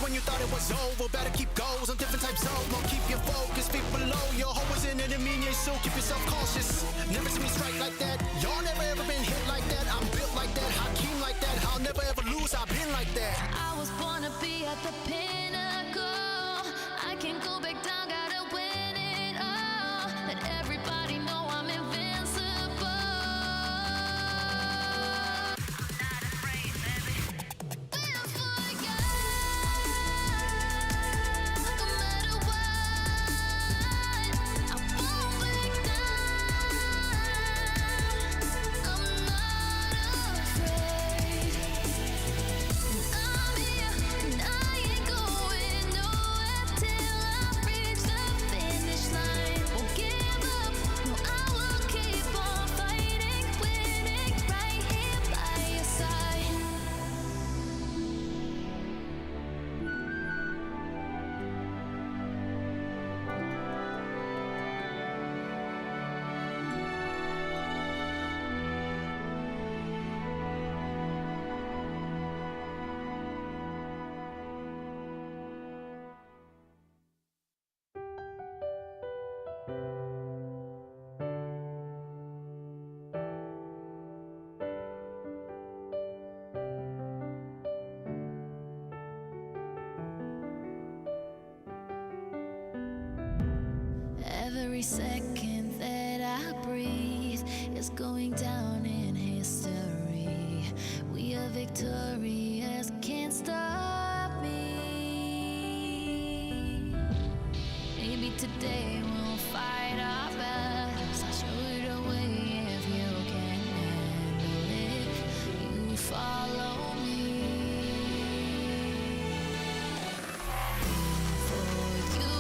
when you thought it was over. Better keep goals on different types of. Don't keep your focus, feet below. Your hoe is an enemy, so keep yourself cautious. Never see me strike like that. Y'all never ever been hit like that. I'm built like that, Hakeem like that. I'll never ever lose, I've been like that. I was born to be at the pinnacle. I can't go back down, gotta win it all. Let everybody know I'm invincible. I'm not afraid, baby. We're for you, no matter what. I won't back down. I'm not afraid. I'm here and I ain't going nowhere till I reach the finish line. Won't give up, no, I will keep on fighting, winning right here by your side. Every second that I breathe is going down in history. We are victorious, can't stop me. Maybe today we'll fight our battles. I'll show you the way if you can handle it. You follow me. For you,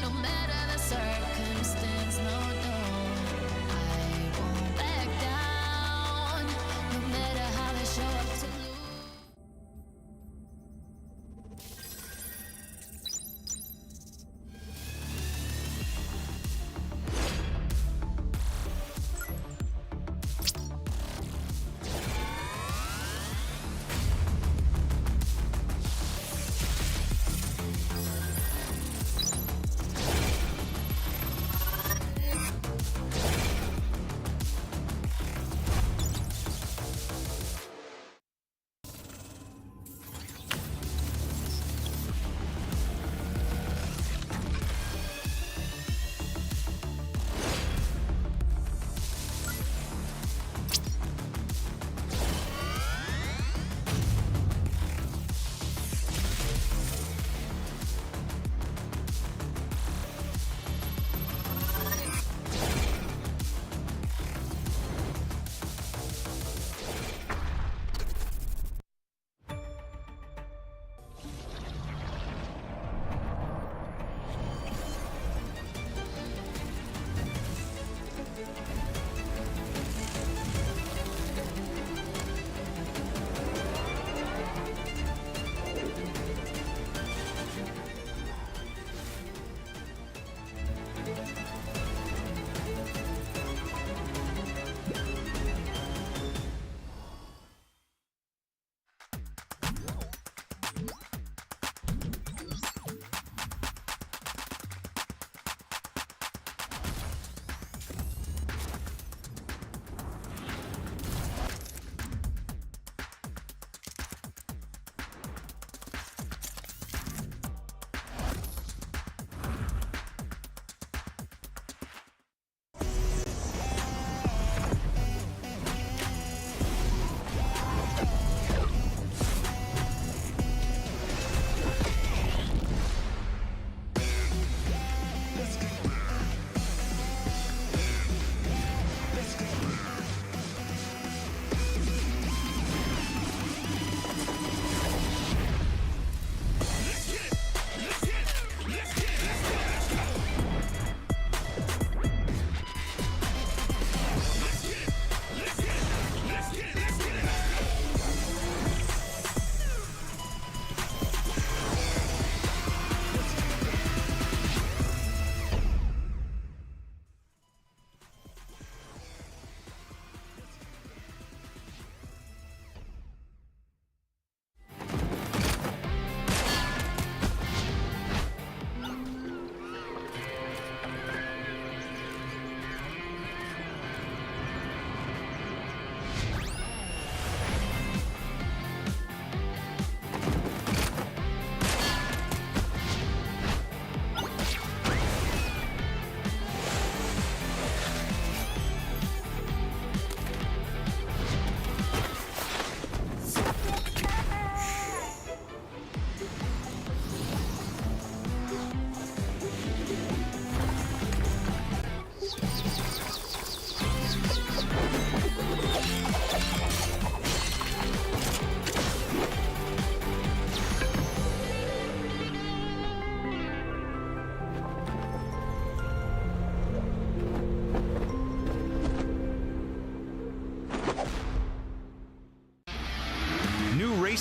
no matter the circumstance, no, I won't back down. No matter how they show up to lose.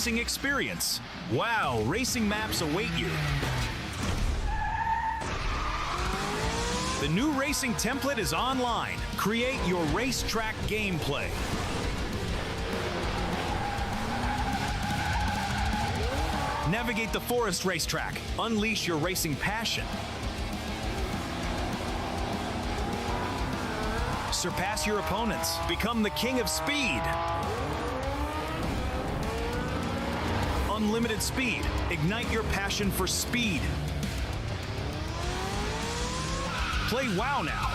racing experience. Wow, racing maps await you. The new racing template is online. Create your racetrack gameplay. Navigate the forest racetrack. Unleash your racing passion. Surpass your opponents. Become the king of speed. Unlimited speed. Ignite your passion for speed. Play WoW now.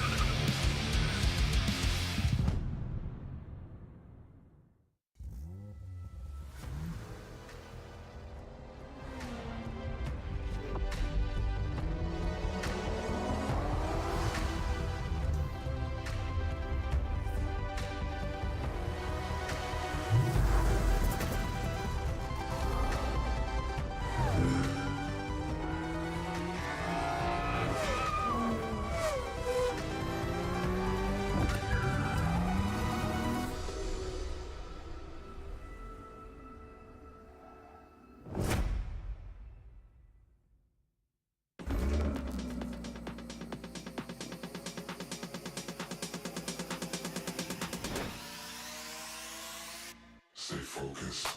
Stay focused.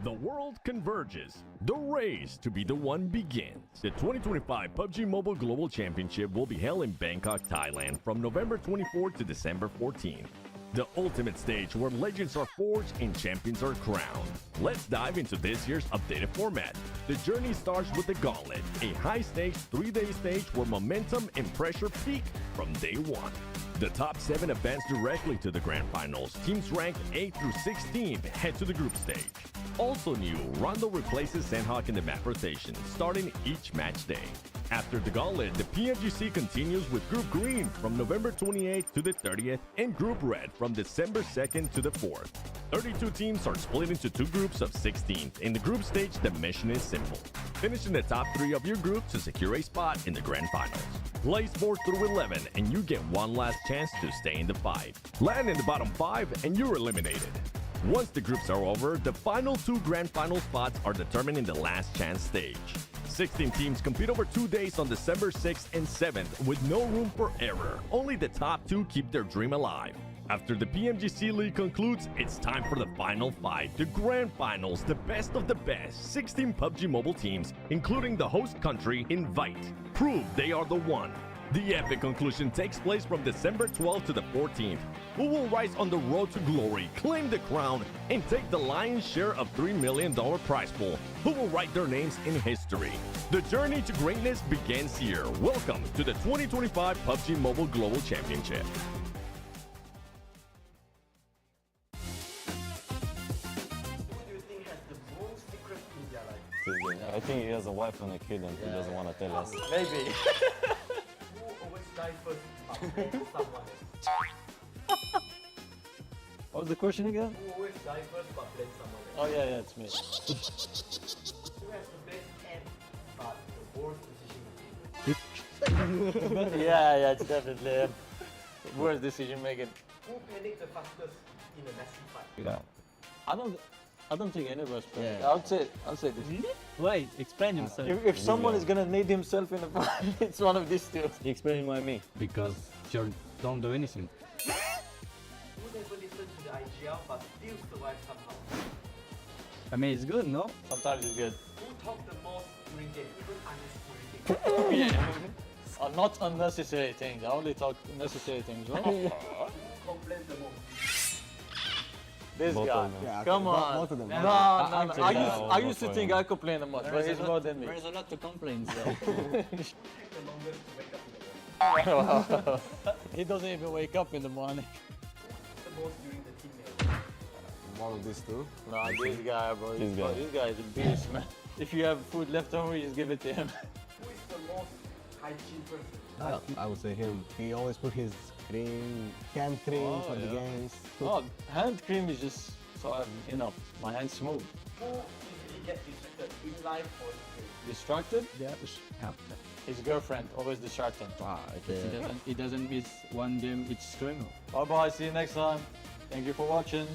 The world converges. The race to be the one begins. The 2025 PUBG Mobile Global Championship will be held in Bangkok, Thailand from November 24 to December 14. The ultimate stage where legends are forged and champions are crowned. Let's dive into this year's updated format. The journey starts with the Gauntlet, a high-stakes 3-day stage where momentum and pressure peak from day one. The top 7 advance directly to the grand finals. Teams ranked 8 through 16 head to the group stage. Also new, Rondo replaces Sandhawk in the map rotation, starting each match day. After the Gauntlet, the PMGC continues with Group Green from November 28th to the 30th and Group Red from December 2nd to the 4th. 32 teams are split into 2 groups of 16. In the group stage, the mission is simple. Finish in the top 3 of your group to secure a spot in the grand finals. Play 4 through 11 and you get one last chance to stay in the fight. Land in the bottom 5 and you're eliminated. Once the groups are over, the final 2 grand final spots are determined in the last chance stage. 16 teams compete over 2 days on December 6th and 7th with no room for error. Only the top 2 keep their dream alive. After the PMGC League concludes, it's time for the final 5, the grand finals, the best of the best. 16 PUBG Mobile teams, including the host country, invite. Prove they are the one. The epic conclusion takes place from December 12th to the 14th. Who will rise on the road to glory, claim the crown, and take the lion's share of $3 million prize pool? Who will write their names in history? The journey to greatness begins here. Welcome to the 2025 PUBG Mobile Global Championship. I think he has a wife and a kid and he doesn't want to tell us. Maybe. Who always die first but blame someone else? What was the question again? Who always die first but blame someone else? Oh yeah, it's me. Who has the best end but the worst decision making? Yeah, it's definitely him. Worst decision making. Who panics the fastest in a messy fight? Yeah. I don't think any of us. Yeah. I'll say this. Why? Explain himself. If someone is gonna need himself in a fight, it's one of these two. Explain why me. Because you don't do anything. Who never listens to the IGL but still survives somehow? I mean, it's good, no? Sometimes it's good. Who talk the most during game, even unnecessary things? Not unnecessary things. I only talk necessary things. Right? Who complains the most? This Both guy. of them. Yeah, Come on. both of them. No. Actually, I used to think I complain the most, but he's more than me. There's a lot to complain, so. Take the longest to wake up in the morning. He doesn't even wake up in the morning. Who's the most during the team meal? One of these two. No, this guy, bro. This guy. This guy is a beast, man. If you have food left over, just give it to him. Who is the most hygiene person? I would say him. He always put his cream, hand cream for the games. Oh, hand cream is just so my hands smooth. Who easily get distracted in life or in game? Distracted? Yeah. His girlfriend always distract him. He doesn't miss one game each stream. Bye bye. See you next time. Thank you for watching.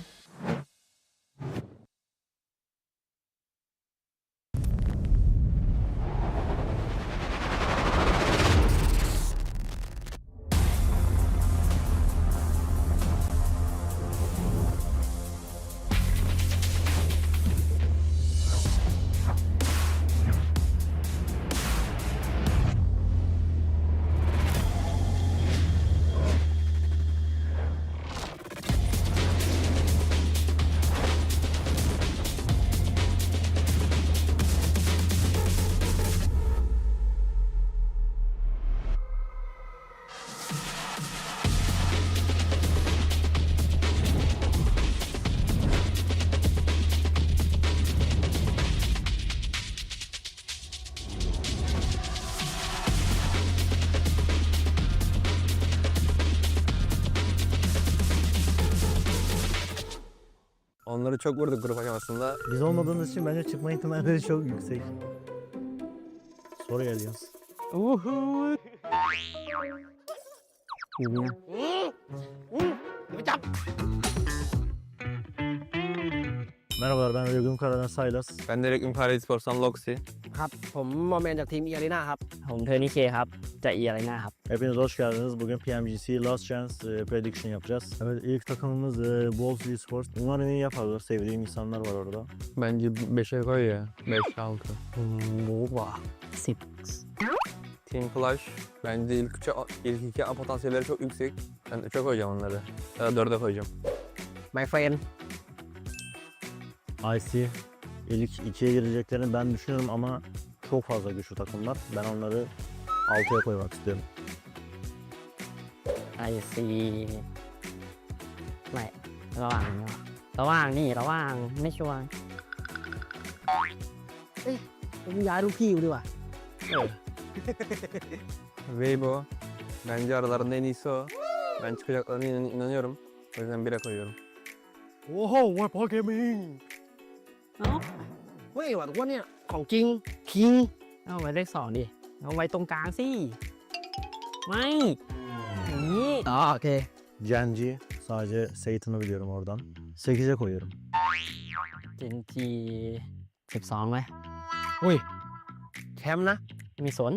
Onları çok vurduk grup aşamasında. Biz olmadığımız için bence çıkma ihtimalleri çok yüksek. Soru geliyor. Merhabalar, ben Reworked Karadan Saylas. Ben de Rekim Paris Sports'tan Loxy. ครับผมโมเมนต์จากทีมเอียรีนาครับผมเทอร์นี่เคครับจากเอียรีนาครับ Hepiniz hoş geldiniz. Bugün PMGC Last Chance Prediction yapacağız. Evet, ilk takımımız Wolves Esports. Umarım iyi yaparlar. Sevdiğim insanlar var orada. Bence 5'e koy ya. 5-6. หมูกว่า10 Team Clash. Bence ilk iki potansiyelleri çok yüksek. Ben 3'e koyacağım onları. Ya da 4'e koyacağım. My friend IC ilk ikiye gireceklerini ben düşünüyorum ama çok fazla güçlü takımlar. Ben onları 6'ya koymak istiyorum. I see ไม่ระหว่างนี้ระหว่างนี่ระหว่างไม่ชัวร์เอ้ยผมย้ายลูกพี่ดีกว่า Weibo. Bence aralarında en iyisi o. Ben çıkacaklarına inanıyorum. O yüzden 1'e koyuyorum. Oho, Weapon Gaming! เอ้าเฮ้ยว่าตัวเนี่ยของจริงคิงเอาไว้เลข2ดิเอาไว้ตรงกลางสิไม่อย่างนี้อ๋อโอเค Genji. Sadece Satan'ı biliyorum oradan. 8'e koyuyorum. เจนจี12ไหมอุ้ยแชมป์นะมีสน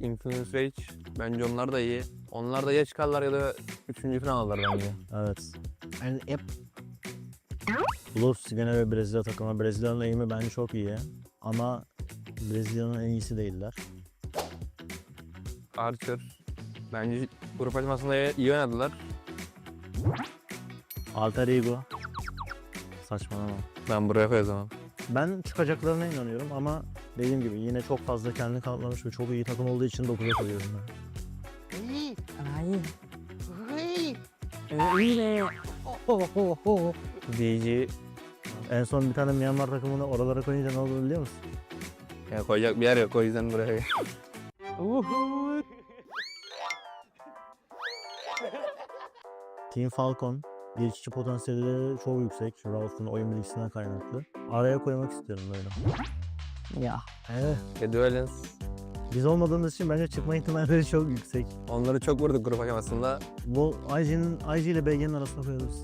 Influence Rage. Bence onlar da iyi. Onlar da ya çıkarlar ya da 3. falan alırlar bence. Evet. Ben F Blues gene ve Brezilya takımı. Brezilya'nın eğimi bence çok iyi. Ama Brezilya'nın en iyisi değiller. Archer. Bence grup aşamasında iyi oynadılar. Alter Ego. Saçmalama. Ben buraya koyacağım. Ben çıkacaklarına inanıyorum ama dediğim gibi yine çok fazla kendini kanıtlamış ve çok iyi takım olduğu için 9'a koyuyorum ben. อะไรเฮ้ยนี่แหละโอ้โห DJ En son bir tane Myanmar takımını oralara koyunca ne oldu biliyor musun? ya koyacak bir yer yok o yüzden buraya. Team Falcon. Bir kişi potansiyeli çok yüksek. Rauf'un oyun bilgisinden kaynaklı. Araya koymak istiyorum böyle. ya Duelens. Biz olmadığımız için bence çıkma ihtimalleri çok yüksek. Onları çok vurduk grup aşamasında. Bu IG ile BG'nin arasına koyuyoruz.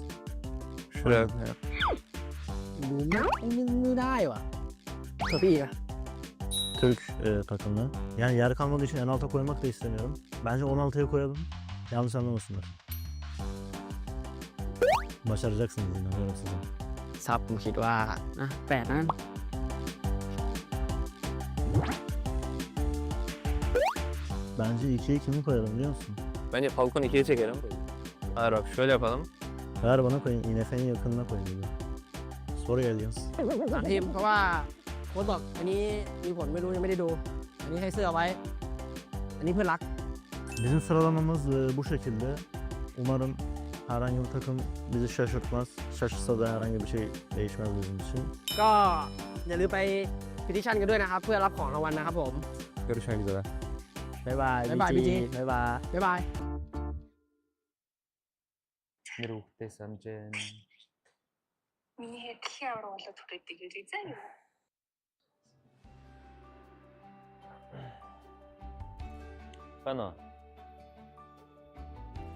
Şuraya. ดูไม่ได้ว่ะเถอะพี่อะ Türk takımı. Yani yer kalmadığı için en alta koymak da istemiyorum. Bence 16'ya koyalım. Yanlış anlamasınlar. Başaracaksınız, inanıyorum size. ซับผมคิดว่านะ8นั้น Bence 2'ye kimi koyalım biliyor musun? Bence Falcon 2'ye çekelim. Hayır bak şöyle yapalım. Ver bana koyun, INF'nin yakınına koyun dedi. Soru geliyor. สามทีมเพราะว่าโค้ชบอกอันนี้มีผลไม่รู้ยังไม่ได้ดู อันนี้ให้เสื้อไว้ อันนี้เพื่อนรัก Bizim sıralamamız bu şekilde. Umarım herhangi bir takım bizi şaşırtmaz. Şaşırsa da herhangi bir şey değişmez bizim için. ก็อย่าลืมไป พิทิชั่นกันด้วยนะครับ เพื่อรับของรางวัลนะครับผม Görüşmek üzere. บ๊ายบาย บ๊ายบาย BG พี่จี บ๊ายบาย บ๊ายบาย Miruk Desamjen. Миний хэд дэлхийн аврал болоод хүрээдэг үлээ заа юу? Bana.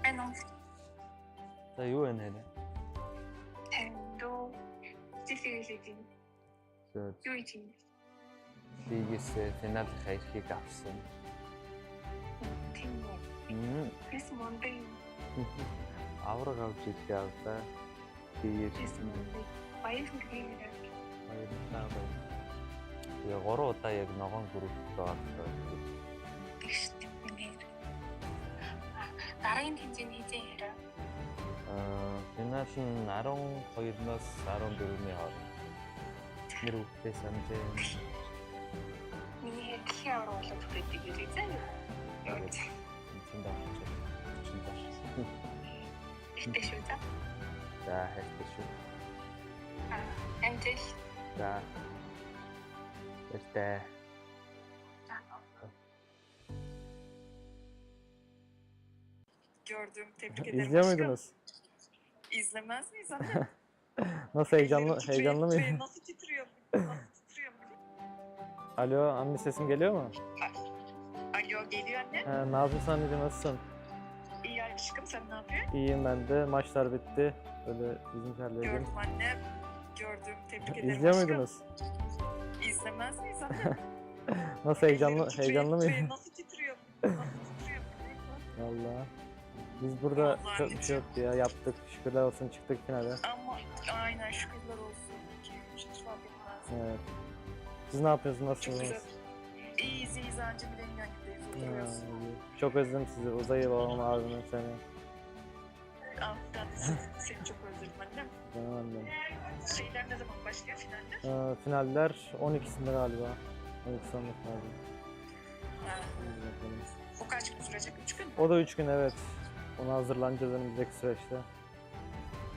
Ano? Sa юу вэ нэ? Тэндүү зэлэгэлэдин. Юу юм? Лигээс финал хайрхийг авсан. Тийм үү? Бис Монday. Авраг авч ирэх явдаа. Бис Monday. Баян хүрээ. Баярлалаа. Тэгээ 3 удаа яг ногоон бүрэлдэхүүн байгаа. Тэгш тиймээр. Дараагийн тэмцээний хизээ яриа. Финал нь 12-наас 14-ний хооронд. Miruk Desamjen. Миний хэд дэлхийн аврал болоод хүрээдэг үлээ заа юу? Ихтэй шүү заа. За хайртай шүү. Амжилт. За. Баяртай. Gördüm, tebrik ederim. İzliyor aşkım. muydunuz? İzlemez miyiz anne? Nasıl heyecanlı Ellerim mıydı? titriyor, Nasıl titriyor? Nasıl titriyor? Alo anne sesim geliyor mu? Alo geliyor anne. Ne yapıyorsun anneciğim nasılsın? İyi aşkım sen ne yapıyorsun? İyiyim ben de. Maçlar bitti. Böyle bizimkilerle Gördüm anne. Gördüm, tebrik ederim İzliyor aşkım. muydunuz? İzlemez miyiz anne? Nasıl Ellerim heyecanlı titriyor, mıydı? Nasıl titriyor? Nasıl titriyor? Valla. Biz burada Vallahi çok bir şey yoktu ya. Yaptık. Şükürler olsun çıktık finale. Ama aynen şükürler olsun. 2-3 fark etmez. Evet. Siz ne yapıyorsunuz? Çok Nasılsınız? güzel. İyiyiz anca bileğin yanındayız. Oturuyoruz. İyi. Çok özledim sizi. Uzayı babam abimi seni. Ben de seni çok özledim annem. Canım annem. Şeyler ne zaman başlıyor finaller? Finaller 12'sinde galiba. 12 sonunda galiba. O kaç gün sürecek? 3 gün mü? O da 3 gün evet. Ona hazırlanacağız önümüzdeki süreçte.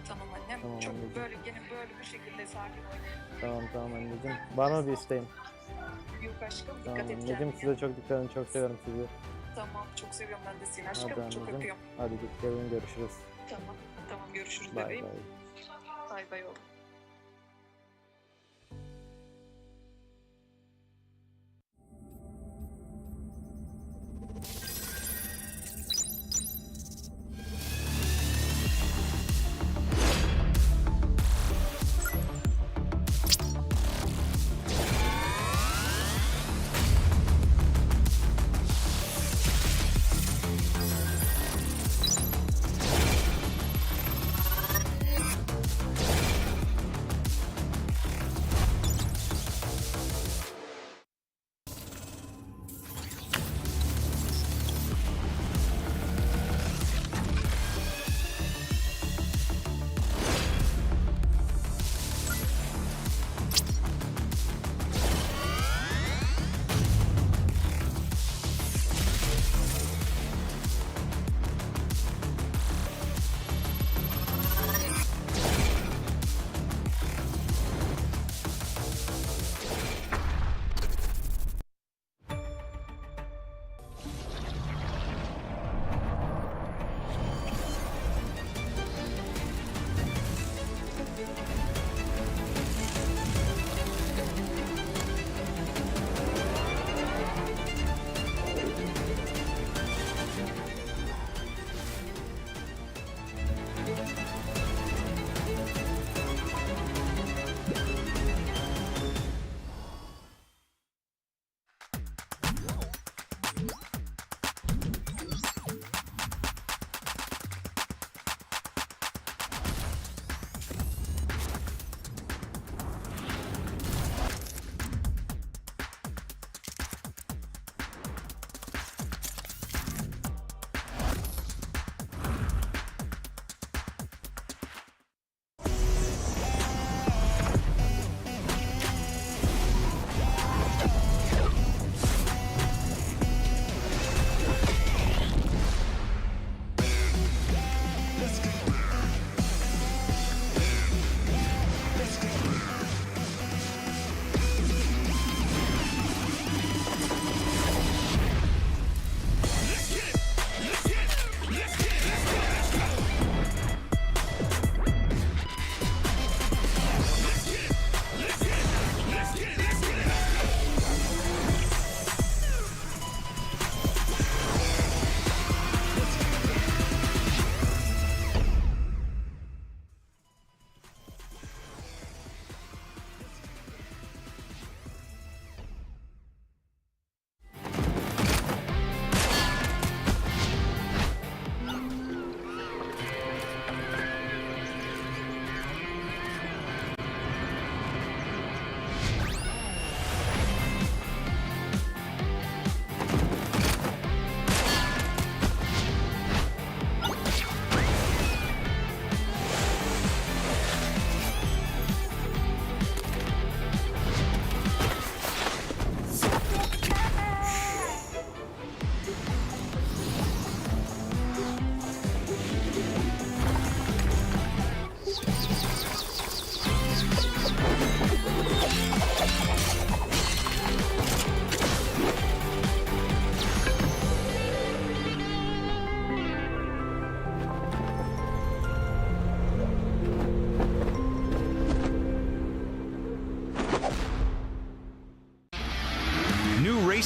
Tamam annem. Tamam çok anneciğim. böyle bir şekilde sakin oynayın. Tamam anneciğim. Var mı bir isteğin? Yok aşkım Tamam dikkat et anneciğim kendine. size çok dikkat edin. Çok seviyorum sizi. Tamam çok seviyorum ben de seni Hadi aşkım. Çok anneciğim. öpüyorum. Hadi git gelin görüşürüz. Tamam görüşürüz Bay bebeğim. bay. Bay bay oğlum.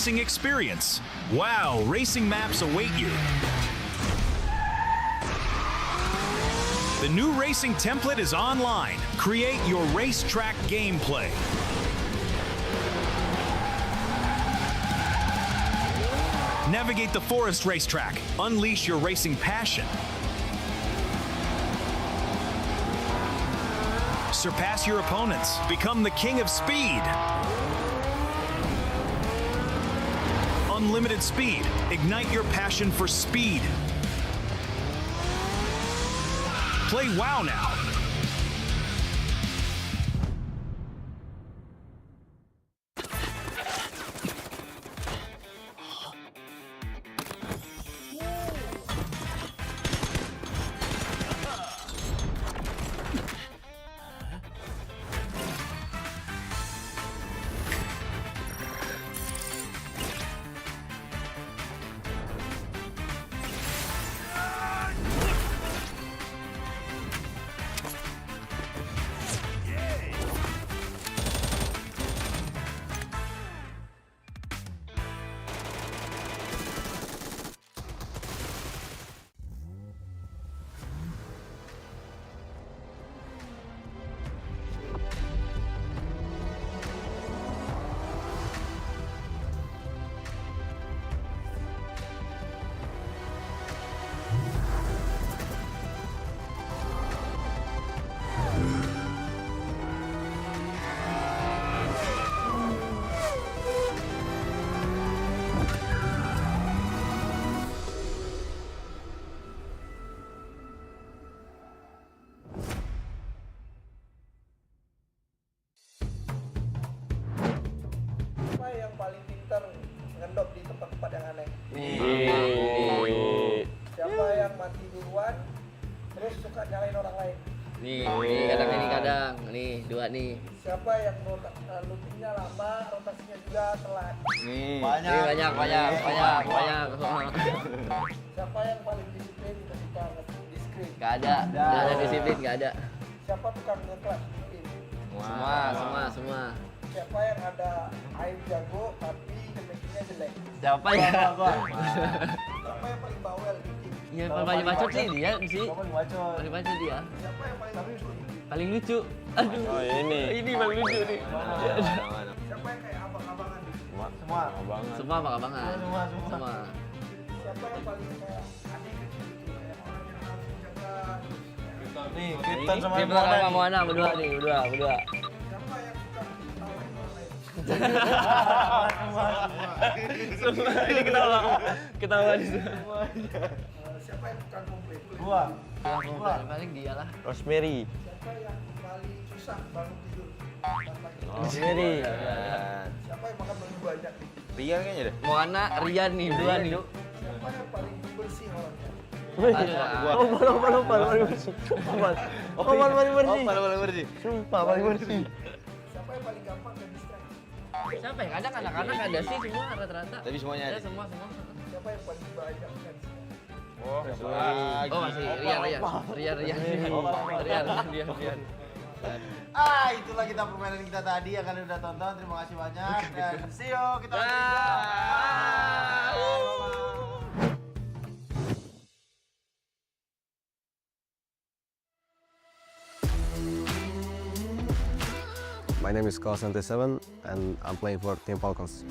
racing experience. Wow, racing maps await you. The new racing template is online. Create your racetrack gameplay. Navigate the forest racetrack. Unleash your racing passion. Surpass your opponents. Become the king of speed. Unlimited speed. Ignite your passion for speed. Play WoW now. Siapa yang paling pintar ngendop di tempat-tempat yang aneh? Siapa yang mati duluan terus suka nyalain orang lain? Nih kadang ini kadang. Nih, dua nih. Siapa yang loopingnya lama, rotasinya juga telat? Banyak. Siapa yang paling disiplin ketika di screen? Gak ada. Gak ada disiplin, gak ada. Siapa tukang nge-clutch di tim? Semua. Siapa yang ada aim jago tapi makingnya jelek? Siapa ya? Siapa yang paling bawel di tim? Ya paling bacot sih dia sih. Paling bacot. Paling bacot dia. Siapa yang paling lucu? Paling lucu. Aduh. Oh ini paling lucu nih. Siapa yang kayak abang-abangan? Semua abang-abangan. Semua. Siapa yang paling kayak aneh gitu? Kayak orang yang harus menjaga. Nih, kita sama Kita sama Moana berdua nih, berdua. Siapa yang suka tawain orang lain? Semua ini ketawa di semua. Siapa yang bukan komplain? Gua. Paling dia lah. Rosemary. Siapa yang paling susah bangun tidur? Rosemary. Siapa yang makan paling banyak? Rian kayaknya deh. Moana, Rian nih, berdua nih. Siapa yang paling bersih orangnya? Paling bersih. Paling bersih. Sumpah paling bersih. Siapa yang paling gampang ke distract? Siapa ya? Kadang anak-anak ada sih semua rata-rata. Tapi semuanya ada. Semua. Siapa yang paling banyak fans? Oh masih Rian. Itulah kita permainan kita tadi yang kalian udah tonton. Terima kasih banyak dan see you. Kita My name is Call77 and I'm playing for Team Falcons.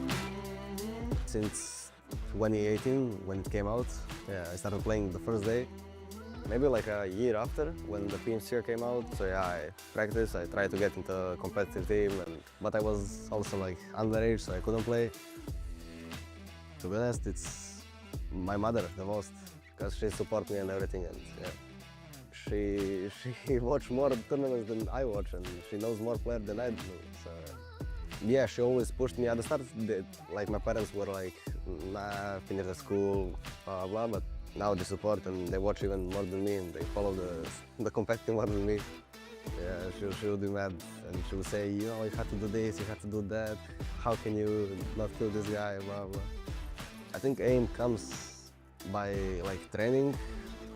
Since 2018 when it came out, I started playing the first day. Maybe like a year after when the PMGC came out, so I practiced, I tried to get into a competitive team, but I was also like underage, so I couldn't play. To be honest, it's my mother the most, because she supports me and everything, and she watched more tournaments than I watch, and she knows more players than I do. So yeah, she always pushed me. At the start, like my parents were like, "Nah, finish the school, blah blah," but now they support and they watch even more than me, and they follow the competitive more than me. Yeah, she would be mad, and she would say, "You know, you have to do this, you have to do that. How can you not kill this guy?" Blah blah. I think aim comes by like training,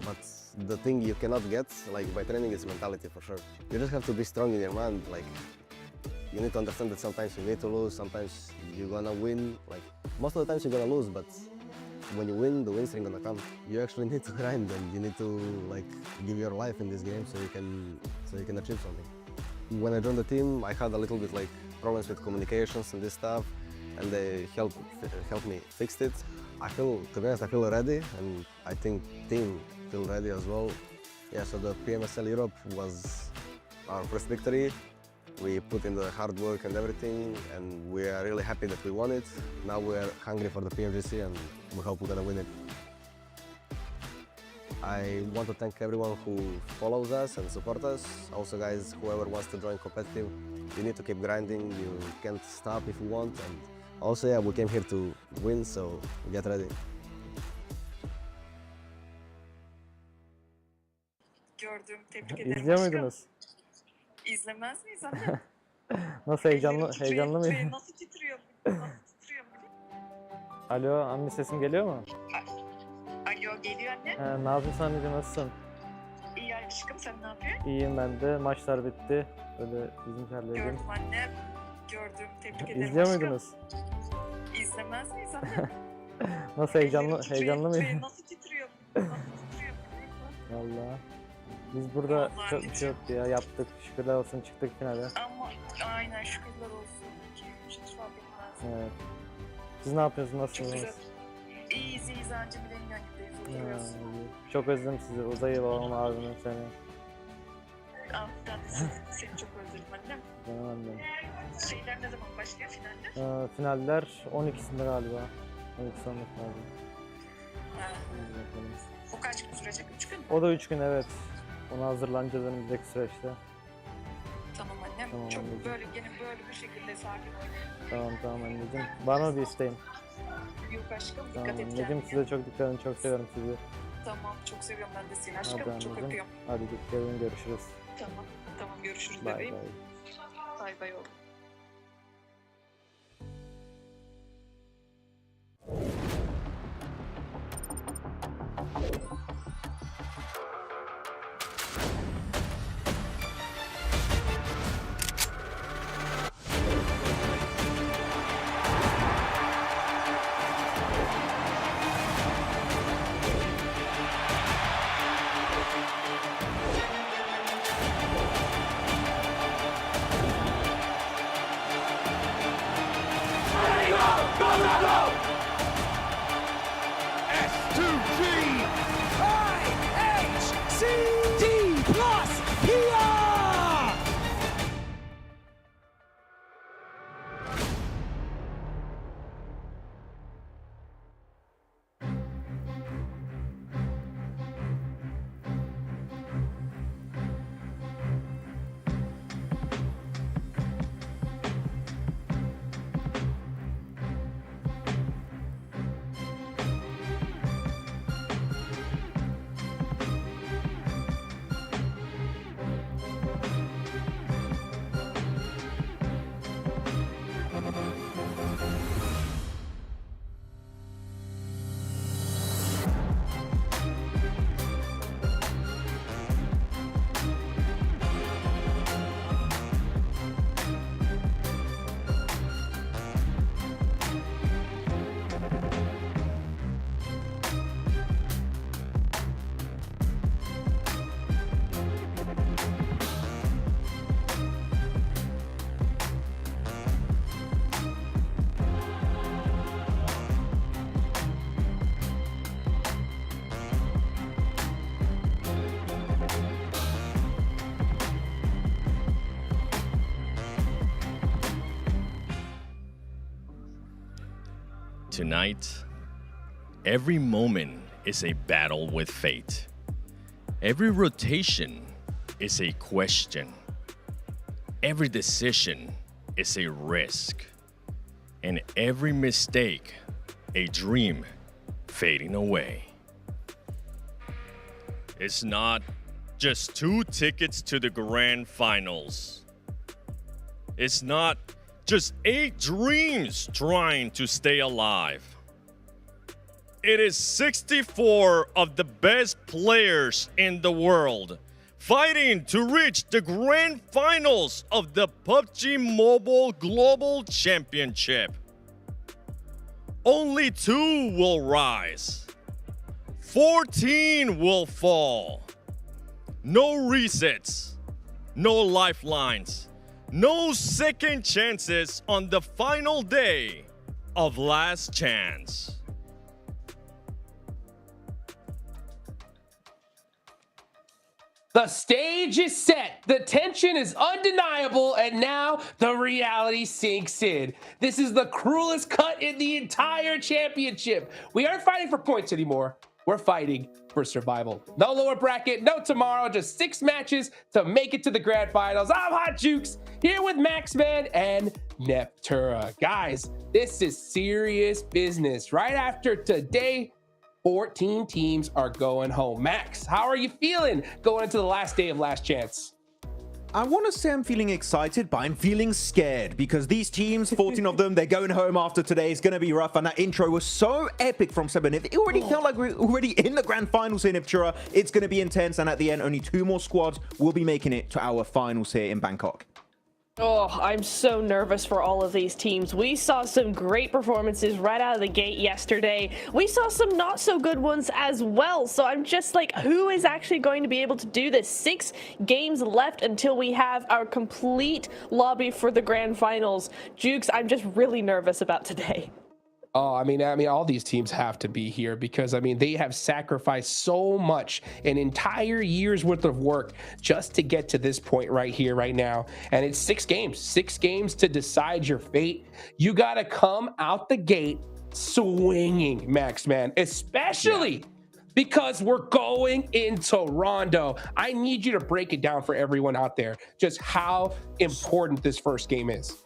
but the thing you cannot get like by training is mentality for sure. You just have to be strong in your mind. Like you need to understand that sometimes you need to lose, sometimes you're gonna win. Like most of the times you're gonna lose, but when you win, the wins are gonna come. You actually need to grind and you need to like give your life in this game so you can achieve something. When I joined the team, I had a little bit like problems with communications and this stuff, and they helped me fix it. To be honest, I feel ready, and I think team feel ready as well. Yeah, so the PMSL Europe was our first victory. We put in the hard work and everything, and we are really happy that we won it. Now we are hungry for the PMGC, and we hope we're gonna win it. I want to thank everyone who follows us and support us. Also, guys, whoever wants to join competitive, you need to keep grinding. You can't stop if you want. And also, yeah, we came here to win, so get ready. Gördüm, tebrik ederim İzliyor aşkım. muydunuz? İzlemez miyiz anne? Nasıl Ellerim heyecanlı titriyor, mıyım? Nasıl titriyor? Nasıl titriyor? Alo, anne sesim geliyor mu? Alo, geliyor anne. Ne yapıyorsun anneciğim, nasılsın? İyi aşkım, sen ne yapıyorsun? İyiyim ben de. Maçlar bitti. Böyle bizimkilerle yedim. Gördüm anne. Gördüm, tebrik ederim İzliyor aşkım. muydunuz? İzlemez miyiz anne? Nasıl Ellerim heyecanlı mıyım? Nasıl titriyor? Nasıl titriyor? Vallahi. Biz burada Vallahi çok bir şey yoktu ya. Yaptık. Şükürler olsun, çıktık finale. Ama aynen şükürler olsun ki hiç fark etmez. Evet. Siz ne yapıyorsunuz? Çok Nasılsınız? güzel. İyiyiz anca bileğin yanındayız, oturuyoruz. Çok özledim sizi. Uzay'ı, babamı, abimi, seni. Ben de seni çok özledim annem. Canım annem. Şeyler ne zaman başlıyor, finaller? Finaller 12'sinde galiba. 12 sonunda finalde. O kaç gün sürecek? 3 gün mü? O da 3 gün, evet. Ona hazırlanacağız önümüzdeki süreçte. Tamam annem. Tamam çok anneciğim. böyle bir şekilde sakin oynayın. Tamam anneciğim. Var mı bir isteğin? Yok aşkım, Tamam dikkat et anneciğim, kendine. size çok dikkat edin. Çok seviyorum sizi. Tamam, çok seviyorum ben de seni Hadi aşkım. Çok anneciğim. öpüyorum. Hadi dikkat edin, görüşürüz. Tamam görüşürüz Bye bebeğim. bye. Bay bay oğlum. Tonight, every moment is a battle with fate. Every rotation is a question. Every decision is a risk. And every mistake, a dream fading away. It's not just 2 tickets to the grand finals. It's not just 8 dreams trying to stay alive. It is 64 of the best players in the world fighting to reach the grand finals of the PUBG Mobile Global Championship. only 2 will rise. 14 will fall. No resets, no lifelines, no second chances on the final day of Last Chance. The stage is set, the tension is undeniable, and now the reality sinks in. This is the cruelest cut in the entire championship. We aren't fighting for points anymore. We're fighting for survival. No lower bracket, no tomorrow, just 6 matches to make it to the grand finals. I'm Hot Jukes, here with Maxman and Neptura. Guys, this is serious business. Right after today, 14 teams are going home. Max, how are you feeling going into the last day of Last Chance? I want to say I'm feeling excited, but I'm feeling scared because these teams, 14 of them, they're going home after today. It's going to be rough, and that intro was so epic from Seven. It already felt like we're already in the grand finals here in Neptura. It's going to be intense, and at the end, only 2 more squads will be making it to our finals here in Bangkok. Oh, I'm so nervous for all of these teams. We saw some great performances right out of the gate yesterday. We saw some not so good ones as well. So I'm just like, who is actually going to be able to do this? 6 games left until we have our complete lobby for the grand finals. Jukes, I'm just really nervous about today. Oh, I mean, all these teams have to be here because, I mean, they have sacrificed so much, an entire year's worth of work just to get to this point right here, right now. And it's 6 games to decide your fate. You got to come out the gate swinging, Maxman, especially because we're going into Rondo. I need you to break it down for everyone out there, just how important this first game is.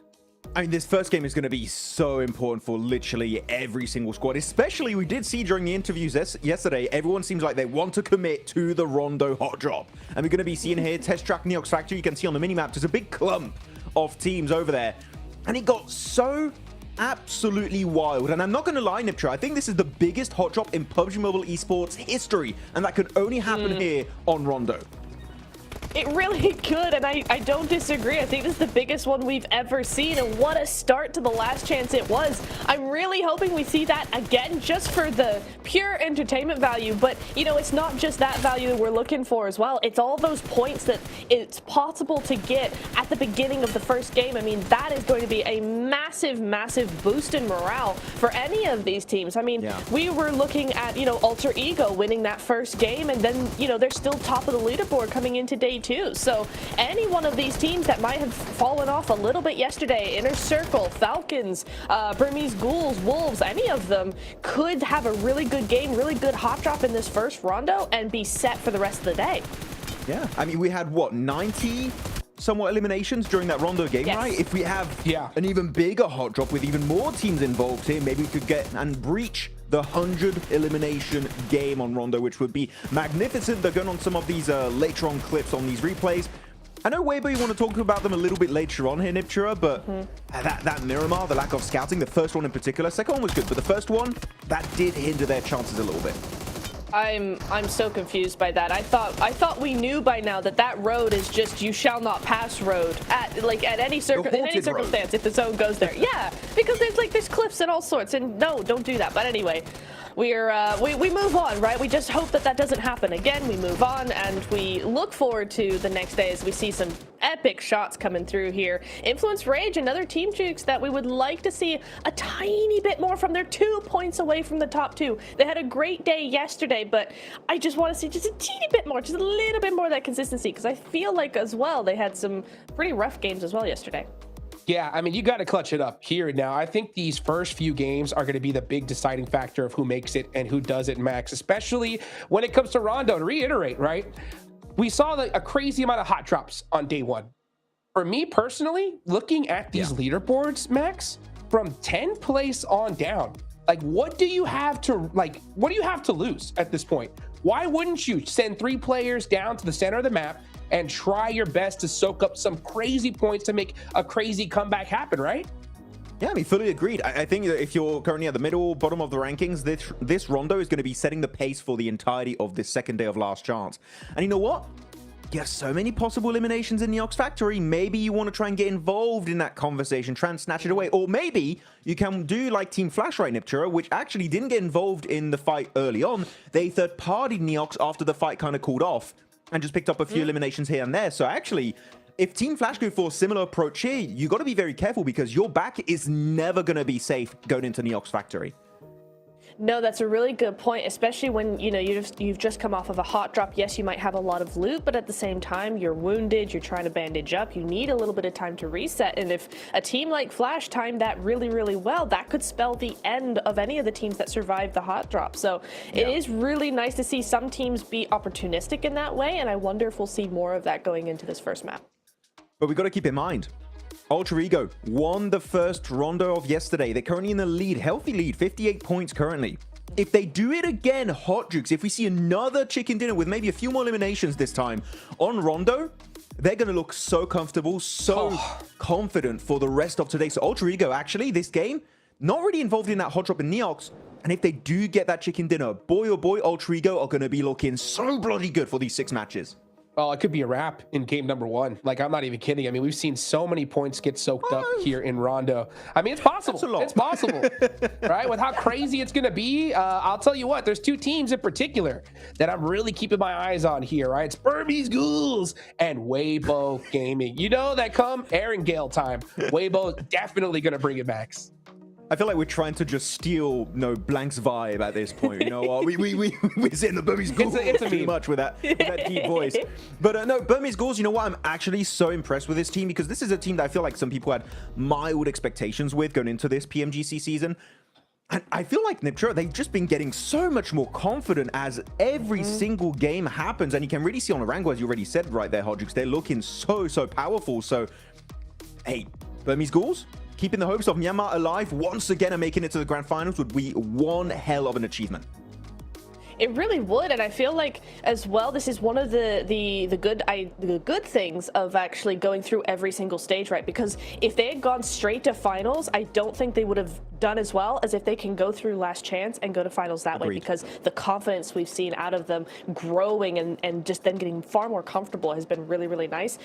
I mean, this first game is going to be so important for literally every single squad, especially we did see during the interviews yesterday, everyone seems like they want to commit to the Rondo hot drop. And we're going to be seeing here, Test Track Neox Factory, you can see on the minimap, there's a big clump of teams over there. And it got so absolutely wild. And I'm not going to lie, Niptra, I think this is the biggest hot drop in PUBG Mobile esports history. And that could only happen here on Rondo. It really could, and I don't disagree. I think this is the biggest one we've ever seen, and what a start to the last chance it was. I'm really hoping we see that again just for the pure entertainment value, but, you know, it's not just that value that we're looking for as well. It's all those points that it's possible to get at the beginning of the first game. I mean, that is going to be a massive, massive boost in morale for any of these teams. I mean, we were looking at, you know, Alter Ego winning that first game, and then, you know, they're still top of the leaderboard coming into day 2. So any one of these teams that might have fallen off a little bit yesterday, Inner Circle, Falcons, Burmese Ghouls, Wolves, any of them could have a really good game, really good hot drop in this first Rondo and be set for the rest of the day. Yeah, I mean, we had, what, 90 somewhat eliminations during that Rondo game, right? If we have an even bigger hot drop with even more teams involved here, maybe we could get and breach the 100 elimination game on Rondo, which would be magnificent. They're going on some of these later on clips on these replays. I know, Weibo, you want to talk about them a little bit later on here, Niptura, but that Miramar, the lack of scouting, the first one in particular, second one was good, but the first one, that did hinder their chances a little bit. I'm so confused by that. I thought we knew by now that that road is just you shall not pass road at any circumstance if the zone goes there. Yeah, because there's cliffs and all sorts, and no, don't do that. But anyway, we move on, right? We just hope that doesn't happen again. We move on, and we look forward to the next day as we see some epic shots coming through here. Influence Rage, another team, Jukes, that we would like to see a tiny bit more from. They're 2 points away from the top 2. They had a great day yesterday, but I just want to see just a teeny bit more, just a little bit more of that consistency, because I feel like as well they had some pretty rough games as well yesterday. Yeah, I mean, you got to clutch it up here now. I think these first few games are going to be the big deciding factor of who makes it and who doesn't, Max, especially when it comes to Rondo. To reiterate, right? We saw a crazy amount of hot drops on day 1. For me personally, looking at these leaderboards, Max, from 10th place on down, like, what do you have to lose at this point? Why wouldn't you send 3 players down to the center of the map and try your best to soak up some crazy points to make a crazy comeback happen, right? Yeah, I mean, fully agreed. I think that if you're currently at the bottom of the rankings, this Rondo is going to be setting the pace for the entirety of this second day of Last Chance. And you know what? you have so many possible eliminations in the Ox Factory. Maybe you want to try and get involved in that conversation, try and snatch it away. Or maybe you can do like Team Flash, right, Niptura, which actually didn't get involved in the fight early on. They third-partied Neox after the fight kind of cooled off and just picked up a few eliminations here and there. So actually, if Team Flash go for a similar approach here, you got to be very careful because your back is never going to be safe going into Neox Factory. No, that's a really good point, especially when, you know, you've just come off of a hot drop. Yes, you might have a lot of loot, but at the same time, you're wounded, you're trying to bandage up, you need a little bit of time to reset. And if a team like Flash timed that really, really well, that could spell the end of any of the teams that survived the hot drop. So it is really nice to see some teams be opportunistic in that way, and I wonder if we'll see more of that going into this first map. But we've got to keep in mind, Ultra Ego won the first rondo of yesterday. They're currently in the lead, healthy lead, 58 points currently. If they do it again, Hot Jukes, if we see another chicken dinner with maybe a few more eliminations this time on rondo, they're going to look so comfortable, so confident for the rest of today. So Ultra Ego, actually, this game, not really involved in that hot drop in Neox. And if they do get that chicken dinner, boy oh boy, Ultra Ego are going to be looking so bloody good for these 6 matches. Oh, it could be a wrap in game number 1. Like, I'm not even kidding. I mean, we've seen so many points get soaked up here in Rondo. I mean, it's possible. It's possible, right? With how crazy it's going to be, I'll tell you what, there's 2 teams in particular that I'm really keeping my eyes on here, right? It's Burmese Ghouls and Weibo Gaming. You know that come Aaron Gale time, Weibo definitely going to bring it back. I feel like we're trying to just steal Blank's vibe at this point. You know, we're saying the Burmese Ghouls too much with that deep voice. But no, Burmese Ghouls, you know what? I'm actually so impressed with this team because this is a team that I feel like some people had mild expectations with going into this PMGC season. And I feel like Niptura, they've just been getting so much more confident as every single game happens. And you can really see on Arango, as you already said right there, Hodrix, they're looking so powerful. So, hey, Burmese Ghouls, keeping the hopes of Myanmar alive once again and making it to the grand finals would be one hell of an achievement. It really would, and I feel like as well, this is one of the good things of actually going through every single stage, right? Because if they had gone straight to finals, I don't think they would have done as well as if they can go through last chance and go to finals that way, because the confidence we've seen out of them growing and just then getting far more comfortable has been really, really nice.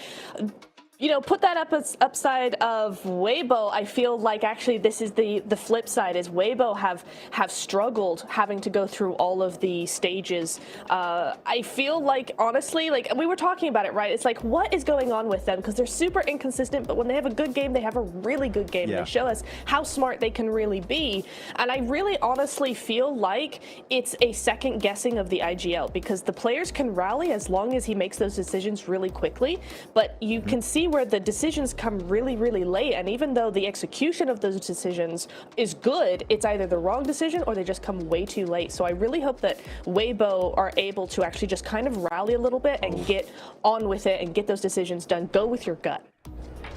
You know, put that upside of Weibo. I feel like actually this is the flip side, is Weibo have struggled having to go through all of the stages. I feel like, honestly, like we were talking about it, right? It's like, what is going on with them? Because they're super inconsistent, but when they have a good game, they have a really good game. Yeah. They show us how smart they can really be. And I really honestly feel like it's a second guessing of the IGL, because the players can rally as long as he makes those decisions really quickly, but you can see where the decisions come really, really late, and even though the execution of those decisions is good, it's either the wrong decision or they just come way too late. So I really hope that Weibo are able to actually just kind of rally a little bit and get on with it and get those decisions done. Go with your gut.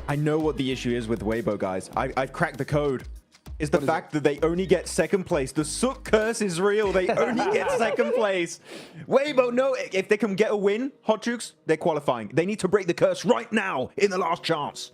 I know what the issue is with Weibo, guys. I've cracked the code. Is the fact that they only get second place. The Sook curse is real. They only get second place. Weibo, no, if they can get a win, Hot Jukes, they're qualifying. They need to break the curse right now in the last chance.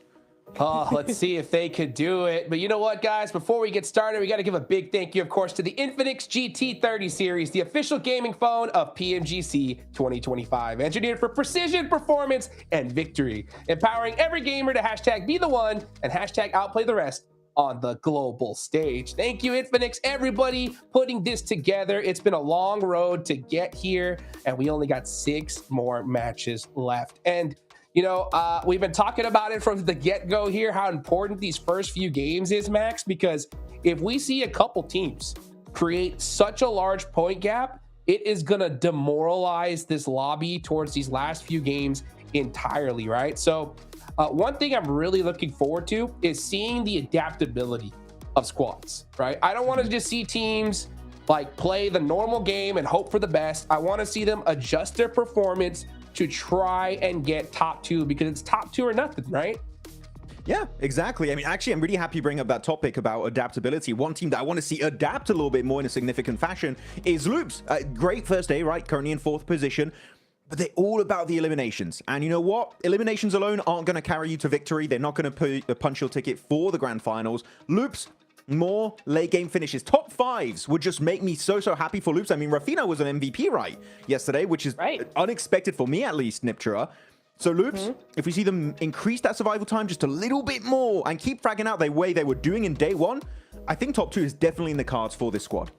Oh, let's see if they could do it. But you know what, guys? Before we get started, we got to give a big thank you, of course, to the Infinix GT30 series, the official gaming phone of PMGC 2025. Engineered for precision, performance, and victory. Empowering every gamer to hashtag be the one and hashtag outplay the rest on the global stage. Thank you, Infinix, everybody putting this together. It's been a long road to get here, and we only got 6 more matches left. And you know, we've been talking about it from the get-go here, how important these first few games is, Max, because if we see a couple teams create such a large point gap, it is going to demoralize this lobby towards these last few games entirely, right? So one thing I'm really looking forward to is seeing the adaptability of squads, right? I don't want to just see teams like play the normal game and hope for the best. I want to see them adjust their performance to try and get top 2, because it's top 2 or nothing, right? Yeah, exactly. I mean, actually, I'm really happy you bring up that topic about adaptability. One team that I want to see adapt a little bit more in a significant fashion is Loops. Great first day, right? Currently in 4th position. But they're all about the eliminations. And you know what? Eliminations alone aren't going to carry you to victory. They're not going to punch your ticket for the grand finals. Loops, more late game finishes. Top 5s would just make me so happy for Loops. I mean, Rafina was an MVP right yesterday, which is unexpected for me at least, Niptura. So Loops, if we see them increase that survival time just a little bit more and keep fragging out the way they were doing in day 1, I think top 2 is definitely in the cards for this squad.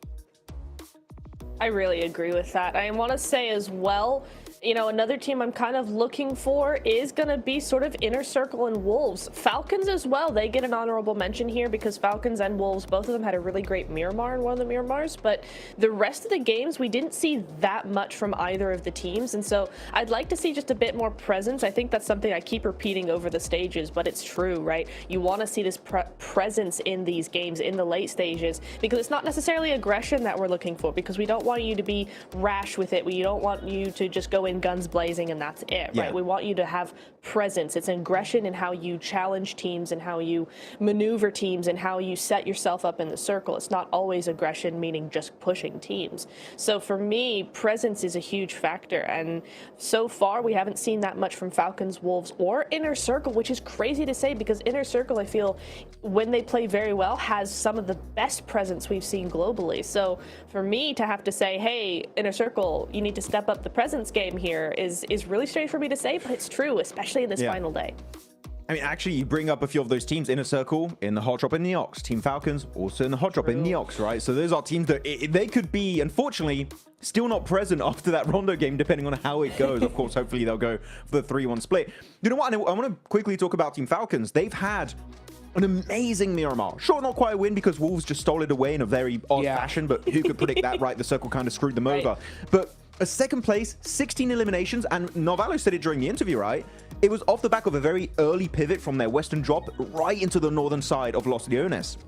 I really agree with that. I want to say as well, you know, another team I'm kind of looking for is going to be sort of Inner Circle and Wolves. Falcons as well, they get an honorable mention here because Falcons and Wolves, both of them had a really great Miramar in one of the Miramars, but the rest of the games, we didn't see that much from either of the teams, and so I'd like to see just a bit more presence. I think that's something I keep repeating over the stages, but it's true, right? You want to see this presence in these games in the late stages because it's not necessarily aggression that we're looking for, because we don't want you to be rash with it. We don't want you to just go in guns blazing and that's it, right? We want you to have presence. It's aggression in how you challenge teams and how you maneuver teams and how you set yourself up in the circle. It's not always aggression, meaning just pushing teams. So for me, presence is a huge factor, and so far we haven't seen that much from Falcons, Wolves, or Inner Circle, which is crazy to say because Inner Circle, I feel, when they play very well, has some of the best presence we've seen globally. So for me to have to say, hey, Inner Circle, you need to step up the presence game here is really strange for me to say, but it's true, especially in this final day. I mean, actually, you bring up a few of those teams. Inner Circle in the Hot Drop in Neox. Team Falcons also in the Hot Drop in Neox, right? So those are teams that they could be, unfortunately, still not present after that Rondo game, depending on how it goes. Of course, hopefully they'll go for the 3-1 split. You know what? I want to quickly talk about Team Falcons. They've had an amazing Miramar. Sure, not quite a win because Wolves just stole it away in a very odd fashion, but who could predict that, right? The circle kind of screwed them over. But a second place, 16 eliminations, and Narvalo said it during the interview, right? It was off the back of a very early pivot from their western drop right into the northern side of Los Leones.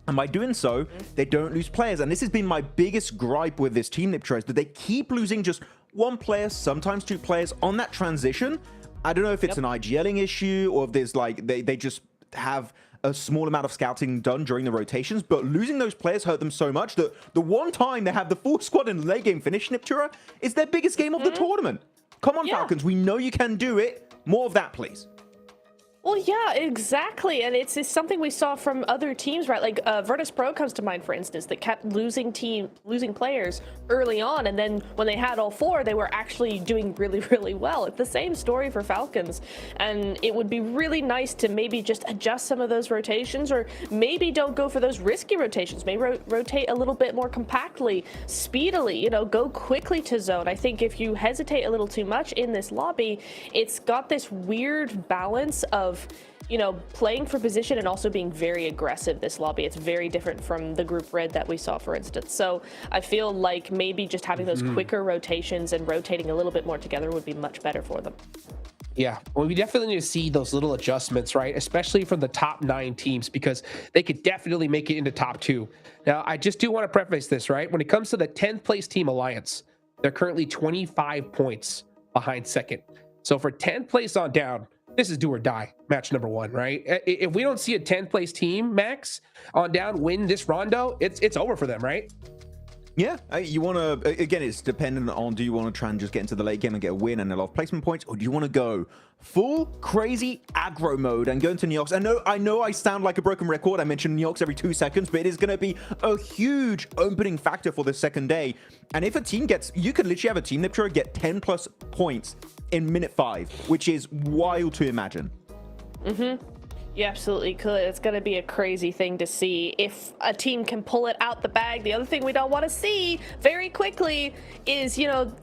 And by doing so, they don't lose players. And this has been my biggest gripe with this team, Niptra, is that they keep losing just one player, sometimes two players on that transition. I don't know if it's an IGLing issue or if there's like, they just have a small amount of scouting done during the rotations, but losing those players hurt them so much that the one time they have the full squad in the late game finish, Niptura, is their biggest game of the tournament. Come on, Falcons, we know you can do it. More of that, please. Well, yeah, exactly. And it's something we saw from other teams, right? Like Virtus Pro comes to mind, for instance, that kept losing players early on. And then when they had all four, they were actually doing really, really well. It's the same story for Falcons. And it would be really nice to maybe just adjust some of those rotations, or maybe don't go for those risky rotations. Maybe rotate a little bit more compactly, speedily, you know, go quickly to zone. I think if you hesitate a little too much in this lobby, it's got this weird balance of, you know, playing for position and also being very aggressive. This lobby, it's very different from the group red that we saw, for instance. So I feel like maybe just having those quicker rotations and rotating a little bit more together would be much better for them. Yeah, well, we definitely need to see those little adjustments, right? Especially from the top 9 teams, because they could definitely make it into top 2. Now, I just do want to preface this, right? When it comes to the 10th place team Alliance, they're currently 25 points behind second. So for 10th place on down, this is do or die match number 1, right? If we don't see a 10th place team, Max, on down win this Rondo, it's over for them, right? Yeah, you want to, again, it's dependent on, do you want to try and just get into the late game and get a win and a lot of placement points, or do you want to go full crazy aggro mode and go into Neox? I know I sound like a broken record. I mention Neox every 2 seconds, but it is going to be a huge opening factor for the second day. And if a team gets, you could literally have a team that get 10 plus points in minute 5, which is wild to imagine. You absolutely could. It's going to be a crazy thing to see if a team can pull it out the bag. The other thing we don't want to see very quickly is, you know,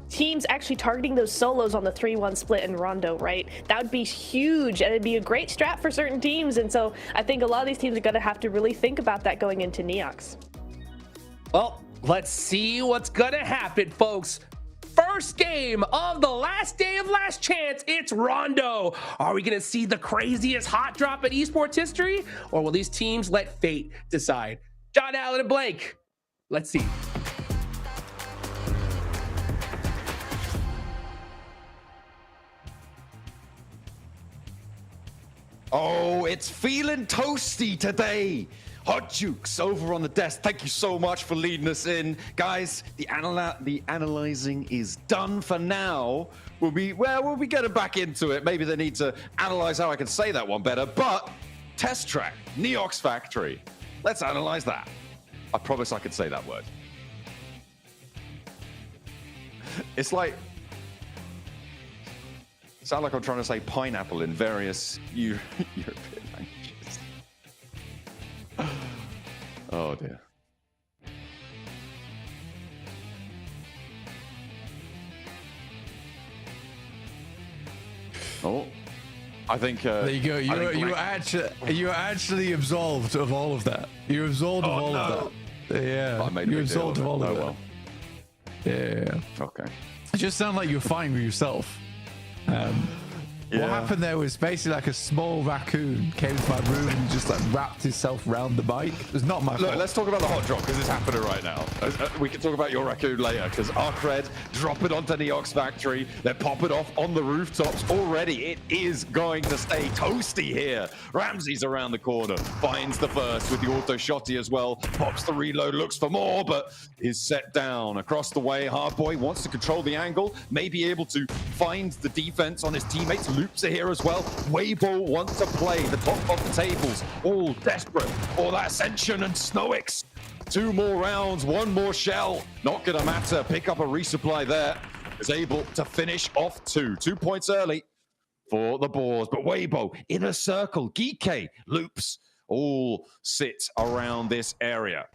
teams actually targeting those solos on the 3-1 split in Rondo, right? That would be huge, and it'd be a great strat for certain teams. And so I think a lot of these teams are going to have to really think about that going into Neox. Well, let's see what's going to happen, folks. First game of the last day of Last Chance, it's Rondo. Are we going to see the craziest hot drop in esports history, or will these teams let fate decide? John Allen and Blake, let's see. Oh, it's feeling toasty today. Hot Jukes over on the desk. Thank you so much for leading us in. Guys, the analyzing is done for now. We'll be getting back into it. Maybe they need to analyze how I can say that one better. But Test Track, Neox Factory. Let's analyze that. I promise I could say that word. It's like, sound like I'm trying to say pineapple in various European languages. Oh dear. Oh, I think there you go. You're actually absolved of all of that. You're absolved of all of that. Yeah, you're absolved of all of that. Well. Yeah. Okay. It just sounded like you're fine with yourself. What happened there was basically like a small raccoon came to my room and just like wrapped himself around the bike. It was not my fault. Let's talk about the hot drop because it's happening right now. We can talk about your raccoon later because Arcred drop it onto Neox Factory. They're popping off on the rooftops already. It is going to stay toasty here. Ramsey's around the corner, finds the first with the auto shotty as well. Pops the reload, looks for more, but is set down across the way. Hardboy wants to control the angle, may be able to find the defense on his teammates. Loops are here as well. Weibo wants to play the top of the tables, all desperate for that Ascension, and Snowix. 2 more rounds, 1 more shell. Not gonna matter. Pick up a resupply there. Is able to finish off 2 points early for the Boars. But Weibo in a circle. Geeke, Loops all sit around this area.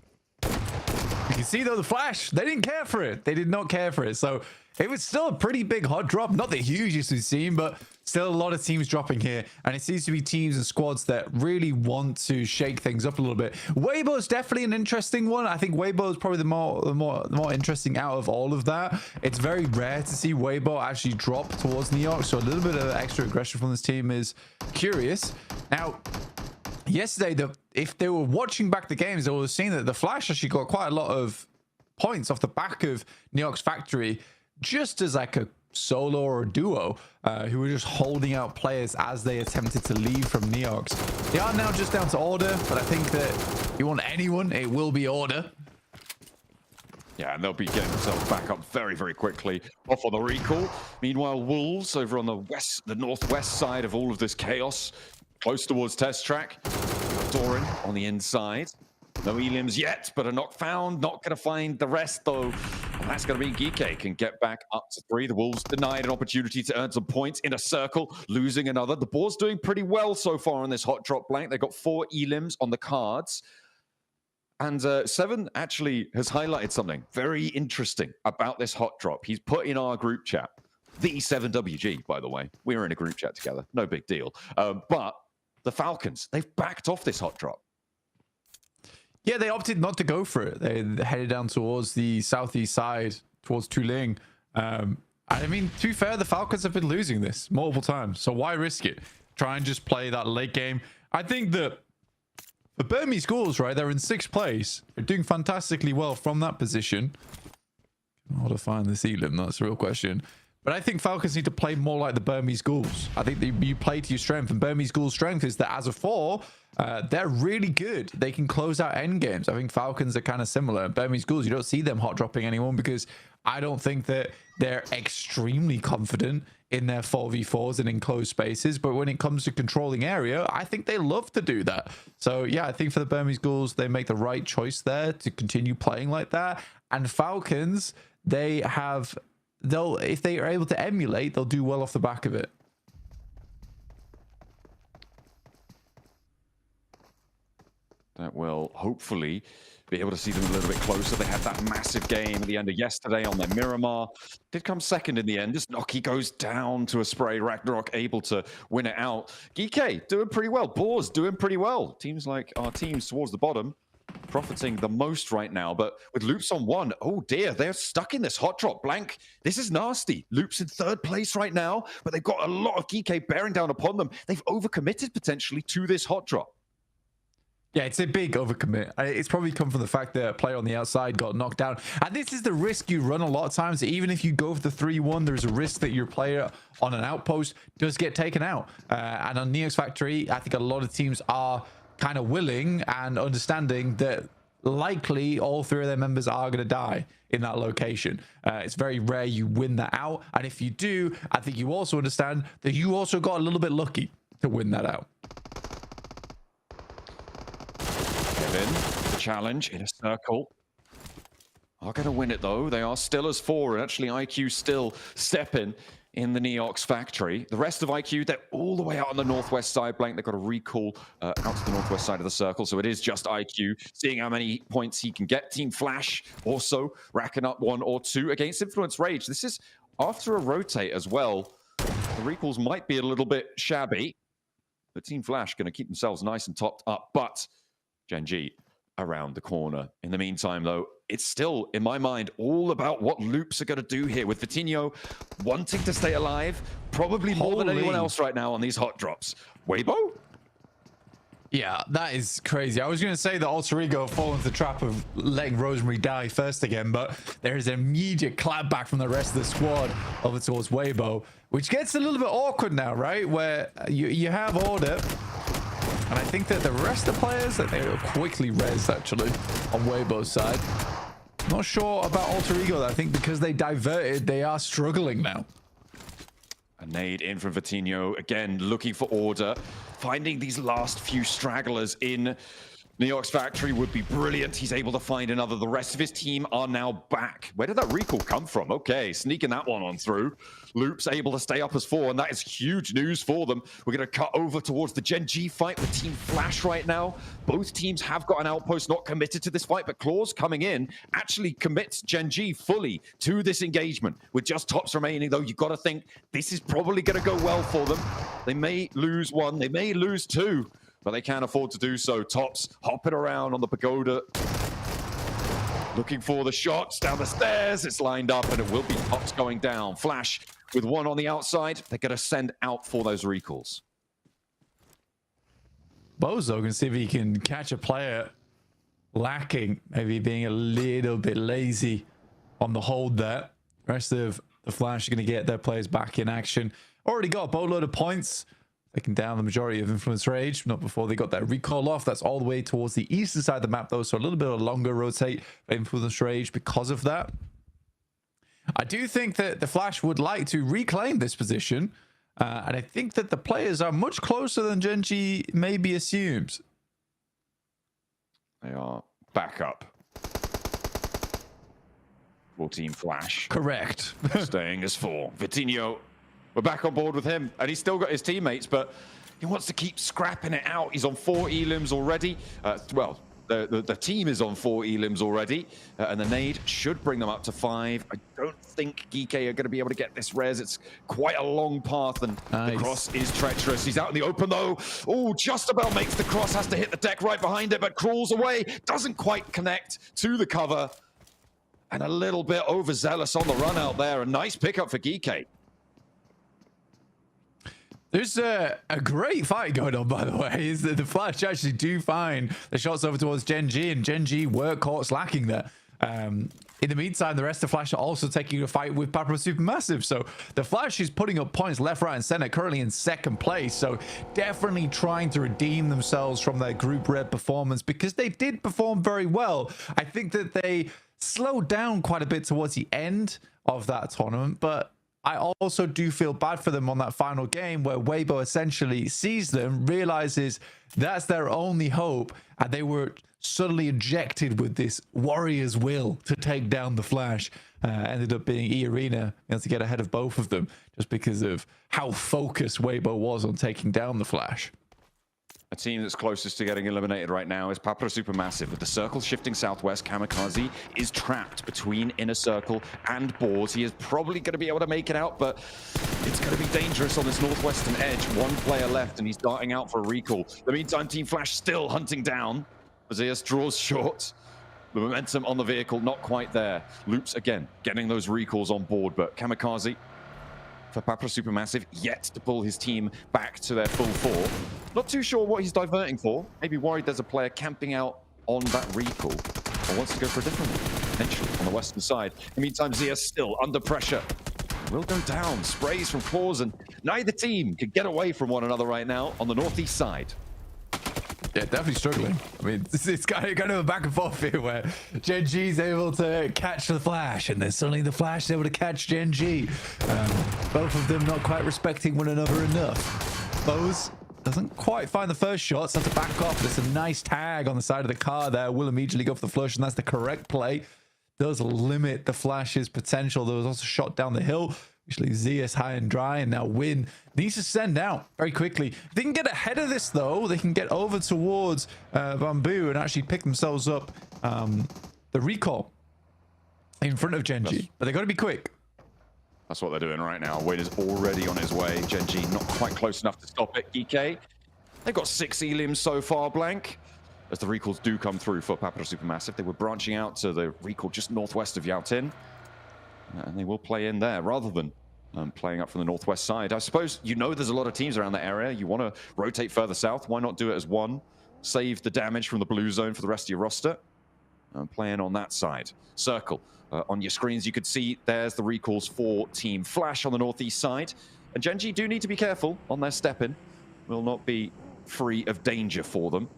You can see though the flash, they didn't care for it. They did not care for it. So it was still a pretty big hot drop. Not the hugest we've seen, but still a lot of teams dropping here. And it seems to be teams and squads that really want to shake things up a little bit. Weibo is definitely an interesting one. I think Weibo is probably the more interesting out of all of that. It's very rare to see Weibo actually drop towards Neox. So a little bit of extra aggression from this team is curious. Now, yesterday, if they were watching back the games, they would have seen that the Flash actually got quite a lot of points off the back of Neox Factory, just as like a solo or a duo who were just holding out players as they attempted to leave from Neox. They are now just down to Order, but I think that if you want anyone, it will be Order. Yeah, and they'll be getting themselves back up very, very quickly. Off on the recall. Meanwhile, Wolves over on the northwest side of all of this chaos, close towards test track. Doran on the inside. No elims yet, but a knock found. Not going to find the rest, though. And that's going to be Geeke. Can get back up to 3. The Wolves denied an opportunity to earn some points in a circle, losing another. The Boars doing pretty well so far on this hot drop blank. They've got 4 elims on the cards. And Seven actually has highlighted something very interesting about this hot drop. He's put in our group chat. The 7WG, by the way. We're in a group chat together. No big deal. But the Falcons, they've backed off this hot drop. Yeah, they opted not to go for it. They headed down towards the southeast side, towards Tuling. I mean, to be fair, the Falcons have been losing this multiple times. So why risk it? Try and just play that late game. I think that the Burmese Ghouls, right, they're in 6th place. They're doing fantastically well from that position. How to find this Elim? That's the real question. But I think Falcons need to play more like the Burmese Ghouls. I think that you play to your strength, and Burmese Ghouls' strength is that as a 4, they're really good. They can close out end games. I think Falcons are kind of similar. Burmese Ghouls, you don't see them hot dropping anyone because I don't think that they're extremely confident in their 4v4s and in closed spaces. But when it comes to controlling area, I think they love to do that. So yeah, I think for the Burmese Ghouls, they make the right choice there to continue playing like that. And Falcons, if they are able to emulate, they'll do well off the back of it. That will hopefully be able to see them a little bit closer. They had that massive game at the end of yesterday on their Miramar. Did come second in the end. Just Noki goes down to a spray. Ragnarok able to win it out. Geeke doing pretty well. Boars doing pretty well. Teams like our teams towards the bottom profiting the most right now, but with Loops on 1, oh dear, they're stuck in this hot drop blank. This is nasty. Loops in 3rd place right now, but they've got a lot of Geeke bearing down upon them. They've overcommitted potentially to this hot drop. Yeah, it's a big overcommit. It's probably come from the fact that a player on the outside got knocked down. And this is the risk you run a lot of times. Even if you go for the 3-1, there's a risk that your player on an outpost does get taken out. And on Neox Factory, I think a lot of teams are kind of willing and understanding that likely all 3 of their members are going to die in that location. It's very rare you win that out. And if you do, I think you also understand that you also got a little bit lucky to win that out. in. The challenge in a circle. Are going to win it though. They are still as 4, and actually IQ still stepping in the Neox factory. The rest of IQ, they're all the way out on the northwest side. Blank, they've got a recall out to the northwest side of the circle, so it is just IQ seeing how many points he can get. Team Flash also racking up 1 or 2 against Influence Rage. This is after a rotate as well. The recalls might be a little bit shabby, but Team Flash going to keep themselves nice and topped up. But Gen G around the corner. In the meantime, though, it's still, in my mind, all about what Loops are going to do here, with Vitinho wanting to stay alive, probably more than anyone else right now on these hot drops. Weibo? Yeah, that is crazy. I was going to say that Alter Ego fall into the trap of letting Rosemary die first again, but there is an immediate clap back from the rest of the squad over towards Weibo, which gets a little bit awkward now, right? Where you have order, and I think that the rest of the players, that they are quickly res actually on Weibo's side. Not sure about Alter Ego. I think because they diverted, they are struggling now. A nade in from Vitinho, again looking for order. Finding these last few stragglers in Neox factory would be brilliant. He's able to find another. The rest of his team are now back. Where did that recall come from? Okay, sneaking that one on through. Loops able to stay up as 4, and that is huge news for them. We're going to cut over towards the Gen G fight with Team Flash right now. Both teams have got an outpost, not committed to this fight, but Claws coming in actually commits Gen G fully to this engagement. With just tops remaining, though, you've got to think this is probably going to go well for them. They may lose 1, they may lose 2, but they can't afford to do so. Tops hopping around on the pagoda, looking for the shots down the stairs. It's lined up, and it will be Tops going down. Flash with 1 on the outside. They're going to send out for those recalls. Bozo can see if he can catch a player lacking, maybe being a little bit lazy on the hold there. Rest of the Flash are going to get their players back in action. Already got a boatload of points, taking down the majority of Influence Rage, not before they got that recall off. That's all the way towards the eastern side of the map, though, so a little bit of a longer rotate for Influence Rage because of that. I do think that the Flash would like to reclaim this position, and I think that the players are much closer than Gen G maybe assumes. They are back up for Team Flash. Correct. Staying as 4. Vitinho, we're back on board with him, and he's still got his teammates, but he wants to keep scrapping it out. He's on 4 elims already. Well, the team is on 4 elims already, and the nade should bring them up to 5. I don't think Geek are going to be able to get this res. It's quite a long path, and the cross is treacherous. He's out in the open, though. Oh, just about makes the cross, has to hit the deck right behind it, but crawls away. Doesn't quite connect to the cover, and a little bit overzealous on the run out there. A nice pickup for Geek. There's a great fight going on, by the way. Is that the Flash actually do find the shots over towards Gen G, and Gen G were caught slacking there. In the meantime, the rest of Flash are also taking a fight with Papra Supermassive. So the Flash is putting up points left, right, and center, currently in 2nd place. So definitely trying to redeem themselves from their group red performance, because they did perform very well. I think that they slowed down quite a bit towards the end of that tournament, but I also do feel bad for them on that final game where Weibo essentially sees them, realizes that's their only hope, and they were suddenly injected with this warrior's will to take down the Flash. Ended up being E-Arena able to get ahead of both of them just because of how focused Weibo was on taking down the Flash. A team that's closest to getting eliminated right now is Papra Supermassive. With the circle shifting southwest, Kamikaze is trapped between Inner Circle and boards. He is probably going to be able to make it out, but it's going to be dangerous on this northwestern edge. 1 player left, and he's darting out for a recall. In the meantime, Team Flash still hunting down. Mazias draws short. The momentum on the vehicle, not quite there. Loops, again, getting those recalls on board, but Kamikaze for Papra Supermassive yet to pull his team back to their full 4. Not too sure what he's diverting for. Maybe worried there's a player camping out on that recall, or wants to go for a different one, potentially on the western side. In the meantime, Zia still under pressure. Will go down. Sprays from Claws, and neither team can get away from one another right now on the northeast side. Yeah, definitely struggling. I mean, it's kind of a back and forth here where Gen G's able to catch the Flash, and then suddenly the Flash is able to catch Gen G. Both of them not quite respecting one another enough. Bose Doesn't quite find the first shot, so to back off. There's a nice tag on the side of the car there. Will immediately go for the flush, and that's the correct play. Does limit the Flash's potential. There was also a shot down the hill, which leaves Zeus high and dry, and now Win needs to send out very quickly. If they can get ahead of this, though, they can get over towards Bamboo and actually pick themselves up the recall in front of Genji. But they got to be quick. That's what they're doing right now. Win is already on his way. Genji not quite close enough to stop it. EK, they've got 6 elims so far, Blank. As the recalls do come through for Papara Supermassive. They were branching out to the recall just northwest of Yaotin. And they will play in there rather than playing up from the northwest side. I suppose you know there's a lot of teams around that area. You want to rotate further south. Why not do it as one? Save the damage from the blue zone for the rest of your roster. Playing on that side. Circle. On your screens, you could see there's the recalls for Team Flash on the northeast side. And Genji do need to be careful on their step-in. Will not be free of danger for them.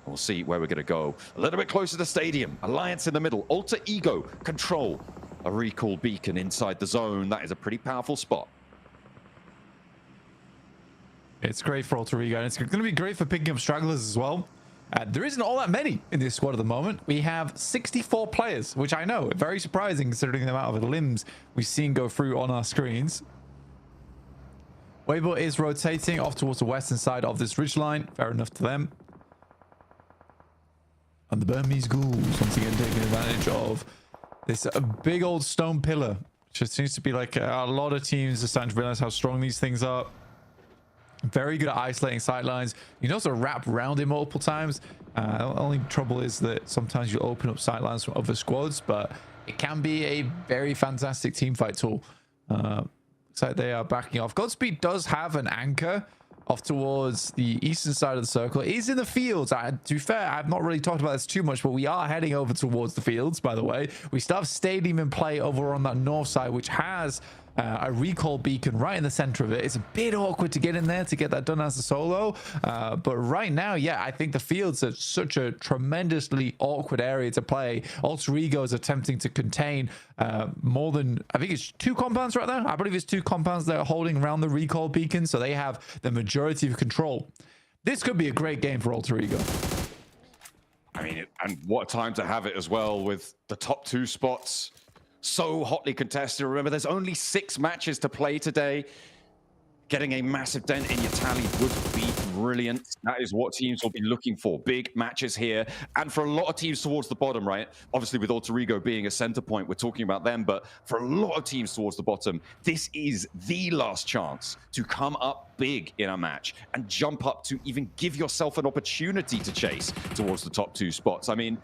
We'll see where we're going to go. A little bit closer to Stadium. Alliance in the middle. Alter Ego. Control. A recall beacon inside the zone. That is a pretty powerful spot. It's great for Alter Ego, and it's going to be great for picking up stragglers as well. There isn't all that many in this squad at the moment. We have 64 players, which I know, very surprising considering the amount of limbs we've seen go through on our screens. Weibo is rotating off towards the western side of this ridgeline. Fair enough to them. And the Burmese ghouls once again taking advantage of this big old stone pillar. Just seems to be like a lot of teams are starting to realize how strong these things are. Very good at isolating sightlines. You can also wrap around it multiple times. The only trouble is that sometimes you open up sightlines from other squads, but it can be a very fantastic teamfight tool. Looks like they are backing off. Godspeed does have an anchor off towards the eastern side of the circle. It is in the fields. To be fair, I've not really talked about this too much, but we are heading over towards the fields, by the way. We still have Stadium in play over on that north side, which has a recall beacon right in the center of it. It's a bit awkward to get in there to get that done as a solo. But right now, yeah, I think the fields are such a tremendously awkward area to play. Alter Ego is attempting to contain more than, I think it's 2 compounds right now. I believe it's 2 compounds that are holding around the recall beacon. So they have the majority of control. This could be a great game for Alter Ego. I mean, and what a time to have it as well with the top 2 spots. So hotly contested. Remember, there's only 6 matches to play today. Getting a massive dent in your tally would be brilliant. That is what teams will be looking for. Big matches here. And for a lot of teams towards the bottom, right? Obviously, with Alter Ego being a center point, we're talking about them. But for a lot of teams towards the bottom, this is the last chance to come up big in a match and jump up to even give yourself an opportunity to chase towards the top 2 spots. I mean,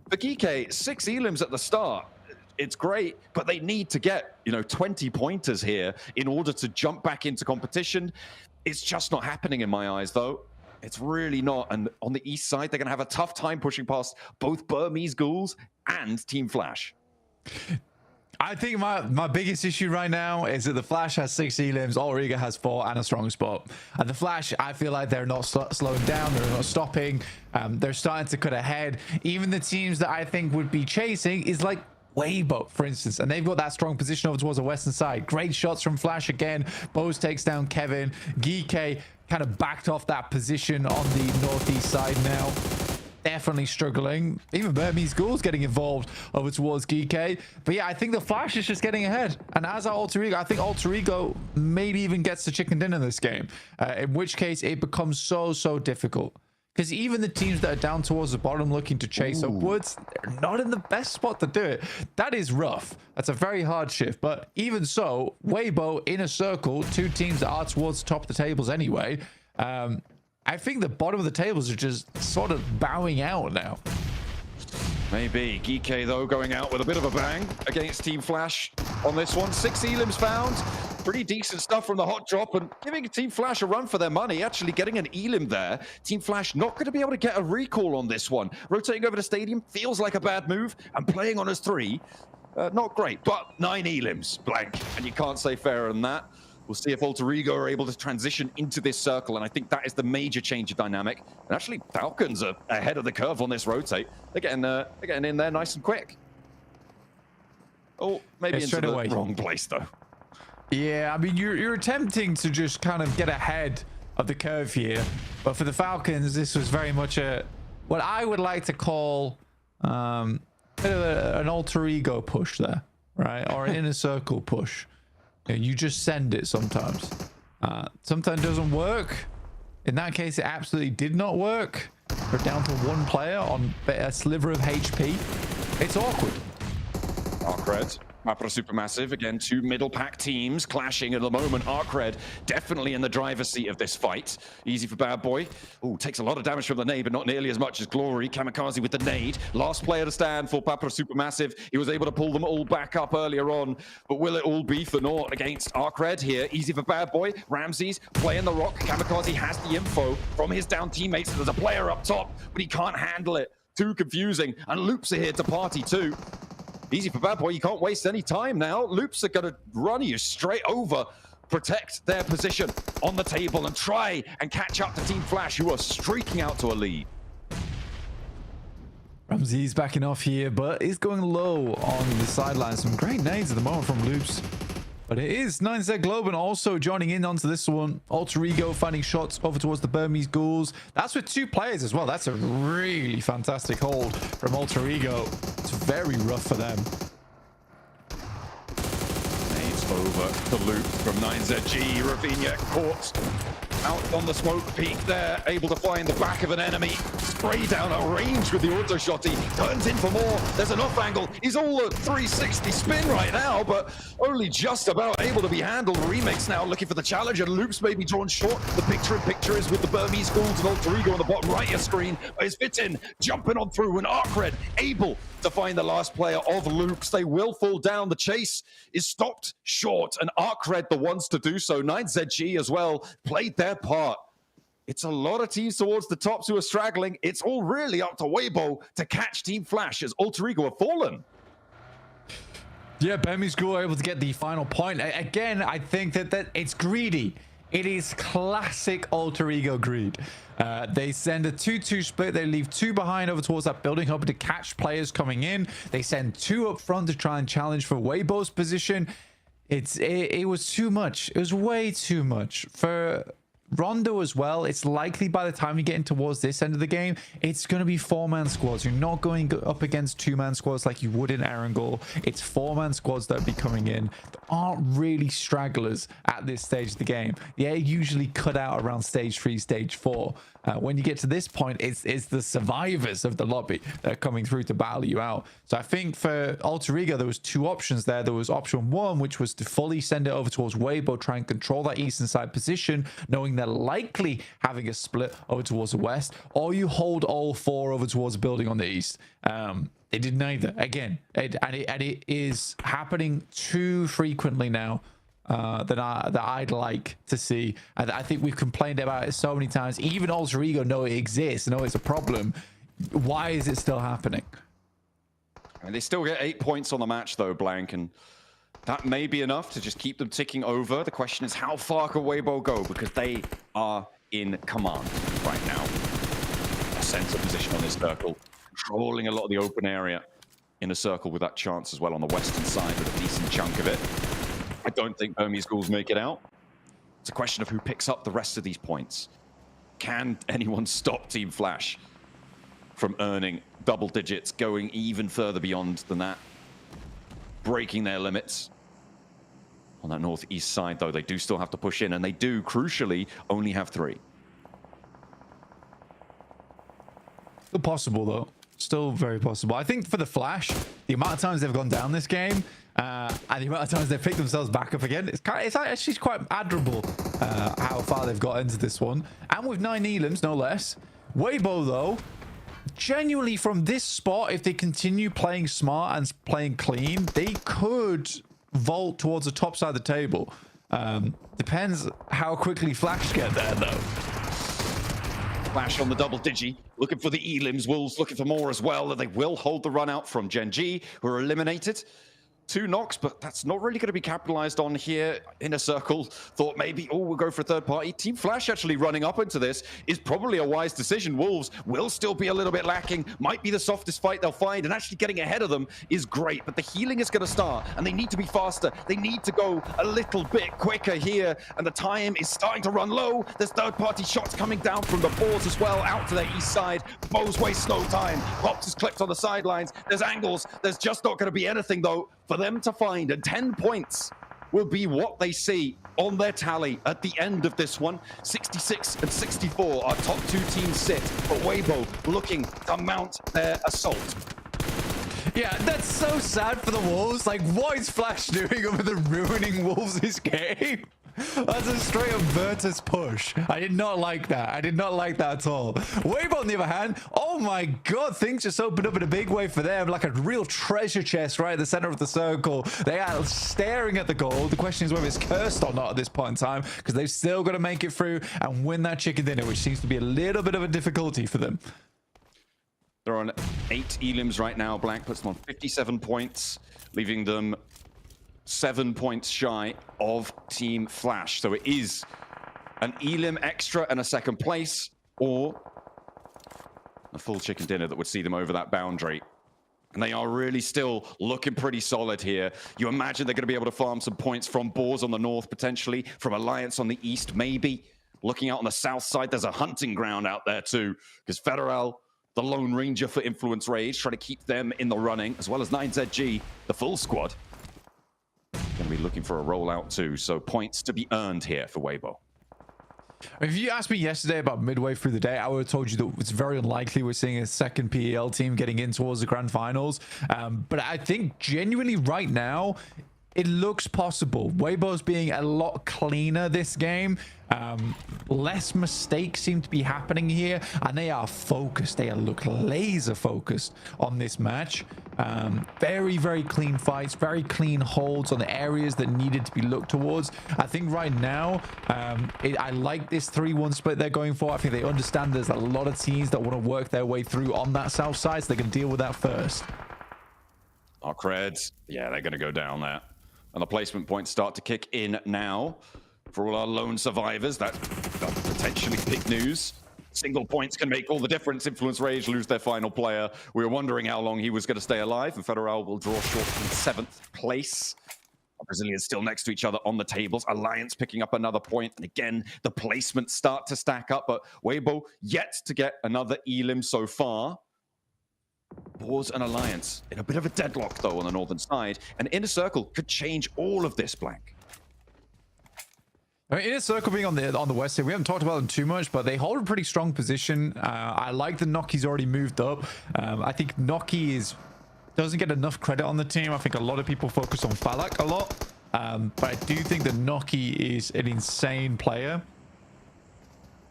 for Geeke, 6 elims at the start. It's great, but they need to get, 20 pointers here in order to jump back into competition. It's just not happening in my eyes, though. It's really not. And on the east side, they're going to have a tough time pushing past both Burmese ghouls and Team Flash. I think my biggest issue right now is that the Flash has 6 elims, Alter Ego has 4, and a strong spot. And the Flash, I feel like they're not slowing down, they're not stopping. They're starting to cut ahead. Even the teams that I think would be chasing is like Weibo, for instance, and they've got that strong position over towards the western side. Great shots from Flash again. Bose takes down Kevin. Geeke kind of backed off that position on the northeast side now. Definitely struggling. Even Burmese ghouls getting involved over towards Geeke. But yeah, I think the Flash is just getting ahead. And as our Alter Ego, I think Alter Ego maybe even gets the chicken dinner in this game. In which case it becomes so difficult. Because even the teams that are down towards the bottom looking to chase upwards, they're not in the best spot to do it. That is rough. That's a very hard shift. But even so, Weibo in a circle, 2 teams that are towards the top of the tables anyway. I think the bottom of the tables are just sort of bowing out now. Maybe. Geeke, though, going out with a bit of a bang against Team Flash on this one. 6 elims found. Pretty decent stuff from the hot drop and giving Team Flash a run for their money. Actually getting an elim there. Team Flash not going to be able to get a recall on this one. Rotating over to Stadium feels like a bad move. And playing on as 3, not great. But 9 elims, Blank. And you can't say fairer than that. We'll see if Alter Ego are able to transition into this circle, and I think that is the major change of dynamic. And actually, Falcons are ahead of the curve on this rotate. They're getting in there nice and quick. Oh, maybe into the wrong place, though. Yeah, I mean, you're attempting to just kind of get ahead of the curve here. But for the Falcons, this was very much what I would like to call an alter ego push there, right? Or an inner circle push. You just send it sometimes. Sometimes it doesn't work. In that case, it absolutely did not work. We're down to one player on a sliver of HP. It's awkward. Arcred, Mapra Supermassive, again, two middle pack teams clashing at the moment. Arcred definitely in the driver's seat of this fight. Easy for Bad Boy. Ooh, takes a lot of damage from the nade, but not nearly as much as Glory. Kamikaze with the nade. Last player to stand for Mapra Supermassive. He was able to pull them all back up earlier on, but will it all be for naught against Arcred here? Easy for Bad Boy. Ramses playing the rock. Kamikaze has the info from his down teammates. There's a player up top, but he can't handle it. Too confusing, and Loops are here to party too. Easy for Bad Boy, you can't waste any time now. Loops are going to run you straight over, protect their position on the table, and try and catch up to Team Flash, who are streaking out to a lead. Ramsey's backing off here, but is going low on the sidelines. Some great nades at the moment from Loops. But it is 9Z Globan also joining in onto this one. Alter Ego finding shots over towards the Burmese Ghouls. That's with two players as well. That's a really fantastic hold from Alter Ego. It's very rough for them. Nades over the loop from 9ZG. Ravinia caught out on the smoke peak there, able to find the back of an enemy. Spray down at range with the auto shot. He turns in for more. There's an off angle. He's all at 360 spin right now, but only just about able to be handled. Remix now looking for the challenge, and Loops may be drawn short. The picture is with the Burmese Ghouls and Alter Ego on the bottom right of your screen. Is Fitin jumping on through, and Arcred able to find the last player of Loops. They will fall down. The chase is stopped short, and Arcred the ones to do so. 9ZG as well played their part. It's a lot of teams towards the tops who are straggling. It's all really up to Weibo to catch Team Flash as Alter Ego have fallen. Yeah, Burmese Ghoul able to get the final point. Again, I think that it's greedy. It is classic Alter Ego greed. They send a 2-2 split. They leave two behind over towards that building, hoping to catch players coming in. They send two up front to try and challenge for Weibo's position. It was too much. It was way too much for Rondo as well. It's likely by the time you get in towards this end of the game, it's going to be four-man squads. You're not going up against two-man squads like you would in Erangel. It's four-man squads that will be coming in. There aren't really stragglers at this stage of the game. They're usually cut out around stage 3, stage 4. When you get to this point, it's the survivors of the lobby that are coming through to battle you out. So I think for Alter Ego, there was two options there. There was option one, which was to fully send it over towards Weibo, try and control that eastern side position, knowing they're likely having a split over towards the west, or you hold all four over towards the building on the east. They did neither. Again, it is happening too frequently now. That I'd like to see. I think we've complained about it so many times. Even Alter Ego know it exists, know it's a problem. Why is it still happening? And they still get 8 points on the match though, Blank, and that may be enough to just keep them ticking over. The question is, how far can Weibo go? Because they are in command right now. A center position on this circle, controlling a lot of the open area in a circle with that chance as well on the western side with a decent chunk of it. I don't think Burmese Ghouls make it out. It's a question of who picks up the rest of these points. Can anyone stop Team Flash from earning double digits, going even further beyond than that, breaking their limits? On that northeast side, though, they do still have to push in, and they do, crucially, only have 3. Still possible, though. Still very possible. I think for the Flash, the amount of times they've gone down this game, and the amount of times they've picked themselves back up again, it's actually quite admirable how far they've got into this one. And with 9 elims, no less. Weibo, though, genuinely from this spot, if they continue playing smart and playing clean, they could vault towards the top side of the table. Depends how quickly Flash get there, though. Flash on the double digi, looking for the elims. Wolves looking for more as well. They will hold the run out from Gen G, who are eliminated. 2 knocks, but that's not really going to be capitalized on here. Inner Circle thought maybe, oh, we'll go for a third party. Team Flash actually running up into this is probably a wise decision. Wolves will still be a little bit lacking, might be the softest fight they'll find, and actually getting ahead of them is great, but the healing is going to start, and they need to be faster. They need to go a little bit quicker here, and the time is starting to run low. There's third party shots coming down from the Boars as well, out to their east side. Bows waste no time. Pops is clipped on the sidelines. There's angles. There's just not going to be anything, though, for them to find, and 10 points will be what they see on their tally at the end of this one. 66 and 64, our top 2 teams sit, but Weibo looking to mount their assault. Yeah, that's so sad for the Wolves. Like, what is Flash doing over the ruining Wolves this game? That's a straight up Virtus push. I did not like that. I did not like that at all. Weibo, on the other hand, oh my god, things just opened up in a big way for them, like a real treasure chest right at the center of the circle. They are staring at the goal. The question is whether it's cursed or not at this point in time, because they've still got to make it through and win that chicken dinner, which seems to be a little bit of a difficulty for them. They're on 8 elims right now. Blank puts them on 57 points, leaving them 7 points shy of Team Flash. So it is an elim extra and a second place, or a full chicken dinner that would see them over that boundary. And they are really still looking pretty solid here. You imagine they're going to be able to farm some points from Boars on the north, potentially, from Alliance on the east, maybe. Looking out on the south side, there's a hunting ground out there too, because Federal, the Lone Ranger for Influence Rage, trying to keep them in the running, as well as 9ZG, the full squad. Going to be looking for a rollout too, so points to be earned here for Weibo. If you asked me yesterday about midway through the day, I would have told you that it's very unlikely we're seeing a second PEL team getting in towards the grand finals. But I think genuinely right now, it looks possible. Weibo's being a lot cleaner this game. Less mistakes seem to be happening here, and they are focused. They look laser focused on this match. Very, very clean fights, very clean holds on the areas that needed to be looked towards. I think right now, I like this 3-1 split they're going for. I think they understand there's a lot of teams that want to work their way through on that south side, so they can deal with that first. Our creds, yeah, they're going to go down there. And the placement points start to kick in now. For all our lone survivors, that's potentially big news. Single points can make all the difference. Influence Rage lose their final player. We were wondering how long he was going to stay alive, and Federal will draw short in 7th place. Our Brazilians still next to each other on the tables. Alliance picking up another point, and again, the placements start to stack up, but Weibo yet to get another elim so far. Boars and Alliance in a bit of a deadlock, though, on the northern side, and Inner Circle could change all of this, Blank. I mean, Inner Circle being on the west side, we haven't talked about them too much, but they hold a pretty strong position. I like that Noki's already moved up. I think Noki doesn't get enough credit on the team. I think a lot of people focus on Falak a lot, but I do think that Noki is an insane player.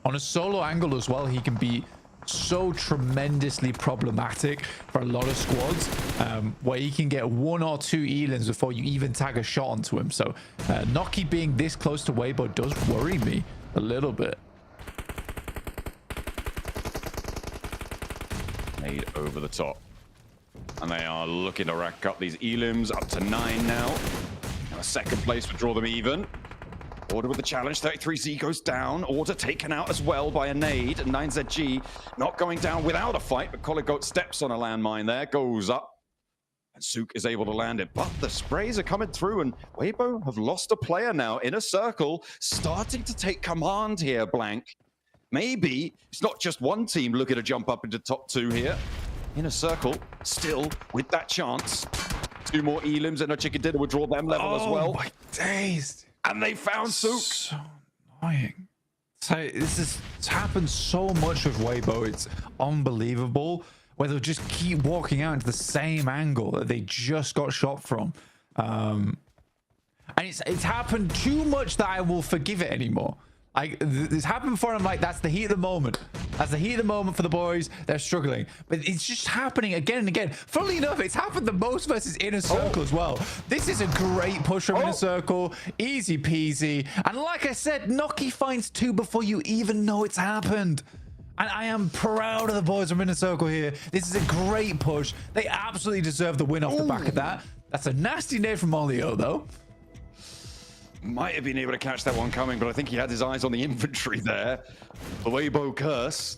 On a solo angle as well, he can be so tremendously problematic for a lot of squads, where he can get 1 or 2 elims before you even tag a shot onto him. So Noki being this close to Weibo does worry me a little bit. Made over the top, and they are looking to rack up these elims up to 9 now. And a second place would draw them even. Order with the challenge, 33Z goes down. Order taken out as well by a nade, and 9ZG not going down without a fight, but Colligoat steps on a landmine there, goes up, and Sook is able to land it. But the sprays are coming through, and Weibo have lost a player now. Inner Circle starting to take command here, Blank. Maybe it's not just one team looking to jump up into top 2 here. Inner Circle still with that chance. 2 more elims and a chicken dinner would draw them level as well. Oh my days. And they found Sook. So annoying. So it's happened so much with Weibo. It's unbelievable. Where they'll just keep walking out into the same angle that they just got shot from. And it's happened too much that I will forgive it anymore. It's happened before, and I'm like, that's the heat of the moment. That's the heat of the moment for the boys. They're struggling. But it's just happening again and again. Funnily enough, it's happened the most versus Inner Circle as well. This is a great push from Inner Circle. Easy peasy. And like I said, Noki finds 2 before you even know it's happened. And I am proud of the boys from Inner Circle here. This is a great push. They absolutely deserve the win off the back of that. That's a nasty nade from Olio, though. Might have been able to catch that one coming, but I think he had his eyes on the inventory there. The Weibo curse.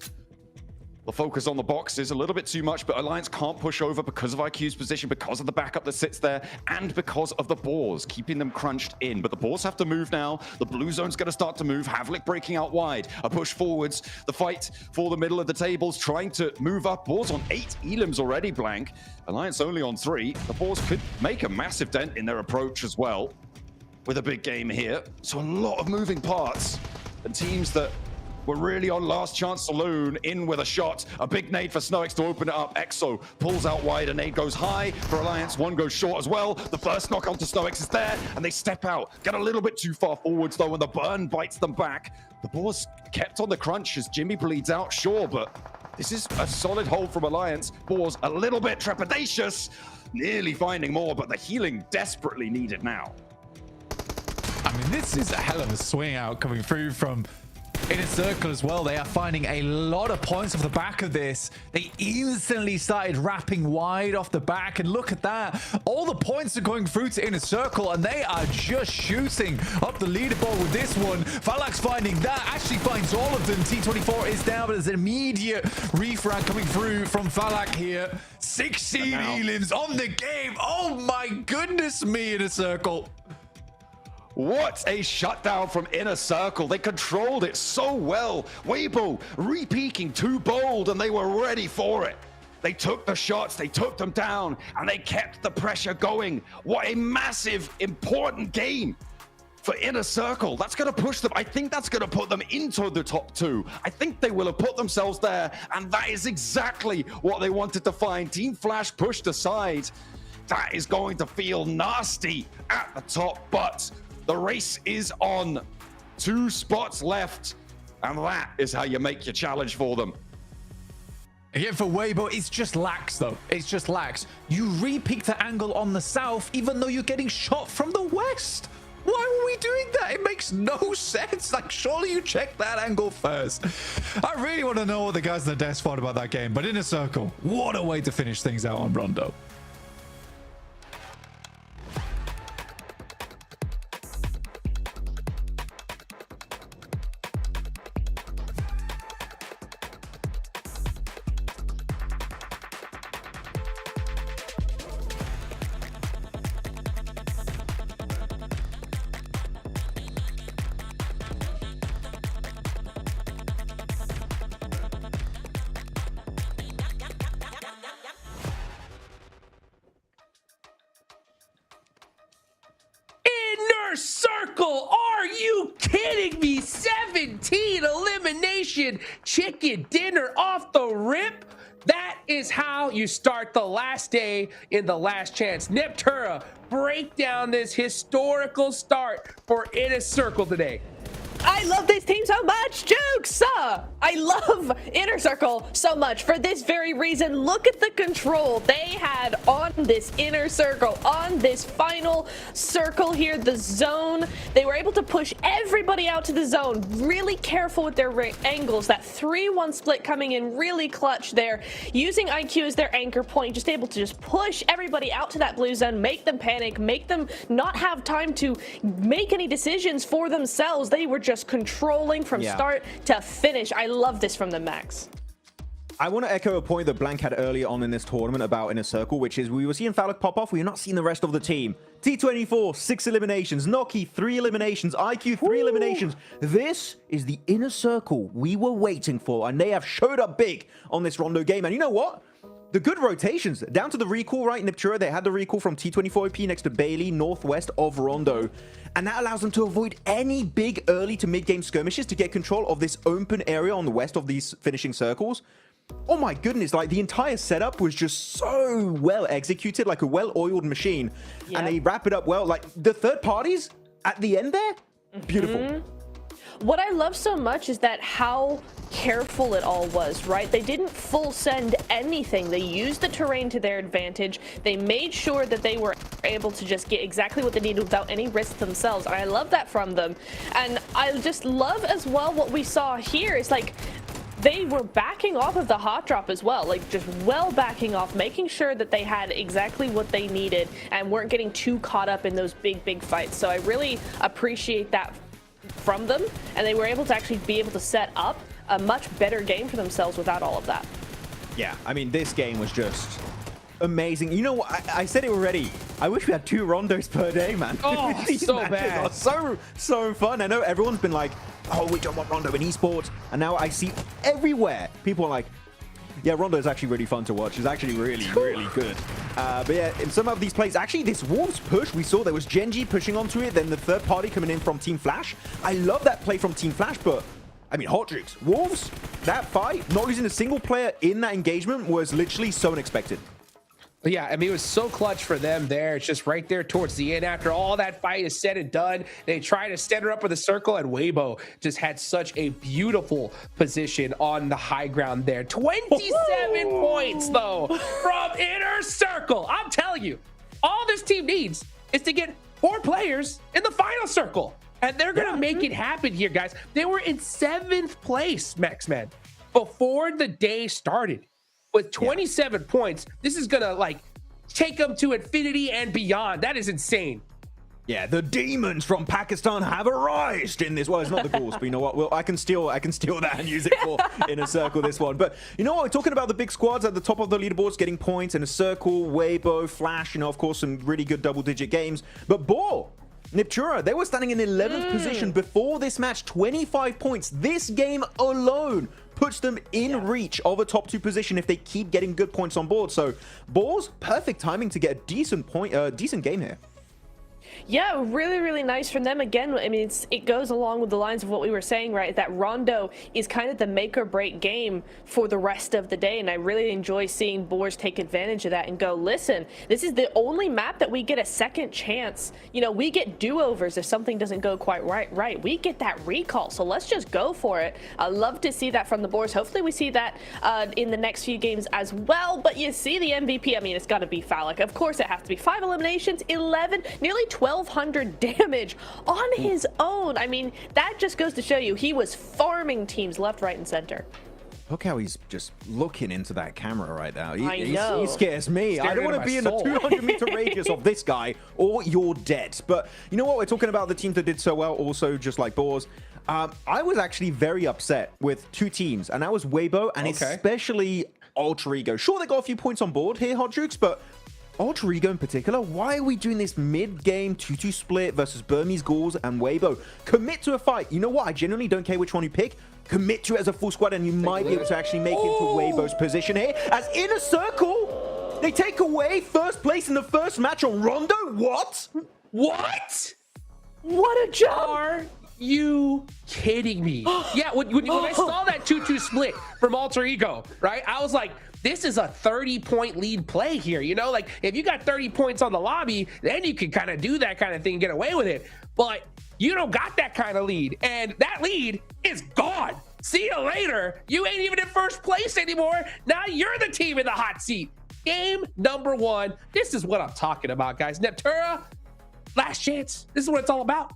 The focus on the boxes a little bit too much, but Alliance can't push over because of IQ's position, because of the backup that sits there, and because of the Boars, keeping them crunched in. But the Boars have to move now. The blue zone's going to start to move. Havlik breaking out wide. A push forwards. The fight for the middle of the tables, trying to move up. Boars on 8 elims already, Blank. Alliance only on 3. The Boars could make a massive dent in their approach as well, with a big game here. So a lot of moving parts, and teams that were really on last chance saloon in with a shot. A big nade for Snowix to open it up. Exo pulls out wide. A nade goes high for Alliance. One goes short as well. The first knock onto Snowix is there, and they step out. Get a little bit too far forwards though, and the burn bites them back. The Boars kept on the crunch as Jimmy bleeds out, sure, but this is a solid hold from Alliance. Boars a little bit trepidatious, nearly finding more, but the healing desperately needed now. I mean, this is a hell of a swing out coming through from Inner Circle as well. They are finding a lot of points off the back of this. They instantly started wrapping wide off the back, and look at that. All the points are going through to Inner Circle, and they are just shooting up the leaderboard with this one. Falak's finding that, actually finds all of them. T24 is down, but there's an immediate refrag coming through from Falak here. 16 elims on the game. Oh my goodness me, Inner Circle. What a shutdown from Inner Circle. They controlled it so well. Weibo re-peaking too bold, and they were ready for it. They took the shots, they took them down, and they kept the pressure going. What a massive, important game for Inner Circle. That's going to push them. I think that's going to put them into the top 2. I think they will have put themselves there, and that is exactly what they wanted to find. Team Flash pushed aside. That is going to feel nasty at the top, but the race is on. 2 spots left, and that is how you make your challenge for them. Again, for Weibo, it's just lax, though. It's just lax. You re-peak the angle on the south, even though you're getting shot from the west. Why were we doing that? It makes no sense. Like, surely you check that angle first. I really want to know what the guys in the desk thought about that game, but Inner Circle, what a way to finish things out on Rondo. Circle, are you kidding me? 17 elimination chicken dinner off the rip. That is how you start the last day in the last chance. Neptura, break down this historical start for Inner Circle today. I love this team so much. Jokes! I love Inner Circle so much for this very reason. Look at the control they had on this Inner Circle, on this final circle here, the zone. They were able to push everybody out to the zone. Really careful with their angles. That 3-1 split coming in really clutch there. Using IQ as their anchor point, just able to just push everybody out to that blue zone, make them panic, make them not have time to make any decisions for themselves. They were just controlling from start to finish. I love this from the Max. I want to echo a point that Blank had earlier on in this tournament about Inner Circle, which is we were seeing Falak pop off. We were not seeing the rest of the team. T24, 6 eliminations. Noki, 3 eliminations. IQ, 3 eliminations. This is the Inner Circle we were waiting for, and they have showed up big on this Rondo game. And you know what? The good rotations, down to the recall, right? Neptura, they had the recall from T24 OP next to Bailey, northwest of Rondo. And that allows them to avoid any big early to mid-game skirmishes to get control of this open area on the west of these finishing circles. Oh my goodness, like the entire setup was just so well executed, like a well-oiled machine. Yep. And they wrap it up well. Like the third parties at the end there, beautiful. What I love so much is that how careful it all was, right? They didn't full send anything. They used the terrain to their advantage. They made sure that they were able to just get exactly what they needed without any risk themselves. And I love that from them. And I just love as well what we saw here is like they were backing off of the hot drop as well, like just well backing off, making sure that they had exactly what they needed and weren't getting too caught up in those big fights. So I really appreciate that from them, and they were able to actually be able to set up a much better game for themselves without all of that. Yeah, I mean, this game was just amazing. You know what? I said it already. I wish we had 2 rondos per day, man. Oh, These so matches bad. are so fun. I know everyone's been like, oh, we don't want rondo in esports. And now I see everywhere people are like, yeah, rondo is actually really fun to watch. It's actually really good. But yeah, in some of these plays, actually this Wolves push, we saw there was Genji pushing onto it, then the third party coming in from Team Flash. I love that play from Team Flash, but I mean, Hot Jukes, Wolves, that fight, not losing a single player in that engagement was literally so unexpected. Yeah, I mean, it was so clutch for them there. It's just right there towards the end. After all that fight is said and done, they try to stand her up with a circle, and Weibo just had such a beautiful position on the high ground there. 27 points, though, from Inner Circle. I'm telling you, all this team needs is to get 4 players in the final circle. And they're going to make it happen here, guys. They were in 7th place, Maxman, before the day started. With 27 points, this is going to, like, take them to infinity and beyond. That is insane. Yeah, the demons from Pakistan have arisen in this. Well, it's not the Gauls, but you know what? Well, I can steal that and use it for Inner Circle this one. But you know what? We're talking about the big squads at the top of the leaderboards getting points. Inner Circle, Weibo, Flash, you know, of course, some really good double-digit games. But Boar, Niptura, they were standing in 11th position before this match, 25 points. This game alone puts them in reach of a top 2 position if they keep getting good points on board. So Boar's perfect timing to get a decent game here. Yeah, really nice from them. Again, I mean, it goes along with the lines of what we were saying, right? That Rondo is kind of the make or break game for the rest of the day, and I really enjoy seeing Boars take advantage of that and go, listen, this is the only map that we get a second chance. You know, we get do-overs if something doesn't go quite right. We get that recall, so let's just go for it. I love to see that from the Boars. Hopefully we see that in the next few games as well, but you see the MVP, I mean, it's got to be Phallic. Of course it has to be. 5 eliminations, 11, nearly 1,200 damage on his own. I mean, that just goes to show you he was farming teams left, right, and center. Look how he's just looking into that camera right now. I know. He scares me. I don't want to be in the 200-meter radius of this guy, or you're dead. But you know what? We're talking about the teams that did so well, also just like Boars. I was actually very upset with 2 teams, and that was Weibo and especially Alter Ego. Sure, they got a few points on board here, Hot Jukes, but Alter Ego in particular, why are we doing this mid-game 2-2 split versus Burmese Gauls and Weibo? Commit to a fight. You know what? I genuinely don't care which one you pick. Commit to it as a full squad, and you might be able to actually make it to Weibo's position here. As Inner Circle, they take away first place in the first match on Rondo. What? What? What a job! Are you kidding me? Yeah, when I saw that 2-2 split from Alter Ego, right? I was like, this is a 30-point lead play here. You know, like if you got 30 points on the lobby, then you can kind of do that kind of thing and get away with it. But you don't got that kind of lead, and that lead is gone. See you later. You ain't even in first place anymore. Now you're the team in the hot seat. Game number 1. This is what I'm talking about, guys. Neptura, last chance. This is what it's all about.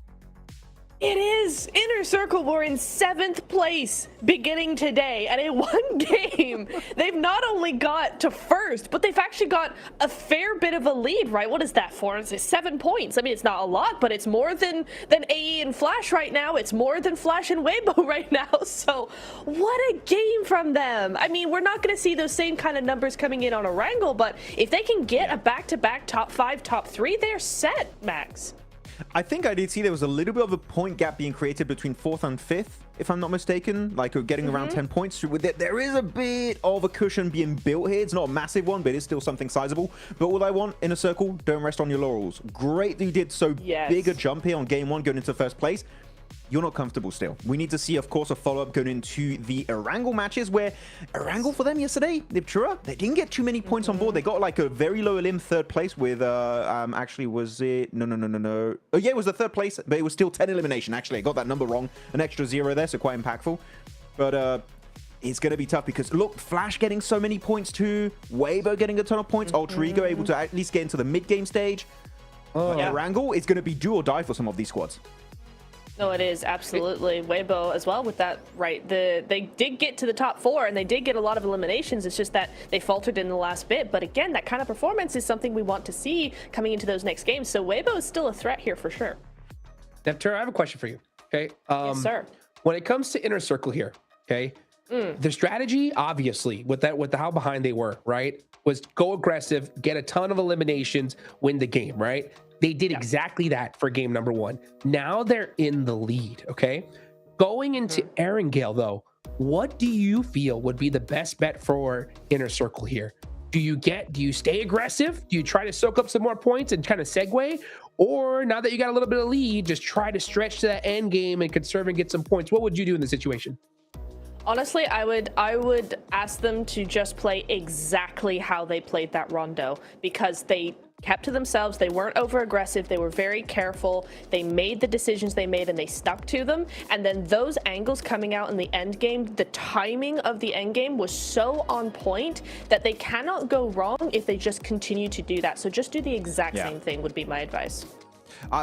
It is. Inner Circle were in 7th place beginning today, and in one game, they've not only got to first, but they've actually got a fair bit of a lead, right? What is that for? It's 7 points. I mean, it's not a lot, but it's more than AE and Flash right now. It's more than Flash and Weibo right now. So what a game from them. I mean, we're not going to see those same kind of numbers coming in on a Wrangle, but if they can get a back-to-back top 5, top 3, they're set, Max. I think I did see there was a little bit of a point gap being created between 4th and 5th, if I'm not mistaken. Like, getting around 10 points. There is a bit of a cushion being built here. It's not a massive one, but it's still something sizable. But what I want, Inner Circle, don't rest on your laurels. Great that you did so big a jump here on game 1, going into first place. You're not comfortable still. We need to see, of course, a follow-up going into the Erangel matches, where Erangel for them yesterday, Niptura, they didn't get too many points on board. They got like a very low elim 3rd place with, actually, was it? No. Oh, yeah, it was the 3rd place, but it was still 10 elimination. Actually, I got that number wrong. An extra 0 there, so quite impactful. But, it's going to be tough because, look, Flash getting so many points too. Weibo getting a ton of points. Alter Ego able to at least get into the mid-game stage. Erangel is going to be do or die for some of these squads. No, it is absolutely Weibo as well with that, right? They did get to the top 4 and they did get a lot of eliminations. It's just that they faltered in the last bit. But again, that kind of performance is something we want to see coming into those next games. So Weibo is still a threat here for sure. Neptune, I have a question for you. Okay. Yes, sir. When it comes to Inner Circle here, okay, the strategy, obviously, with how behind they were, right, was go aggressive, get a ton of eliminations, win the game, right? They did exactly that for game number 1. Now they're in the lead, okay? Going into Erangel, though, what do you feel would be the best bet for Inner Circle here? Do you stay aggressive? Do you try to soak up some more points and kind of segue? Or now that you got a little bit of lead, just try to stretch to that end game and conserve and get some points? What would you do in the situation? Honestly, I would ask them to just play exactly how they played that rondo, because they kept to themselves. They weren't over aggressive. They were very careful. They made the decisions they made and they stuck to them. And then those angles coming out in the end game, the timing of the end game was so on point that they cannot go wrong if they just continue to do that. So just do the exact same thing would be my advice.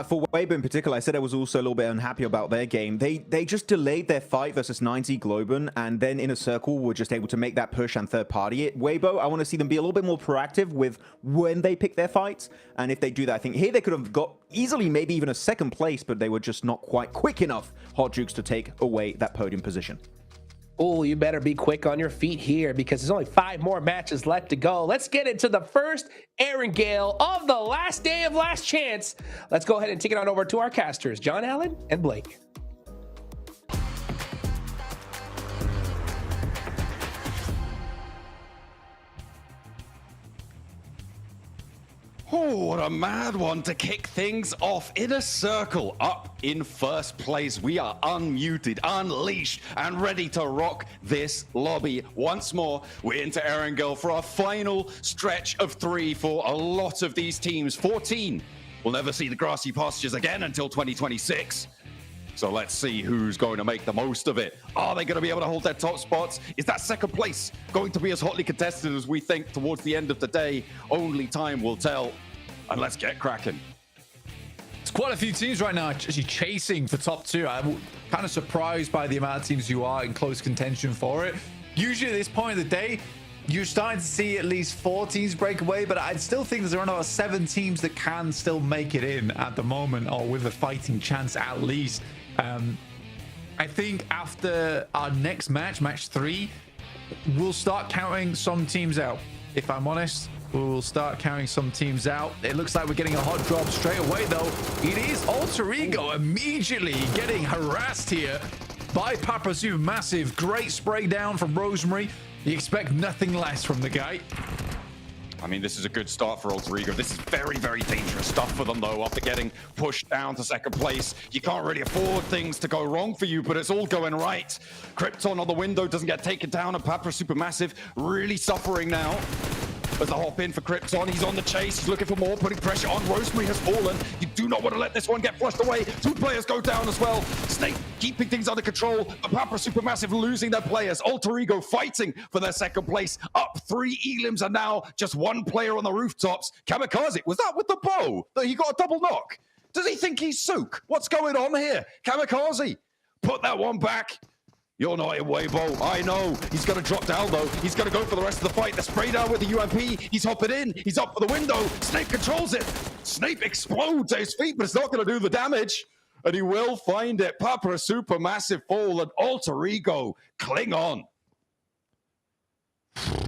For Weibo in particular, I said I was also a little bit unhappy about their game. They just delayed their fight versus 90 Globen, and then Inner Circle were just able to make that push and third party it. Weibo, I want to see them be a little bit more proactive with when they pick their fights, and if they do that, I think here they could have got easily maybe even a second place, but they were just not quite quick enough, Hot Jukes, to take away that podium position. Oh, you better be quick on your feet here because there's only 5 more matches left to go. Let's get into the first Erangel of the last day of Last Chance. Let's go ahead and take it on over to our casters, John Allen and Blake. Oh, what a mad one to kick things off. Inner Circle up in first place. We are unmuted, unleashed, and ready to rock this lobby once more. We're into Erangel for our final stretch of 3 for a lot of these teams. 14 will never see the grassy pastures again until 2026. So let's see who's going to make the most of it. Are they going to be able to hold their top spots? Is that second place going to be as hotly contested as we think towards the end of the day? Only time will tell. And let's get cracking. It's quite a few teams right now actually chasing for top 2. I'm kind of surprised by the amount of teams who are in close contention for it. Usually at this point of the day, you're starting to see at least 4 teams break away, but I still think there's around about 7 teams that can still make it in at the moment, or with a fighting chance at least. I think after our next match, match 3, we'll start counting some teams out. If I'm honest, we'll start counting some teams out. It looks like we're getting a hot drop straight away, though. It is Alter Ego immediately getting harassed here by Papa Supermassive. Great spray down from Rosemary. You expect nothing less from the guy. I mean, this is a good start for Alter Ego. This is very, very dangerous stuff for them, though, after getting pushed down to second place. You can't really afford things to go wrong for you, but it's all going right. Krypton on the window doesn't get taken down, and Papa Supermassive really suffering now. As the hop in for Krypton, he's on the chase, he's looking for more, putting pressure on. Rosemary has fallen. You do not want to let this one get flushed away. 2 players go down as well. Snake keeping things under control, but Papa Supermassive losing their players. Alter Ego fighting for their second place. Up 3 elims, and now just 1 player on the rooftops. Kamikaze, was that with the bow that he got a double knock? Does he think he's Sook? What's going on here? Kamikaze, put that one back. You're not in Weibo. I know. He's going to drop down, though. He's going to go for the rest of the fight. The spray down with the UMP. He's hopping in. He's up for the window. Snape controls it. Snape explodes at his feet, but it's not going to do the damage. And he will find it. Papa Supermassive fall, and Alter Ego cling on.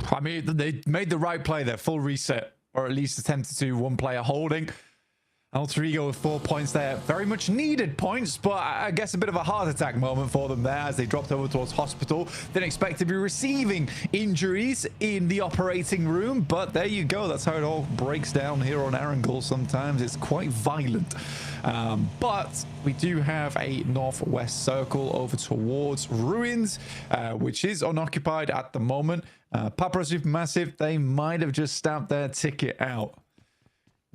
I mean, they made the right play there. Full reset, or at least attempted to. 1 player holding. Alter Ego with 4 points there. Very much needed points, but I guess a bit of a heart attack moment for them there as they dropped over towards hospital. Didn't expect to be receiving injuries in the operating room, but there you go. That's how it all breaks down here on Erangel sometimes. It's quite violent. But we do have a northwest circle over towards Ruins, which is unoccupied at the moment. Papa Supermassive, they might have just stamped their ticket out.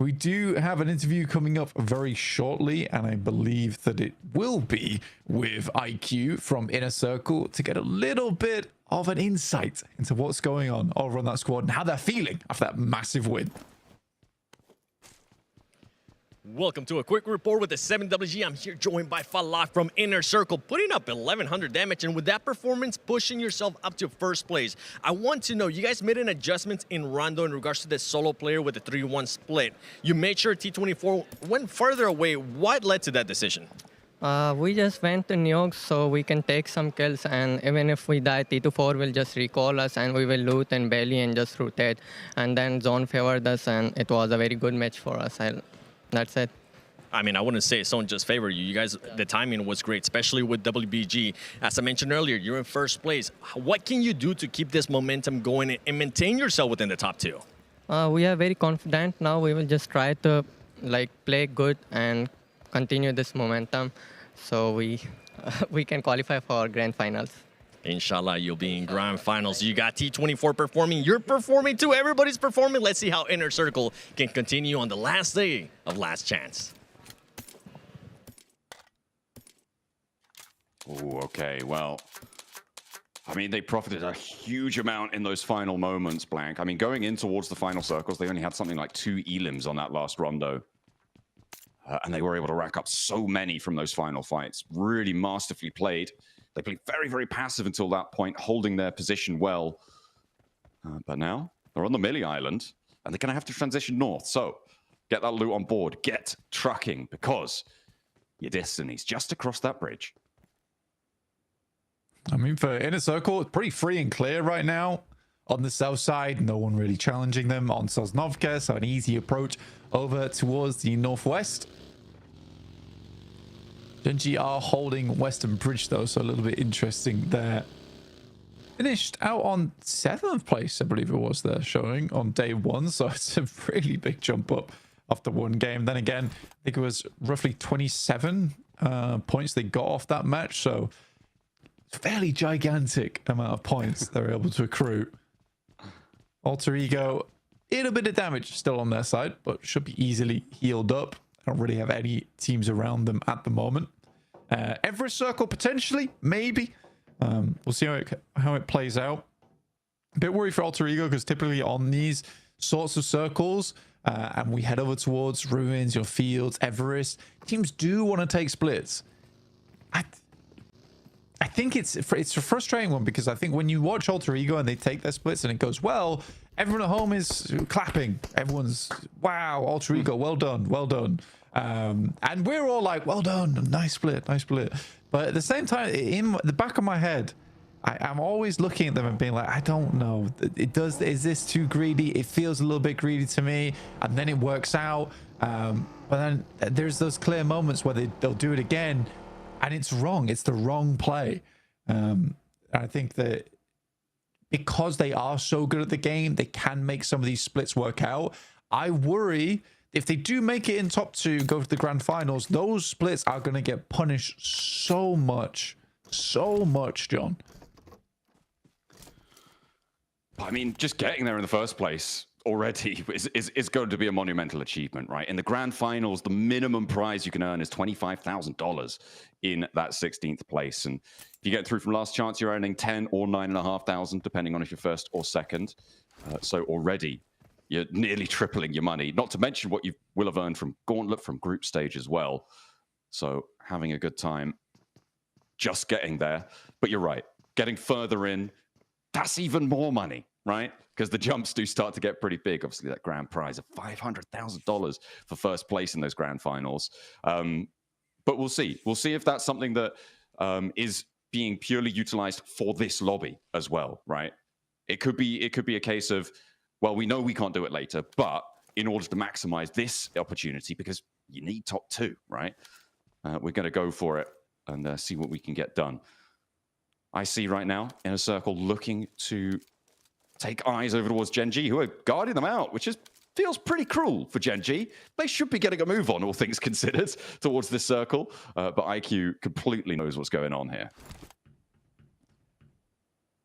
We do have an interview coming up very shortly, and I believe that it will be with IQ from Inner Circle to get a little bit of an insight into what's going on over on that squad and how they're feeling after that massive win. Welcome to a quick report with the 7WG. I'm here joined by Falak from Inner Circle, putting up 1100 damage, and with that performance, pushing yourself up to first place. I want to know, you guys made an adjustment in Rondo in regards to the solo player with the 3-1 split. You made sure T24 went further away. What led to that decision? We just went to Nuke so we can take some kills, and even if we die, T24 will just recall us and we will loot and belly and just rotate. And then zone favored us, and it was a very good match for us. That's it. I mean, I wouldn't say someone just favored you. You guys, the timing was great, especially with WBG. As I mentioned earlier, you're in first place. What can you do to keep this momentum going and maintain yourself within the top 2? We are very confident now. We will just try to play good and continue this momentum so we can qualify for grand finals. Inshallah, you'll be in grand finals. You got T24 performing. You're performing too. Everybody's performing. Let's see how Inner Circle can continue on the last day of Last Chance. Oh, okay. Well, I mean, they profited a huge amount in those final moments, Blank. I mean, going in towards the final circles, they only had something like 2 elims on that last rondo. And they were able to rack up so many from those final fights. Really masterfully played. They played very, very passive until that point, holding their position well. But now they're on the Millie Island, and they're going to have to transition north. So get that loot on board. Get trucking, because your destiny's just across that bridge. I mean, for Inner Circle, it's pretty free and clear right now. On the south side, no one really challenging them. On Sosnovka, so an easy approach over towards the northwest. Genji are holding Western Bridge, though, so a little bit interesting there. Finished out on 7th place, I believe it was, there showing on day 1, so it's a really big jump up after one game. Then again, I think it was roughly 27 points they got off that match, so fairly gigantic amount of points they were able to accrue. Alter Ego, a little bit of damage still on their side, but should be easily healed up. I don't really have any teams around them at the moment. Everest Circle, potentially, maybe. We'll see how it plays out. A bit worried for Alter Ego, because typically on these sorts of circles, and we head over towards Ruins, your Fields, Everest, teams do want to take splits. I think it's a frustrating one, because I think when you watch Alter Ego and they take their splits and it goes well, everyone at home is clapping. Everyone's, wow, Alter Ego, well done, well done. And we're all like, well done, nice split, nice split. But at the same time, in the back of my head, I'm always looking at them and being like, I don't know. Is this too greedy? It feels a little bit greedy to me. And then it works out. But then there's those clear moments where they'll do it again. And it's wrong. It's the wrong play. I think that because they are so good at the game, they can make some of these splits work out. I worry if they do make it in top 2, go to the grand finals, those splits are going to get punished so much, John. I mean, just getting there in the first place already is going to be a monumental achievement, right? In the grand finals, the minimum prize you can earn is $25,000 in that 16th place. And if you get through from last chance, you're earning 10 or 9,500, depending on if you're first or second. So already you're nearly tripling your money, not to mention what you will have earned from Gauntlet, from group stage as well. So having a good time just getting there. But you're right, getting further in, that's even more money, right? Because the jumps do start to get pretty big. Obviously, that grand prize of $500,000 for first place in those grand finals. But we'll see. We'll see if that's something that is being purely utilized for this lobby as well, right? It could be a case of, well, we know we can't do it later, but in order to maximize this opportunity, because you need top 2, right? We're going to go for it and see what we can get done. I see right now Inner Circle looking to take eyes over towards Gen.G, who are guarding them out, which feels pretty cruel for Gen.G. They should be getting a move on, all things considered, towards this circle. But IQ completely knows what's going on here.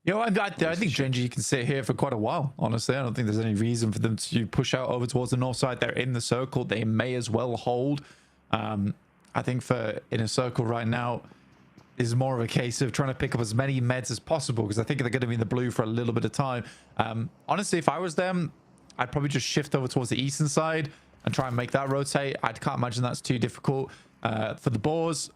You know, I think Gen.G can sit here for quite a while, honestly. I don't think there's any reason for them to push out over towards the north side. They're in the circle. They may as well hold. I think for Inner Circle right now is more of a case of trying to pick up as many meds as possible, because I think they're going to be in the blue for a little bit of time. Honestly, if I was them, I'd probably just shift over towards the eastern side, and try and make that rotate. I can't imagine that's too difficult. For the Boars,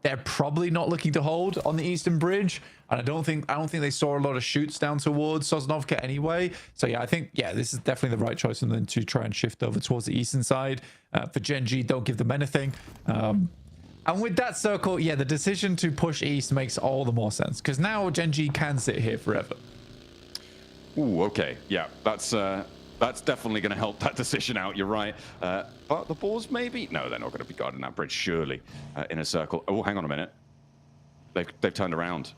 they're probably not looking to hold on the eastern bridge, and I don't think they saw a lot of shoots down towards Sosnovka anyway. So yeah, I think this is definitely the right choice for them to try and shift over towards the eastern side. For Gen G, don't give them anything. And with that circle, the decision to push east makes all the more sense, because now Gen G can sit here forever. Ooh, okay, yeah, that's definitely going to help that decision out. You're right. But the Boars, maybe? No, they're not going to be guarding that bridge, surely, in a circle. Oh, hang on a minute. They've turned around.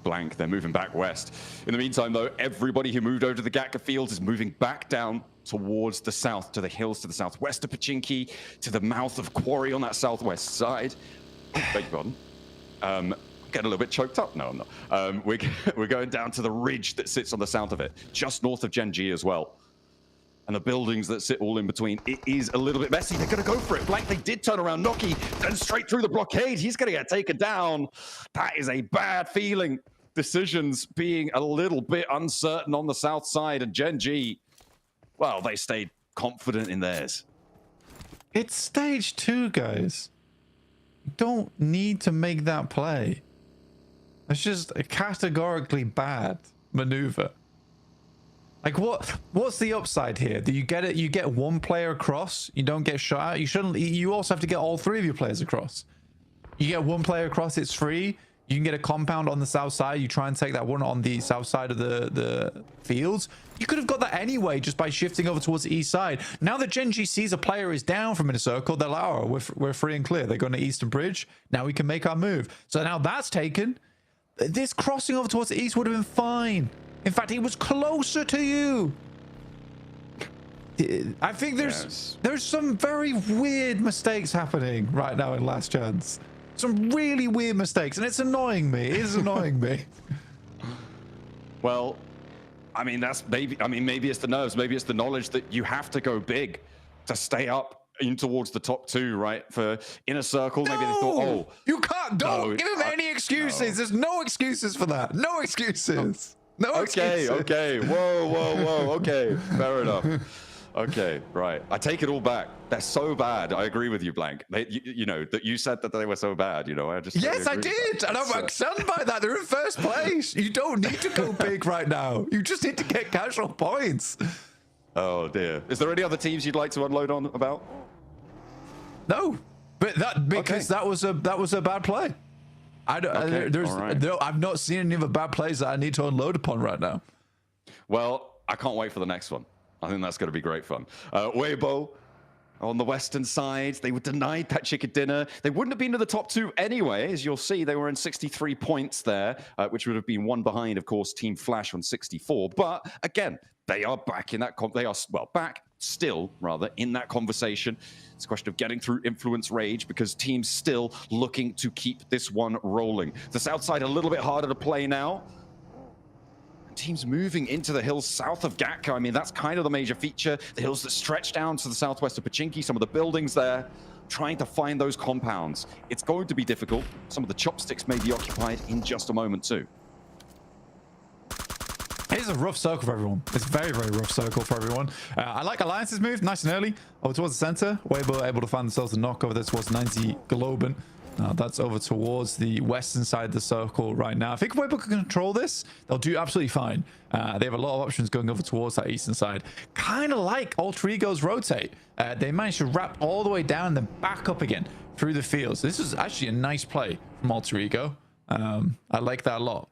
Blank. They're moving back west. In the meantime, though, everybody who moved over to the Gatka fields is moving back down towards the south, to the hills to the southwest of Pachinki, to the mouth of Quarry on that southwest side. Beg your pardon. I'm getting a little bit choked up. No, I'm not. We're going down to the ridge that sits on the south of it, just north of Gen G as well. And the buildings that sit all in between. It is a little bit messy. They're going to go for it. Blank, they did turn around. Noki, then straight through the blockade. He's going to get taken down. That is a bad feeling. Decisions being a little bit uncertain on the south side. And Gen G, well, they stayed confident in theirs. It's stage 2, guys. You don't need to make that play. It's just a categorically bad maneuver. Like, what's the upside here? Do you get it? You get one player across, you don't get shot out. You also have to get all 3 of your players across. You get one player across, it's free. You can get a compound on the south side. You try and take that one on the south side of the fields. You could have got that anyway just by shifting over towards the east side. Now that Gen G sees a player is down from Inner Circle, they're like, oh, we're free and clear. They're going to Eastern Bridge. Now we can make our move. So now that's taken. This crossing over towards the east would have been fine. In fact, he was closer to you. I think there's some very weird mistakes happening right now in Last Chance. Some really weird mistakes, and it's annoying me. It is annoying me. Well, I mean, maybe it's the nerves. Maybe it's the knowledge that you have to go big to stay up in towards the top 2, right? For Inner Circle, maybe they thought, oh, you can't. Don't give him any excuses. No. There's no excuses for that. No excuses. No excuses. Okay. Whoa. Okay, fair enough. Okay, right. I take it all back. They're so bad. I agree with you, Blank. You know that you said that they were so bad. You know, I just yes, I did, and I'm stunned by that. They're in first place. You don't need to go big right now. You just need to get casual points. Oh dear. Is there any other teams you'd like to unload on about? No, but because that was a bad play. I've not seen any of the bad plays that I need to unload upon right now. Well, I can't wait for the next one. I think that's going to be great fun. Weibo on the western side, they were denied that chicken dinner. They wouldn't have been to the top 2 anyway. As you'll see, they were in 63 points there, which would have been one behind, of course, Team Flash on 64. But again, they are back in that. Still in that conversation. It's a question of getting through Influence Rage because teams still looking to keep this one rolling. The south side a little bit harder to play now. Teams moving into the hills south of Gatka. I mean, that's kind of the major feature. The hills that stretch down to the southwest of Pachinki, some of the buildings there, trying to find those compounds. It's going to be difficult. Some of the chopsticks may be occupied in just a moment too. It's a rough circle for everyone. It's a very, very rough circle for everyone. I like Alliance's move, nice and early, over towards the center. Weibo able to find themselves a knock over there towards 90 Globen. That's over towards the western side of the circle right now. I think Weibo can control this. They'll do absolutely fine. They have a lot of options going over towards that eastern side. Kind of like Alter Ego's rotate. They managed to wrap all the way down and then back up again through the fields. This is actually a nice play from Alter Ego. I like that a lot.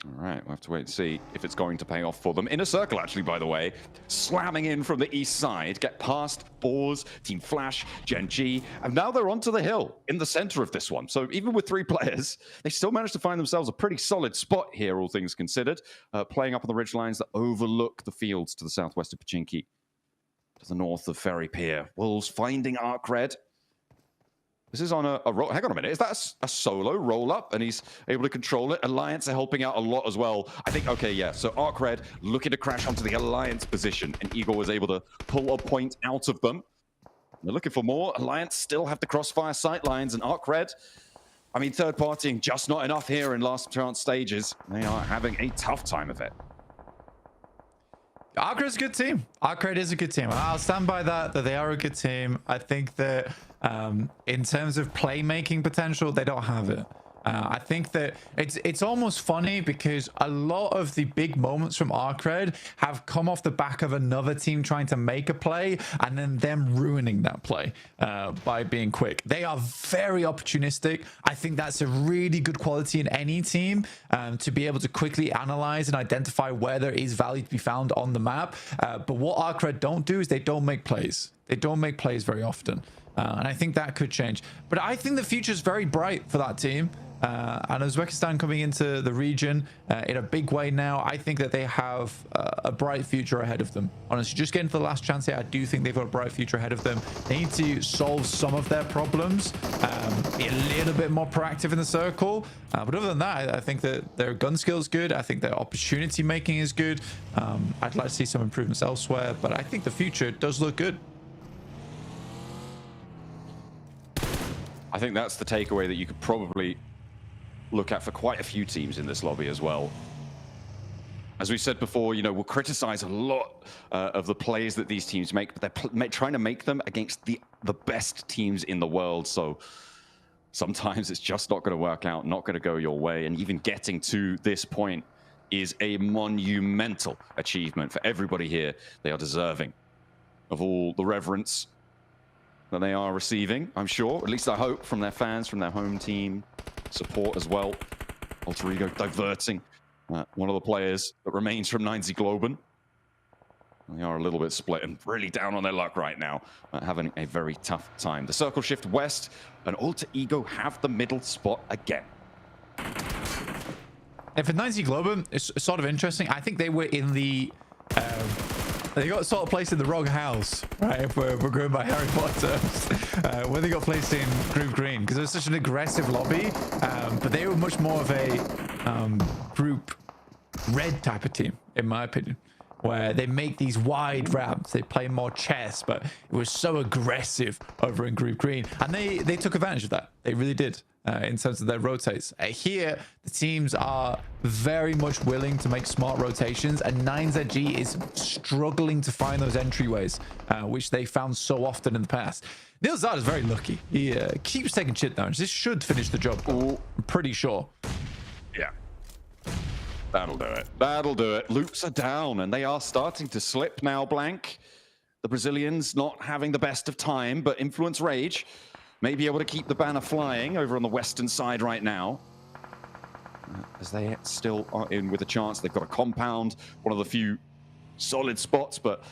All right, we'll have to wait and see if it's going to pay off for them. Inner Circle, actually, by the way, slamming in from the east side, get past Boars, Team Flash, Gen G, and now they're onto the hill in the center of this one. So even with 3 players, they still managed to find themselves a pretty solid spot here, all things considered, playing up on the ridgelines that overlook the fields to the southwest of Pachinki. To the north of Ferry Pier, Wolves finding Arc Red. This is on a roll. Hang on a minute. Is that a solo roll-up? And he's able to control it. Alliance are helping out a lot as well. I think, okay, yeah. So Arc Red looking to crash onto the Alliance position. And Igor was able to pull a point out of them. They're looking for more. Alliance still have the crossfire sight lines. And Arc Red, I mean, third partying just not enough here in last chance stages. They are having a tough time of it. Arcade is a good team. Arcade is a good team. I'll stand by that they are a good team. I think that in terms of playmaking potential, they don't have it. I think that it's almost funny because a lot of the big moments from Arcade have come off the back of another team trying to make a play and then them ruining that play by being quick. They are very opportunistic. I think that's a really good quality in any team, to be able to quickly analyze and identify where there is value to be found on the map. But what Arcade don't do is they don't make plays. They don't make plays very often. And I think that could change. But I think the future is very bright for that team. And Uzbekistan coming into the region in a big way now, I think that they have a bright future ahead of them. Honestly, just getting to the last chance here, I do think they've got a bright future ahead of them. They need to solve some of their problems, be a little bit more proactive in the circle. But other than that, I think that their gun skill is good. I think their opportunity making is good. I'd like to see some improvements elsewhere, but I think the future does look good. I think that's the takeaway that you could probably look at for quite a few teams in this lobby as well. As we said before, you know, we'll criticize a lot of the plays that these teams make, but they're trying to make them against the best teams in the world. So sometimes it's just not going to work out, not going to go your way. And even getting to this point is a monumental achievement for everybody here. They are deserving of all the reverence that they are receiving, I'm sure. At least I hope, from their fans, from their home team, support as well. Alter Ego diverting one of the players that remains from 90 Globen. They are a little bit split and really down on their luck right now, having a very tough time. The circle shift west, and Alter Ego have the middle spot again. And for 90 Globen, it's sort of interesting. I think they were in the... they got sort of placed in the wrong house, right? If we're going by Harry Potter, when they got placed in Group Green, because it was such an aggressive lobby, but they were much more of a Group Red type of team, in my opinion, where they make these wide ramps, they play more chess, but it was so aggressive over in Group Green, and they took advantage of that. They really did. In terms of their rotates. Here, the teams are very much willing to make smart rotations, and 9ZG is struggling to find those entryways, which they found so often in the past. Neil Zard is very lucky. He keeps taking shit down. This should finish the job, I'm pretty sure. Yeah. That'll do it. That'll do it. Loops are down, and they are starting to slip now, Blank. The Brazilians not having the best of time, but Influence Rage may be able to keep the banner flying over on the western side right now. As they still are in with a chance. They've got a compound, one of the few solid spots, but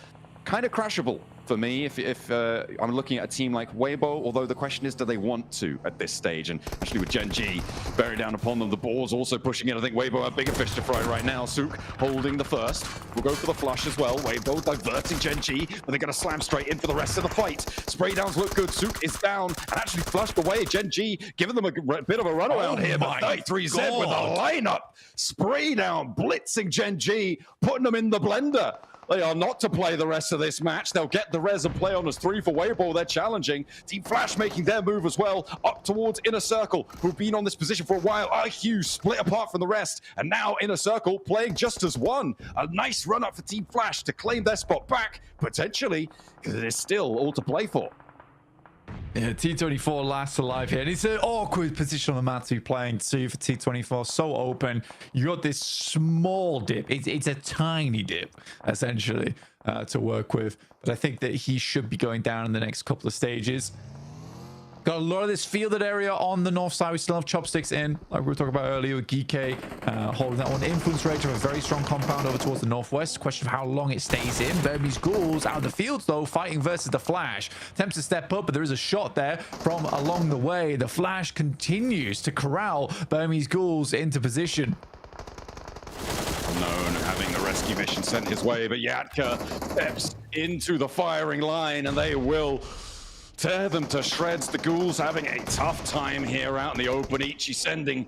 kind of crashable for me if I'm looking at a team like Weibo, although the question is, do they want to at this stage? And actually with Gen G bearing down upon them, the ball's also pushing in. I think Weibo have bigger fish to fry right now. Sook holding the first. We'll go for the flush as well. Weibo diverting Gen G, but they're going to slam straight in for the rest of the fight. Spray downs look good. Sook is down and actually flushed away. Gen G giving them a bit of a runaround here, but 33Z with a lineup. Spray down, blitzing Gen G, putting them in the blender. They are not to play the rest of this match. They'll get the res and play on as 3 for Weibo. They're challenging. Team Flash making their move as well, up towards Inner Circle, who've been on this position for a while. IQ split apart from the rest, and now Inner Circle playing just as one. A nice run up for Team Flash to claim their spot back, potentially, because it is still all to play for. Yeah, T24 last alive here. And it's an awkward position on the map to be playing too for T24. So open. You got this small dip. It's a tiny dip, essentially, to work with. But I think that he should be going down in the next couple of stages. Got a lot of this fielded area on the north side. We still have Chopsticks in, like we were talking about earlier with Geekay, holding that one. Influence Rage of a very strong compound over towards the northwest. Question of how long it stays in. Burmese Ghouls out of the field, though, fighting versus the Flash. Attempts to step up, but there is a shot there from along the way. The Flash continues to corral Burmese Ghouls into position. Known having the rescue mission sent his way, but Yatka steps into the firing line, and they will tear them to shreds. The Ghouls having a tough time here out in the open. Ichi sending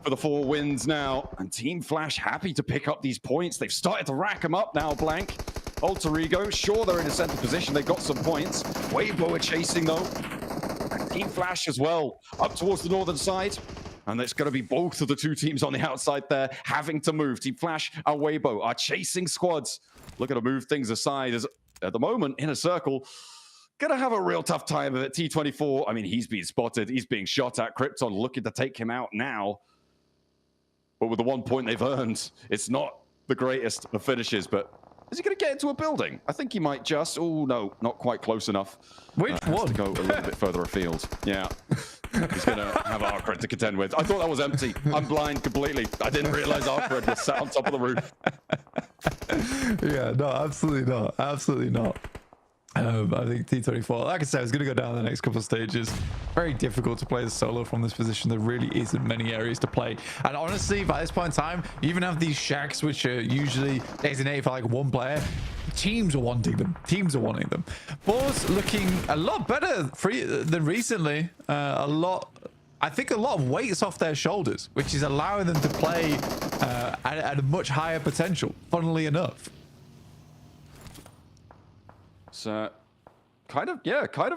for the 4 wins now. And Team Flash happy to pick up these points. They've started to rack them up now, Blank. Alter Ego, sure, they're in a center position. They've got some points. Weibo are chasing, though. And Team Flash as well, up towards the northern side. And it's going to be both of the 2 teams on the outside there having to move. Team Flash and Weibo are chasing squads. looking to move things aside as at the moment, Inner Circle gonna have a real tough time of it. T24, I mean, he's being spotted. He's being shot at. Krypton looking to take him out now. But with the 1 point they've earned, it's not the greatest of finishes. But is he going to get into a building? I think he might just. Oh, no, not quite close enough. Which one? To go a little bit further afield. Yeah. He's going to have Arcred to contend with. I thought that was empty. I'm blind completely. I didn't realize Arcred was sat on top of the roof. Yeah, no, absolutely not. Absolutely not. I think T24, like I said, is going to go down the next couple of stages. Very difficult to play the solo from this position. There really isn't many areas to play. And honestly, by this point in time, you even have these shacks, which are usually designated for like one player. Teams are wanting them. Teams are wanting them. Boar's looking a lot better than recently. I think a lot of weight's off their shoulders, which is allowing them to play at a much higher potential, funnily enough. So kind of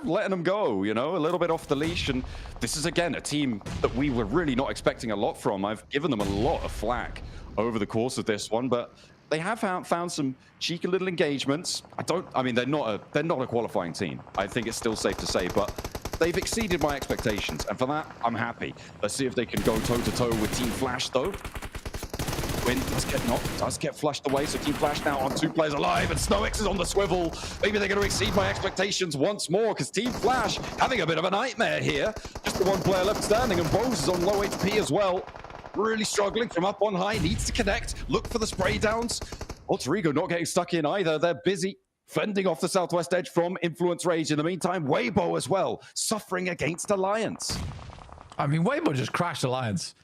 letting them go, you know, a little bit off the leash. And this is, again, a team that we were really not expecting a lot from. I've given them a lot of flack over the course of this one, but they have found some cheeky little engagements. I mean, they're not a qualifying team. I think it's still safe to say, but they've exceeded my expectations. And for that, I'm happy. Let's see if they can go toe-to-toe with Team Flash, though. Win does get flushed away, so Team Flash now on 2 players alive, and SnowX is on the swivel. Maybe they're going to exceed my expectations once more, because Team Flash having a bit of a nightmare here. Just the 1 player left standing, and Bose is on low HP as well. Really struggling from up on high, needs to connect, look for the spray downs. Alter Ego not getting stuck in either. They're busy fending off the southwest edge from Influence Rage. In the meantime, Weibo as well, suffering against Alliance. I mean, Weibo just crashed Alliance.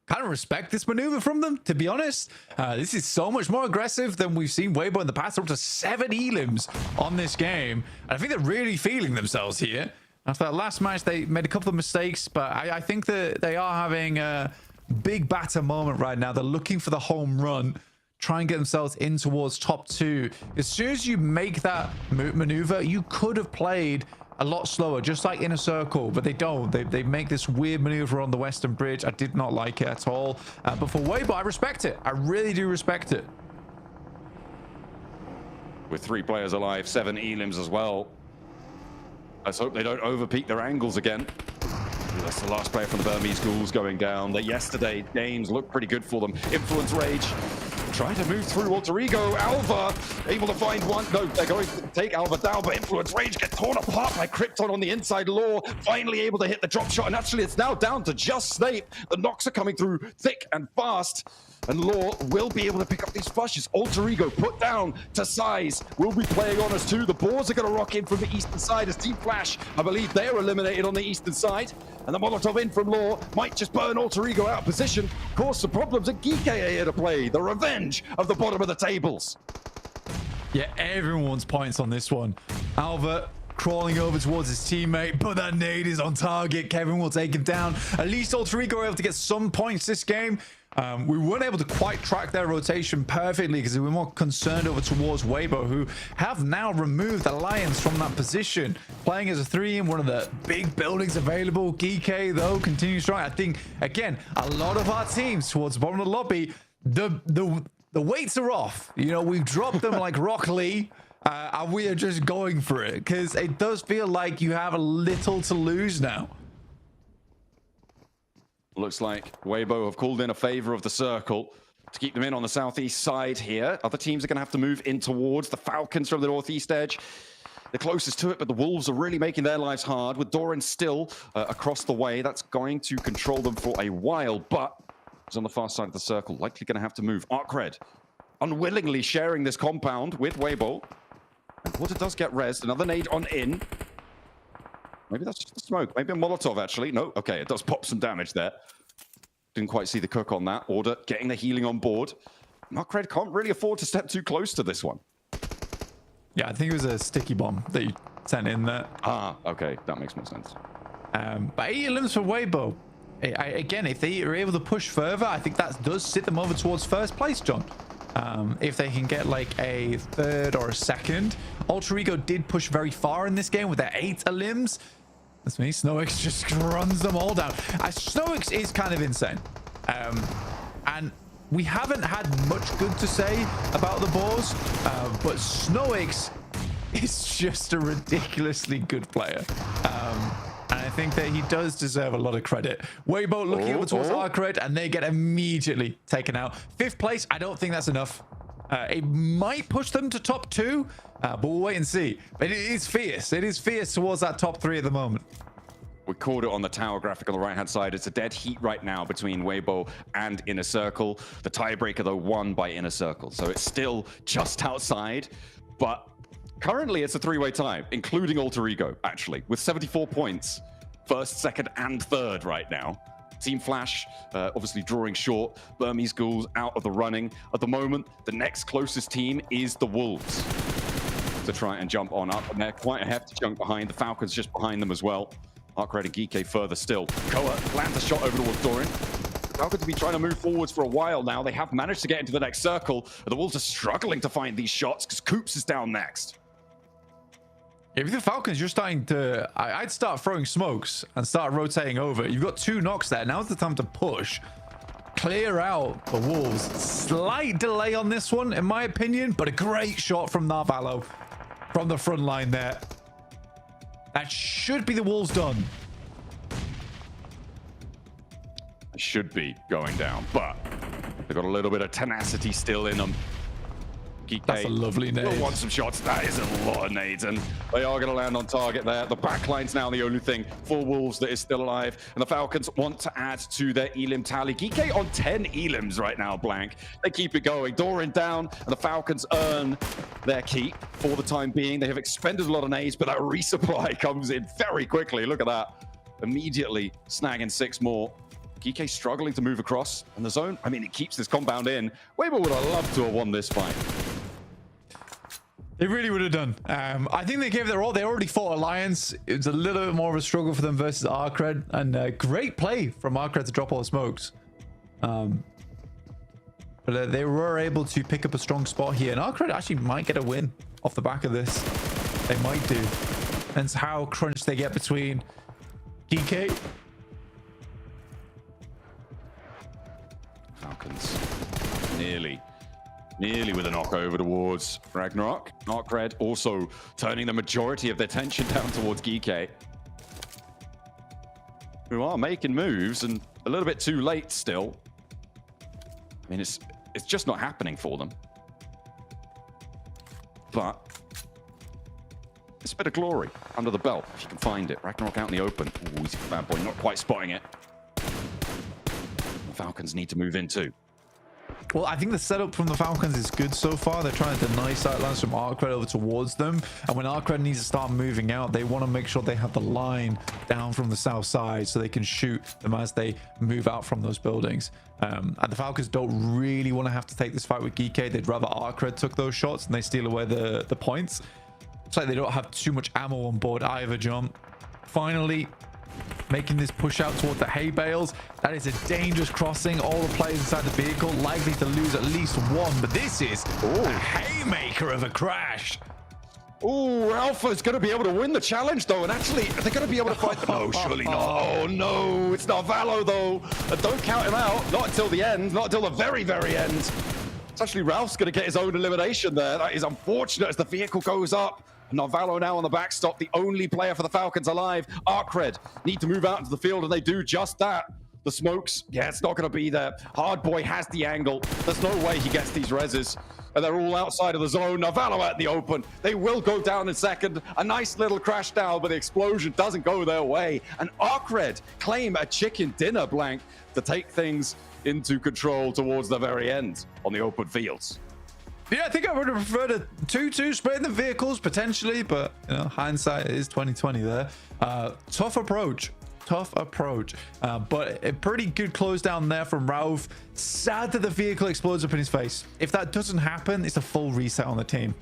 Kind of respect this maneuver from them, to be honest. This is so much more aggressive than we've seen Weibo in the past. They're up to 7 elims on this game. And I think they're really feeling themselves here. After that last match, they made a couple of mistakes, but I think that they are having a big batter moment right now. They're looking for the home run, try and get themselves in towards top 2. As soon as you make that maneuver, you could have played a lot slower, just like Inner Circle, but they don't. They make this weird maneuver on the Western Bridge. I did not like it at all. But for Weibo, I respect it. I really do respect it. With 3 players alive, 7 elims as well. Let's hope they don't overpeak their angles again. That's the last player from the Burmese Ghouls going down. That yesterday games looked pretty good for them. Influence Rage trying to move through Alter Ego. Alva able to find one. No, they're going to take Alva down, but Influence Rage get torn apart by Krypton on the inside. Law finally able to hit the drop shot, and actually it's now down to just Snape. The knocks are coming through thick and fast, and Law will be able to pick up these flushes. Alter Ego put down to Size. Will be playing on us too. The Boars are going to rock in from the eastern side as Team Flash, I believe they're eliminated on the eastern side. And the Molotov in from Law might just burn Alter Ego out of position, cause some problems, and Geek are here to play the revenge of the bottom of the tables. Yeah, everyone wants points on this one. Alva crawling over towards his teammate, but that nade is on target. Kevin will take him down. At least Alter Ego were able to get some points this game. We weren't able to quite track their rotation perfectly because we were more concerned over towards Weibo, who have now removed Alliance from that position, playing as a 3 in one of the big buildings available. Geek, though, continues strong. I think, again, a lot of our teams towards the bottom of the lobby, the weights are off. You know, we've dropped them like Rock Lee, and we are just going for it because it does feel like you have a little to lose now. Looks like Weibo have called in a favor of the circle to keep them in on the southeast side here. Other teams are going to have to move in towards the Falcons from the northeast edge. The closest to it, but the Wolves are really making their lives hard with Doran still across the way. That's going to control them for a while, but he's on the far side of the circle. Likely going to have to move. Arcred unwillingly sharing this compound with Weibo. And Water does get rezzed. Another nade on in. Maybe that's just the smoke. Maybe a Molotov, actually. No, okay, it does pop some damage there. Didn't quite see the cook on that. Order getting the healing on board. Arcred can't really afford to step too close to this one. Yeah, I think it was a sticky bomb that you sent in there. Ah, okay, that makes more sense. But 8 elims for Weibo. Again, if they are able to push further, I think that does sit them over towards first place, John. If they can get like a 3rd or a 2nd. Alter Ego did push very far in this game with their 8 elims. That's me. SnowX just runs them all down. SnowX is kind of insane. And we haven't had much good to say about the boars, but Snowix is just a ridiculously good player. And I think that he does deserve a lot of credit. Weibo looking over towards Arcred, and they get immediately taken out. 5th place, I don't think that's enough. It might push them to top 2, but we'll wait and see. But it is fierce. It is fierce towards that top 3 at the moment. We called it on the tower graphic on the right-hand side. It's a dead heat right now between Weibo and Inner Circle. The tiebreaker, though, won by Inner Circle. So it's still just outside, but currently it's a 3-way tie, including Alter Ego, actually, with 74 points. 1st, 2nd, and 3rd right now. Team Flash, obviously drawing short. Burmese Ghouls out of the running. At the moment, the next closest team is the Wolves to try and jump on up. And they're quite a hefty chunk behind. The Falcons just behind them as well. Arcred and Geeke further still. Koa lands a shot over towards Doran. The Falcons have been trying to move forwards for a while now. They have managed to get into the next circle. The Wolves are struggling to find these shots because Coops is down next. If the Falcons, you're starting to... I'd start throwing smokes and start rotating over. You've got 2 knocks there. Now's the time to push. Clear out the Wolves. Slight delay on this one, in my opinion, but a great shot from Narvalo from the front line there. That should be the Wolves done. It should be going down, but they've got a little bit of tenacity still in them. Geeke That's a lovely nade. will want some shots. That is a lot of nades, and they are going to land on target there. The backline's now the only thing for Wolves that is still alive, and the Falcons want to add to their Elim tally. Geeke on 10 Elims right now, blank. They keep it going. Doran down, and the Falcons earn their keep for the time being. They have expended a lot of nades, but that resupply comes in very quickly. Look at that. Immediately snagging 6 more. Geeke struggling to move across, and the zone, I mean, it keeps this compound in. Weibo would have loved to have won this fight. They really would have done. I think they gave their all. They already fought Alliance. It was a little bit more of a struggle for them versus Arcred, and great play from Arcred to drop all the smokes. But they were able to pick up a strong spot here, and Arcred actually might get a win off the back of this. They might do. Hence how crunched they get between Geeke. Falcons nearly with a knock over towards Ragnarok. Arcred also turning the majority of their tension down towards Geeke, who are making moves and a little bit too late still. I mean, it's just not happening for them. But it's a bit of glory under the belt if you can find it. Ragnarok out in the open. Ooh, easy for Bad Boy, not quite spotting it. The Falcons need to move in too. Well, I think the setup from the Falcons is good so far. They're trying to deny sightlines from Arcred over towards them. And when Arcred needs to start moving out, they want to make sure they have the line down from the south side so they can shoot them as they move out from those buildings. And the Falcons don't really want to have to take this fight with Geeke. They'd rather Arcred took those shots and they steal away the points. It's like they don't have too much ammo on board either, John. Finally, making this push out toward the hay bales. That is a dangerous crossing. All the players inside the vehicle likely to lose at least one, but this is a haymaker of a crash. Oh, Alpha's going to be able to win the challenge, though, and actually, they're going to be able to fight. No, surely not. Oh, no, it's Narvalo, though. Don't count him out. Not until the end. Not until the very, very end. It's actually Ralph's going to get his own elimination there. That is unfortunate as the vehicle goes up. Narvalo now on the backstop, the only player for the Falcons alive. Arcred need to move out into the field, and they do just that. The smokes, yeah, it's not going to be there. Hardboy has the angle. There's no way he gets these reses. And they're all outside of the zone. Narvalo at the open. They will go down in second. A nice little crash down, but the explosion doesn't go their way. And Arcred claim a chicken dinner, blank, to take things into control towards the very end on the open fields. Yeah, I think I would have preferred a 2-2 split in the vehicles potentially, but you know, hindsight is 2020 there. Tough approach, but a pretty good close down there from Rauf. Sad that the vehicle explodes up in his face. If that doesn't happen, it's a full reset on the team.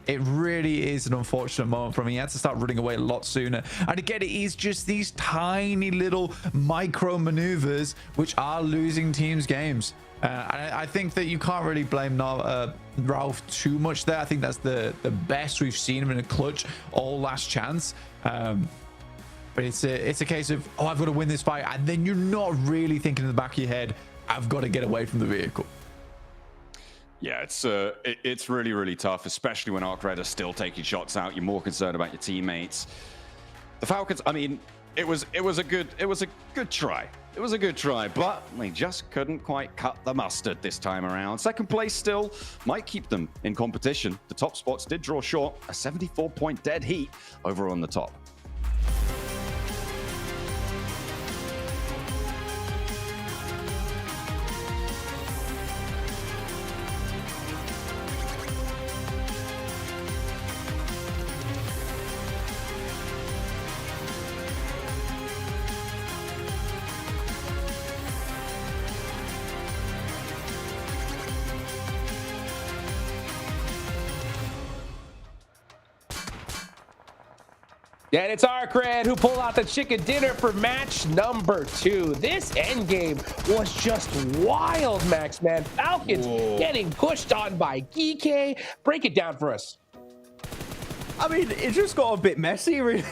It really is an unfortunate moment for him. He had to start running away a lot sooner. And again, it is just these tiny little micro maneuvers which are losing teams games. I think that you can't really blame Ralph too much there. I think that's the best we've seen him in a clutch all last chance. But it's a case of, oh, I've got to win this fight. And then you're not really thinking in the back of your head, I've got to get away from the vehicle. Yeah, it's really, really tough, especially when ArcRed are still taking shots out. You're more concerned about your teammates. The Falcons, I mean, it was a good try. It was a good try, but they just couldn't quite cut the mustard this time around. Second place still might keep them in competition. The top spots did draw short, a 74-point dead heat over on the top. And it's ArcRed who pulled out the chicken dinner for match number 2. This endgame was just wild, Max, man. Falcons getting pushed on by GK. Break it down for us. I mean, it just got a bit messy, really.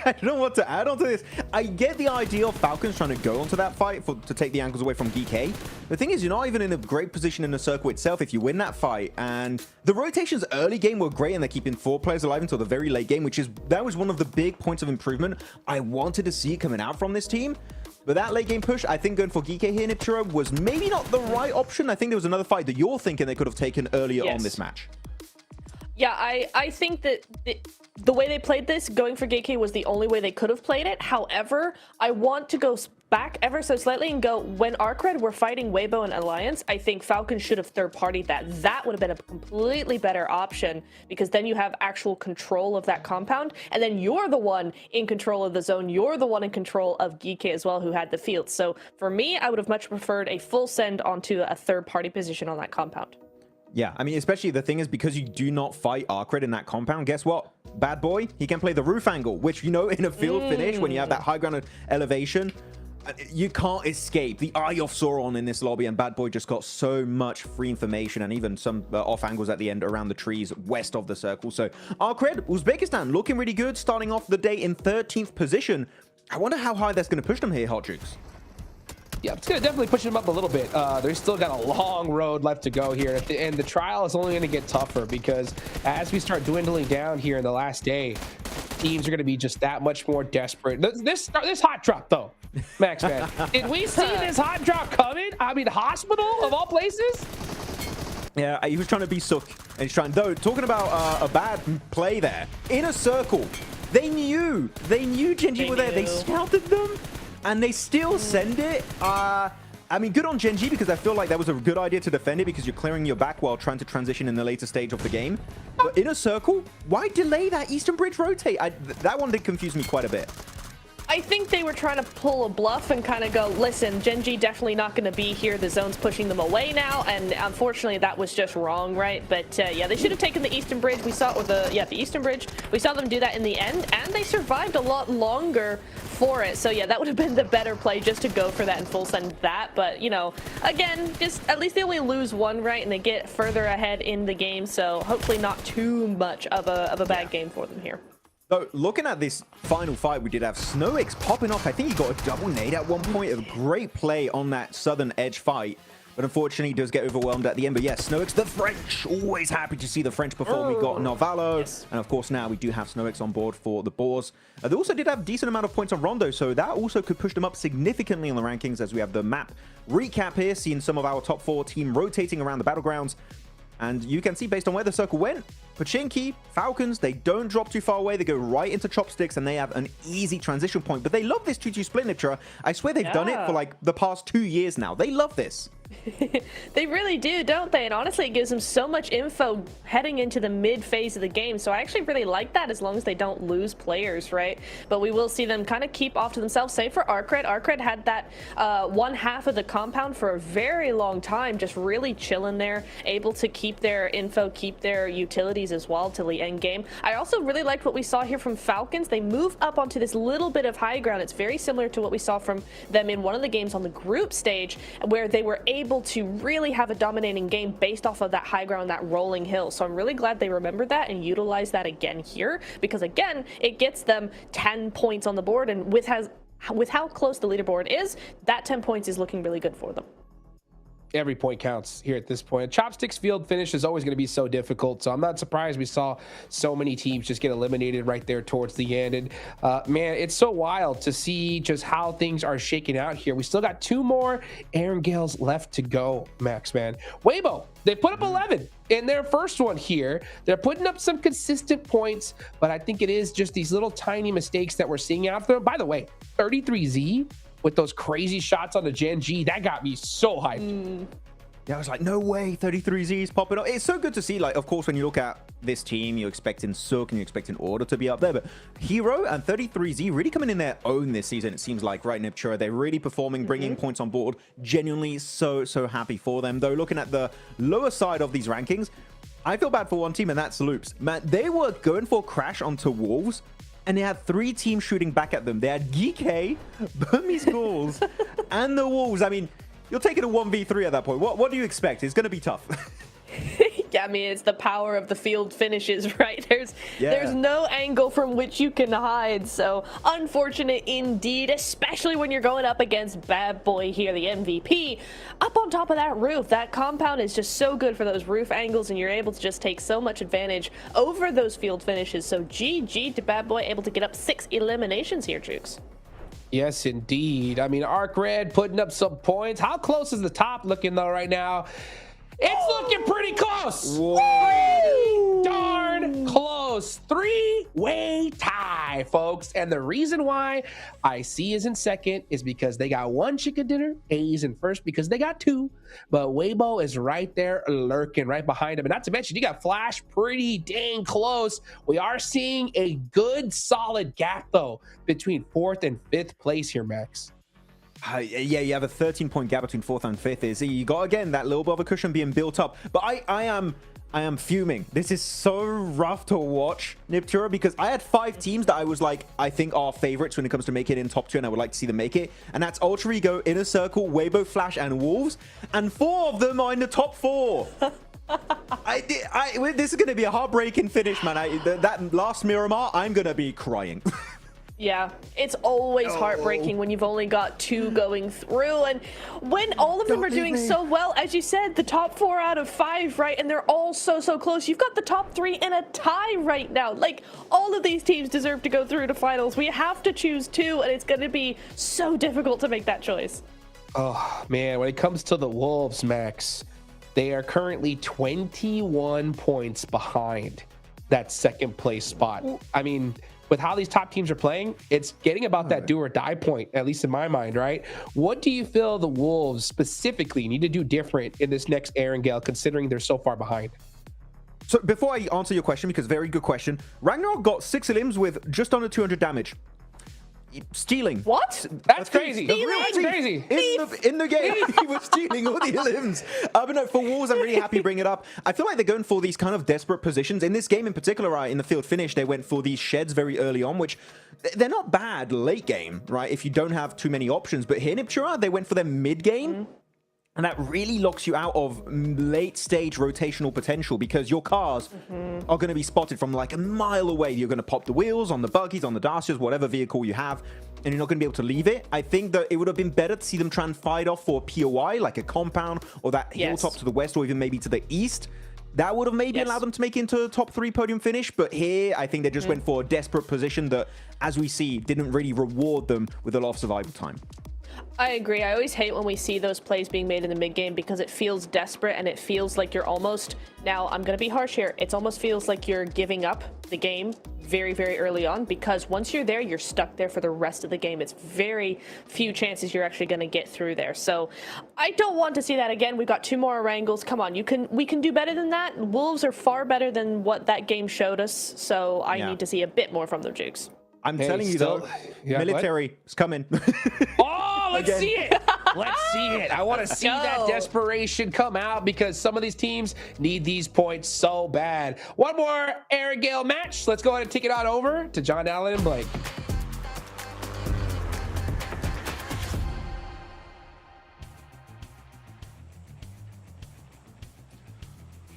I don't know what to add onto this. I get the idea of Falcons trying to go onto that fight to take the angles away from DK. The thing is, you're not even in a great position in the circle itself if you win that fight. And the rotations early game were great, and they're keeping 4 players alive until the very late game, that was one of the big points of improvement I wanted to see coming out from this team. But that late game push, I think going for GK here, Nipchiro, was maybe not the right option. I think there was another fight that you're thinking they could have taken earlier on this match. Yeah, I think that the way they played this, going for GK was the only way they could have played it. However, I want to go back ever so slightly and go, when ArcRed were fighting Weibo and Alliance, I think Falcon should have third-partied that. That would have been a completely better option, because then you have actual control of that compound, and then you're the one in control of the zone. You're the one in control of GK as well, who had the field. So for me, I would have much preferred a full send onto a third-party position on that compound. Yeah, I mean, especially the thing is, because you do not fight ArcRed in that compound, guess what? Bad boy, he can play the roof angle, which, you know, in a field finish, when you have that high ground elevation, you can't escape the eye of Sauron in this lobby, and Bad Boy just got so much free information and even some off angles at the end around the trees west of the circle. So ArcRed, Uzbekistan, looking really good, starting off the day in 13th position. I wonder how high that's going to push them here, Hot Jukes. Yeah, it's going to definitely push them up a little bit. They've still got a long road left to go here. And the trial is only going to get tougher, because as we start dwindling down here in the last day, teams are going to be just that much more desperate. This hot drop, though, Max, man. Did we see this hot drop coming? I mean, hospital of all places? Yeah, he was trying to be Sook. And he's trying, though, talking about a bad play there. In a circle. They knew Genji were there. They scouted them. And they still send it. I mean, good on Genji, because I feel like that was a good idea to defend it, because you're clearing your back while trying to transition in the later stage of the game. But in a circle, why delay that Eastern Bridge rotate? That one did confuse me quite a bit. I think they were trying to pull a bluff and kind of go, listen, Genji definitely not going to be here. The zone's pushing them away now, and unfortunately that was just wrong, right? But yeah, they should have taken the Eastern Bridge. We saw, the Eastern Bridge. We saw them do that in the end, and they survived a lot longer for it. So yeah, that would have been the better play, just to go for that and full send that. But you know, again, just at least they only lose one, right? And they get further ahead in the game. So hopefully not too much of a bad game for them here. So looking at this final fight, we did have SnowX popping off. I think he got a double nade at one point. A great play on that southern edge fight. But unfortunately, he does get overwhelmed at the end. But yes, SnowX, the French. Always happy to see the French perform. We got Narvalo. Yes. And of course, now we do have SnowX on board for the Boars. They also did have a decent amount of points on Rondo. So that also could push them up significantly in the rankings, as we have the map recap here, seeing some of our top 4 team rotating around the battlegrounds. And you can see, based on where the circle went, Pachinki, Falcons, they don't drop too far away. They go right into Chopsticks, and they have an easy transition point. But they love this 2-2 split, Nipchiro. I swear they've done it for like the past 2 years now. They love this. They really do, don't they? And honestly, it gives them so much info heading into the mid phase of the game. So I actually really like that, as long as they don't lose players, right? But we will see them kind of keep off to themselves. Same for ArcRed. ArcRed had that one half of the compound for a very long time, just really chilling there, able to keep their info, keep their utilities as well till the end game. I also really liked what we saw here from Falcons. They move up onto this little bit of high ground. It's very similar to what we saw from them in one of the games on the group stage, where they were able to really have a dominating game based off of that high ground, that rolling hill. So I'm really glad they remembered that and utilized that again here, because again, it gets them 10 points on the board, and with how close the leaderboard is, that 10 points is looking really good for them. every point counts here at this point. Chopsticks field finish is always going to be so difficult, so I'm not surprised we saw so many teams just get eliminated right there towards the end. And man, it's so wild to see just how things are shaking out here. We still got 2 more Aaron Gales left to go, Max, man. Weibo, they put up 11 in their first one here. They're putting up some consistent points, but I think it is just these little tiny mistakes that we're seeing out there. By the way, 33Z with those crazy shots on the Gen G, that got me so hyped. Yeah, I was like, no way, 33Z's popping up. It's so good to see, like, of course, when you look at this team, you're expecting Sook and you're expecting Order to be up there, but Hero and 33Z really coming in their own this season, it seems like, right, Niptura? They're really performing, bringing points on board. Genuinely so happy for them. Though, looking at the lower side of these rankings, I feel bad for one team, and that's Loops. Man, they were going for Crash onto Wolves, and they had 3 teams shooting back at them. They had Geek, Burmese Ghouls, and the Wolves. I mean, you're taking a 1v3 at that point. What do you expect? It's going to be tough. Yeah, I mean, it's the power of the field finishes, right? There's no angle from which you can hide. So unfortunate indeed, especially when you're going up against Bad Boy here, the MVP. Up on top of that roof, that compound is just so good for those roof angles, and you're able to just take so much advantage over those field finishes. So GG to Bad Boy, able to get up 6 eliminations here, Jukes. Yes, indeed. I mean, Arc Red putting up some points. How close is the top looking, though, right now? It's looking pretty close. Pretty darn close. 3-way tie, folks. And the reason why IC is in second is because they got 1 chicken dinner. A is in first because they got 2. But Weibo is right there lurking right behind him. And not to mention, you got Flash pretty dang close. We are seeing a good, solid gap, though, between 4th and 5th place here, Max. Yeah, you have a 13-point gap between 4th and 5th. Is you got, again, that little bit of a cushion being built up. But I am fuming. This is so rough to watch, Niptura, because I had 5 teams that I was like, I think are favorites when it comes to make it in top 2, and I would like to see them make it. And that's Ultra Ego, Inner Circle, Weibo, Flash, and Wolves. And 4 of them are in the top 4. This is going to be a heartbreaking finish, man. That last Miramar, I'm going to be crying. Yeah, it's always heartbreaking when you've only got 2 going through, and when all of them are doing so well, as you said, the top 4 out of 5, right? And they're all so close. You've got the top 3 in a tie right now. Like, all of these teams deserve to go through to finals. We have to choose 2, and it's going to be so difficult to make that choice. Oh, man, when it comes to the Wolves, Max, they are currently 21 points behind that 2nd place spot. I mean, with how these top teams are playing, it's getting about that do or die point, at least in my mind, right? What do you feel the Wolves specifically need to do different in this next Aaron Gale, considering they're so far behind? So before I answer your question, because very good question, Ragnarok got 6 elims with just under 200 damage. Stealing. What? That's crazy. That's crazy. In the game, he was stealing all the elims. But no, for Wolves, I'm really happy to bring it up. I feel like they're going for these kind of desperate positions. In this game in particular, right, in the field finish, they went for these sheds very early on, which they're not bad late game, right, if you don't have too many options. But here, Niptura, they went for their mid game. And that really locks you out of late stage rotational potential, because your cars are going to be spotted from like a mile away. You're going to pop the wheels on the buggies, on the Dacias, whatever vehicle you have, and you're not going to be able to leave it. I think that it would have been better to see them try and fight off for a POI, like a compound or that hilltop to the west, or even maybe to the east. That would have maybe allowed them to make it into a top 3 podium finish. But here, I think they just went for a desperate position that, as we see, didn't really reward them with a lot of survival time. I agree. I always hate when we see those plays being made in the mid game, because it feels desperate, and it feels like you're almost, now I'm going to be harsh here, it almost feels like you're giving up the game very early on, because once you're there, you're stuck there for the rest of the game. It's very few chances you're actually going to get through there. So I don't want to see that again. We've got 2 more Wrangles. Come on, we can do better than that. Wolves are far better than what that game showed us, so I need to see a bit more from them, Jukes. I'm telling you though, military is coming. Oh, let's see it. Let's see it. I want to see that desperation come out, because some of these teams need these points so bad. One more Aaron Gale match. Let's go ahead and take it on over to John Allen and Blake.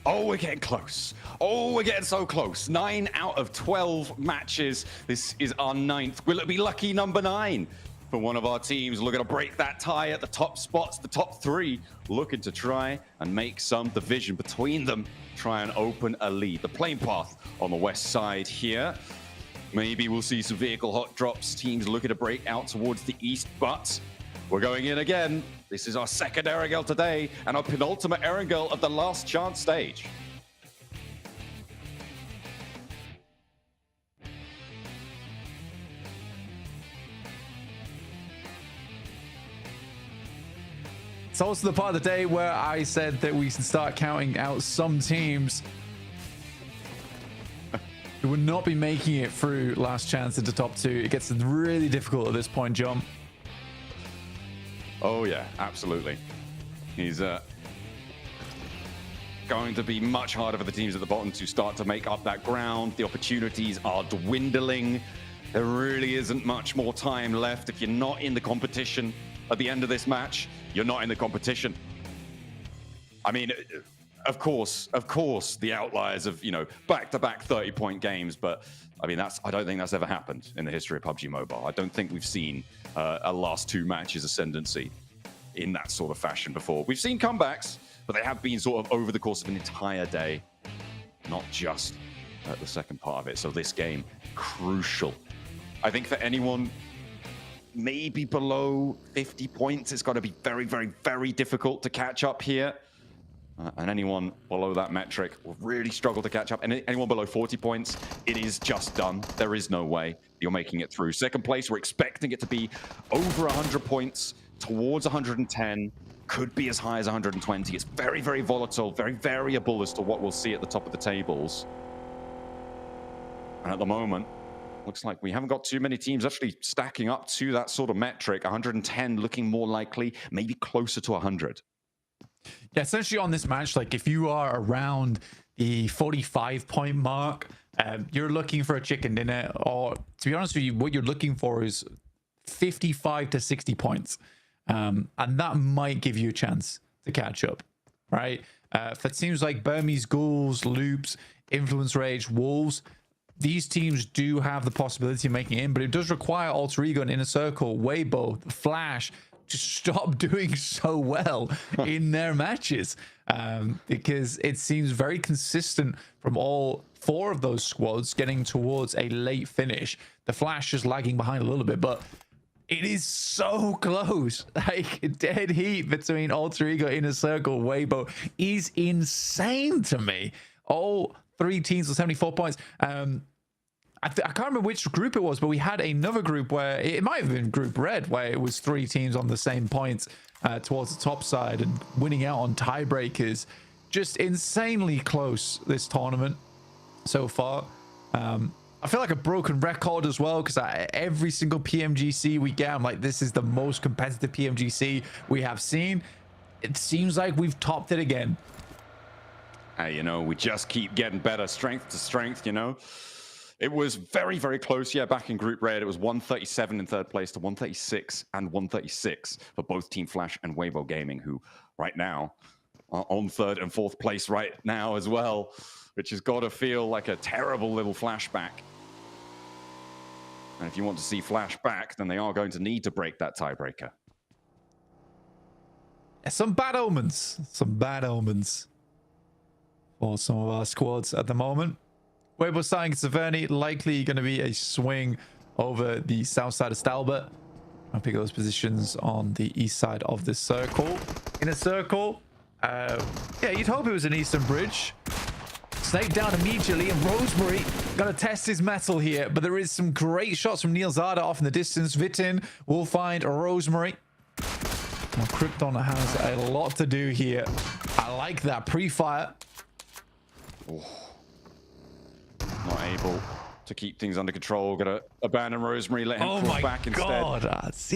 Oh, we're getting close. Oh, we're getting so close. 9 out of 12 matches. This is our 9th. Will it be lucky number 9? for one of our teams looking to break that tie at the top spots, the top three, looking to try and make some division between them, try and open a lead. The plane path on the west side here. Maybe we'll see some vehicle hot drops, teams looking to break out towards the east, but we're going in again. This is our second Erangel today and our penultimate Erangel of the last chance stage. It's also the part of the day where I said that we can start counting out some teams who would not be making it through last chance into top two. It gets really difficult at this point, John. Oh yeah, absolutely. He's going to be much harder for the teams at the bottom to start to make up that ground. The opportunities are dwindling. There really isn't much more time left. If you're not in the competition at the end of this match, you're not in the competition. I mean, of course, the outliers of, you know, back-to-back 30-point games, but I mean, I don't think that's ever happened in the history of PUBG Mobile. I don't think we've seen a last two matches ascendancy in that sort of fashion before. We've seen comebacks, but they have been sort of over the course of an entire day, not just at the second part of it. So this game, crucial. I think for anyone maybe below 50 points, it's got to be very, very, very difficult to catch up here. And anyone below that metric will really struggle to catch up. And anyone below 40 points, it is just done. There is no way you're making it through. Second place, we're expecting it to be over 100 points, towards 110, could be as high as 120. It's very, very volatile, very variable as to what we'll see at the top of the tables. And at the moment, looks like we haven't got too many teams actually stacking up to that sort of metric. 110 looking more likely, maybe closer to 100. Yeah, essentially on this match, like if you are around the 45-point mark, you're looking for a chicken dinner, or to be honest with you, what you're looking for is 55 to 60 points. And that might give you a chance to catch up, right? For teams like Burmese Ghouls, Loops, Influence Rage, Wolves, these teams do have the possibility of making it in, but it does require Alter Ego and Inner Circle, Weibo, Flash, to stop doing so well in their matches, because it seems very consistent from all four of those squads getting towards a late finish. The Flash is lagging behind a little bit, but it is so close. Like, dead heat between Alter Ego, Inner Circle, Weibo is insane to me. All three teams with 74 points. I can't remember which group it was, but we had another group where it might have been Group Red, where it was three teams on the same points towards the top side and winning out on tiebreakers. Just insanely close this tournament so far. I feel like a broken record as well, because every single PMGC we get, I'm like, this is the most competitive PMGC we have seen. It seems like we've topped it again. Hey, you know, we just keep getting better, strength to strength, you know. It was very, very close. Yeah, back in Group Red, it was 137 in third place to 136 and 136 for both Team Flash and Weibo Gaming, who right now are on third and fourth place right now as well, which has got to feel like a terrible little flashback. And if you want to see flashback, then they are going to need to break that tiebreaker. Some bad omens. Some bad omens for some of our squads at the moment. Weibo starting at Severny, likely going to be a swing over the south side of Stalbert. I'll pick those positions on the east side of the circle. In a circle, yeah, you'd hope it was an eastern bridge. Snake down immediately, and Rosemary going to test his metal here, but there is some great shots from Neil Zada off in the distance. Vitin will find Rosemary. Well, Krypton has a lot to do here. I like that pre-fire. Oh. Not able to keep things under control. Gonna abandon Rosemary, let him fall back instead.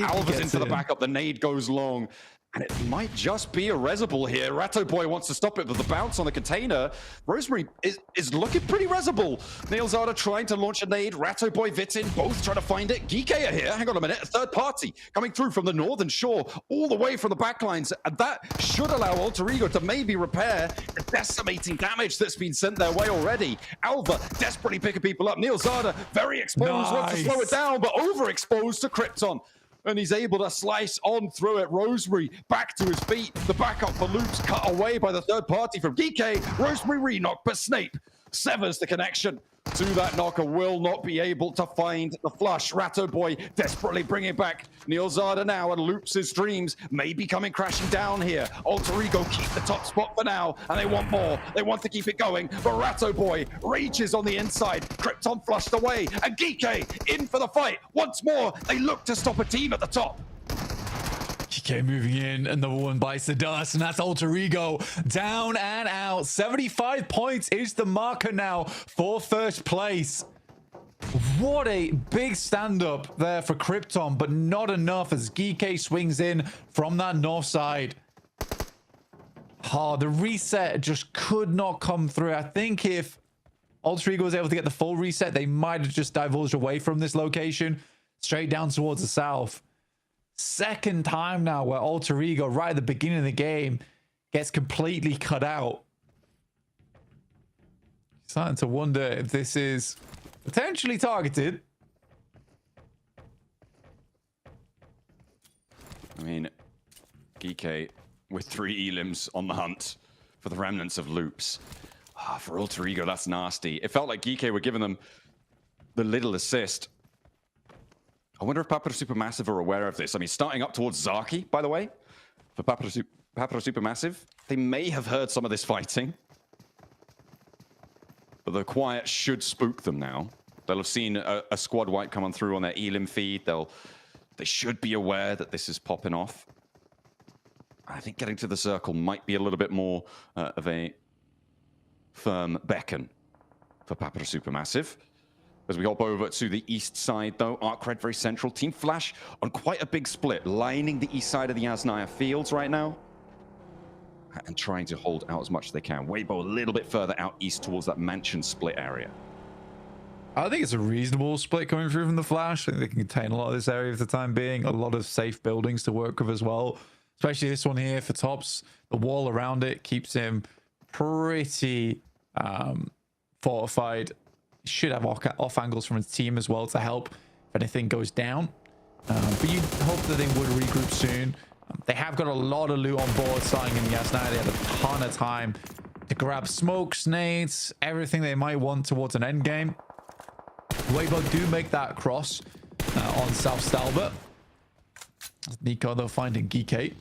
Alva's into the backup. The nade goes long. And it might just be a Reservoir here. Ratto Boy wants to stop it, but the bounce on the container. Rosemary is looking pretty Reservoir. Neil Zada trying to launch a nade. Ratto Boy, Vitin, both trying to find it. Geek are here. Hang on a minute. A third party coming through from the northern shore, all the way from the backlines. And that should allow Alter Ego to maybe repair the decimating damage that's been sent their way already. Alva desperately picking people up. Neil Zada very exposed, wants to slow it down, but overexposed to Krypton. and he's able to slice on through it. Rosemary back to his feet. The backup for Loops cut away by the third party from Geeky. Rosemary re-knock, but Snape severs the connection to that knocker. Will not be able to find the flush. Ratto Boy desperately bringing back Neil Zada now, and Loops' dreams may be coming crashing down here. Alter Ego keep the top spot for now, and they want more. They want to keep it going, but Ratto Boy rages on the inside. Krypton flushed away, and Geeky in for the fight. Once more, they look to stop a team at the top. GK moving in, and number one bites the dust, and that's Alter Ego down and out. 75 points is the marker now for first place. What a big stand-up there for Krypton, but not enough as GK swings in from that north side. Oh, the reset just could not come through. I think if Alter Ego was able to get the full reset, they might have just divulged away from this location, straight down towards the south. Second time now where Alter Ego, right at the beginning of the game, gets completely cut out. Starting to wonder if this is potentially targeted. I mean, Geeky with 3 elims on the hunt for the remnants of Loops. For Alter Ego, that's nasty. It felt like Geeky were giving them the little assist. I wonder if Papra Supermassive are aware of this. I mean, starting up towards Zaki, by the way, for Papra Supermassive, they may have heard some of this fighting. But the quiet should spook them now. They'll have seen a squad wipe come on through on their elim feed. They should be aware that this is popping off. I think getting to the circle might be a little bit more of a firm beckon for Papra Supermassive. As we hop over to the east side, though, Arcred very central. Team Flash on quite a big split, lining the east side of the Yasnaya fields right now. And trying to hold out as much as they can. Weibo a little bit further out east towards that mansion split area. I think it's a reasonable split coming through from the Flash. I think they can contain a lot of this area for the time being. A lot of safe buildings to work with as well. Especially this one here for Tops. The wall around it keeps him pretty fortified. He should have off angles from his team as well to help if anything goes down. But you hope that they would regroup soon. They have got a lot of loot on board starting in Yasnaya. They had a ton of time to grab smokes, nades, everything they might want towards an end game. Weibo do make that cross on South Stalbert. Nico, though, finding Geeky.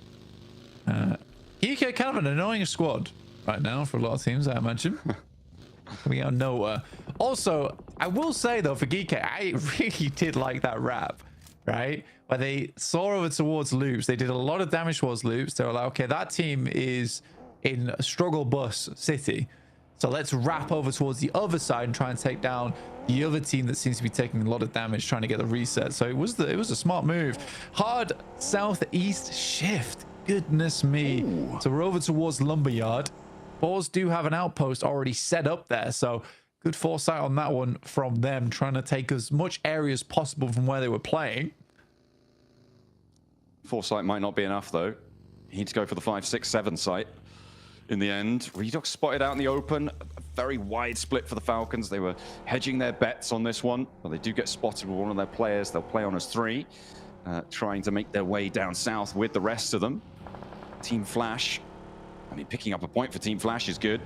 Geeky kind of an annoying squad right now for a lot of teams, I imagine. Coming out of nowhere. Also, I will say, though, for Geeky, I really did like that rap, right? Where they saw over towards Loops. They did a lot of damage towards Loops. They were like, okay, that team is in a struggle bus city. So let's wrap over towards the other side and try and take down the other team that seems to be taking a lot of damage, trying to get the reset. So it was a smart move. Hard southeast shift. Goodness me. Ooh. So we're over towards Lumberyard. Boars do have an outpost already set up there. So good foresight on that one from them, trying to take as much area as possible from where they were playing. Foresight might not be enough, though. You need to go for the 5, 6, 7 site. In the end, Redox spotted out in the open. A very wide split for the Falcons. They were hedging their bets on this one, but they do get spotted with one of their players. They'll play on as 3, trying to make their way down south with the rest of them. Team Flash, I mean, picking up a point for Team Flash is good.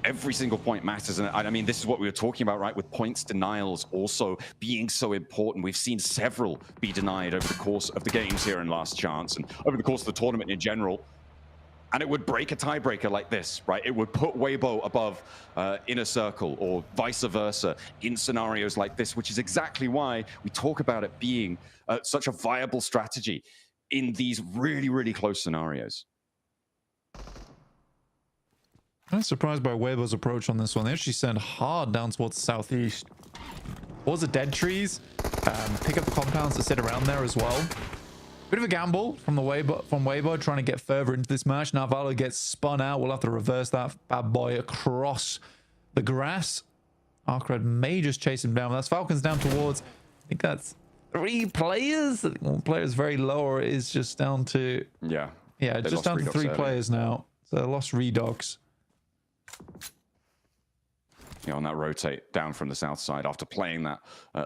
Every single point matters. And I mean, this is what we were talking about, right? With points denials also being so important. We've seen several be denied over the course of the games here in Last Chance and over the course of the tournament in general. And it would break a tiebreaker like this, right? It would put Weibo above Inner Circle or vice versa in scenarios like this, which is exactly why we talk about it being such a viable strategy in these really, really close scenarios. I'm surprised by Weibo's approach on this one. They actually send hard down towards the southeast. Towards the dead trees. Pick up the compounds that sit around there as well. Bit of a gamble from Weibo trying to get further into this match. Now Valo gets spun out. We'll have to reverse that bad boy across the grass. Arcred may just chase him down. That's Falcons down towards, I think that's 3 players. I think one player is very low, or it is just down to... Yeah, just down to 3 players now. So they lost Redox. On that rotate down from the south side after playing that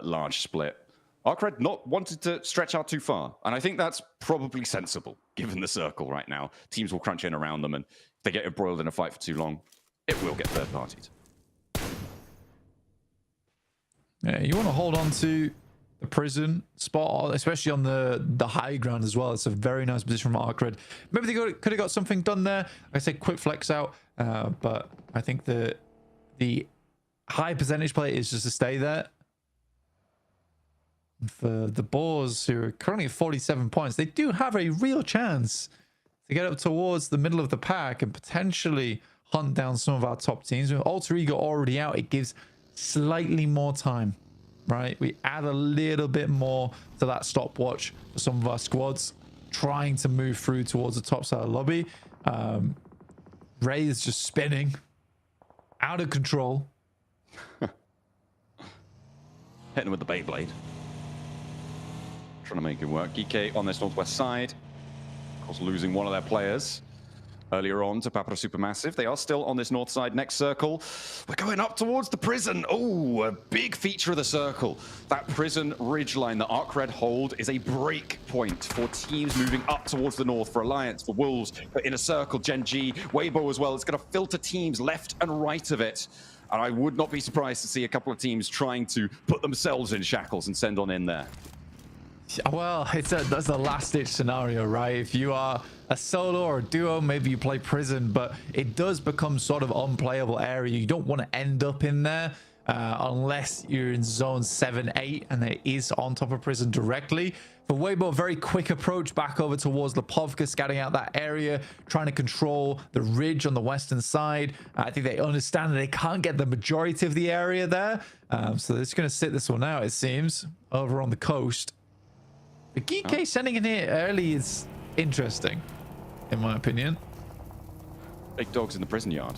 large split. Arcred not wanted to stretch out too far, and I think that's probably sensible, given the circle right now. Teams will crunch in around them, and if they get embroiled in a fight for too long, it will get third-partied. Yeah, you want to hold on to the prison spot, especially on the high ground as well. It's a very nice position from Arcred. Maybe they could have got something done there. Like I say, quick flex out, but I think the high percentage play is just to stay there. For the Boars, who are currently at 47 points, they do have a real chance to get up towards the middle of the pack and potentially hunt down some of our top teams. With Alter Ego already out, it gives slightly more time, right? We add a little bit more to that stopwatch for some of our squads trying to move through towards the top side of the lobby. Ray is just spinning out of control. Hitting with the Beyblade. Trying to make it work. GK on this northwest side. Of course, losing one of their players earlier on to Papara Supermassive. They are still on this north side. Next circle. We're going up towards the prison. Oh, a big feature of the circle. That prison ridgeline that Arcred hold is a break point for teams moving up towards the north. For Alliance, for Wolves, for Inner Circle, Gen G, Weibo as well. It's going to filter teams left and right of it. And I would not be surprised to see a couple of teams trying to put themselves in shackles and send on in there. Well, that's a last-ditch scenario, right? If you are a solo or a duo, maybe you play prison, but it does become sort of unplayable area. You don't want to end up in there unless you're in zone 7, 8, and it is on top of prison directly. For Weibo, very quick approach back over towards Lipovka, scouting out that area, trying to control the ridge on the western side. I think they understand that they can't get the majority of the area there, so they're just going to sit this one out, it seems, over on the coast. The GK sending in here early is interesting, in my opinion. Big dogs in the prison yard.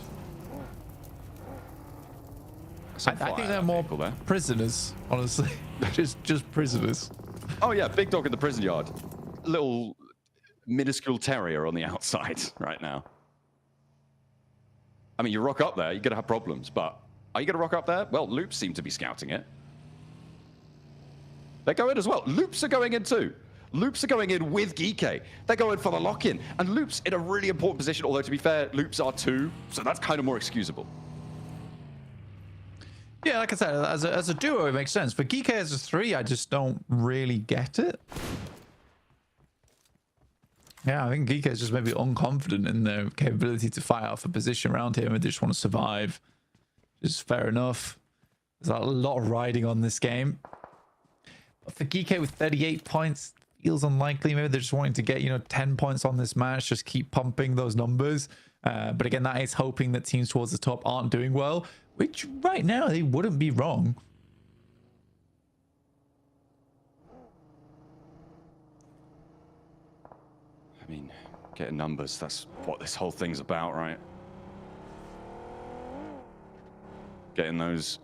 I think they're more prisoners, honestly. just prisoners. Oh yeah, big dog in the prison yard. Little minuscule terrier on the outside right now. I mean, you rock up there, you're going to have problems, but are you going to rock up there? Well, Loops seem to be scouting it. They go in as well. Loops are going in too. Loops are going in with Geeke. They're going for the lock-in. And Loops in a really important position, although to be fair, Loops are 2, so that's kind of more excusable. Yeah, like I said, as a duo, it makes sense. For Geeke as a 3, I just don't really get it. Yeah, I think Geeke is just maybe unconfident in their capability to fight out for position around him, and they just want to survive. Just fair enough. There's a lot of riding on this game. But for Geeke with 38 points, feels unlikely. Maybe they're just wanting to get, 10 points on this match, just keep pumping those numbers. But again, that is hoping that teams towards the top aren't doing well, which right now they wouldn't be wrong. I mean, getting numbers, that's what this whole thing's about, right? Getting those.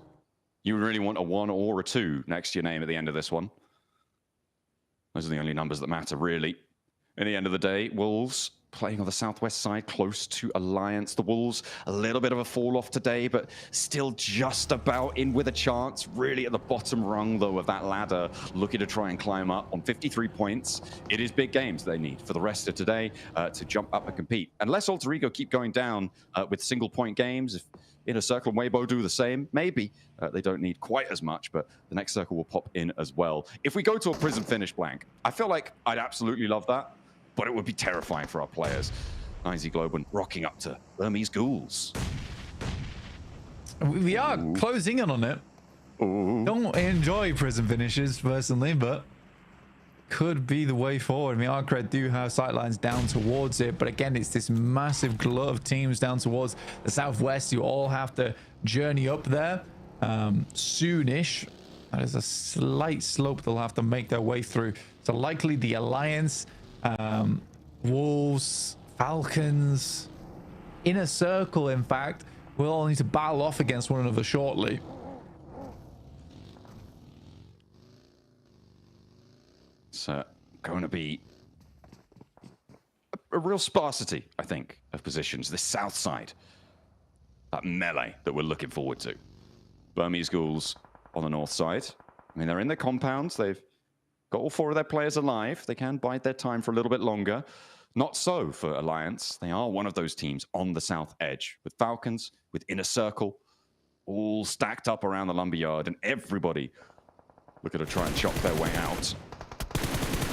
You really want a 1 or a 2 next to your name at the end of this one. Those are the only numbers that matter, really. In the end of the day, Wolves playing on the southwest side, close to Alliance. The Wolves, a little bit of a fall off today, but still just about in with a chance. Really at the bottom rung, though, of that ladder, looking to try and climb up on 53 points. It is big games they need for the rest of today to jump up and compete. Unless Alter Ego keep going down with single-point games, if Inner Circle and Weibo do the same, maybe they don't need quite as much, but the next circle will pop in as well. If we go to a prison finish blank, I feel like I'd absolutely love that, but it would be terrifying for our players. IZ Globan rocking up to Burmese Ghouls. We are closing in on it. Ooh. Don't enjoy prison finishes personally, but could be the way forward. I mean, Arcred do have sightlines down towards it, but again, it's this massive glut of teams down towards the southwest. You all have to journey up there soonish. That is a slight slope they'll have to make their way through. So likely the Alliance, Wolves, Falcons, Inner Circle, in fact, will all need to battle off against one another shortly. It's going to be a real sparsity, I think, of positions. This south side, that melee that we're looking forward to. Burmese Ghouls on the north side. I mean, they're in their compounds. They've Got all 4 of their players alive. They can bide their time for a little bit longer. Not so for Alliance. They are one of those teams on the south edge with Falcons, with Inner Circle, all stacked up around the lumberyard, and everybody looking to try and chop their way out.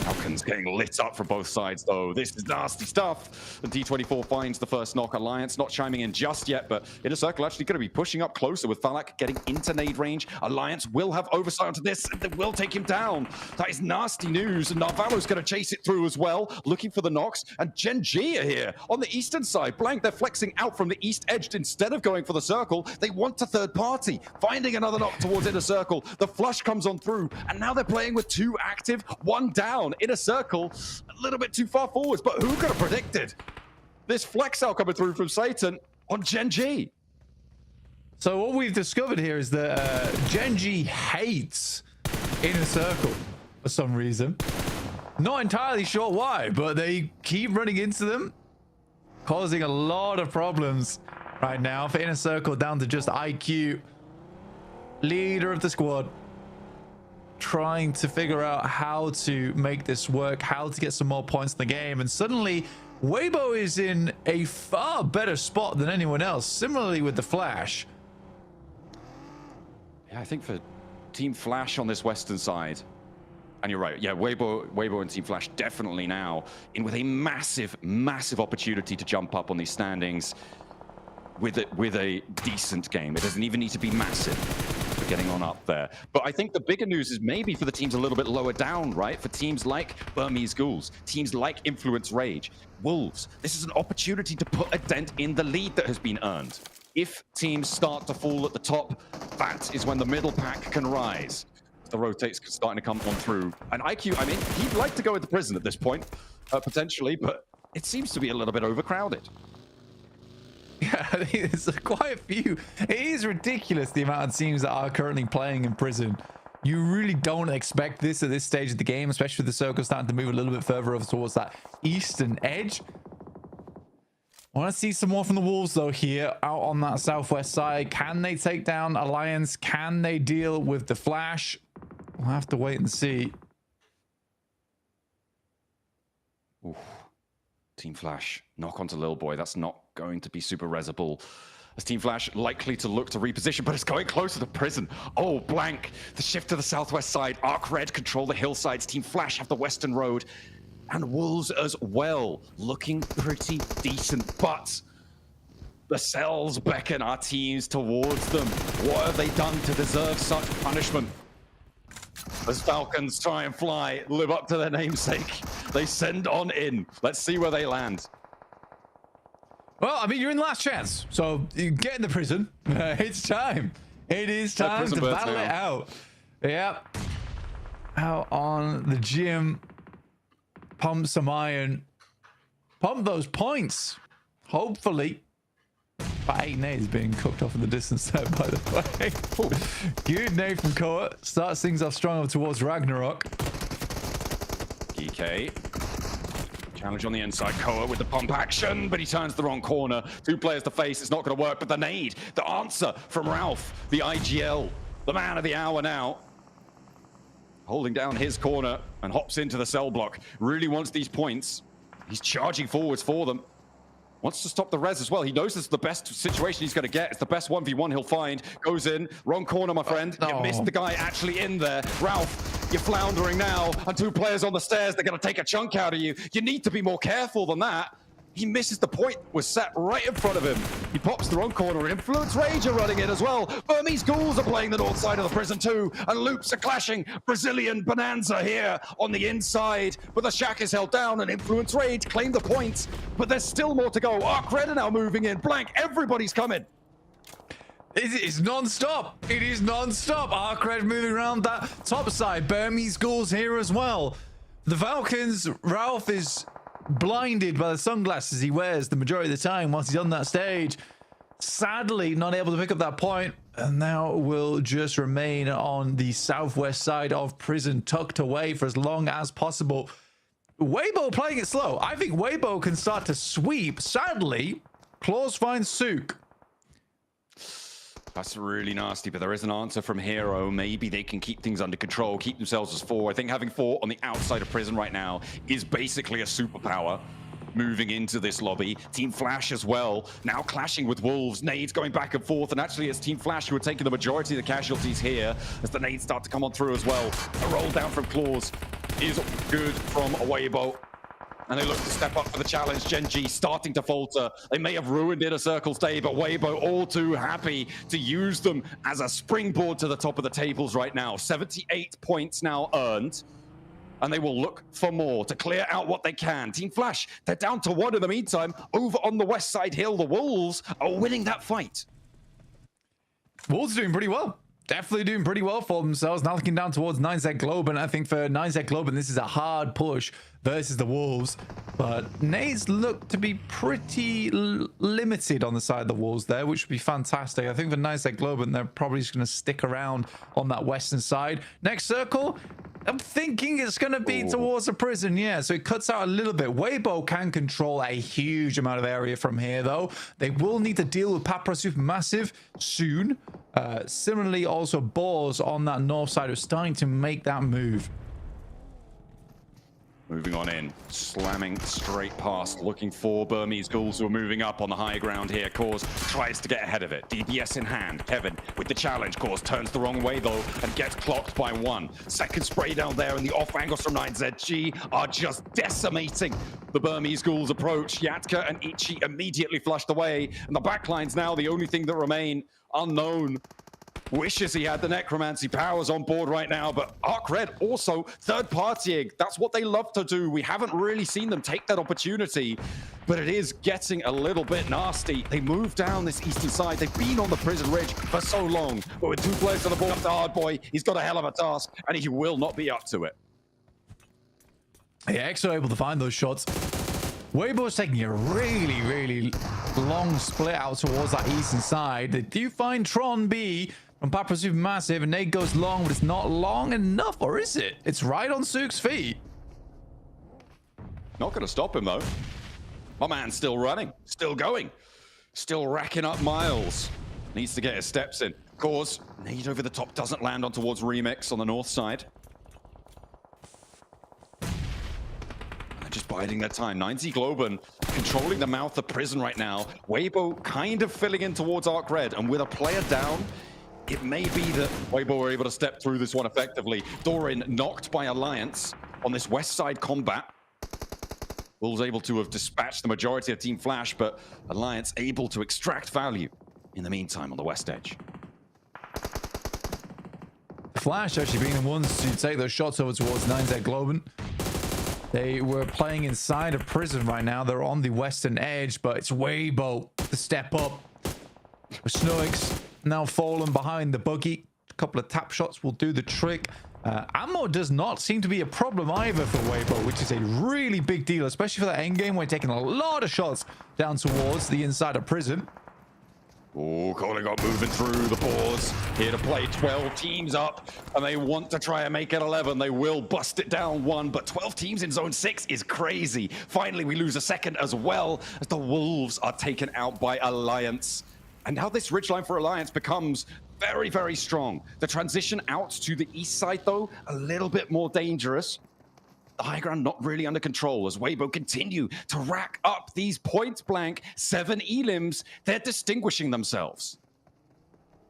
Falcons getting lit up from both sides, though. This is nasty stuff. The D24 finds the first knock. Alliance not chiming in just yet, but Inner Circle actually going to be pushing up closer with Falak getting into nade range. Alliance will have oversight onto this, and they will take him down. That is nasty news, and Navarro's going to chase it through as well, looking for the knocks. And Gen G are here on the eastern side. Blank, they're flexing out from the east edge instead of going for the circle. They want to third party, finding another knock towards Inner Circle. The flush comes on through, and now they're playing with 2 active, 1 down. Inner Circle a little bit too far forwards, but who could have predicted this flex out coming through from Satan on Gen G? So what we've discovered here is that Gen G hates Inner Circle for some reason. Not entirely sure why, but they keep running into them, causing a lot of problems right now for Inner Circle, down to just IQ, leader of the squad, trying to figure out how to make this work, how to get some more points in the game. And suddenly Weibo is in a far better spot than anyone else, similarly with the Flash. Yeah, I think for Team Flash on this western side, and you're right, yeah, Weibo and Team Flash definitely now in with a massive opportunity to jump up on these standings with a decent game. It doesn't even need to be massive for getting on up there. But I think the bigger news is maybe for the teams a little bit lower down, right? For teams like Burmese Ghouls, teams like Influence Rage, Wolves. This is an opportunity to put a dent in the lead that has been earned. If teams start to fall at the top, that is when the middle pack can rise. The rotates starting to come on through. And IQ, I mean, he'd like to go into prison at this point, potentially, but it seems to be a little bit overcrowded. Yeah, I think there's quite a few. It is ridiculous the amount of teams that are currently playing in prison. You really don't expect this at this stage of the game, especially with the circle starting to move a little bit further over towards that eastern edge. I want to see some more from the Wolves, though, here out on that southwest side. Can they take down Alliance? Can they deal with the Flash? We'll have to wait and see. Oof. Team Flash, knock onto Lil Boy. That's not going to be super resable. As Team Flash likely to look to reposition, but it's going closer to prison. Oh, blank. The shift to the southwest side. Arc Red control the hillsides. Team Flash have the western road. And Wolves as well, looking pretty decent. But the cells beckon our teams towards them. What have they done to deserve such punishment? As Falcons try and fly, live up to their namesake. They send on in. Let's see where they land. Well, I mean, you're in the last chance. So you get in the prison. It's time. It is time to battle it out. Yep. Out on the gym. Pump some iron. Pump those points. Hopefully. But 8 nades being cooked off in the distance there, by the way. Good nade from Koa. Starts things off strong up towards Ragnarok. GK. Challenge on the inside. Koa with the pump action, but he turns the wrong corner. 2 players to face. It's not going to work, but the nade. The answer from Ralph. The IGL. The man of the hour now. Holding down his corner and hops into the cell block. Really wants these points. He's charging forwards for them. Wants to stop the res as well. He knows this is the best situation he's going to get. It's the best 1v1 he'll find. Goes in. Wrong corner, my friend. You missed the guy actually in there. Ralph, you're floundering now. And 2 players on the stairs. They're going to take a chunk out of you. You need to be more careful than that. He misses the point. Was set right in front of him. He pops the wrong corner. Influence Rage are running in as well. Burmese Ghouls are playing the north side of the prison too. And loops are clashing. Brazilian Bonanza here on the inside. But the shack is held down and Influence Rage claim the points. But there's still more to go. Arc Red are now moving in. Blank, everybody's coming. It is non-stop. It is non-stop. Arc Red moving around that top side. Burmese Ghouls here as well. The Falcons, Ralph is blinded by the sunglasses he wears the majority of the time once he's on that stage. Sadly, not able to pick up that point, and now will just remain on the southwest side of prison, tucked away for as long as possible. Weibo playing it slow. I think Weibo can start to sweep. Sadly, Claws finds Sook. That's really nasty, but there is an answer from Hero. Maybe they can keep things under control, keep themselves as 4. I think having 4 on the outside of prison right now is basically a superpower moving into this lobby. Team Flash as well, now clashing with Wolves. Nades going back and forth, and actually it's Team Flash who are taking the majority of the casualties here as the nades start to come on through as well. A roll down from Claws is good from Weibo. And they look to step up for the challenge. Gen G starting to falter. They may have ruined Inner Circle's day, but Weibo all too happy to use them as a springboard to the top of the tables right now. 78 points now earned. And they will look for more to clear out what they can. Team Flash, they're down to 1 in the meantime. Over on the west side hill, the Wolves are winning that fight. Wolves doing pretty well. Definitely doing pretty well for themselves. Now looking down towards 9Z Globe, and I think for 9Z Globe, this is a hard push versus the Wolves. But Nades look to be pretty limited on the side of the Wolves there, which would be fantastic. I think for 9Z Globe, they're probably just going to stick around on that western side. Next circle, I'm thinking it's going to be towards the prison, yeah. So it cuts out a little bit. Weibo can control a huge amount of area from here, though. They will need to deal with Papra Supermassive soon. Similarly, also Boars on that north side are starting to make that move. Moving on in, slamming straight past, looking for Burmese ghouls who are moving up on the high ground here. Cause tries to get ahead of it. DBS in hand. Kevin with the challenge. Cause turns the wrong way though and gets clocked by 1. Second spray down there, and the off angles from 9ZG are just decimating the Burmese ghouls approach. Yatka and Ichi immediately flushed away, and the backlines now the only thing that remain. Unknown wishes he had the necromancy powers on board right now, but Arc Red also third partying. That's what they love to do. We haven't really seen them take that opportunity, but it is getting a little bit nasty. They move down this eastern side. They've been on the prison ridge for so long, but with 2 players on the board, the hard boy, he's got a hell of a task, and he will not be up to it. Yeah, X are able to find those shots. Weibo's taking a really long split out towards that eastern side. They do find Tron B from Papra Supermassive, and Nate goes long, but it's not long enough, or is it? It's right on Sook's feet. Not going to stop him, though. My man's still running, still going, still racking up miles. Needs to get his steps in. Cause nade over the top doesn't land on towards Remix on the north side. Just biding their time. 9Z Globen controlling the mouth of prison right now. Weibo kind of filling in towards Arc Red, and with a player down, it may be that Weibo were able to step through this one effectively. Doran knocked by Alliance on this west side combat. Wolves able to have dispatched the majority of Team Flash, but Alliance able to extract value in the meantime on the west edge. Flash actually being the ones to take those shots over towards 9Z Globen. They were playing inside of prison right now. They're on the western edge, but it's Weibo to step up. Snugs now fallen behind the buggy. A couple of tap shots will do the trick. Ammo does not seem to be a problem either for Weibo, which is a really big deal, especially for that endgame when taking a lot of shots down towards the inside of prison. Oh, Colin got moving through the boards. Here to play 12 teams up, and they want to try and make it 11. They will bust it down 1, but 12 teams in zone 6 is crazy. Finally, we lose a second as well as the Wolves are taken out by Alliance. And now this ridgeline for Alliance becomes very strong. The transition out to the east side, though, a little bit more dangerous. The high ground not really under control as Weibo continue to rack up these point blank 7 elims. They're distinguishing themselves.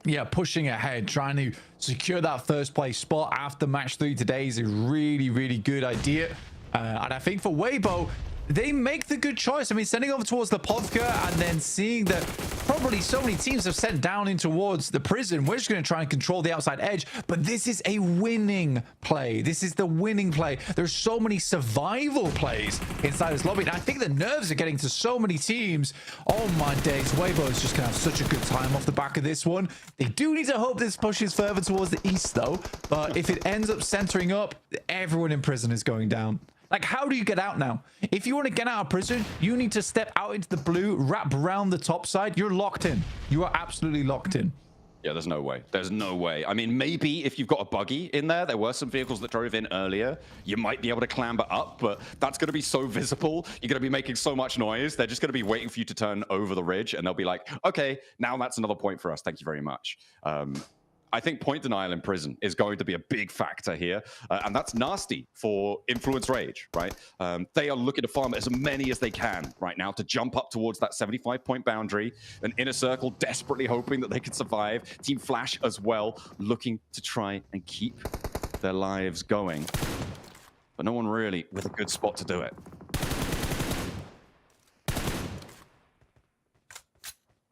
Yeah, pushing ahead, trying to secure that first place spot after match 3 today is a really good idea. And I think for Weibo, they make the good choice. I mean, sending over towards the Podka and then seeing that probably so many teams have sent down in towards the prison. We're just going to try and control the outside edge. But this is a winning play. This is the winning play. There's so many survival plays inside this lobby. And I think the nerves are getting to so many teams. Oh my days. Weibo is just going to have such a good time off the back of this one. They do need to hope this pushes further towards the east, though. But if it ends up centering up, everyone in prison is going down. Like, how do you get out now? If you want to get out of prison, you need to step out into the blue, wrap around the top side. You're locked in. You are absolutely locked in. Yeah, there's no way. There's no way. I mean, maybe if you've got a buggy in there, there were some vehicles that drove in earlier, you might be able to clamber up, but that's going to be so visible. You're going to be making so much noise. They're just going to be waiting for you to turn over the ridge, and they'll be like, okay, now that's another point for us. Thank you very much. I think point denial in prison is going to be a big factor here, and that's nasty for Influence Rage, right? They are looking to farm as many as they can right now to jump up towards that 75-point boundary. An Inner Circle desperately hoping that they can survive. Team Flash as well, looking to try and keep their lives going. But no one really with a good spot to do it.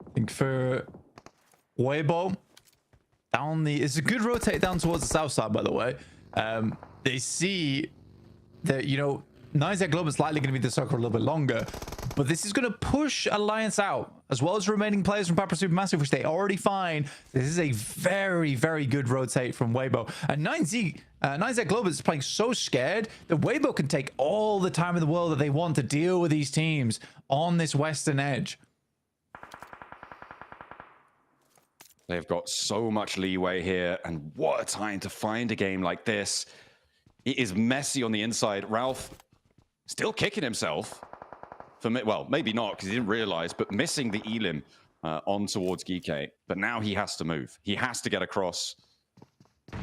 I think for Weibo, it's a good rotate down towards the south side, by the way. They see that, you know, 9Z Globe is likely going to be the circle a little bit longer, but this is going to push Alliance out, as well as remaining players from Papa Supermassive, which they already find. This is a very, very good rotate from Weibo. And 9Z Globe is playing so scared that Weibo can take all the time in the world that they want to deal with these teams on this western edge. They've got so much leeway here, and what a time to find a game like this. It is messy on the inside. Ralph still kicking himself. Well, maybe not, because he didn't realize, but missing the Elim on towards Geekay. But now he has to move. He has to get across.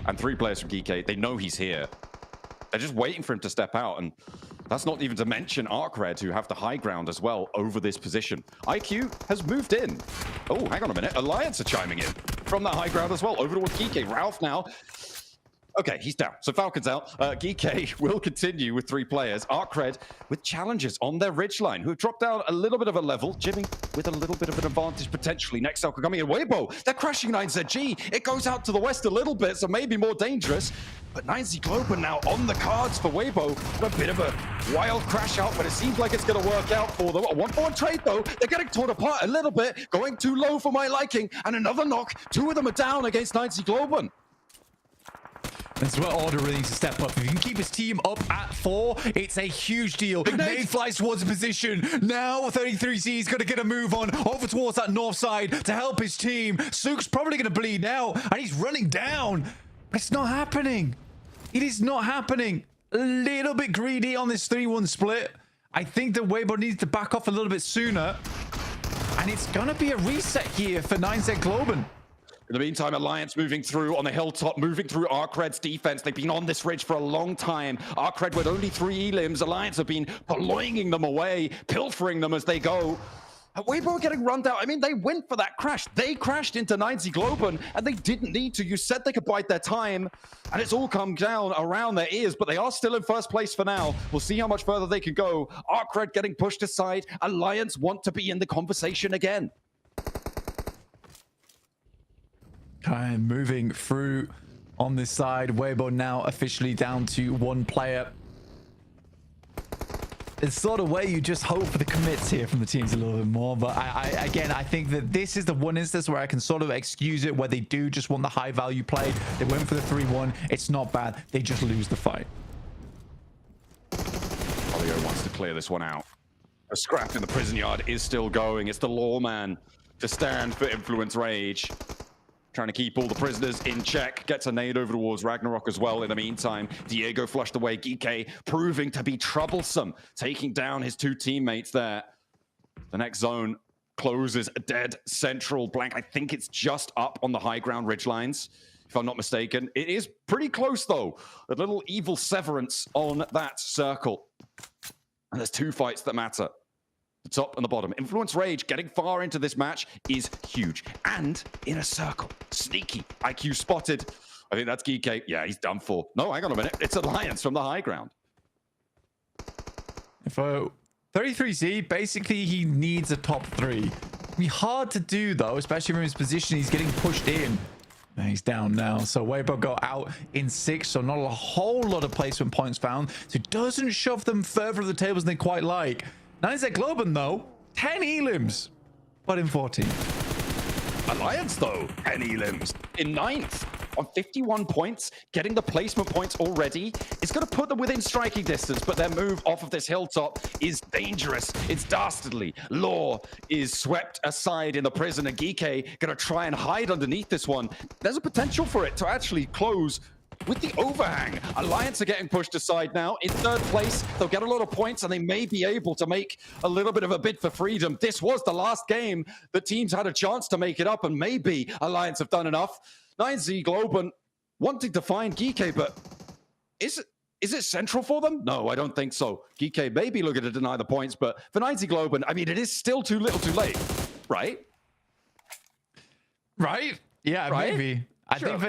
And 3 players from Geekay, they know he's here. They're just waiting for him to step out, and that's not even to mention ArcRed, who have the high ground as well over this position. IQ has moved in. Oh, hang on a minute. Alliance are chiming in from that high ground as well, over towards Geekay. Ralph now. Okay, he's down. So Falcon's out. Geekay will continue with 3 players. ArcRed with challenges on their ridgeline, who have dropped down a little bit of a level. Jimmy with a little bit of an advantage potentially. Next circle coming in. Weibo, they're crashing 9ZG. It goes out to the west a little bit, so maybe more dangerous. But 9Z Global now on the cards for Weibo. A bit of a wild crash out, but it seems like it's going to work out for them. A 1-for-1 trade, though. They're getting torn apart a little bit, going too low for my liking. And another knock. 2 of them are down against 9Z Global. That's where Order really needs to step up. If he can keep his team up at 4, it's a huge deal. Nade flies towards the position. Now 33Z is going to get a move on over towards that north side to help his team. Sook's probably going to bleed now, and he's running down. But it's not happening. It is not happening. A little bit greedy on this 3-1 split. I think that Weibo needs to back off a little bit sooner. And it's going to be a reset here for 9Z Global. In the meantime, Alliance moving through on the hilltop, moving through ArcRed's defense. They've been on this ridge for a long time. ArcRed with only 3 elims. Alliance have been purloining them away, pilfering them as they go. Weibo getting run down. I mean, they went for that crash. They crashed into 9Z Global, and they didn't need to. You said they could bide their time, and it's all come down around their ears, but they are still in first place for now. We'll see how much further they can go. ArcRed getting pushed aside. Alliance want to be in the conversation again. And moving through on this side, Weibo now officially down to 1 player. It's sort of where you just hope for the commits here from the teams a little bit more. But again, I think that this is the one instance where I can sort of excuse it, where they do just want the high value play. They went for the 3-1. It's not bad. They just lose the fight. Olio wants to clear this one out. A scrap in the prison yard is still going. It's the lawman to stand for Influence Rage. Trying to keep all the prisoners in check. Gets a nade over towards Ragnarok as well. In the meantime, Diego flushed away. Geekay proving to be troublesome, taking down his 2 teammates there. The next zone closes dead central. Blank, I think it's just up on the high ground ridgelines, if I'm not mistaken. It is pretty close, though. A little evil severance on that circle. And there's 2 fights that matter. The top and the bottom. Influence Rage getting far into this match is huge. And in a circle. Sneaky. IQ spotted. I think that's Geekay. Yeah, he's done for. No, hang on a minute. It's Alliance from the high ground. For 33Z, basically he needs a top 3. It'd be hard to do, though, especially from his position. He's getting pushed in. And he's down now. So Weibo go out in 6, so not a whole lot of placement points found. So it doesn't shove them further up the tables than they quite like. 9Z Global, though, 10 elims, but in 14. Alliance, though, 10 elims in 9th. on 51 points, getting the placement points already. It's going to put them within striking distance, but their move off of this hilltop is dangerous. It's dastardly. Law is swept aside in the prison, and Geeke going to try and hide underneath this one. There's a potential for it to actually close with the overhang. Alliance are getting pushed aside now. In third place, they'll get a lot of points, and they may be able to make a little bit of a bid for freedom. This was the last game that teams had a chance to make it up, and maybe Alliance have done enough. 9Z Globen wanting to find Geeke, but is it central for them? No, I don't think so. Geeke may be looking to deny the points, but for 9Z Globen, I mean, it is still too little too late, right? Right? Yeah, right? Maybe. I don't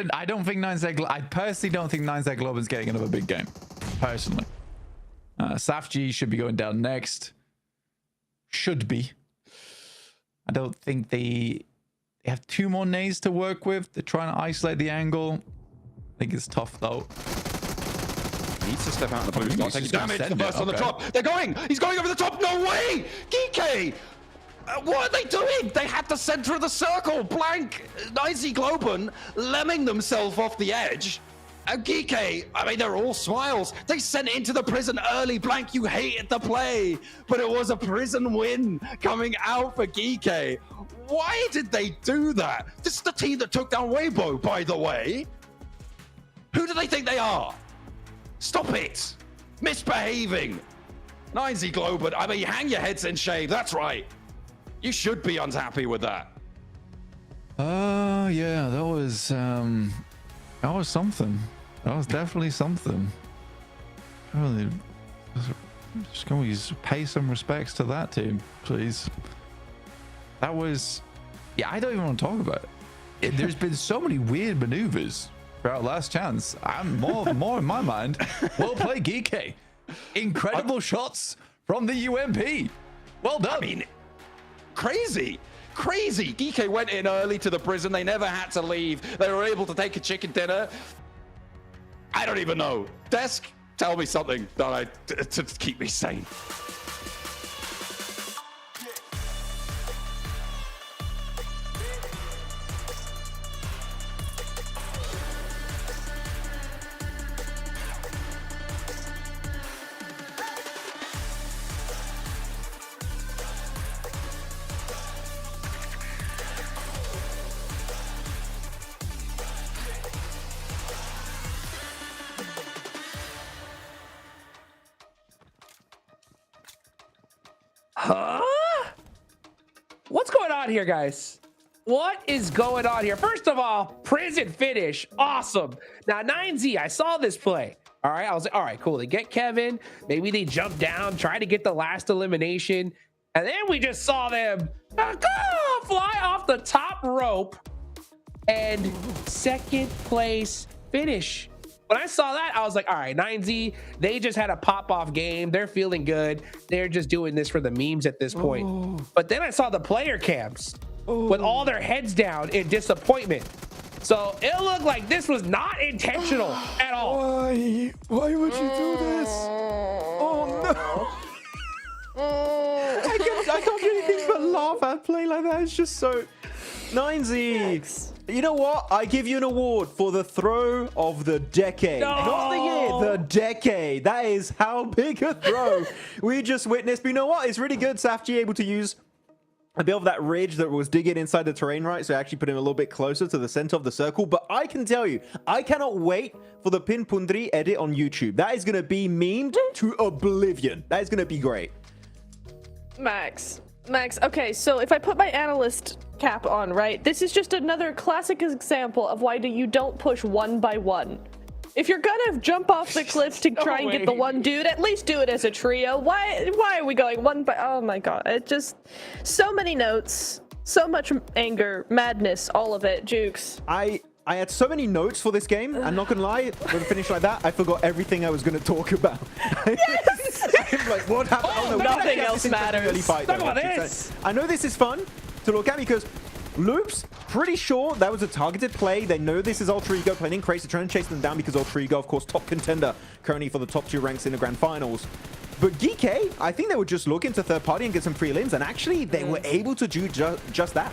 think 9Z. I personally don't think 9Z Globen's getting another big game. Personally, SAFG should be going down next. Should be. I don't think they have 2 more nades to work with. They're trying to isolate the angle. I think it's tough though. Needs to step out in the blue. He's not taking damage. The burst on the top. They're going. He's going over the top. No way. Geeke. What are they doing? They had the center of the circle. Blank. 9Z Globen lemming themselves off the edge. And Geeke, I mean, they're all smiles. They sent it into the prison early. Blank, you hated the play. But it was a prison win coming out for Geeke. Why did they do that? This is the team that took down Weibo, by the way. Who do they think they are? Stop it. Misbehaving. 9Z Globen, I mean, hang your heads in shame. That's right. You should be unhappy with that. Yeah, that was something. That was definitely something. Really, just can we pay some respects to that team, please? That was, yeah, I don't even want to talk about it. There's been so many weird maneuvers throughout Last Chance. I'm more in my mind. Well played, Geeke. Incredible shots from the UMP. Well done. I mean, crazy. Geeke went in early to the prison. They never had to leave. They were able to take a chicken dinner. I don't even know. Desk, tell me something to keep me sane. Huh? What's going on here, guys? What is going on here? First of all, prison finish. Awesome. Now, 9Z, I saw this play. All right. I was like, all right, cool. They get Kevin. Maybe they jump down, try to get the last elimination. And then we just saw them fly off the top rope and second place finish. When I saw that, I was like, all right, 9Z, they just had a pop-off game. They're feeling good. They're just doing this for the memes at this point. Oh. But then I saw the player cams with all their heads down in disappointment. So it looked like this was not intentional at all. Why? Why would you do this? Oh, no. I can't do anything but laugh at play like that. It's just so... 9Z. You know what? I give you an award for the throw of the decade. No. Not the year, the decade. That is how big a throw we just witnessed. But you know what? It's really good. SAFG able to use a bit of that ridge that was digging inside the terrain, right? So actually put him a little bit closer to the center of the circle. But I can tell you, I cannot wait for the Pin Pundri edit on YouTube. That is going to be memed to oblivion. That is going to be great. Max, okay, so if I put my analyst cap on, right, this is just another classic example of why you don't push one by one. If you're gonna jump off the cliff to try and get the one dude, at least do it as a trio. Why are we going one by... Oh my god, it just... So many notes, so much anger, madness, all of it. Jukes. I had so many notes for this game. I'm not gonna lie, when I finished like that, I forgot everything I was gonna talk about. Yes! I'm like, what happened? Oh, no, nothing else matters. Talk about this. I know this is fun to look at because Loops, pretty sure that was a targeted play. They know this is Ultra Ego playing Crazy. They're trying to chase them down because Ultra Ego, of course, top contender currently for the top 2 ranks in the grand finals. But Geeke, I think they would just look into third party and get some free limbs, and actually they were able to do just that.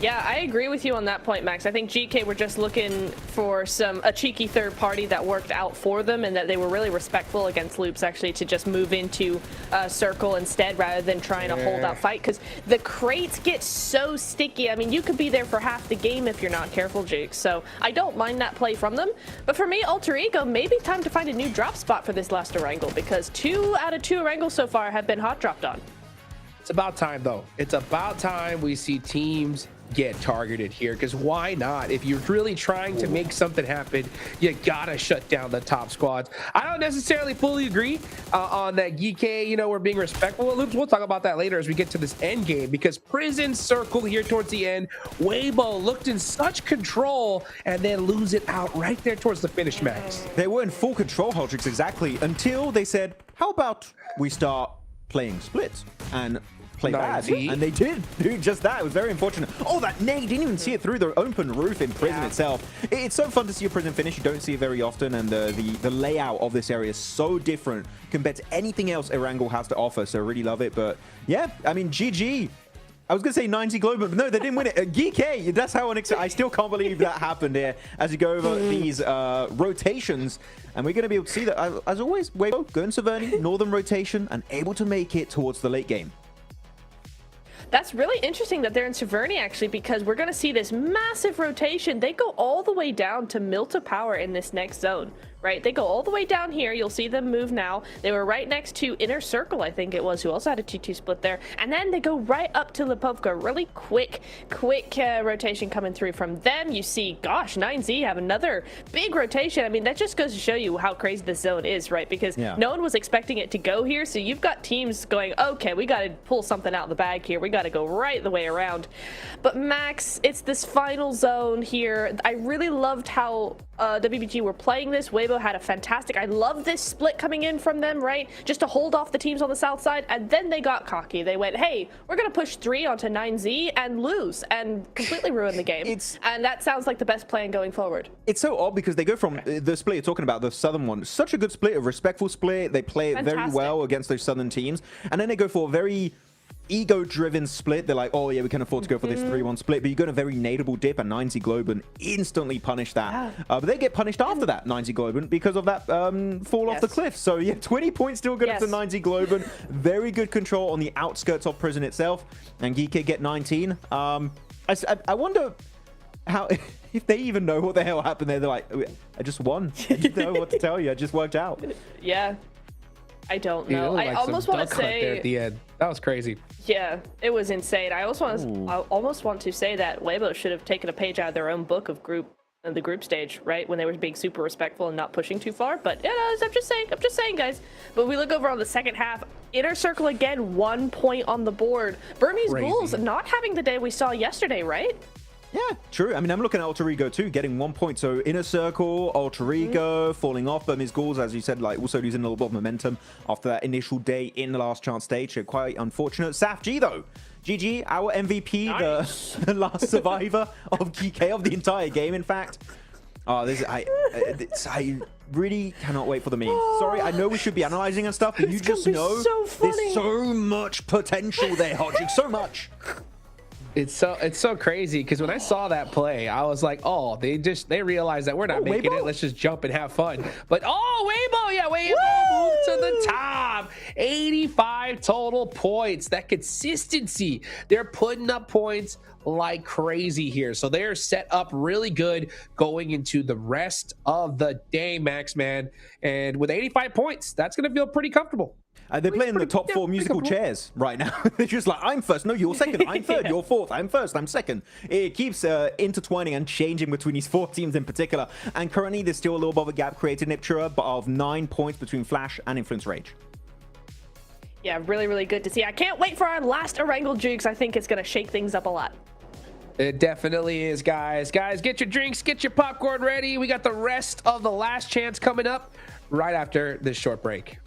Yeah, I agree with you on that point, Max. I think GK were just looking for a cheeky third party that worked out for them, and that they were really respectful against Loops actually to just move into circle instead rather than trying to hold out fight, because the crates get so sticky. I mean, you could be there for half the game if you're not careful, Jukes. So I don't mind that play from them. But for me, Alter Ego, maybe time to find a new drop spot for this last Erangel, because 2 out of 2 Erangels so far have been hot dropped on. It's about time, though. It's about time we see teams get targeted here, because why not? If you're really trying to make something happen, you gotta shut down the top squads. I don't necessarily fully agree on that GK, you know, we're being respectful of Loops. We'll talk about that later as we get to this end game, because Prison Circle here towards the end, Weibo looked in such control and then lose it out right there towards the finish, Max. They were in full control, Hotrix, exactly, until they said, how about we start playing splits and play bad, and they did do just that. It was very unfortunate. Oh, that nade, didn't even see it through the open roof in Prison itself. It's so fun to see a Prison finish. You don't see it very often, and the layout of this area is so different compared to anything else Erangel has to offer, so I really love it. But yeah, I mean, GG. I was going to say 90 Global, but no, they didn't win it. GK, that's how I still can't believe that happened here as you go over these rotations. And we're going to be able to see that, as always, Weibo going Saverni, Northern rotation, and able to make it towards the late game. That's really interesting that they're in Saverni, actually, because we're going to see this massive rotation. They go all the way down to Milta Power in this next zone, right? They go all the way down here. You'll see them move now. They were right next to Inner Circle, I think it was, who also had a 2-2 split there. And then they go right up to Lipovka. Really quick rotation coming through from them. You see, gosh, 9Z have another big rotation. I mean, that just goes to show you how crazy this zone is, right? Because no one was expecting it to go here. So you've got teams going, okay, we got to pull something out of the bag here. We got to go right the way around. But Max, it's this final zone here. I really loved how WBG were playing this. Weibo had a fantastic, I love this split coming in from them, right? Just to hold off the teams on the south side. And then they got cocky. They went, hey, we're going to push 3 onto 9Z and lose and completely ruin the game. And that sounds like the best plan going forward. It's so odd because they go from the split you're talking about, the southern one, such a good split, a respectful split. They play it very well against those southern teams. And then they go for a very ego-driven split. They're like, oh yeah, we can afford to go for this 3-1 split, but you got a very nadeable dip, and 90 Globen instantly punish that. But they get punished after that, 90 Globen, because of that fall off the cliff. So yeah, 20 points still good up to 90 Globen. Very good control on the outskirts of Prison itself, and GK get 19. I wonder how, if they even know what the hell happened there. They're like, I just won. I didn't know what to tell you. I just worked out. Yeah. I don't know. I almost want to say there at the end. That was crazy. Yeah, it was insane. I almost want to say that Weibo should have taken a page out of their own book of the group stage, right? When they were being super respectful and not pushing too far. But yeah, I'm just saying, guys. But we look over on the second half. Inner Circle again, 1 point on the board. Burmese Bulls not having the day we saw yesterday, right? Yeah, true. I mean, I'm looking at Alter Ego too, getting 1 point. So Inner Circle, Alter Ego falling off. Burmese Ghouls, as you said, like also losing a little bit of momentum after that initial day in the last chance stage. So quite unfortunate. Saf G though. GG, our MVP, the last survivor of GK of the entire game, in fact. Oh, I really cannot wait for the memes. Sorry, I know we should be analyzing and stuff, but you just know there's so much potential there, Hodging, so much. It's so crazy because when I saw that play, I was like, oh, they realized that we're not making it. Let's just jump and have fun. But Weibo moved to the top. 85 total points. That consistency. They're putting up points like crazy here. So they're set up really good going into the rest of the day, Max, man. And with 85 points, that's going to feel pretty comfortable. They're playing the top 4 musical chairs right now. They're just like, I'm first. No, you're second. I'm third. You're fourth. I'm first. I'm second. It keeps intertwining and changing between these 4 teams in particular. And currently, there's still a little bit of a gap created in Iptura, but of 9 points between Flash and Influence Rage. Yeah, really, really good to see. I can't wait for our last Erangel Jukes. I think it's going to shake things up a lot. It definitely is, guys. Guys, get your drinks, get your popcorn ready. We got the rest of the last chance coming up right after this short break.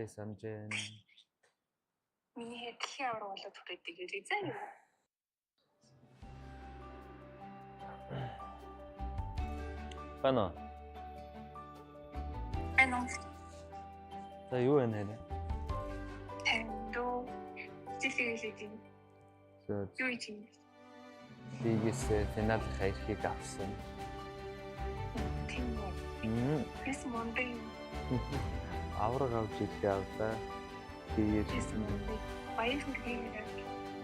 Samjen. Миний дэлхийн авраг болоод хүрээдэг ирээ юу? Байна. Ano? За юу байна нэ? Тандо зэсэгэсэдин. За Юу юм? лигээс финал хайрхийг авсан. Тийм үү. Бис Монday. Авраг авч ирэх авлаа. Тэгээд Баяр хүргэе.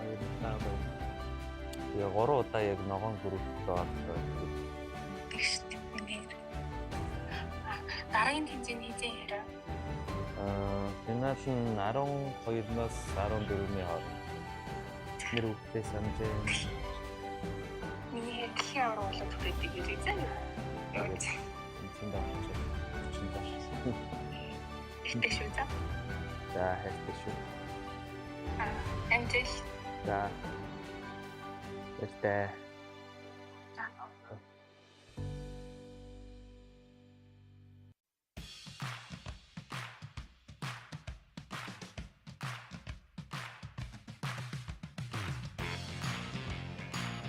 баярлалаа. Я 3 удаа яг ногоон группт орсон. Дараагийн тэмцээний хизээ яраа. Финал нь 12-наас 14-ний хооронд. Нэр үгтэй Самжээ. Миний дэлхийн авраг болоод хүрээдэг ирээ юу? Энд очиж. Ихтэй шүү за. За хайртай шүү. Амжилт. За. Баяртай.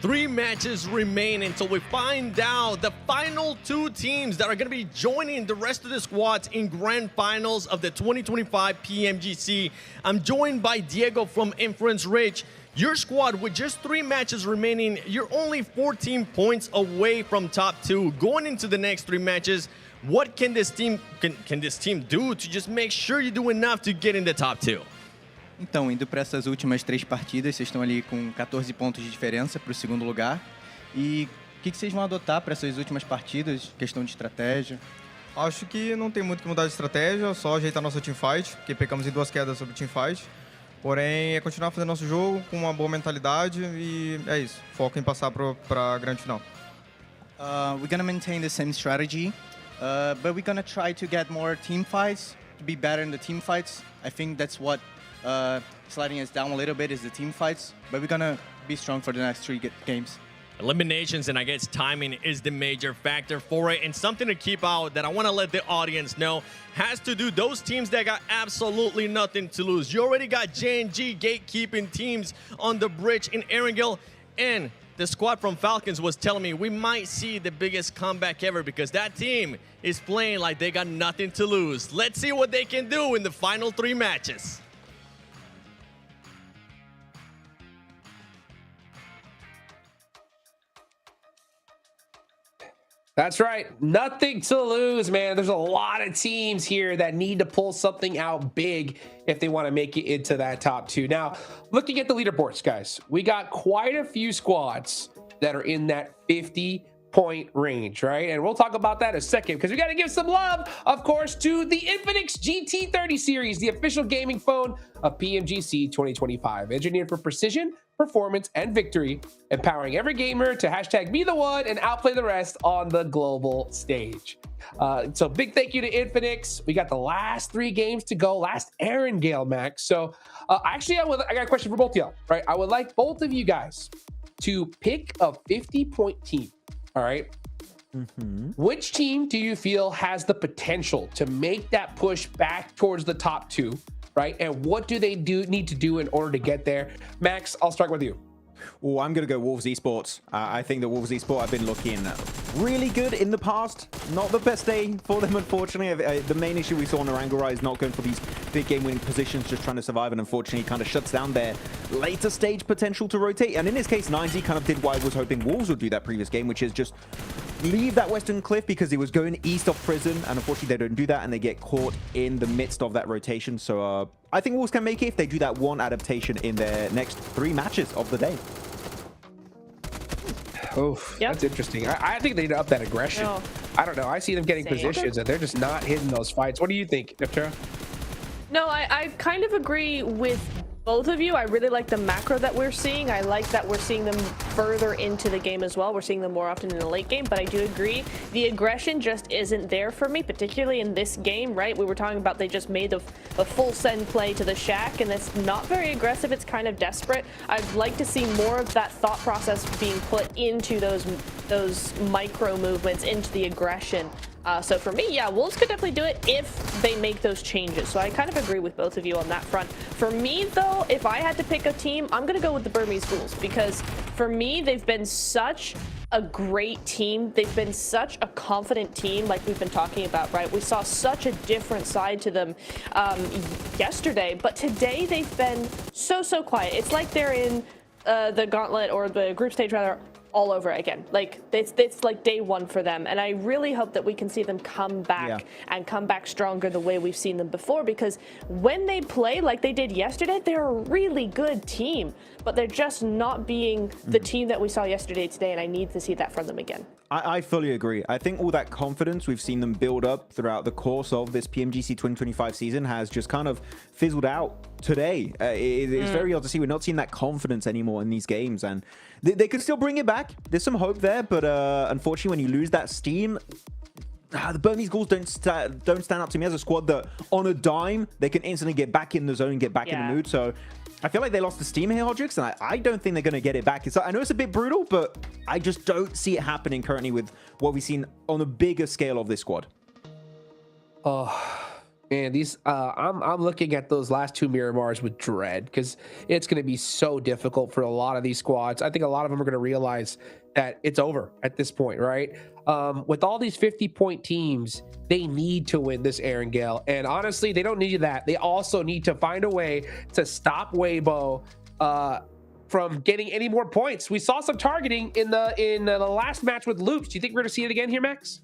Three matches remain until we find out the final 2 teams that are going to be joining the rest of the squads in grand finals of the 2025 PMGC. I'm joined by Diego from Inference Ridge. Your squad, with just 3 matches remaining, you're only 14 points away from top 2. Going into the next 3 matches, what can this team do to just make sure you do enough to get in the top 2? Então, indo para essas últimas 3 partidas, vocês estão ali com 14 pontos de diferença para o segundo lugar. E o que vocês vão adotar para essas últimas partidas? Questão de estratégia? Acho que não tem muito que mudar de estratégia, só ajeitar nossa teamfight, porque pecamos em 2 quedas sobre teamfight. Porém, é continuar fazendo nosso jogo com uma boa mentalidade e é isso. Foco em passar para a grande final. We're gonna maintain the same strategy, but we're gonna try to get more team fights, to be better in the team fights. I think that's what sliding us down a little bit is the team fights, but we're gonna be strong for the next 3 games. Eliminations and I guess timing is the major factor for it, and something to keep out that I want to let the audience know has to do those teams that got absolutely nothing to lose. You already got J&G gatekeeping teams on the bridge in Erangel, and the squad from Falcons was telling me we might see the biggest comeback ever because that team is playing like they got nothing to lose. Let's see what they can do in the final 3 matches. That's right. Nothing to lose, man. There's a lot of teams here that need to pull something out big if they want to make it into that top 2. Now, looking at the leaderboards, guys, we got quite a few squads that are in that 50-point range, right? And we'll talk about that in a second because we got to give some love, of course, to the Infinix GT30 series, the official gaming phone of PMGC 2025. Engineered for precision, performance, and victory, empowering every gamer to hashtag be the one and outplay the rest on the global stage. So big thank you to Infinix. We got the last 3 games to go, last Erangel, Max. So I got a question for both of y'all, right? I would like both of you guys to pick a 50-point team, all right? Which team do you feel has the potential to make that push back towards the top 2, right? And what do they need to do in order to get there? Max, I'll start with you. Oh, I'm going to go Wolves Esports. I think that Wolves Esports have been looking really good in the past. Not the best day for them, unfortunately. The main issue we saw on Erangel is not going for these big game-winning positions, just trying to survive, and unfortunately kind of shuts down their later stage potential to rotate. And in this case, 90 kind of did what I was hoping Wolves would do that previous game, which is just leave that western cliff because it was going east of prison, and unfortunately they don't do that and they get caught in the midst of that rotation. So I think Wolves can make it if they do that one adaptation in their next 3 matches of the day. Oh, that's interesting. I think they need to up that aggression. No. I don't know. I see them getting Same. positions and they're just not hitting those fights. What do you think, Neftera? No, I kind of agree with both of you. I really like the macro that we're seeing. I like that we're seeing them further into the game as well. We're seeing them more often in the late game, but I do agree the aggression just isn't there for me, particularly in this game, right? We were talking about they just made a full send play to the shack, and it's not very aggressive. It's kind of desperate. I'd like to see more of that thought process being put into those micro movements, into the aggression. So for me, yeah, Wolves could definitely do it if they make those changes. So I kind of agree with both of you on that front. For me, though, if I had to pick a team, I'm going to go with the Burmese Bulls, because for me, they've been such a great team. They've been such a confident team, like we've been talking about, right? We saw such a different side to them yesterday, but today they've been so quiet. It's like they're in the Gauntlet, or the group stage rather, all over again. Like it's like day one for them, and I really hope that we can see them come back and come back stronger the way we've seen them before, because when they play like they did yesterday, they're a really good team, but they're just not being the team that we saw yesterday today, and I need to see that from them again. I fully agree. I think all that confidence we've seen them build up throughout the course of this PMGC 2025 season has just kind of fizzled out today. It's very odd to see. We're not seeing that confidence anymore in these games, and they could still bring it back. There's some hope there, but unfortunately, when you lose that steam, the Burmese Ghouls don't stand out to me as a squad that on a dime, they can instantly get back in the zone, get back in the mood. So I feel like they lost the steam here, Hodrix, and I don't think they're going to get it back. I know it's a bit brutal, but I just don't see it happening currently with what we've seen on a bigger scale of this squad. Oh, man, these I'm looking at those last two Miramars with dread, because it's going to be so difficult for a lot of these squads. I think a lot of them are going to realize that it's over at this point, right? With all these 50-point teams, they need to win this Aaron Gale. And honestly, they don't need that. They also need to find a way to stop Weibo from getting any more points. We saw some targeting in the last match with Loops. Do you think we're going to see it again here, Max?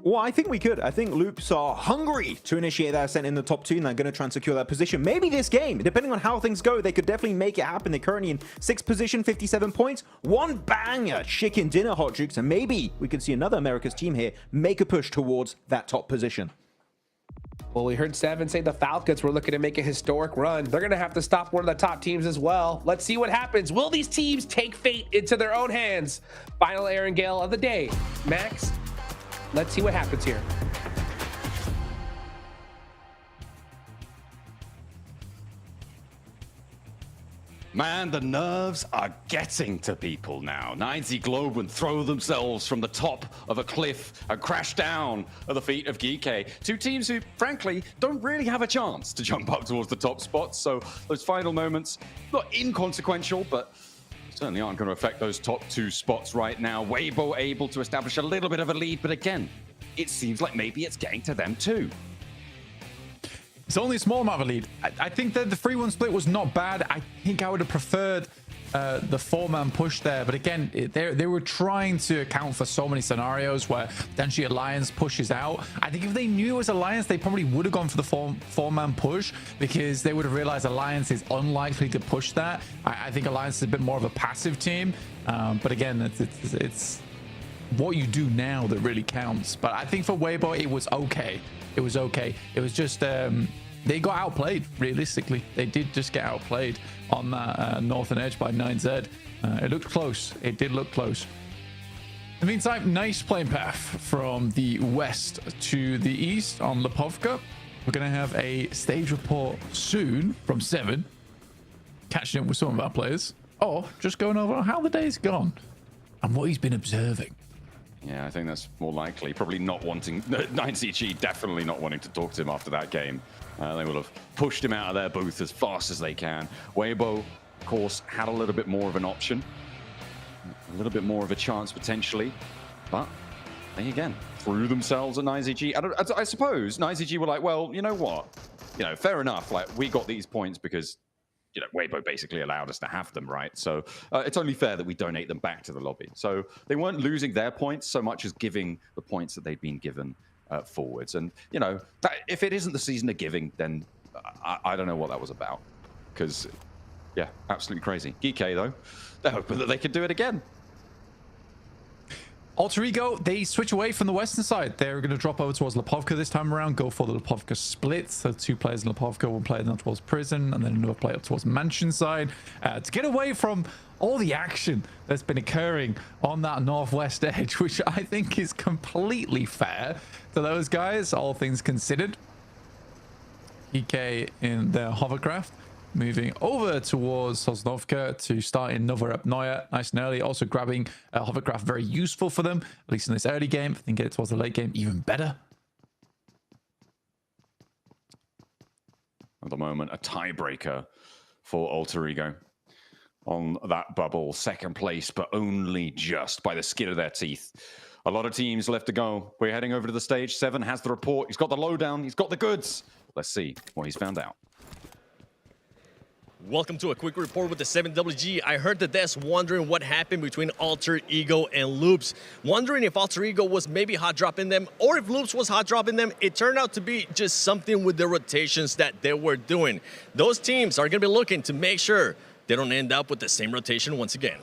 Well, I think we could. I think Loops are hungry to initiate that ascent in the top 2, and they're going to try and secure that position. Maybe this game, depending on how things go, they could definitely make it happen. They're currently in 6th position, 57 points. One banger chicken dinner, Hot Jukes, and maybe we could see another America's team here make a push towards that top position. Well, we heard Seven say the Falcons were looking to make a historic run. They're going to have to stop one of the top teams as well. Let's see what happens. Will these teams take fate into their own hands? Final Aaron Gale of the day. Max, let's see what happens here. Man, the nerves are getting to people now. 9Z Globe would throw themselves from the top of a cliff and crash down at the feet of Geeky. Two teams who, frankly, don't really have a chance to jump up towards the top spots. So those final moments, not inconsequential, but certainly aren't going to affect those top 2 spots right now. Weibo able to establish a little bit of a lead, but again, it seems like maybe it's getting to them too. It's only a small amount of a lead. I think that the 3-1 split was not bad. I think I would have preferred the 4-man push there. But again, they were trying to account for so many scenarios where potentially Alliance pushes out. I think if they knew it was Alliance, they probably would have gone for the 4-man push, because they would have realized Alliance is unlikely to push that. I think Alliance is a bit more of a passive team. But again, it's what you do now that really counts. But I think for Weibo, it was okay. It was okay. It was just they got outplayed. Realistically, they did just get outplayed on that northern edge by 9Z. It looked close. It did look close. In the meantime, nice playing path from the west to the east on Lipovka. We're going to have a stage report soon from Seven, catching up with some of our players, or just going over how the day's gone and what he's been observing. Yeah, I think that's more likely. Probably not wanting, 9CG definitely not wanting to talk to him after that game. They will have pushed him out of their booth as fast as they can. Weibo, of course, had a little bit more of an option. A little bit more of a chance potentially. But they again threw themselves at 9CG. I suppose 9CG were like, well, you know what? You know, fair enough. Like, we got these points because, you know, Weibo basically allowed us to have them, right? So it's only fair that we donate them back to the lobby. So they weren't losing their points so much as giving the points that they'd been given forwards. And, you know, if it isn't the season of giving, then I don't know what that was about. Because, yeah, absolutely crazy. Geeky, though, they're hoping that they could do it again. Alter Ego, they switch away from the western side. They're going to drop over towards Lipovka this time around, go for the Lipovka split. So 2 players in Lipovka, 1 player down towards Prison, and then another player up towards Mansion side to get away from all the action that's been occurring on that northwest edge, which I think is completely fair to those guys, all things considered. EK in their hovercraft. moving over towards Sosnovka to start in Novorepnoye nice and early. Also grabbing hovercraft, very useful for them, at least in this early game. If they can get it towards the late game, even better. At the moment, a tiebreaker for Alter Ego on that bubble. Second place, but only just by the skin of their teeth. A lot of teams left to go. We're heading over to the stage. Seven has the report. He's got the lowdown. He's got the goods. Let's see what he's found out. Welcome to a quick report with the 7WG. I heard the devs wondering what happened between Alter Ego and Loops. Wondering if Alter Ego was maybe hot dropping them or if Loops was hot dropping them. It turned out to be just something with the rotations that they were doing. Those teams are going to be looking to make sure they don't end up with the same rotation once again.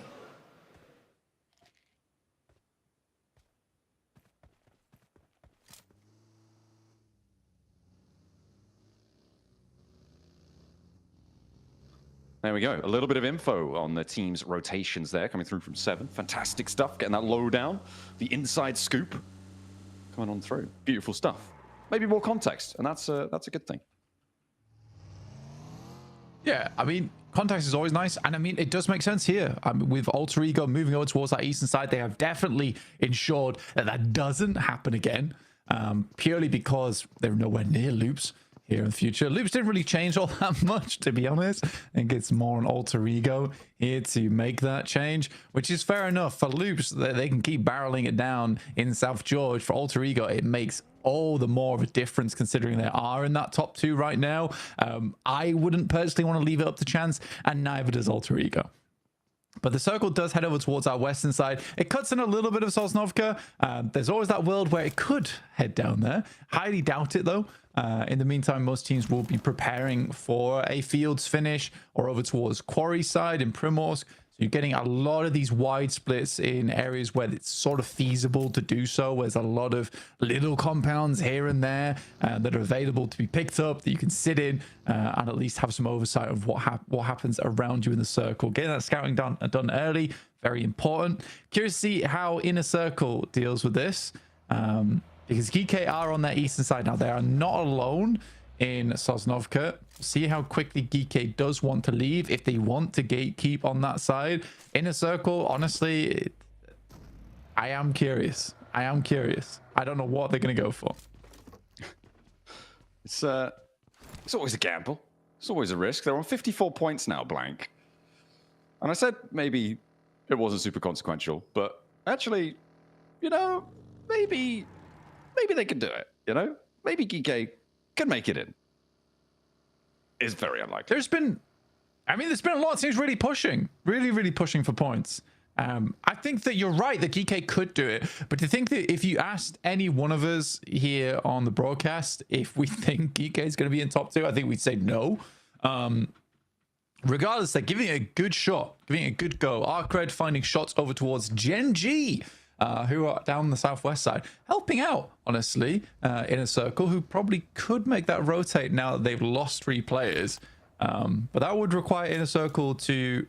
There we go. A little bit of info on the team's rotations there coming through from Seven. Fantastic stuff. Getting that lowdown. The inside scoop coming on through. Beautiful stuff. Maybe more context, and that's a good thing. Yeah, I mean, context is always nice, and I mean, it does make sense here. With Alter Ego moving over towards that eastern side, they have definitely ensured that that doesn't happen again, purely because they're nowhere near Loops here in the future. Loops didn't really change all that much, to be honest. I think it's more on Alter Ego here to make that change, which is fair enough. For Loops, they can keep barreling it down in South George. For Alter Ego, it makes all the more of a difference considering they are in that top two right now. I wouldn't personally want to leave it up to chance, and neither does Alter Ego. But the circle does head over towards our western side. It cuts in a little bit of Sosnovka. There's always that world where it could head down there. Highly doubt it, though. In the meantime, most teams will be preparing for a fields finish or over towards Quarry side in Primorsk. So you're getting a lot of these wide splits in areas where it's sort of feasible to do so. There's a lot of little compounds here and there that are available to be picked up that you can sit in and at least have some oversight of what happens around you in the circle. Getting that scouting done early, very important. Curious to see how Inner Circle deals with this. Because GK are on their eastern side now. They are not alone in Sosnovka. See how quickly GK does want to leave if they want to gatekeep on that side. Inner Circle, honestly, I am curious. I don't know what they're going to go for. It's always a gamble. It's always a risk. They're on 54 points now, blank. And I said maybe it wasn't super consequential, but actually, you know, maybe they can do it, you know? Maybe GK can make it in. It's very unlikely. There's been a lot of teams really pushing for points. I think that you're right that GK could do it, but to think that if you asked any one of us here on the broadcast if we think GK is going to be in top two, I think we'd say no. Regardless, they're giving it a good shot, giving it a good go. Arcred finding shots over towards Gen G, who are down the southwest side, helping out, honestly, Inner Circle, who probably could make that rotate now that they've lost 3 players. But that would require Inner Circle to...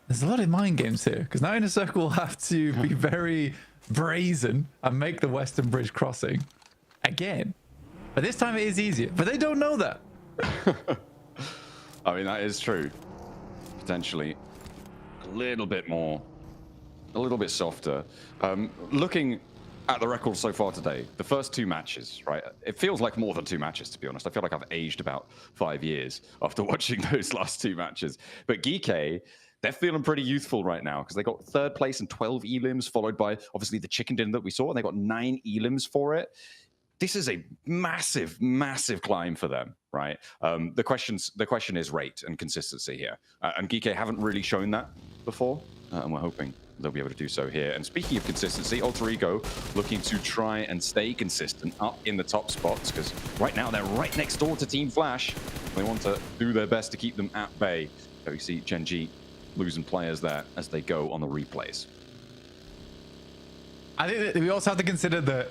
There's a lot of mind games here, because now Inner Circle will have to be very brazen and make the Western Bridge crossing again. But this time it is easier, but they don't know that. I mean, that is true. Potentially a little bit more, a little bit softer. Looking at the record so far today, the first 2 matches, right? It feels like more than 2 matches, to be honest. I feel like I've aged about 5 years after watching those last 2 matches. But GK, they're feeling pretty youthful right now because they got 3rd place and 12 elims, followed by obviously the chicken dinner that we saw, and they got 9 elims for it. This is a massive, massive climb for them, right? The question is rate and consistency here. And GK haven't really shown that before, and we're hoping they'll be able to do so here. And speaking of consistency, Alter Ego looking to try and stay consistent up in the top spots, because right now they're right next door to Team Flash. They want to do their best to keep them at bay. So we see Gen G losing players there as they go on the replays. I think that we also have to consider that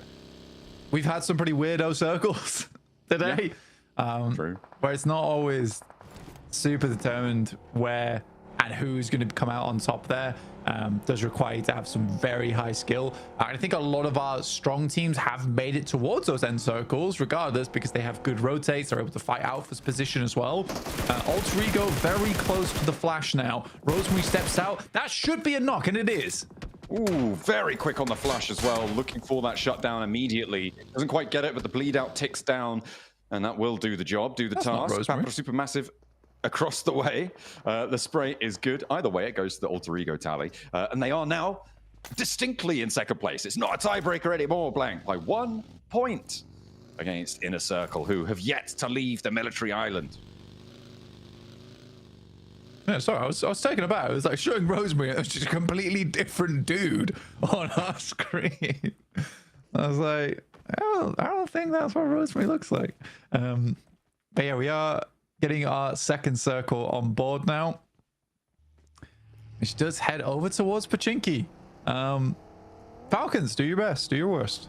we've had some pretty weirdo circles today. True. Where it's not always super determined where and who's going to come out on top there does require you to have some very high skill. I think a lot of our strong teams have made it towards those end circles regardless, because they have good rotates, they're able to fight Alpha's position as well. Alter Ego very close to the flash now. Rosemary steps out. That should be a knock, and it is. Ooh, very quick on the flash as well. Looking for that shutdown immediately. Doesn't quite get it, but the bleed out ticks down, and that will do the job, do the task. Papra Supermassive across the way. The spray is good. Either way, it goes to the Alter Ego tally. And they are now distinctly in second place. It's not a tiebreaker anymore, Blank, by 1 point against Inner Circle, who have yet to leave the military island. Yeah, sorry, I was taken aback. It was like showing Rosemary. It was just a completely different dude on our screen. I was like, I don't think that's what Rosemary looks like. But yeah, we are getting our second circle on board now, which does head over towards Pachinki. Falcons, do your best, do your worst.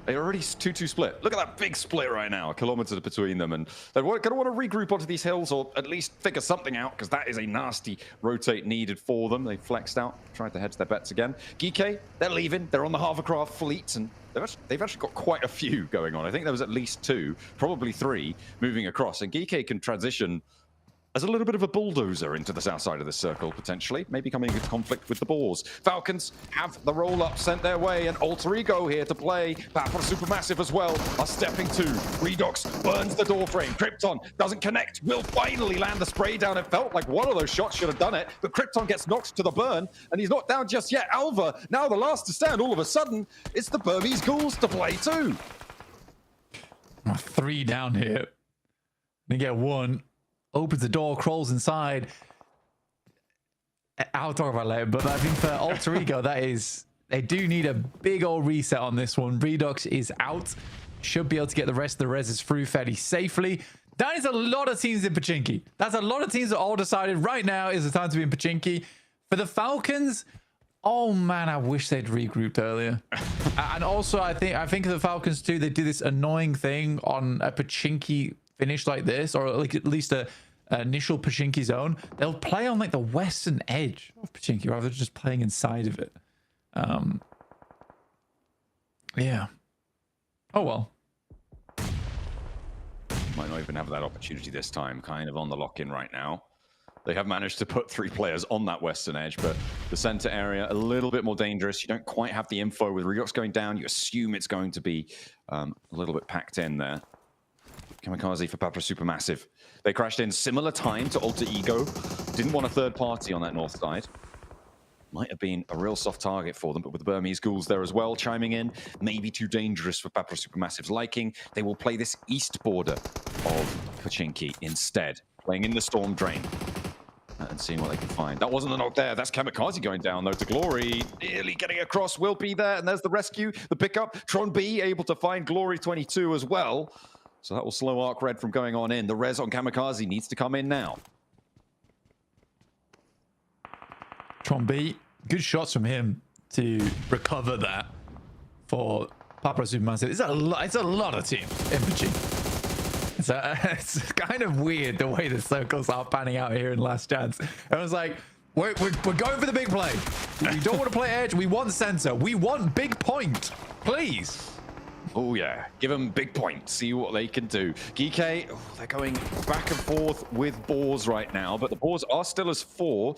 They're already 2-2 split. Look at that big split right now, a kilometer between them. And they're going to want to regroup onto these hills, or at least figure something out, because that is a nasty rotate needed for them. They flexed out, tried to hedge their bets again. Geeke, they're leaving. They're on the hovercraft fleet, and they've actually got quite a few going on. I think there was at least 2, probably 3, moving across. And Geeke can transition as a little bit of a bulldozer into the south side of the circle, potentially. Maybe coming into conflict with the Boars. Falcons have the roll-up sent their way, and Alter Ego here to play. Papra Supermassive as well are stepping to. Redox burns the door frame. Krypton doesn't connect. Will finally land the spray down. It felt like one of those shots should have done it, but Krypton gets knocked to the burn, and he's not down just yet. Alva, now the last to stand. All of a sudden, it's the Burmese Ghouls to play too. 3 down here. They get 1. Opens the door, crawls inside. I'll talk about it later, but I think for Alter Ego, that is, they do need a big old reset on this one. Redox is out. Should be able to get the rest of the reses through fairly safely. That is a lot of teams in Pachinki. That's a lot of teams that all decided right now is the time to be in Pachinki. For the Falcons, oh man, I wish they'd regrouped earlier. And also, I think the Falcons too, they do this annoying thing on a Pachinki finish like this, or like at least a initial Pachinki zone. They'll play on like the western edge of Pachinki rather than just playing inside of it. Yeah. Oh well. Might not even have that opportunity this time, kind of on the lock-in right now. They have managed to put 3 players on that western edge, but the center area a little bit more dangerous. You don't quite have the info with Redox going down. You assume it's going to be a little bit packed in there. Kamikaze for Papra Supermassive. They crashed in similar time to Alter Ego. Didn't want a third party on that north side. Might have been a real soft target for them, but with the Burmese Ghouls there as well chiming in, maybe too dangerous for Papra Supermassive's liking. They will play this east border of Pachinki instead, playing in the Storm Drain and seeing what they can find. That wasn't the knock there. That's Kamikaze going down though to Glory. Nearly getting across, will be there, and there's the rescue, the pickup. Tron B able to find Glory 22 as well. So that will slow Arc Red from going on in. The res on Kamikaze needs to come in now. Tron B, good shots from him to recover that for Papra Supermassive. It's a lot of teams in Pachinki. It's kind of weird the way the circles are panning out here in Last Chance. It was like, we're going for the big play. We don't want to play edge. We want center. We want big point. Please. Oh yeah, give them big point, see what they can do. Geeke, they're going back and forth with Boars right now, but the Boars are still as 4.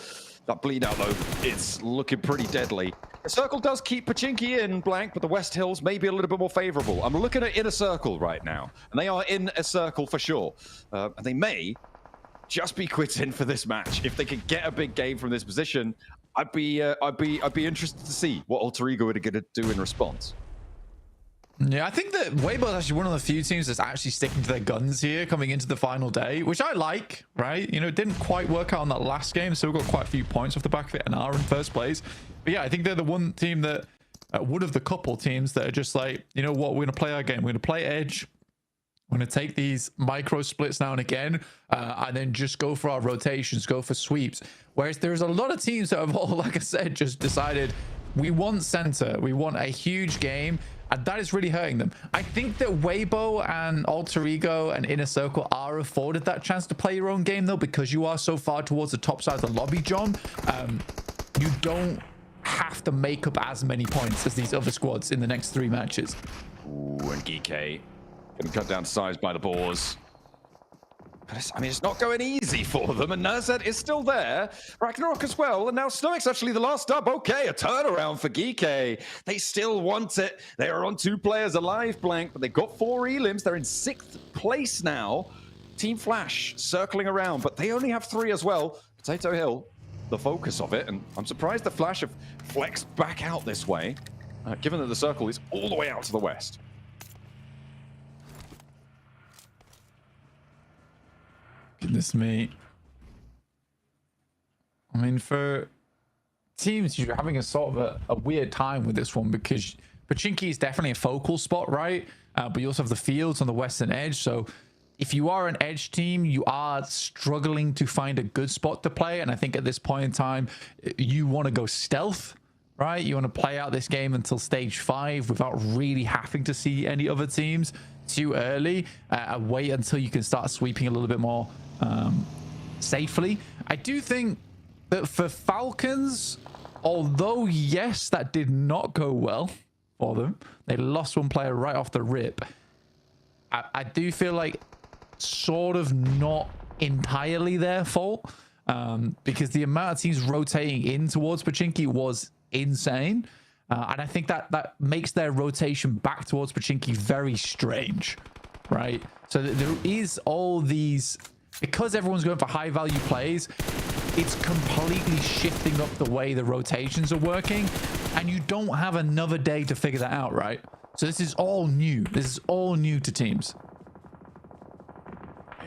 That bleed out though, it's looking pretty deadly. The circle does keep Pachinki in, Blank, but the West Hills may be a little bit more favorable. I'm looking at Inner Circle right now, and they are in a circle for sure. And they may just be quitting for this match. If they could get a big game from this position, I'd be interested to see what Alter Ego are going to do in response. Yeah, I think that Weibo is actually one of the few teams that's actually sticking to their guns here coming into the final day, which I like, right? You know, it didn't quite work out on that last game, so we got quite a few points off the back of it and are in first place. But yeah, I think they're the one team that, one of the couple teams that are just like, you know what, we're going to play our game. We're going to play edge. We're going to take these micro splits now and again, and then just go for our rotations, go for sweeps. Whereas there's a lot of teams that have all, like I said, just decided we want center. We want a huge game. And that is really hurting them. I think that Weibo and Alter Ego and Inner Circle are afforded that chance to play your own game, though, because you are so far towards the top side of the lobby, John. You don't have to make up as many points as these other squads in the next 3 matches. Ooh, and Geek getting cut down to size by the Boars. But it's not going easy for them, and Nerzet is still there. Ragnarok as well, and now Snowick's actually the last up. Okay, a turnaround for Geek. They still want it. They are on 2 players alive, Blank, but they've got 4 elims. They're in 6th place now. Team Flash circling around, but they only have 3 as well. Potato Hill, the focus of it, and I'm surprised the Flash have flexed back out this way, given that the circle is all the way out to the west. Goodness me. I mean, for teams, you're having a sort of a weird time with this one because Pachinki is definitely a focal spot, right? But you also have the fields on the western edge. So if you are an edge team, you are struggling to find a good spot to play. And I think at this point in time, you want to go stealth, right? You want to play out this game until stage 5 without really having to see any other teams too early. Wait until you can start sweeping a little bit more safely. I do think that for Falcons, although yes, that did not go well for them, they lost 1 player right off the rip. I do feel like sort of not entirely their fault, because the amount of teams rotating in towards Pachinki was insane, and I think that makes their rotation back towards Pachinki very strange, right? So there is all these, because everyone's going for high value plays, it's completely shifting up the way the rotations are working, and you don't have another day to figure that out, right? So this is all new. This is all new to teams.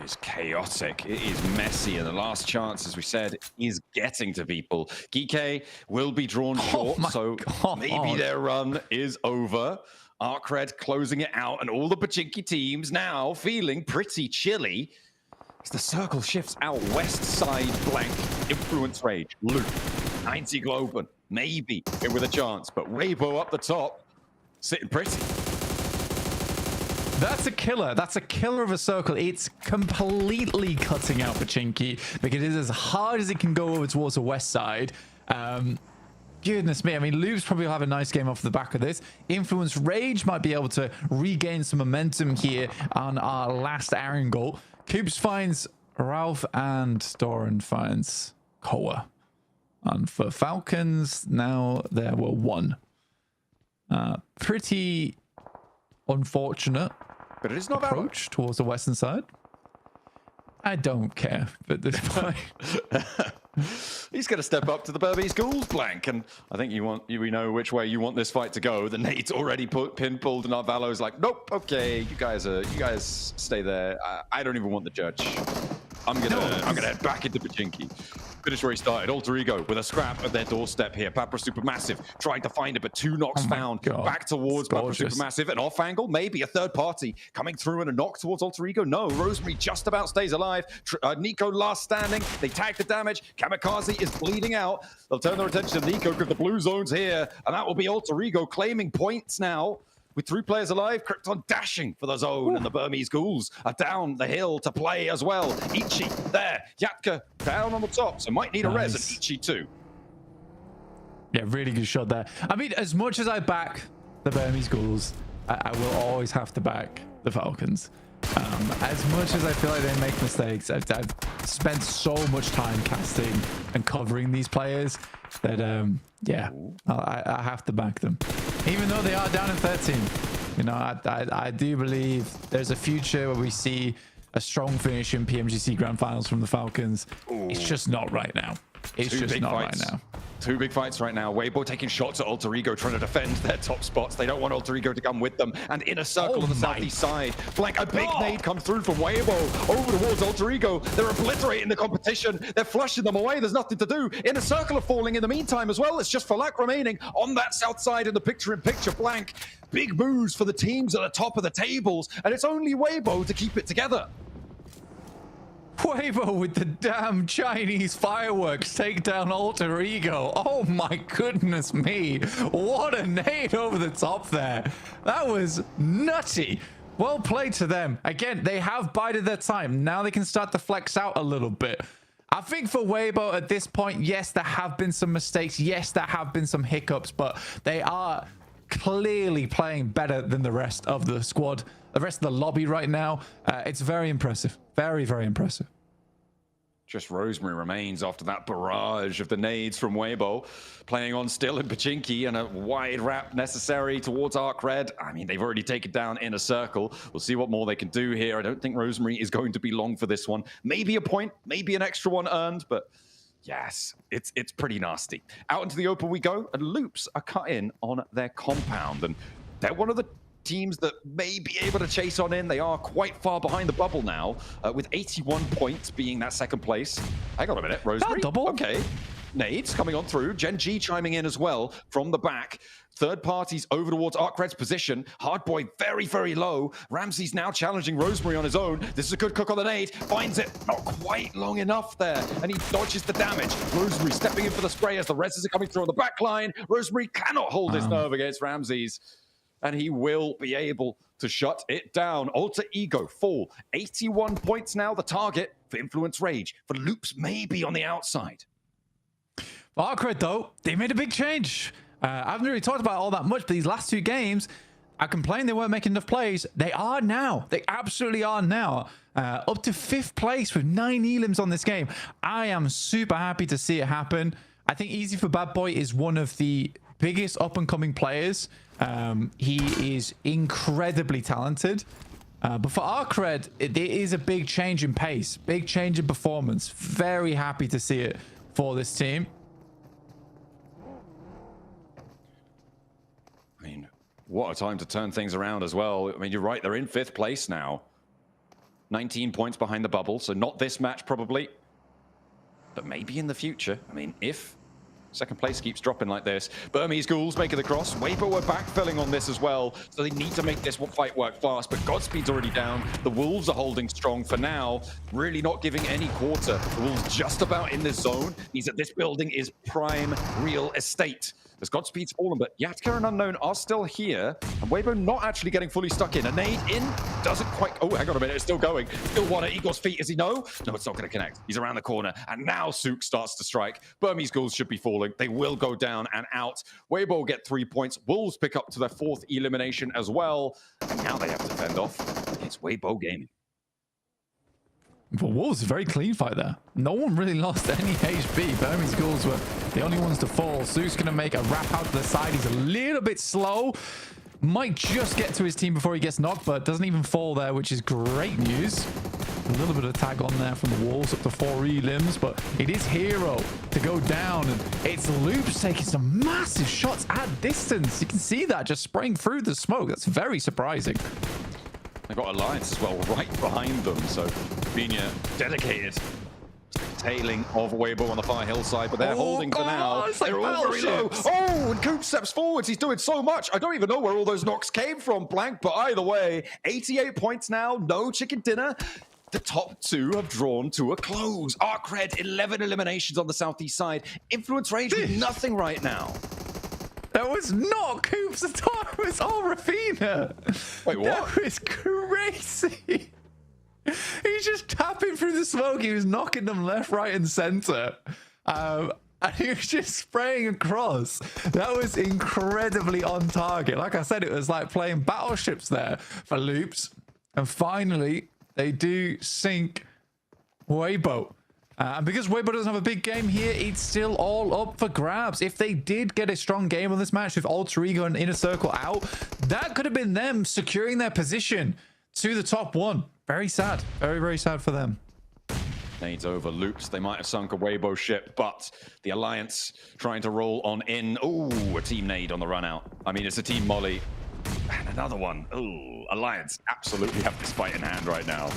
It's chaotic. It is messy, and the last chance, as we said, is getting to people. Geek will be drawn short, so maybe their run is over. Arcred closing it out, and all the Pachinki teams now feeling pretty chilly as the circle shifts out west side. Blank, Influence Rage, Luke, 90 Globen, maybe here with a chance, but Weibo up the top, sitting pretty. That's a killer. That's a killer of a circle. It's completely cutting out Pachinki because it is as hard as it can go over towards the west side. Goodness me. I mean, Lubes probably will have a nice game off the back of this. Influence Rage might be able to regain some momentum here on our last Iron goal. Coops finds Ralph and Doran finds Koa. And for Falcons, now there were 1. Pretty unfortunate, but it is not approach towards the western side. I don't care at this point. He's going to step up to the Burmese Ghouls, Blank, and I think we know which way you want this fight to go. The nade's already pinpulled, and Arvalo's like, nope, okay, you guys stay there. I don't even want the judge. I'm gonna head back into Pachinki. Finish where he started. Alter Ego with a scrap at their doorstep here. Papra Supermassive trying to find it, but 2 knocks found. Back towards Papra Supermassive. An off angle, maybe a third party coming through, and a knock towards Alter Ego. No, Rosemary just about stays alive. Nico last standing. They tag the damage. Kamikaze is bleeding out. They'll turn their attention to Nico because the blue zone's here, and that will be Alter Ego claiming points now. With 3 players alive, Krypton dashing for the zone, and the Burmese Ghouls are down the hill to play as well. Ichi there, Yatka down on the top, so might need a res at Ichi too. Yeah, really good shot there. I mean, as much as I back the Burmese Ghouls, I will always have to back the Falcons. As much as I feel like they make mistakes, I've spent so much time casting and covering these players that, yeah, I have to back them. Even though they are down in 13, you know, I do believe there's a future where we see a strong finish in PMGC Grand Finals from the Falcons. Ooh. It's just not right now. It's just not right now. 2 big fights right now. Weibo taking shots at Alter Ego, trying to defend their top spots. They don't want Alter Ego to come with them. And Inner Circle on the southeast side. Blank, a big nade comes through from Weibo over towards Alter Ego. They're obliterating the competition. They're flushing them away. There's nothing to do. Inner Circle are falling in the meantime as well. It's just Falak remaining on that south side in the picture-in-picture. Blank, big moves for the teams at the top of the tables. And it's only Weibo to keep it together. Weibo with the damn Chinese fireworks take down Alter Ego. Oh my goodness me. What a nade over the top there. That was nutty. Well played to them. Again, they have bided their time. Now they can start to flex out a little bit. I think for Weibo at this point, yes, there have been some mistakes. Yes, there have been some hiccups, but they are clearly playing better than the rest of the squad, the rest of the lobby right now. It's very impressive. Very, very impressive. Just Rosemary remains after that barrage of the nades from Weibo. Playing on still in Pachinki and a wide wrap necessary towards Arc Red. I mean, they've already taken down Inner Circle. We'll see what more they can do here. I don't think Rosemary is going to be long for this one. Maybe a point, maybe an extra one earned, but yes, it's pretty nasty. Out into the open we go, and Loops are cut in on their compound. And they're one of the teams that may be able to chase on in. They are quite far behind the bubble now, with 81 points being that second place. Hang on a minute, Rosemary. Double. Okay. Nades coming on through. Gen G chiming in as well from the back. Third parties over towards Arc Red's position. Hardboy very, very low. Ramsey's now challenging Rosemary on his own. This is a good cook on the nade. Finds it. Not quite long enough there. And he dodges the damage. Rosemary stepping in for the spray as the reses are coming through on the back line. Rosemary cannot hold his nerve against Ramsey's. And he will be able to shut it down. Alter Ego fall. 81 points now, the target for Influence Rage. For Loops maybe on the outside. Arc Red, though, they made a big change. I haven't really talked about all that much, but these last two games, I complained they weren't making enough plays. They are now. They absolutely are now. Up to 5th place with 9 elims on this game. I am super happy to see it happen. I think Easy for Bad Boy is one of the biggest up-and-coming players. He is incredibly talented. But for Arc Red, there is a big change in pace, big change in performance. Very happy to see it for this team. I mean, what a time to turn things around as well. I mean, you're right, they're in 5th place now. 19 points behind the bubble, so not this match probably. But maybe in the future. I mean, if second place keeps dropping like this. Burmese Ghouls making the cross. Weibo are backfilling on this as well, so they need to make this fight work fast, but Godspeed's already down. The Wolves are holding strong for now, really not giving any quarter. The Wolves just about in this zone means that this building is prime real estate. As Godspeed's fallen, but Yatka and Unknown are still here, and Weibo not actually getting fully stuck in. A nade in, doesn't quite... Oh, hang on a minute, it's still going. Still one at Eagle's feet, is he? No, it's not going to connect. He's around the corner, and now Sook starts to strike. Burmese Ghouls should be falling. They will go down and out. Weibo get 3 points. Wolves pick up to their 4th elimination as well, and now they have to fend off. It's Weibo Gaming. For Wolves, a very clean fight there. No one really lost any HP. Burmese Ghouls were the only ones to fall. Sook's going to make a wrap out to the side. He's a little bit slow. Might just get to his team before he gets knocked, but doesn't even fall there, which is great news. A little bit of tag on there from the Wolves up to 4 elims, but it is Hero to go down, and it's Loops taking some massive shots at distance. You can see that just spraying through the smoke. That's very surprising. They've got Alliance as well right behind them, so Bina dedicated to the tailing of Weibo on the far hillside, but they're holding for now. They're all very low. Oh, and Coop steps forwards. He's doing so much. I don't even know where all those knocks came from, Blank, but either way, 88 points now, no chicken dinner. The top 2 have drawn to a close. Arc Red, 11 eliminations on the southeast side. Influence Rage with nothing right now. That was not Coop's attack. It was all Rafina. Wait, what? That was crazy. He's just tapping through the smoke. He was knocking them left, right, and center. And he was just spraying across. That was incredibly on target. Like I said, it was like playing battleships there for Loops. And finally, they do sink Weibo. And because Weibo doesn't have a big game here, it's still all up for grabs. If they did get a strong game on this match with Alter Ego and Inner Circle out, that could have been them securing their position to the top 1. Very sad. Very, very sad for them. Nades over Loops. They might have sunk a Weibo ship, but the Alliance trying to roll on in. Ooh, a team nade on the run out. I mean, it's a team molly. And another one. Ooh, Alliance absolutely have this fight in hand right now.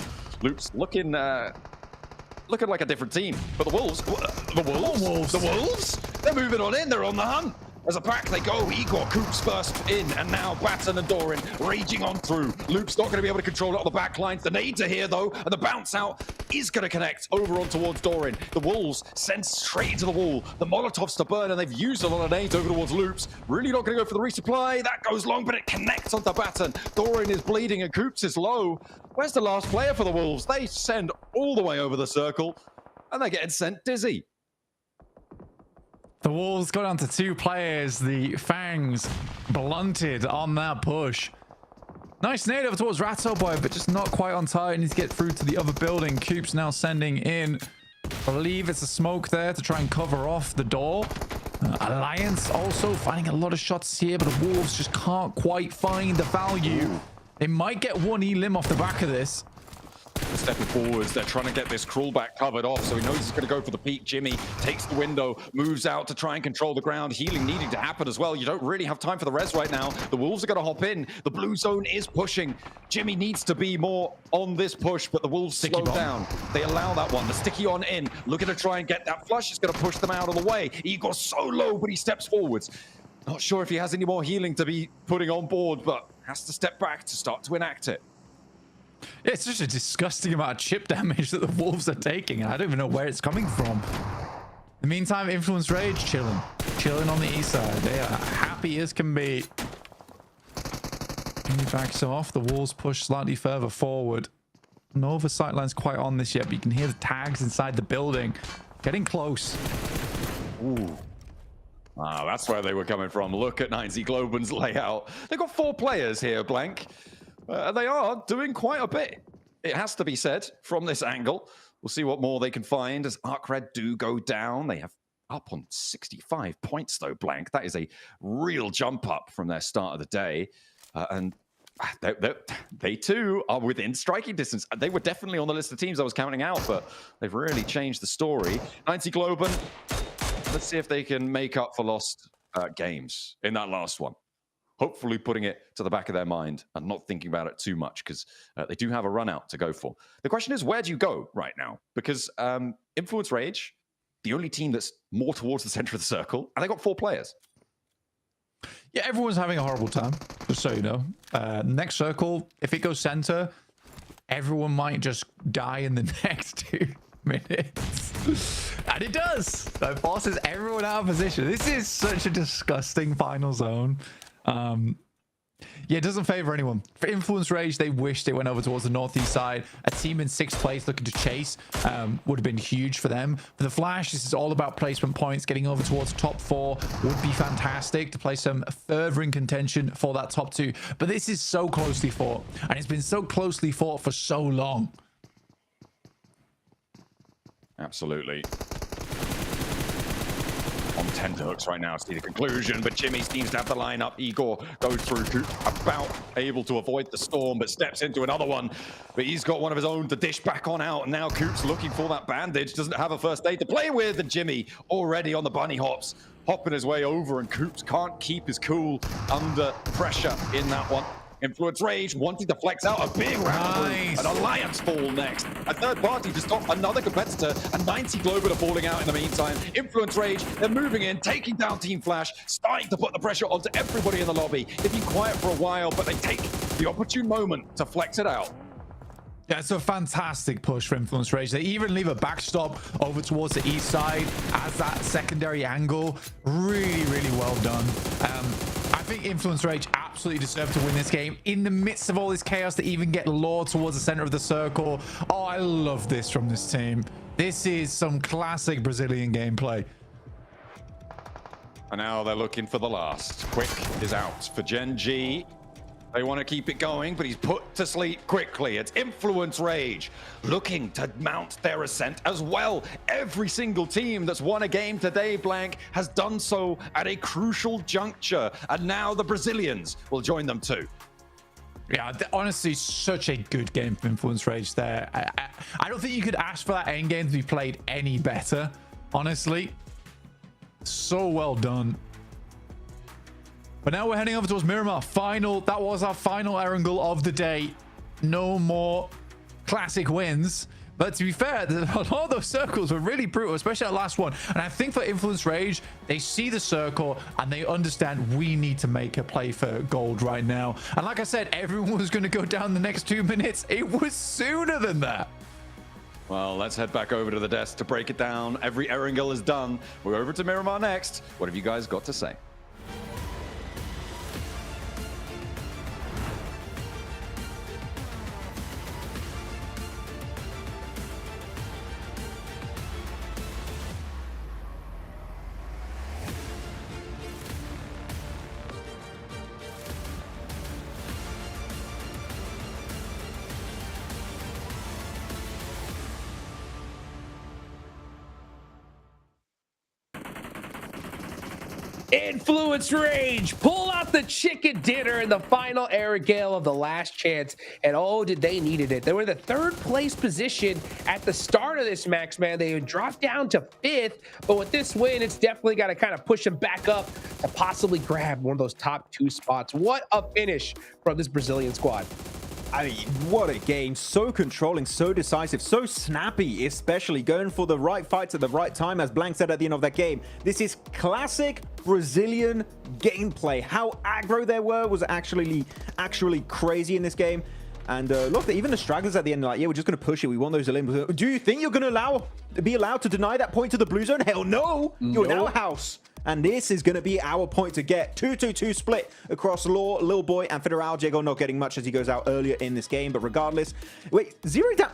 Loops looking like a different team. But the Wolves, the Wolves, they're moving on in. They're on the hunt. As a pack they go, Igor, Coops first in, and now Batten and Doran raging on through. Luke's not going to be able to control it on the back lines. The nades are here though, and the bounce out is going to connect over on towards Doran. The Wolves sent straight into the wall. The Molotovs to burn, and they've used a lot of nades over towards Loops. Really not going to go for the resupply. That goes long, but it connects onto Batten. Doran is bleeding and Coops is low. Where's the last player for the Wolves? They send all the way over the circle, and they're getting sent dizzy. The Wolves go down to 2 players. The Fangs blunted on that push. Nice nade over towards Ratso Boy, but just not quite on target. Needs to get through to the other building. Coops now sending in, I believe it's a smoke there to try and cover off the door. Alliance also finding a lot of shots here, but the Wolves just can't quite find the value. They might get one elim off the back of this. Stepping forwards, they're trying to get this crawlback covered off, so he knows he's going to go for the peak. Jimmy takes the window, moves out to try and control the ground. Healing needing to happen as well. You don't really have time for the res right now. The Wolves are going to hop in. The blue zone is pushing. Jimmy needs to be more on this push, but the Wolves slow down. They allow that one. The sticky on in, looking to try and get that flush. Is going to push them out of the way. Igor's so low, but he steps forwards. Not sure if he has any more healing to be putting on board, but has to step back to start to enact it. Yeah, it's such a disgusting amount of chip damage that the Wolves are taking. I don't even know where it's coming from. In the meantime, Influence Rage chilling on the east side. They are happy as can be. He backs off. The Wolves push slightly further forward. Nova sightline's quite on this yet, but you can hear the tags inside the building. Getting close. Ooh. Ah, that's where they were coming from. Look at 9Z Globen's layout. They've got 4 players here, Blank. They are doing quite a bit, it has to be said, from this angle. We'll see what more they can find as Arc Red do go down. They have up on 65 points, though, Blank. That is a real jump up from their start of the day. And they too are within striking distance. They were definitely on the list of teams I was counting out, but they've really changed the story. 9Z Globen, let's see if they can make up for lost games in that last one. Hopefully putting it to the back of their mind and not thinking about it too much, because they do have a run out to go for. The question is, where do you go right now? Because Influence Rage, the only team that's more towards the center of the circle, and they got 4 players. Yeah, everyone's having a horrible time, just so you know. Next circle, if it goes center, everyone might just die in the next 2 minutes. And it does. That forces everyone out of position. This is such a disgusting final zone. Yeah, it doesn't favor anyone. For Influence Rage, they wished it went over towards the northeast side. A team in 6th place looking to chase would have been huge for them. For the Flash, this is all about placement points. Getting over towards top 4 would be fantastic to play some further in contention for that top 2. But this is so closely fought, and it's been so closely fought for so long. Absolutely. On tenterhooks right now, see the conclusion, but Jimmy seems to have the lineup. Igor goes through, about able to avoid the storm, but steps into another one. But he's got one of his own to dish back on out, and now Coops looking for that bandage, doesn't have a first aid to play with, and Jimmy already on the bunny hops, hopping his way over, and Coops can't keep his cool under pressure in that one. Influence Rage wanting to flex out a big round. Nice. An Alliance fall next. A third party to stop another competitor, and 90 Global are falling out in the meantime. Influence Rage, they're moving in, taking down Team Flash, starting to put the pressure onto everybody in the lobby. They've been quiet for a while, but they take the opportune moment to flex it out. Yeah, it's a fantastic push for Influence Rage. They even leave a backstop over towards the east side as that secondary angle. Really, really well done. I think Influence Rage absolutely deserved to win this game. In the midst of all this chaos, they even get lured towards the center of the circle. Oh, I love this from this team. This is some classic Brazilian gameplay. And now they're looking for the last. Quick is out for Gen G. They want to keep it going, but he's put to sleep quickly. It's Influence Rage looking to mount their ascent as well. Every single team that's won a game today, Blank, has done so at a crucial juncture. And now the Brazilians will join them too. Yeah, honestly, such a good game for Influence Rage there. I don't think you could ask for that end game to be played any better, honestly. So well done. But now we're heading over towards Miramar. That was our final Erangel of the day. No more classic wins. But to be fair, a lot of those circles were really brutal, especially that last one. And I think for Influence Rage, they see the circle and they understand we need to make a play for gold right now. And like I said, everyone was going to go down the next 2 minutes. It was sooner than that. Well, let's head back over to the desk to break it down. Every Erangel is done. We're over to Miramar next. What have you guys got to say? Influence Rage, pull out the chicken dinner in the final Erangel of the last chance, and oh, did they needed it. They were in the 3rd place position at the start of this match, man. They dropped down to 5th, but with this win, it's definitely got to kind of push them back up to possibly grab one of those top 2 spots. What a finish from this Brazilian squad. I mean, what a game. So controlling, so decisive, so snappy, especially going for the right fights at the right time, as Blank said at the end of that game. This is classic Brazilian gameplay. How aggro they were was actually crazy in this game. And look, even the stragglers at the end are like, yeah, we're just going to push it. We want those eliminations. Do you think you're going to be allowed to deny that point to the blue zone? Hell no. You're in our house. And this is going to be our point to get. 2-2-2 split across Law, Lil Boy, and Federal. Jago not getting much as he goes out earlier in this game. But regardless, wait, zero down.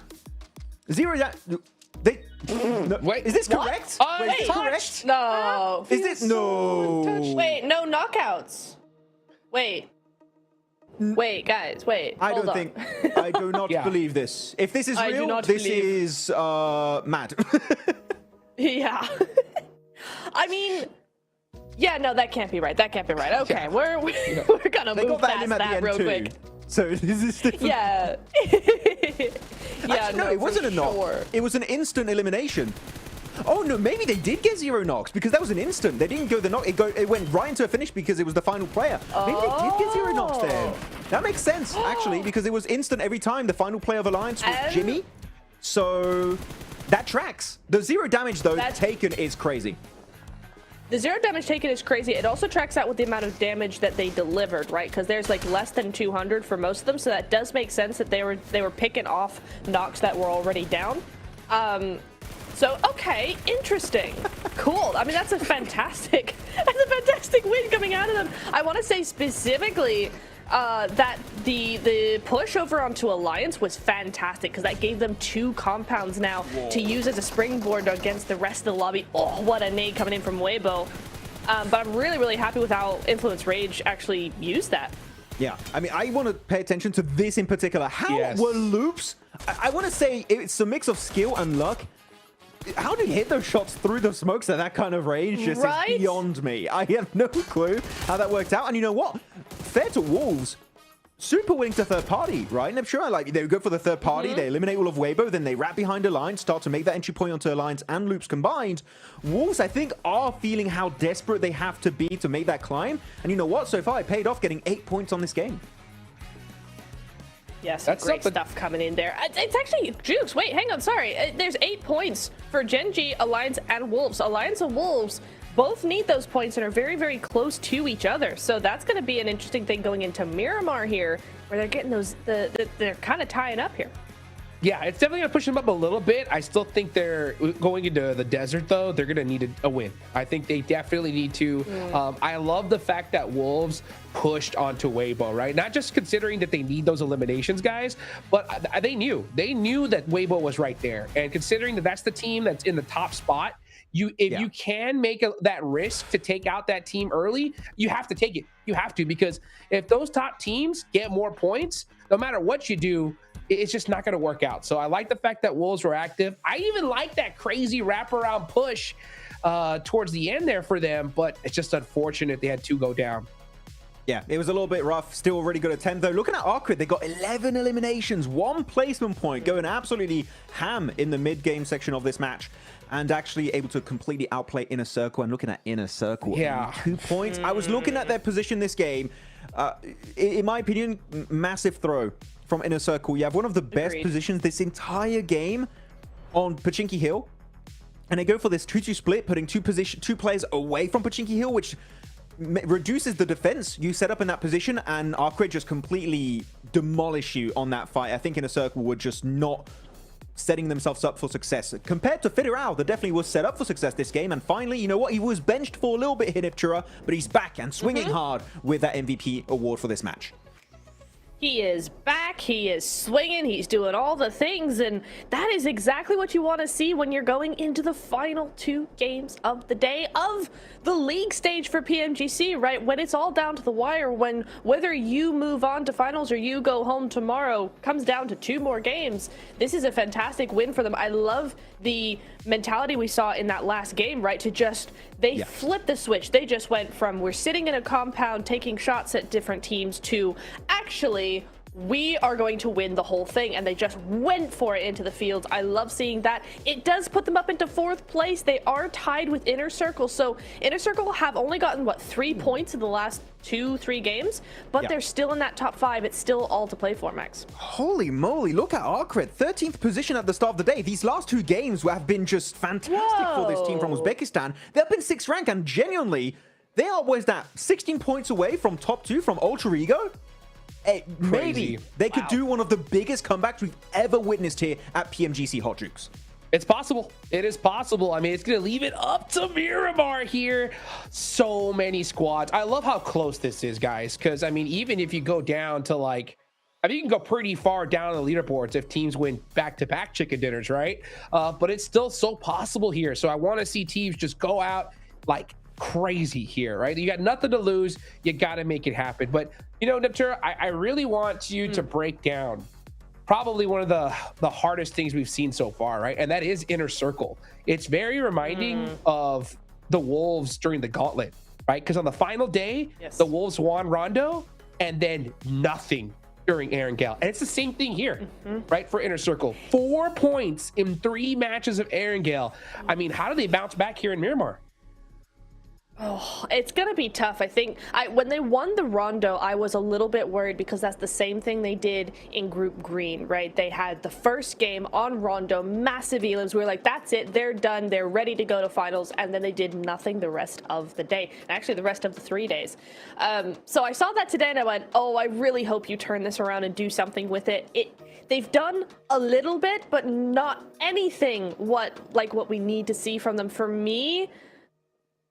They, no, wait, is this correct? Wait, is this correct? No. Is this no? Wait, no knockouts. Wait, guys, wait. I hold don't on. think. I do not believe this. If this is real, this is mad. Yeah. I mean. Yeah, no, that can't be right. That can't be right. Okay, we're gonna move past that real quick. So this is different. Yeah. Yeah, actually, no, it wasn't a knock. It was an instant elimination. Oh no, maybe they did get 0 knocks because that was an instant. They didn't go the knock. It went right into a finish because it was the final player. Maybe they did get 0 knocks there. That makes sense actually because it was instant every time. The final player of Alliance was Jimmy. So that tracks. The 0 damage though taken is crazy. The 0 damage taken is crazy. It also tracks out with the amount of damage that they delivered, right? Because there's like less than 200 for most of them, so that does make sense that they were picking off knocks that were already down. So okay, interesting, cool. I mean, that's a fantastic win coming out of them. I want to say specifically that the push over onto Alliance was fantastic because that gave them 2 compounds now to use as a springboard against the rest of the lobby. Oh, what a nade coming in from Weibo. But I'm really, really happy with how Influence Rage actually used that. Yeah, I mean, I want to pay attention to this in particular. How were loops? I want to say it's a mix of skill and luck. How did he hit those shots through the smokes at that kind of range? Just is beyond me. I have no clue how that worked out. And you know what? Fair to Wolves, super willing to third party, right? And I'm sure like they would go for the third party, they eliminate all of Weibo, then they wrap behind Alliance, start to make that entry point onto Alliance and Loops combined. Wolves, I think, are feeling how desperate they have to be to make that climb. And you know what? So far, it paid off getting 8 points on this game. Yeah, some great stuff coming in there. It's actually Jukes. Wait, hang on. Sorry. There's 8 points for Genji, Alliance, and Wolves. Alliance and Wolves both need those points and are very, very close to each other. So that's going to be an interesting thing going into Miramar here, where they're getting those. They're kind of tying up here. Yeah, it's definitely going to push them up a little bit. I still think they're going into the desert, though. They're going to need a win. I think they definitely need to. I love the fact that Wolves pushed onto Weibo, right? Not just considering that they need those eliminations, guys, but they knew that Weibo was right there. And considering that that's the team that's in the top spot, if you can make that risk to take out that team early, you have to take it. You have to, because if those top teams get more points, no matter what you do, it's just not going to work out. So I like the fact that Wolves were active. I even like that crazy wraparound push towards the end there for them, but it's just unfortunate they had 2 go down. Yeah, it was a little bit rough. Still really good attempt, though. Looking at Arcrid, they got 11 eliminations, 1 placement point, going absolutely ham in the mid-game section of this match, and actually able to completely outplay Inner Circle. And looking at Inner Circle, 2 points. I was looking at their position this game. In my opinion, massive throw from Inner Circle. You have one of the best positions this entire game, on Pochinki Hill, and they go for this 2-2 split, putting two players away from Pochinki Hill, which reduces the defense you set up in that position, and Arcrid just completely demolish you on that fight. I think Inner Circle were just not setting themselves up for success. Compared to Federal, that definitely was set up for success this game, and finally, you know what, he was benched for a little bit here, Niptura, but he's back and swinging hard with that MVP award for this match. He is back, he is swinging, he's doing all the things, and that is exactly what you want to see when you're going into the final 2 games of the day of the league stage for PMGC, right? When it's all down to the wire, when whether you move on to finals or you go home tomorrow comes down to 2 more games. This is a fantastic win for them. I love the mentality we saw in that last game, right? To just, they flipped the switch. They just went from we're sitting in a compound taking shots at different teams to actually we are going to win the whole thing, and they just went for it into the field. I love seeing that. It does put them up into 4th place. They are tied with Inner Circle, so Inner Circle have only gotten what 3 points in the last 2-3 games, but they're still in that top 5. It's still all to play for, Max. Holy moly, look at Arcrid, 13th position at the start of the day. These last 2 games have been just fantastic for this team from Uzbekistan. They're up in 6th rank, and genuinely, they are, what is that, 16 points away from top 2 from Ultra Ego? Maybe they could do one of the biggest comebacks we've ever witnessed here at PMGC Hot Jukes. It's possible. It is possible. I mean, it's going to leave it up to Miramar here. So many squads. I love how close this is, guys, because, I mean, even if you go down to, like, I mean, you can go pretty far down the leaderboards if teams win back-to-back chicken dinners, right? But it's still so possible here. So I want to see teams just go out, like, crazy here, right? You got nothing to lose. You got to make it happen. But, you know, Niptura, I really want you to break down probably one of the hardest things we've seen so far, right? And that is Inner Circle. It's very reminding of the Wolves during the Gauntlet, right? Because on the final day, the Wolves won Rondo and then nothing during Erangel. And it's the same thing here, right? For Inner Circle. 4 points in 3 matches of Erangel. I mean, how do they bounce back here in Miramar? Oh, it's going to be tough. I think when they won the Rondo, I was a little bit worried because that's the same thing they did in Group Green, right? They had the first game on Rondo, massive elims. We were like, that's it. They're done. They're ready to go to finals. And then they did nothing the rest of the day. And actually, the rest of the 3 days. So I saw that today and I went, oh, I really hope you turn this around and do something with it. They've done a little bit, but not anything what we need to see from them. For me,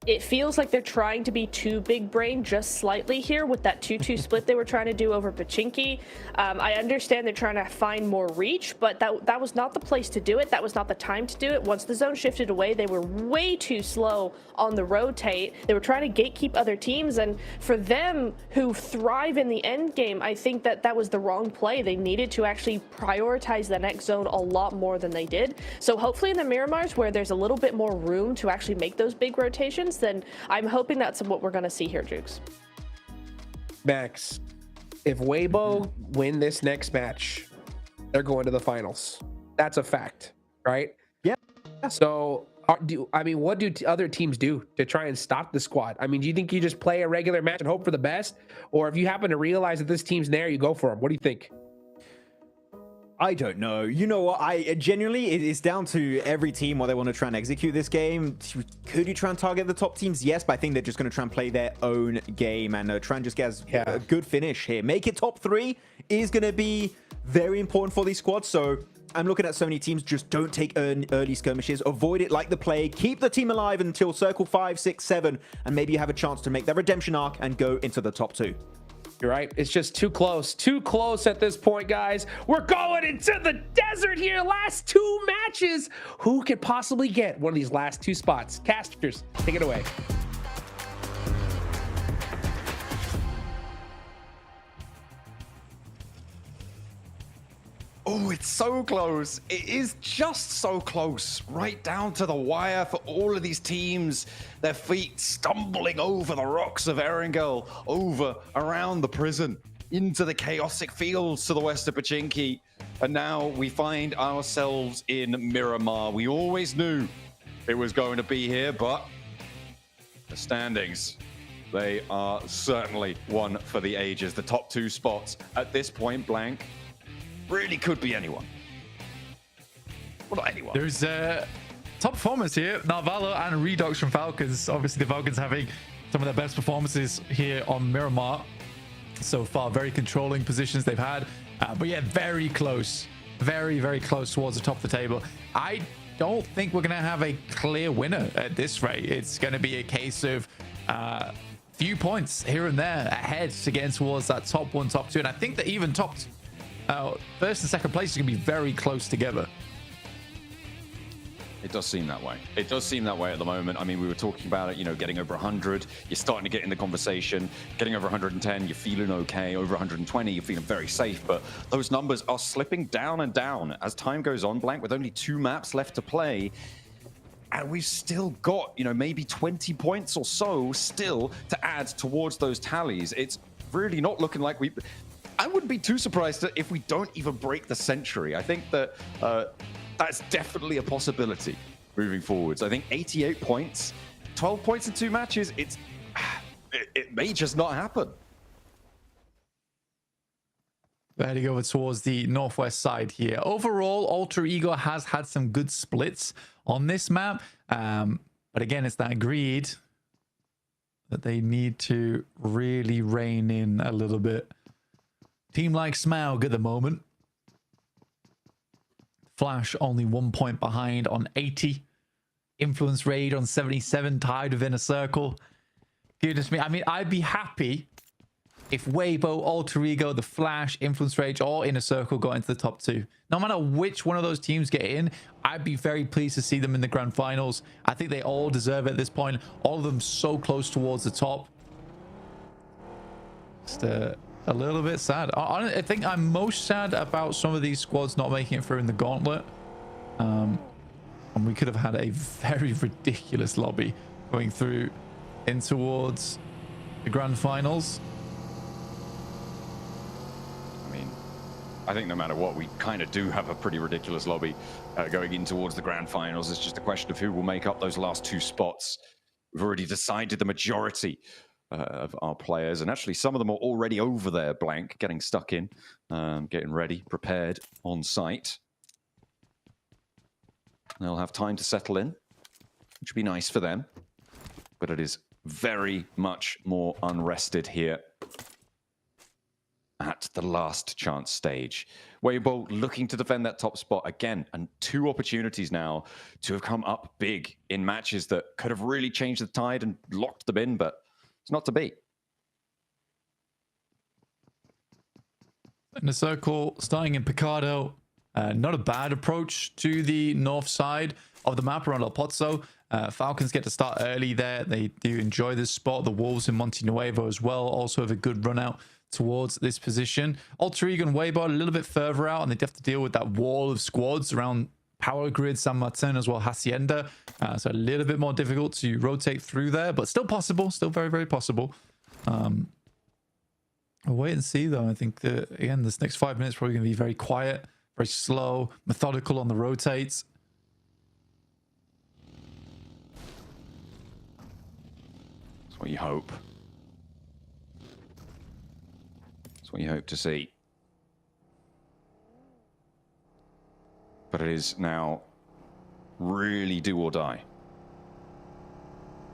it feels like they're trying to be too big brain just slightly here with that 2-2 split they were trying to do over Pochinki. I understand they're trying to find more reach, but that was not the place to do it. That was not the time to do it. Once the zone shifted away, they were way too slow on the rotate. They were trying to gatekeep other teams, and for them who thrive in the end game, I think that was the wrong play. They needed to actually prioritize the next zone a lot more than they did. So hopefully in the Miramars, where there's a little bit more room to actually make those big rotations, then I'm hoping that's what we're going to see here, Jukes. Max, if Weibo win this next match, they're going to the finals. That's a fact, right? Yeah. So, what do other teams do to try and stop the squad? I mean, do you think you just play a regular match and hope for the best? Or if you happen to realize that this team's there, you go for them? What do you think? I don't know. You know what? Genuinely, it's down to every team what they want to try and execute this game. Could you try and target the top teams? Yes, but I think they're just going to try and play their own game and try and just get a good finish here. Make it top 3 is going to be very important for these squads. So I'm looking at so many teams, just don't take early skirmishes. Avoid it like the plague. Keep the team alive until circle 5, 6, 7, and maybe you have a chance to make that redemption arc and go into the top 2. You're right. It's just too close at this point, guys. We're going into the desert here. Last 2 matches. Who could possibly get one of these last 2 spots? Casters, take it away. Oh, it's so close. It is just so close. Right down to the wire for all of these teams. Their feet stumbling over the rocks of Erangel, over around the prison, into the chaotic fields to the west of Pochinki. And now we find ourselves in Miramar. We always knew it was going to be here, but the standings, they are certainly one for the ages. The top 2 spots at this point blank really could be anyone. Well, not anyone. There's top performance here. Narvalo and Redux from Falcons. Obviously, the Falcons having some of their best performances here on Miramar so far. Very controlling positions they've had. But yeah, very close. Very, very close towards the top of the table. I don't think we're going to have a clear winner at this rate. It's going to be a case of few points here and there ahead to get towards that top 1, top 2. And I think that even top first and second place is going to be very close together. It does seem that way. It does seem that way at the moment. I mean, we were talking about it, you know, getting over 100. You're starting to get in the conversation. Getting over 110, you're feeling okay. Over 120, you're feeling very safe. But those numbers are slipping down and down as time goes on, Blank, with only 2 maps left to play. And we've still got, you know, maybe 20 points or so still to add towards those tallies. It's really not looking like I wouldn't be too surprised if we don't even break the century. I think that that's definitely a possibility moving forwards. I think 88 points, 12 points in 2 matches, it may just not happen. Heading over towards the northwest side here. Overall, Alter Ego has had some good splits on this map. But again, it's that greed that they need to really rein in a little bit. Team like Smaug at the moment. Flash only 1 point behind on 80. Influence Rage on 77, tied within a circle. Goodness me. I mean, I'd be happy if Weibo, Alter Ego, the Flash, Influence Rage, all in a circle got into the top 2. No matter which one of those teams get in, I'd be very pleased to see them in the grand finals. I think they all deserve it at this point. All of them so close towards the top. Just a little bit sad. I think I'm most sad about some of these squads not making it through in the Gauntlet. And we could have had a very ridiculous lobby going through in towards the grand finals. I think no matter what, we kind of do have a pretty ridiculous lobby going in towards the grand finals. It's just a question of who will make up those last 2 spots. We've already decided the majority of our players, and actually some of them are already over there, Blank, getting stuck in, getting ready, prepared on site. They'll have time to settle in, which would be nice for them, but it is very much more unrested here at the last chance stage. Weibo looking to defend that top spot again, and 2 opportunities now to have come up big in matches that could have really changed the tide and locked them in, but it's not to be. In the circle, starting in Picado. Not a bad approach to the north side of the map around El Pozo. Falcons get to start early there. They do enjoy this spot. The Wolves in Monte Nuevo as well also have a good run out towards this position. Alter Ego and Weibo a little bit further out, and they have to deal with that wall of squads around Power Grid, San Martin, as well Hacienda. So a little bit more difficult to rotate through there, but still possible. Still very, very possible. I'll wait and see, though. I think that, again, this next 5 minutes probably going to be very quiet, very slow, methodical on the rotates. That's what you hope. That's what you hope to see. But it is now really do or die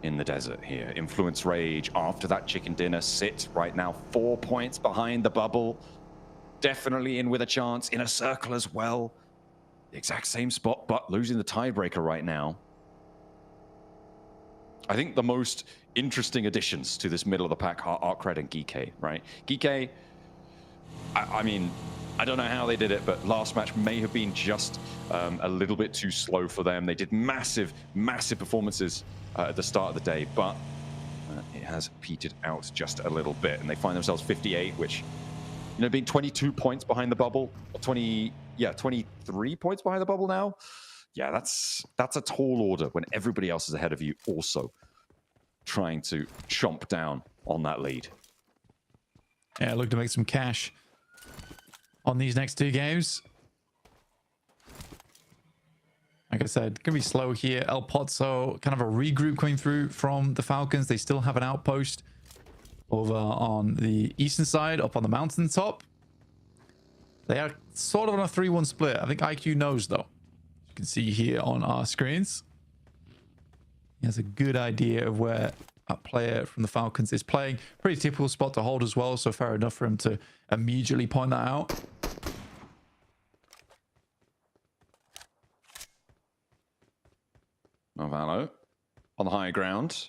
in the desert here. Influence Rage after that chicken dinner sit right now 4 points behind the bubble. Definitely in with a chance, in a circle as well. The exact same spot, but losing the tiebreaker right now. I think the most interesting additions to this middle of the pack are Arcred and Geeky, right? Geeky, I mean, I don't know how they did it, but last match may have been just a little bit too slow for them. They did massive, massive performances at the start of the day, but it has petered out just a little bit, and they find themselves 58, which, you know, being 22 points behind the bubble, 23 points behind the bubble now. Yeah, that's a tall order when everybody else is ahead of you also trying to chomp down on that lead. Yeah, look to make some cash on these next 2 games. Like I said, gonna be slow here. El Pozo, kind of a regroup coming through from the Falcons. They still have an outpost over on the eastern side, up on the mountaintop. They are sort of on a 3-1 split. I think IQ knows, though. You can see here on our screens. He has a good idea of where a player from the Falcons is playing. Pretty typical spot to hold as well, so fair enough for him to immediately point that out. Novalo on the high ground.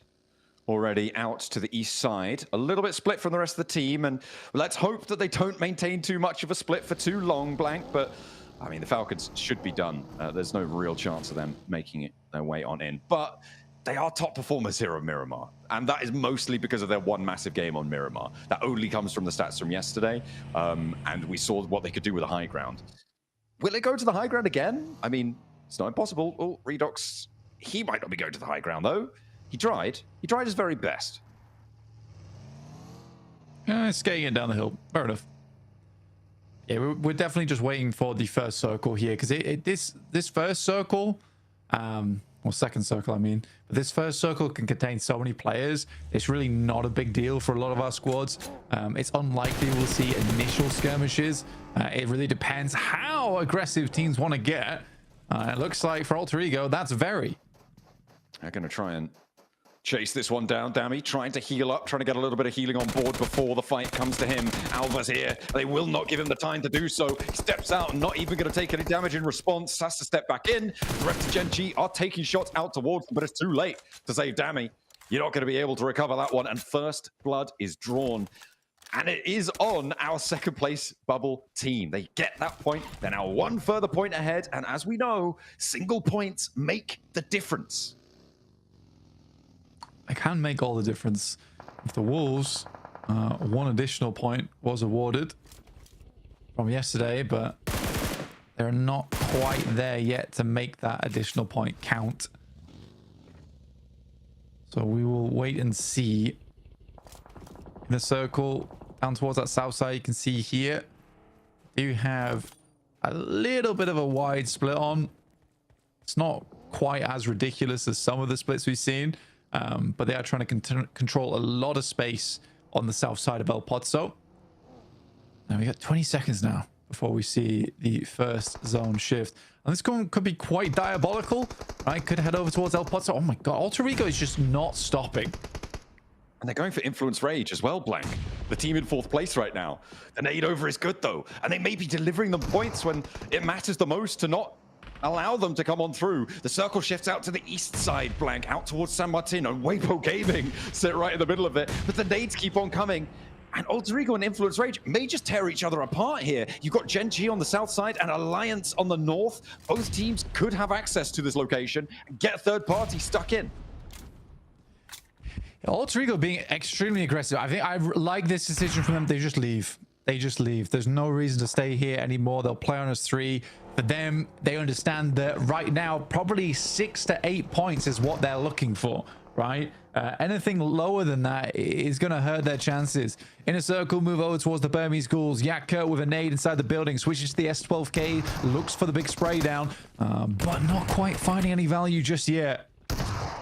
Already out to the east side. A little bit split from the rest of the team, and let's hope that they don't maintain too much of a split for too long, Blank, but I mean, the Falcons should be done. There's no real chance of them making it their way on in, but they are top performers here on Miramar, and that is mostly because of their one massive game on Miramar. That only comes from the stats from yesterday, and we saw what they could do with the high ground. Will it go to the high ground again? I mean, it's not impossible. Oh, Redox, he might not be going to the high ground, though. He tried. He tried his very best. Skating it down the hill. Fair enough. Yeah, we're definitely just waiting for the first circle here, because this first circle, or second circle, I mean, but this first circle can contain so many players. It's really not a big deal for a lot of our squads. It's unlikely we'll see initial skirmishes. It really depends how aggressive teams want to get. It looks like for Alter Ego, that's very. They're going to try and chase this one down. Dammy trying to heal up, trying to get a little bit of healing on board before the fight comes to him. Alva's here. They will not give him the time to do so. He steps out, not even going to take any damage in response. Has to step back in. The rest of Gen G are taking shots out towards him, but it's too late to save Dammy. You're not going to be able to recover that one, and first blood is drawn. And it is on our second place bubble team. They get that point. They're now one further point ahead, and as we know, single points make the difference. It can make all the difference. If the Wolves, one additional point was awarded from yesterday, but they're not quite there yet to make that additional point count. So we will wait and see. In the circle down towards that south side, you can see here, you have a little bit of a wide split on. It's not quite as ridiculous as some of the splits we've seen. But they are trying to control a lot of space on the south side of El Pozo. Now we got 20 seconds now before we see the first zone shift. And this could be quite diabolical, right? Could head over towards El Pozo. Oh my god, Alter Ego is just not stopping. And they're going for Influence Rage as well, Blank. The team in fourth place right now. The nade over is good, though. And they may be delivering them points when it matters the most to not allow them to come on through. The circle shifts out to the east side, Blank, out towards San Martino. Weibo Gaming sit right in the middle of it, but the nades keep on coming. And Alter Ego and Influence Rage may just tear each other apart here. You've got Gen G on the south side and Alliance on the north. Both teams could have access to this location and get a third party stuck in. Alter Ego being extremely aggressive. I think I like this decision from them. They just leave. They just leave. There's no reason to stay here anymore. They'll play on us 3. For them, they understand that right now, probably 6 to 8 points is what they're looking for, right? Anything lower than that is going to hurt their chances. In a circle, move over towards the Burmese Ghouls. Yakker with a nade inside the building, switches to the S12K, looks for the big spray down, but not quite finding any value just yet.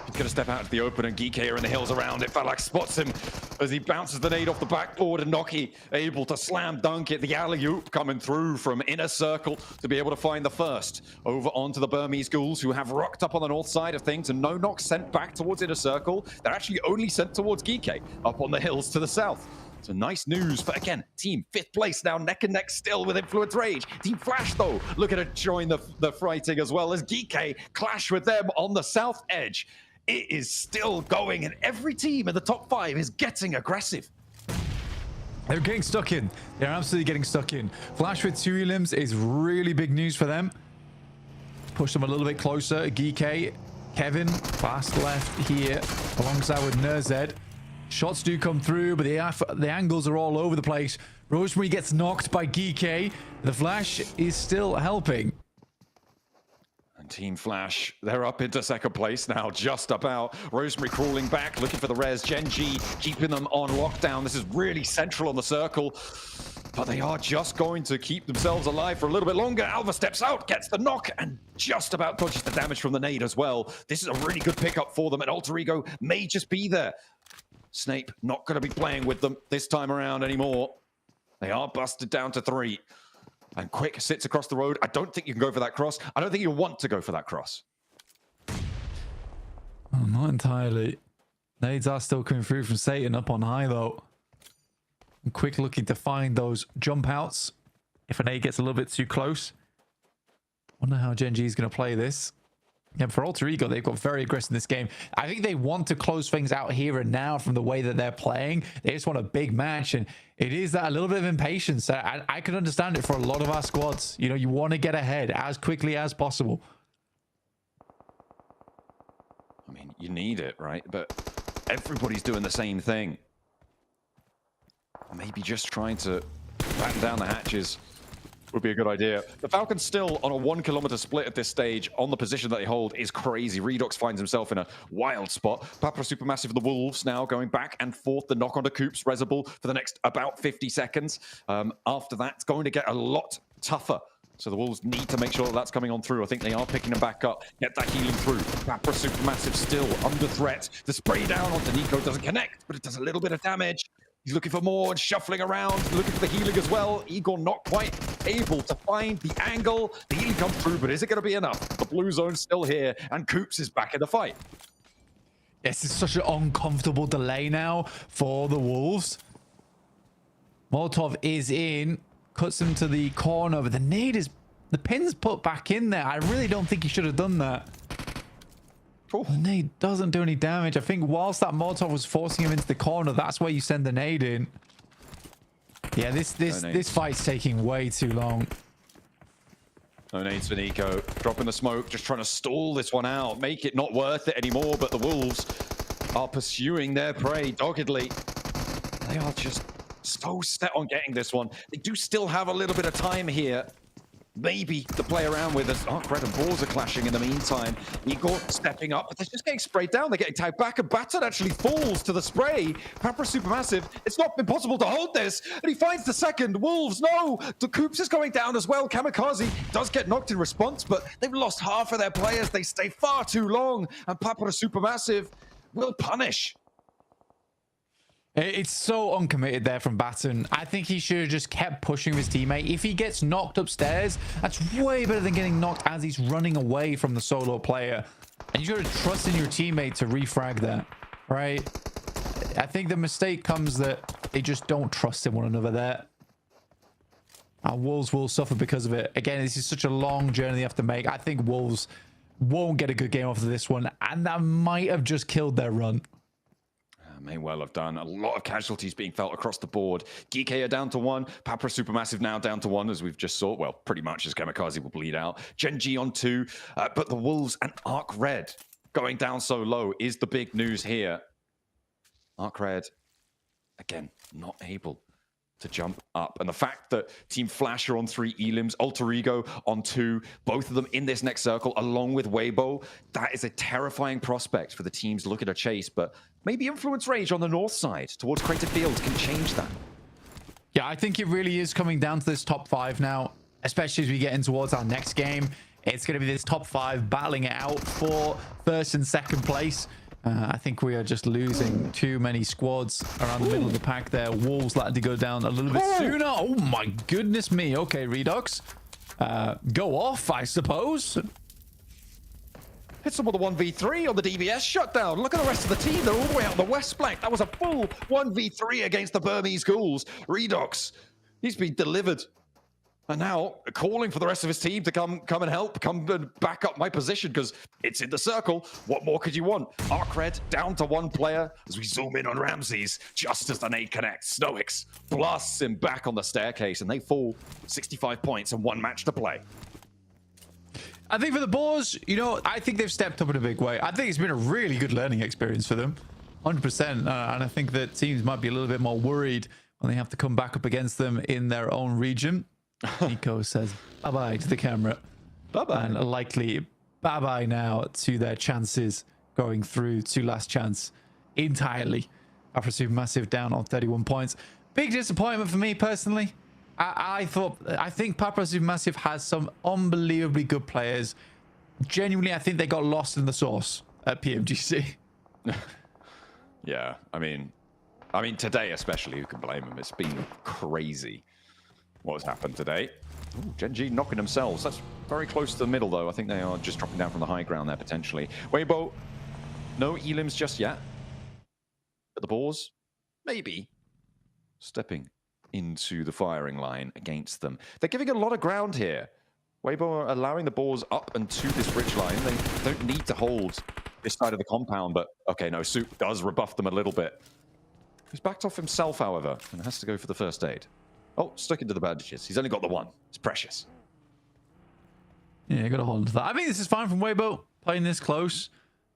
He's going to step out to the open, and Geek are in the hills around it. Falak spots him as he bounces the nade off the backboard, and Noki able to slam dunk it. The alley-oop coming through from inner circle to be able to find the first. Over onto the Burmese Ghouls, who have rocked up on the north side of things, and no knock sent back towards inner circle. They're actually only sent towards Geek up on the hills to the south. So nice news for, again, team 5th place now, neck and neck still with Influence Rage. Team Flash, though, looking to join the fighting as well as Geek clash with them on the south edge. It is still going, and every team in the top 5 is getting aggressive. They're getting stuck in. They're absolutely getting stuck in. Flash with 2 elims is really big news for them. Push them a little bit closer. Geek, Kevin, fast left here, alongside with Nerzed. Shots do come through, but the angles are all over the place. Rosemary gets knocked by Geek. The Flash is still helping. And Team Flash, they're up into second place now, just about. Rosemary crawling back, looking for the res. Gen G keeping them on lockdown. This is really central on the circle. But they are just going to keep themselves alive for a little bit longer. Alva steps out, gets the knock, and just about dodges the damage from the nade as well. This is a really good pickup for them, and Alter Ego may just be there. Snape not going to be playing with them this time around anymore. They are busted down to 3. And Quick sits across the road. I don't think you can go for that cross. I don't think you want to go for that cross. Oh, not entirely. Nades are still coming through from Satan up on high, though. And Quick looking to find those jump outs if an nade gets a little bit too close. Wonder how Gen G is going to play this. Yeah, for Alter Ego, they've got very aggressive in this game. I think they want to close things out here and now from the way that they're playing. They just want a big match, and it is that a little bit of impatience. I can understand it for a lot of our squads. You know, you want to get ahead as quickly as possible. I mean, you need it, right? But everybody's doing the same thing. Maybe just trying to batten down the hatches would be a good idea. The Falcons still on a 1 kilometer split at this stage on the position that they hold is crazy. Redox finds himself in a wild spot. Papra Supermassive, the Wolves now going back and forth. The knock onto Coops, Resable for the next about 50 seconds. After that, it's going to get a lot tougher. So the Wolves need to make sure that that's coming on through. I think they are picking them back up. Get that healing through. Papra Supermassive still under threat. The spray down onto Nico doesn't connect, but it does a little bit of damage. He's looking for more and shuffling around, looking for the healing as well. Igor not quite able to find the angle. The healing comes through, but is it going to be enough? The blue zone's still here, and Coops is back in the fight. Yes, it's such an uncomfortable delay now for the Wolves. Molotov is in, cuts him to the corner, but the pin's put back in there. I really don't think he should have done that. The nade doesn't do any damage. I think whilst that Molotov was forcing him into the corner, that's where you send the nade in. Yeah, this fight's taking way too long. No nades for Nico. Dropping the smoke, just trying to stall this one out, make it not worth it anymore. But the Wolves are pursuing their prey doggedly. They are just so set on getting this one. They do still have a little bit of time here. Maybe to play around with us. Red and Balls are clashing in the meantime. Igor stepping up, but they're just getting sprayed down. They're getting tagged back, and Baton actually falls to the spray. Papra Supermassive, it's not been possible to hold this, and he finds the second. Wolves, no! The Coops is going down as well. Kamikaze does get knocked in response, but they've lost half of their players. They stay far too long, and Papra Supermassive will punish. It's so uncommitted there from Baton. I think he should have just kept pushing his teammate. If he gets knocked upstairs, that's way better than getting knocked as he's running away from the solo player. And you got to trust in your teammate to refrag that, right? I think the mistake comes that they just don't trust in one another there. And Wolves will suffer because of it. Again, this is such a long journey they have to make. I think Wolves won't get a good game off of this one, and that might have just killed their run. May well have done. A lot of casualties being felt across the board. Geek are down to 1. Papra Supermassive now down to 1, as we've just saw. Well, pretty much as Kamikaze will bleed out. Gen G on 2. But the Wolves and Arc Red going down so low is the big news here. Arc Red, again, not able to jump up. And the fact that Team Flash are on 3 elims, Alter Ego on 2, both of them in this next circle, along with Weibo, that is a terrifying prospect for the teams looking to chase. But maybe Influence Rage on the north side towards Crater Fields can change that. Yeah, I think it really is coming down to this top 5 now, especially as we get in towards our next game. It's going to be this top 5 battling it out for first and second place. I think we are just losing too many squads around the middle of the pack there. Wolves likely to go down a little bit sooner. Oh my goodness me. Okay, Redux. Go off, I suppose. Hit some of the 1v3 on the DBS shutdown. Look at the rest of the team. They're all the way out on the west flank. That was a full 1v3 against the Burmese Ghouls. Redox, he's been delivered. And now calling for the rest of his team to come and help, come and back up my position because it's in the circle. What more could you want? Arc Red down to 1 player as we zoom in on Ramses. Just as the nade connects, Snoix blasts him back on the staircase and they fall 65 points and 1 match to play. I think for the Boars, you know, I think they've stepped up in a big way. I think it's been a really good learning experience for them. 100%. And I think that teams might be a little bit more worried when they have to come back up against them in their own region. Nico says bye-bye to the camera. Bye-bye. And likely bye-bye now to their chances going through to last chance entirely. After Supermassive down on 31 points. Big disappointment for me personally. I think Papra Supermassive has some unbelievably good players. Genuinely, I think they got lost in the sauce at PMGC. Yeah, I mean today especially, who can blame them? It's been crazy. what has happened today. Ooh, Gen G knocking themselves. That's very close to the middle, though. I think they are just dropping down from the high ground there, potentially. Weibo, no elims just yet. But the Boars, maybe, stepping into the firing line against them. They're giving a lot of ground here. Weibo are allowing the Boars up and to this ridge line. They don't need to hold this side of the compound, but okay, no, Souk does rebuff them a little bit. He's backed off himself, however, and has to go for the first aid. Oh, stuck into the bandages. He's only got the one. It's precious. Yeah, got to hold that. I think this is fine from Weibo, playing this close.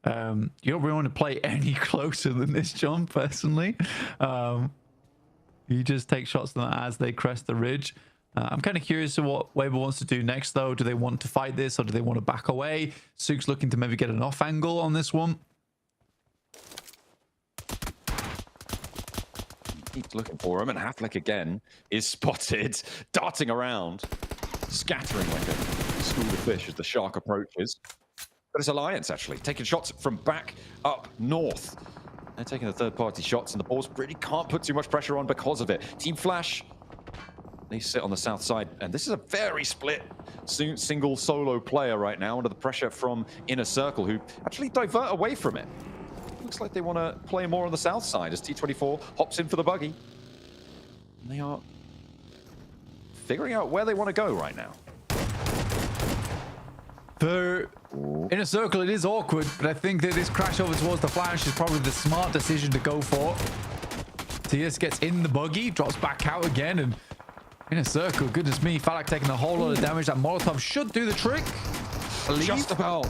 You don't really want to play any closer than this jump, personally. You just take shots at them as they crest the ridge. I'm kind of curious to what Weibo wants to do next, though. Do they want to fight this, or do they want to back away? Souk's looking to maybe get an off angle on this one. Keeps looking for him, and Halflick again is spotted, darting around, scattering like a school of fish as the shark approaches. But it's Alliance, actually, taking shots from back up north. They're taking the third-party shots, and the Boars really can't put too much pressure on because of it. Team Flash, they sit on the south side, and this is a very split single solo player right now under the pressure from Inner Circle, who actually divert away from it. Looks like they want to play more on the south side as T24 hops in for the buggy. And they are figuring out where they want to go right now. For Inner Circle, it is awkward, but I think that this crash over towards the Flash is probably the smart decision to go for. TS gets in the buggy, drops back out again, and Inner Circle, goodness me, Falak taking a whole lot of damage. That Molotov should do the trick. Just about.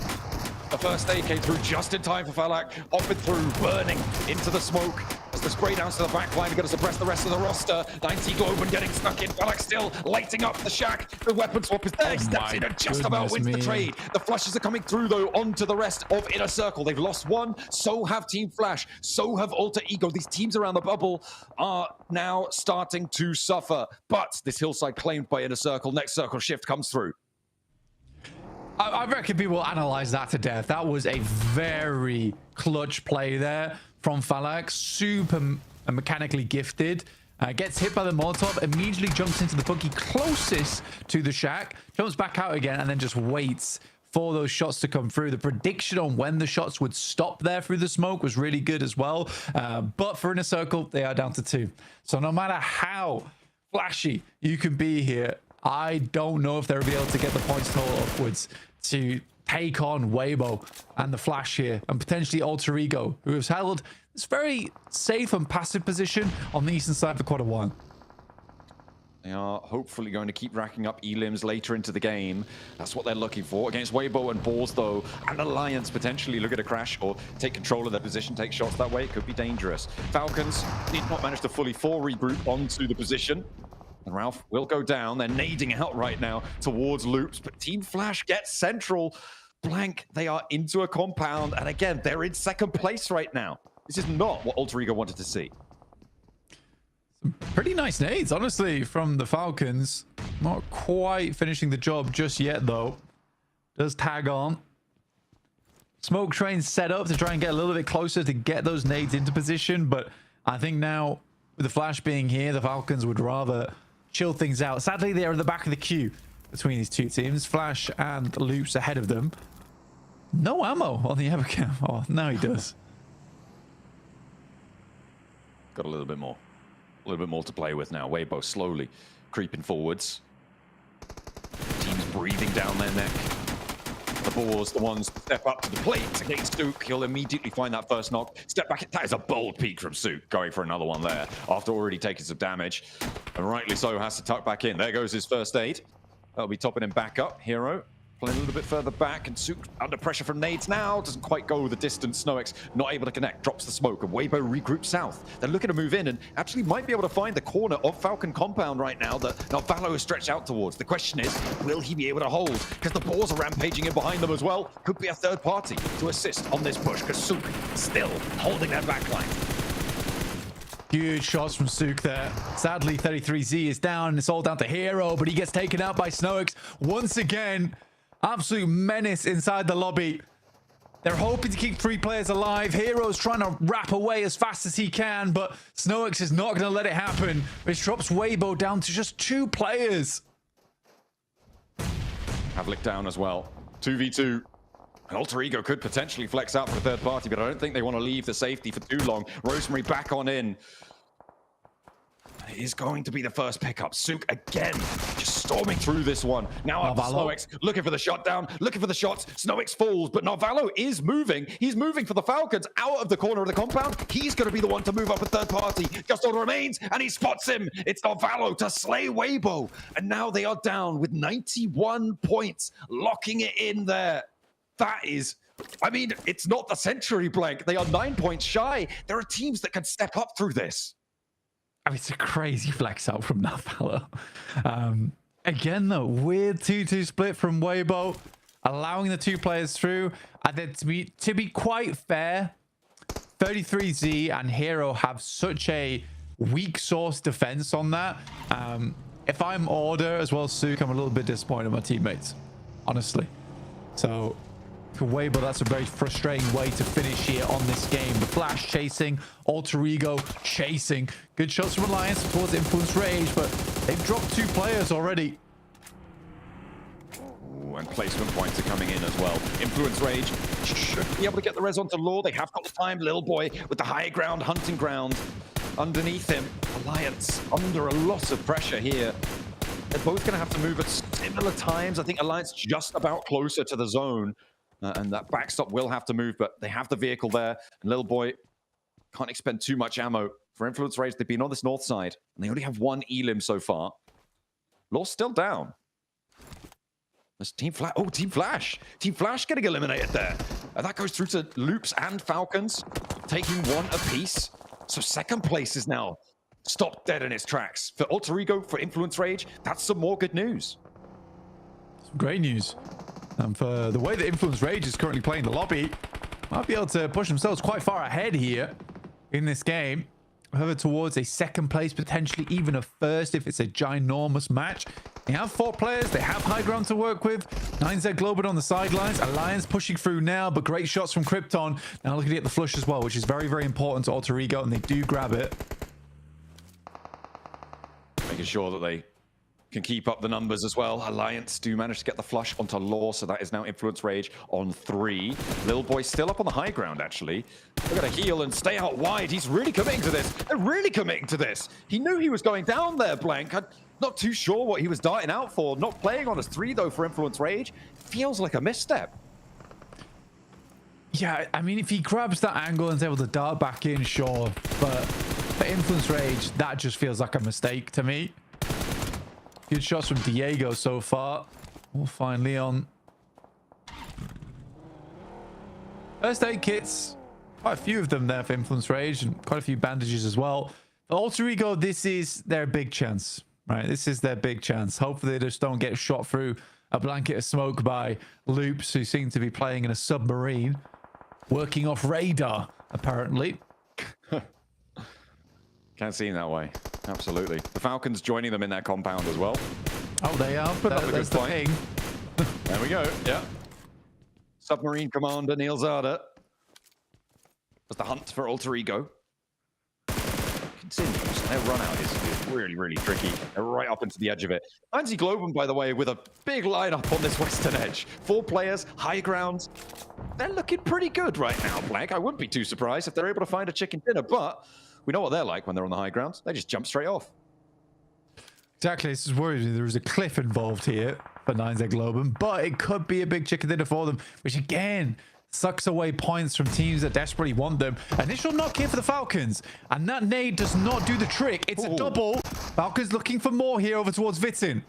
The first aid came through just in time for Falak, hopping through, burning into the smoke. As the spray down to the back line, going to suppress the rest of the roster. 90 Globen getting stuck in. Falak still lighting up the shack. The weapon swap is there. Steps in and just about wins the trade. The flashes are coming through, though, onto the rest of Inner Circle. They've lost one. So have Team Flash. So have Alter Ego. These teams around the bubble are now starting to suffer. But this hillside claimed by Inner Circle. Next circle shift comes through. I reckon people will analyze that to death. That was a very clutch play there from Falak. Super mechanically gifted. Gets hit by the Molotov, immediately jumps into the buggy closest to the shack, jumps back out again, and then just waits for those shots to come through. The prediction on when the shots would stop there through the smoke was really good as well. But for Inner Circle, they are down to 2. So no matter how flashy you can be here, I don't know if they'll be able to get the points total upwards to take on Weibo and the Flash here, and potentially Alter Ego, who has held this very safe and passive position on the eastern side for quite a while. They are hopefully going to keep racking up elims later into the game. That's what they're looking for. Against Weibo and Boars, though, and Alliance potentially look at a crash or take control of their position, take shots that way. It could be dangerous. Falcons did not manage to fully regroup onto the position. And Ralph will go down. They're nading out right now towards loops, but Team Flash gets central. Blank, they are into a compound, and again, they're in second place right now. This is not what Alter Ego wanted to see. Some pretty nice nades, honestly, from the Falcons. Not quite finishing the job just yet, though. Does tag on. Smoke trains set up to try and get a little bit closer to get those nades into position, but I think now, with the Flash being here, the Falcons would rather chill things out. Sadly, they are at the back of the queue between these two teams. Flash and Loops ahead of them. No ammo on the Evercam. Oh, now he does. Got a little bit more. A little bit more to play with now. Weibo slowly creeping forwards. Teams breathing down their neck. The Boars, the ones step up to the plate against Souk. He'll immediately find that first knock. Step back. That is a bold peek from Souk, going for another one there after already taking some damage. And rightly so, has to tuck back in. There goes his first aid. That'll be topping him back up. Hero playing a little bit further back, and Souk under pressure from nades now. Doesn't quite go the distance. Snowex not able to connect. Drops the smoke, and Weibo regroups south. They're looking to move in and actually might be able to find the corner of Falcon compound right now that Valo is stretched out towards. The question is, will he be able to hold? Because the Boars are rampaging in behind them as well. Could be a third party to assist on this push, because Souk still holding that backline. Huge shots from Souk there. Sadly, 33Z is down, and it's all down to Hero, but he gets taken out by Snowex once again. Absolute menace inside the lobby. They're hoping to keep 3 players alive. Hero's trying to wrap away as fast as he can, but Snowix is not going to let it happen, which drops Weibo down to just 2 players. Havlik down as well. 2v2. An Alter Ego could potentially flex out for a third party, but I don't think they want to leave the safety for too long. Rosemary back on in. It is going to be the first pickup. Sook again, just storming through this one. Now up to Snowix, looking for the shot down, looking for the shots. Snowix falls, but Narvalo is moving. He's moving for the Falcons out of the corner of the compound. He's going to be the one to move up a third party. Just all remains, and he spots him. It's Narvalo to slay Weibo. And now they are down with 91 points, locking it in there. That is, I mean, it's not the century blank. They are 9 points shy. There are teams that can step up through this. I mean, it's a crazy flex out from Narvalo. Again, though, weird 2-2 split from Weibo, allowing the 2 players through. And then to be quite fair, 33Z and Hero have such a weak source defense on that. If I'm Order as well as Sook, I'm a little bit disappointed in my teammates, honestly. So for Weibo, that's a very frustrating way to finish here on this game. The Flash chasing, Alter Ego chasing. Good shots from Alliance towards Influence Rage, but they've dropped 2 players already. Ooh, and placement points are coming in as well. Influence Rage should be able to get the res onto Law. They have got the time. Little Boy with the high ground, hunting ground underneath him. Alliance under a lot of pressure here. They're both going to have to move at similar times. I think Alliance just about closer to the zone. And that backstop will have to move, but they have the vehicle there. And Little Boy can't expend too much ammo. For Influence Rage, they've been on this north side, and they only have 1 elim so far. Law's still down. There's Team Flash. Oh, Team Flash. Team Flash getting eliminated there. And that goes through to Loops and Falcons, taking 1 apiece. So second place is now stopped dead in its tracks. For Alter Ego, for Influence Rage, that's some more good news. Some great news. And for the way that Influence Rage is currently playing the lobby, might be able to push themselves quite far ahead here in this game. However, towards a second place, potentially even a first if it's a ginormous match. They have 4 players. They have high ground to work with. 9Z Globin on the sidelines. Alliance pushing through now, but great shots from Krypton. Now looking at the flush as well, which is very, very important to Alter Ego, and they do grab it. Making sure that they can keep up the numbers as well. Alliance do manage to get the flush onto Law, so that is now Influence Rage on 3. Little Boy still up on the high ground, actually. They're going to heal and stay out wide. He's really committing to this. They're really committing to this. He knew he was going down there, Blank. I'm not too sure what he was darting out for. Not playing on his 3, though, for Influence Rage. Feels like a misstep. Yeah, I mean, if he grabs that angle and is able to dart back in, sure. But for Influence Rage, that just feels like a mistake to me. Good shots from Diego so far. We'll find Leon. First aid kits. Quite a few of them there for Influence Rage, and quite a few bandages as well. For Alter Ego, this is their big chance, right? This is their big chance. Hopefully they just don't get shot through a blanket of smoke by Loops, who seem to be playing in a submarine, working off radar, apparently. Can't see him that way. Absolutely. The Falcons joining them in their compound as well. Oh, they are. But that's the thing. There we go. Yeah. Submarine Commander Neil Zada. As the hunt for Alter Ego continues. Their run out is really, really tricky. They're right up into the edge of it. Anzi Globen, by the way, with a big lineup on this western edge. 4 players, high ground. They're looking pretty good right now, Blank. I wouldn't be too surprised if they're able to find a chicken dinner, but we know what they're like when they're on the high ground. They just jump straight off. Exactly. This is worrying. There is a cliff involved here for 9Z Globen, but it could be a big chicken dinner for them, which again sucks away points from teams that desperately want them. Initial knock here for the Falcons, and that nade does not do the trick. It's a double. Falcons looking for more here over towards Vitin.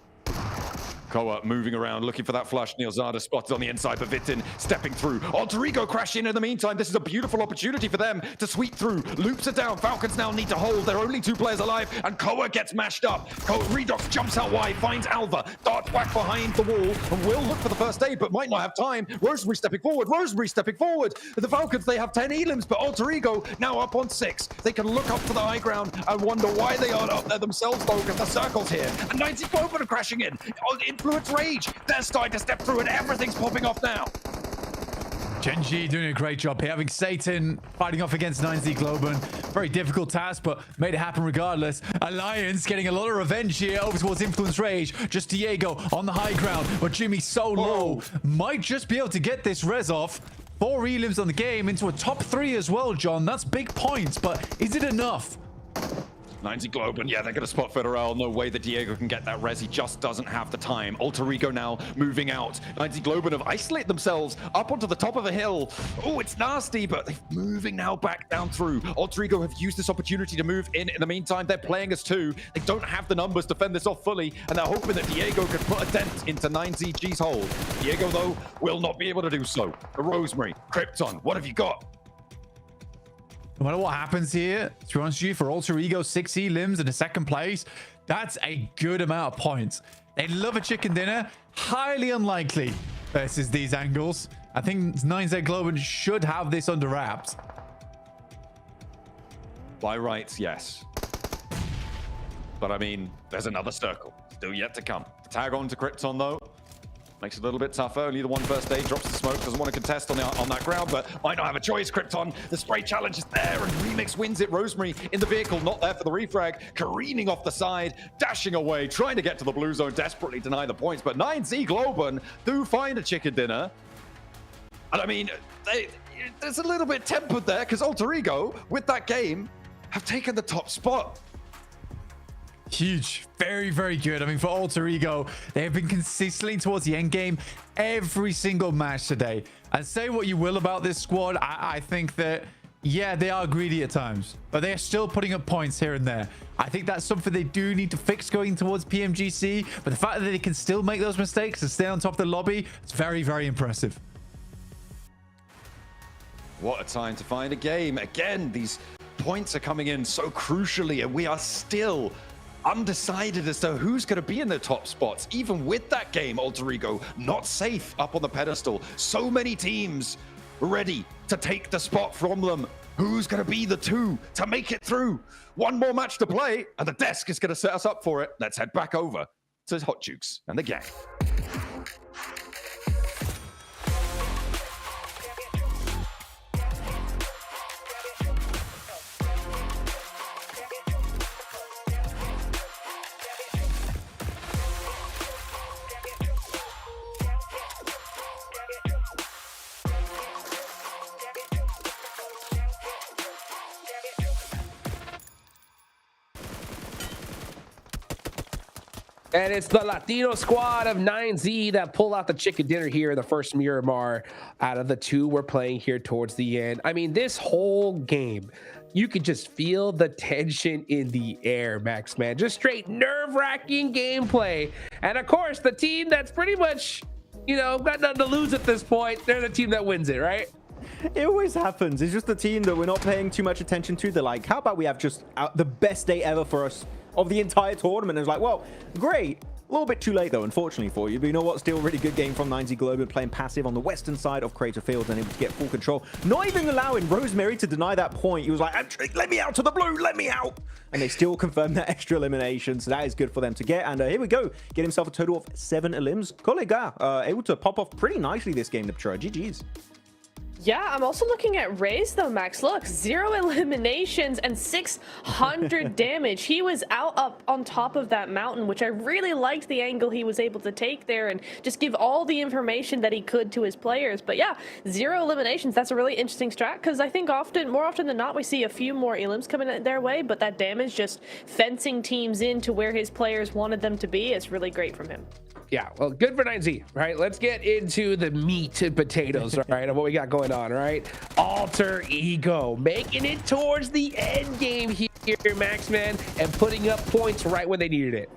Koa moving around, looking for that flush. Neil Zada spotted on the inside, but Vitin stepping through. Alter Ego crashing in the meantime. This is a beautiful opportunity for them to sweep through. Loops are down. Falcons now need to hold. There are only 2 players alive, and Koa gets mashed up. Redox jumps out wide, finds Alva, darts back behind the wall, and will look for the first aid, but might not have time. Rosemary stepping forward. Rosemary stepping forward. The Falcons, they have 10 elims, but Alter Ego now up on 6. They can look up to the high ground and wonder why they aren't up there themselves, though, because the circle's here. And 90 Globen are crashing in. Influence Rage, they're starting to step through, and everything's popping off now. Genji doing a great job here, having Satan fighting off against 9Z Globan. Very difficult task, but made it happen regardless. Alliance getting a lot of revenge here over towards Influence Rage. Just Diego on the high ground, but Jimmy so low. Might just be able to get this res off. 4 elims on the game into a top 3 as well, John. That's big points, but is it enough? 90 Globan, yeah, they're going to spot Federal. No way that Diego can get that res. He just doesn't have the time. Alter Ego now moving out. 90 Globan have isolated themselves up onto the top of a hill. Oh, it's nasty, but they're moving now back down through. Alter Ego have used this opportunity to move in. In the meantime, they're playing as 2. They don't have the numbers to fend this off fully, and they're hoping that Diego can put a dent into 9ZG's hold. Diego, though, will not be able to do so. The Rosemary, Krypton, what have you got? No matter what happens here, to be honest with you, for Alter Ego, 6 elims in a 2nd place, that's a good amount of points. They love a chicken dinner. Highly unlikely versus these angles. I think 9Z Globan should have this under wraps. By rights, yes. But I mean, there's another circle still yet to come. Tag on to Krypton, though. Makes it a little bit tougher. Only the one first aid, drops the smoke, doesn't want to contest on that ground, but might not have a choice. Krypton, the spray challenge is there, and Remix wins it. Rosemary in the vehicle, not there for the refrag, careening off the side, dashing away, trying to get to the blue zone, desperately deny the points, but 9Z Globan do find a chicken dinner. And I mean, there's a little bit tempered there, because Alter Ego, with that game, have taken the top spot. Huge. Very, very good. I mean, for Alter Ego, they have been consistently towards the end game every single match today. And say what you will about this squad, I think that, yeah, they are greedy at times, but they are still putting up points here and there. I think that's something they do need to fix going towards PMGC, but the fact that they can still make those mistakes and stay on top of the lobby, it's very, very impressive. What a time to find a game. Again, these points are coming in so crucially, and we are still undecided as to who's going to be in the top spots. Even with that game, Alter Ego not safe up on the pedestal. So many teams ready to take the spot from them. Who's going to be the 2 to make it through? One more match to play, and the desk is going to set us up for it. Let's head back over to Hot Jukes and the gang. And it's the Latino squad of 9Z that pull out the chicken dinner here in the first Miramar out of the 2 we're playing here towards the end. I mean, this whole game, you could just feel the tension in the air, Max, man. Just straight nerve-wracking gameplay. And of course, the team that's pretty much, you know, got nothing to lose at this point, they're the team that wins it, right? It always happens. It's just the team that we're not paying too much attention to. They're like, how about we have just the best day ever for us of the entire tournament? And it's like, well, great. A little bit too late, though, unfortunately for you. But you know what? Still a really good game from 9Z Globan, playing passive on the western side of Crater Field and able to get full control. Not even allowing Rosemary to deny that point. He was like, let me out to the blue, let me out. And they still confirmed that extra elimination. So that is good for them to get. And here we go. Get himself a total of 7 elims. Kolega able to pop off pretty nicely this game, Neptura. GG's. Yeah, I'm also looking at Raze though, Max. Look, 0 eliminations and 600 damage. He was out up on top of that mountain, which I really liked the angle he was able to take there and just give all the information that he could to his players. But yeah, 0 eliminations. That's a really interesting strat because I think more often than not, we see a few more elims coming their way, but that damage just fencing teams in to where his players wanted them to be is really great from him. Yeah, well, good for 9Z, right? Let's get into the meat and potatoes, right, of what we got going on, right? Alter Ego making it towards the end game here, Max, man, and putting up points right when they needed it.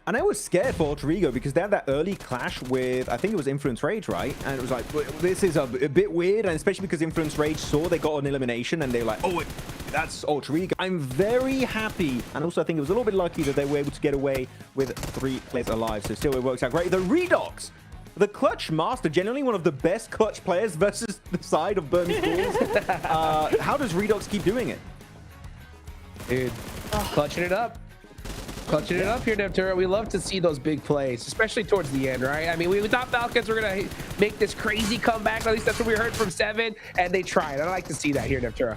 And I was scared for Alter Ego because they had that early clash with, I think it was Influence Rage, right? And it was like, this is a bit weird, and especially because Influence Rage saw they got an elimination and they were like, oh, that's Alter Ego. I'm very happy, and also I think it was a little bit lucky that they were able to get away with 3 players alive, so still it works out great. The Redox, the clutch master, generally one of the best clutch players versus the side of Burmese Bulls. How does Redox keep doing it? Dude, clutching it up. Clutching it up here, Neptura. We love to see those big plays, especially towards the end, right? I mean, we thought Falcons were going to make this crazy comeback. At least that's what we heard from Seven, and they tried. I like to see that here, Neptura.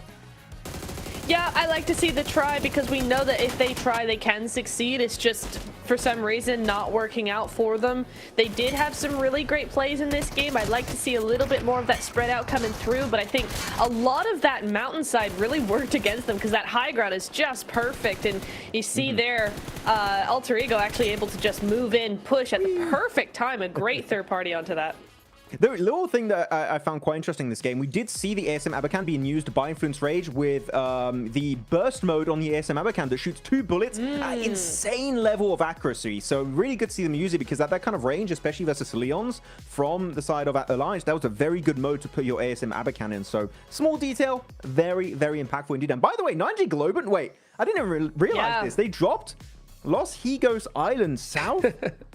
Yeah, I like to see the try because we know that if they try, they can succeed. It's just, for some reason, not working out for them. They did have some really great plays in this game. I'd like to see a little bit more of that spread out coming through, but I think a lot of that mountainside really worked against them because that high ground is just perfect. And you see there, Alter Ego actually able to just move in, push at the perfect time. A great third party onto that. The little thing that I found quite interesting in this game, we did see the ASM Abacan being used by Influence Rage with the burst mode on the ASM Abacan that shoots 2 bullets at insane level of accuracy. So really good to see them use it because at that kind of range, especially versus Leons from the side of Alliance, that was a very good mode to put your ASM Abacan in. So small detail, very, very impactful indeed. And by the way, 9G Globant, wait, I didn't even realize this. They dropped Los Higos Island south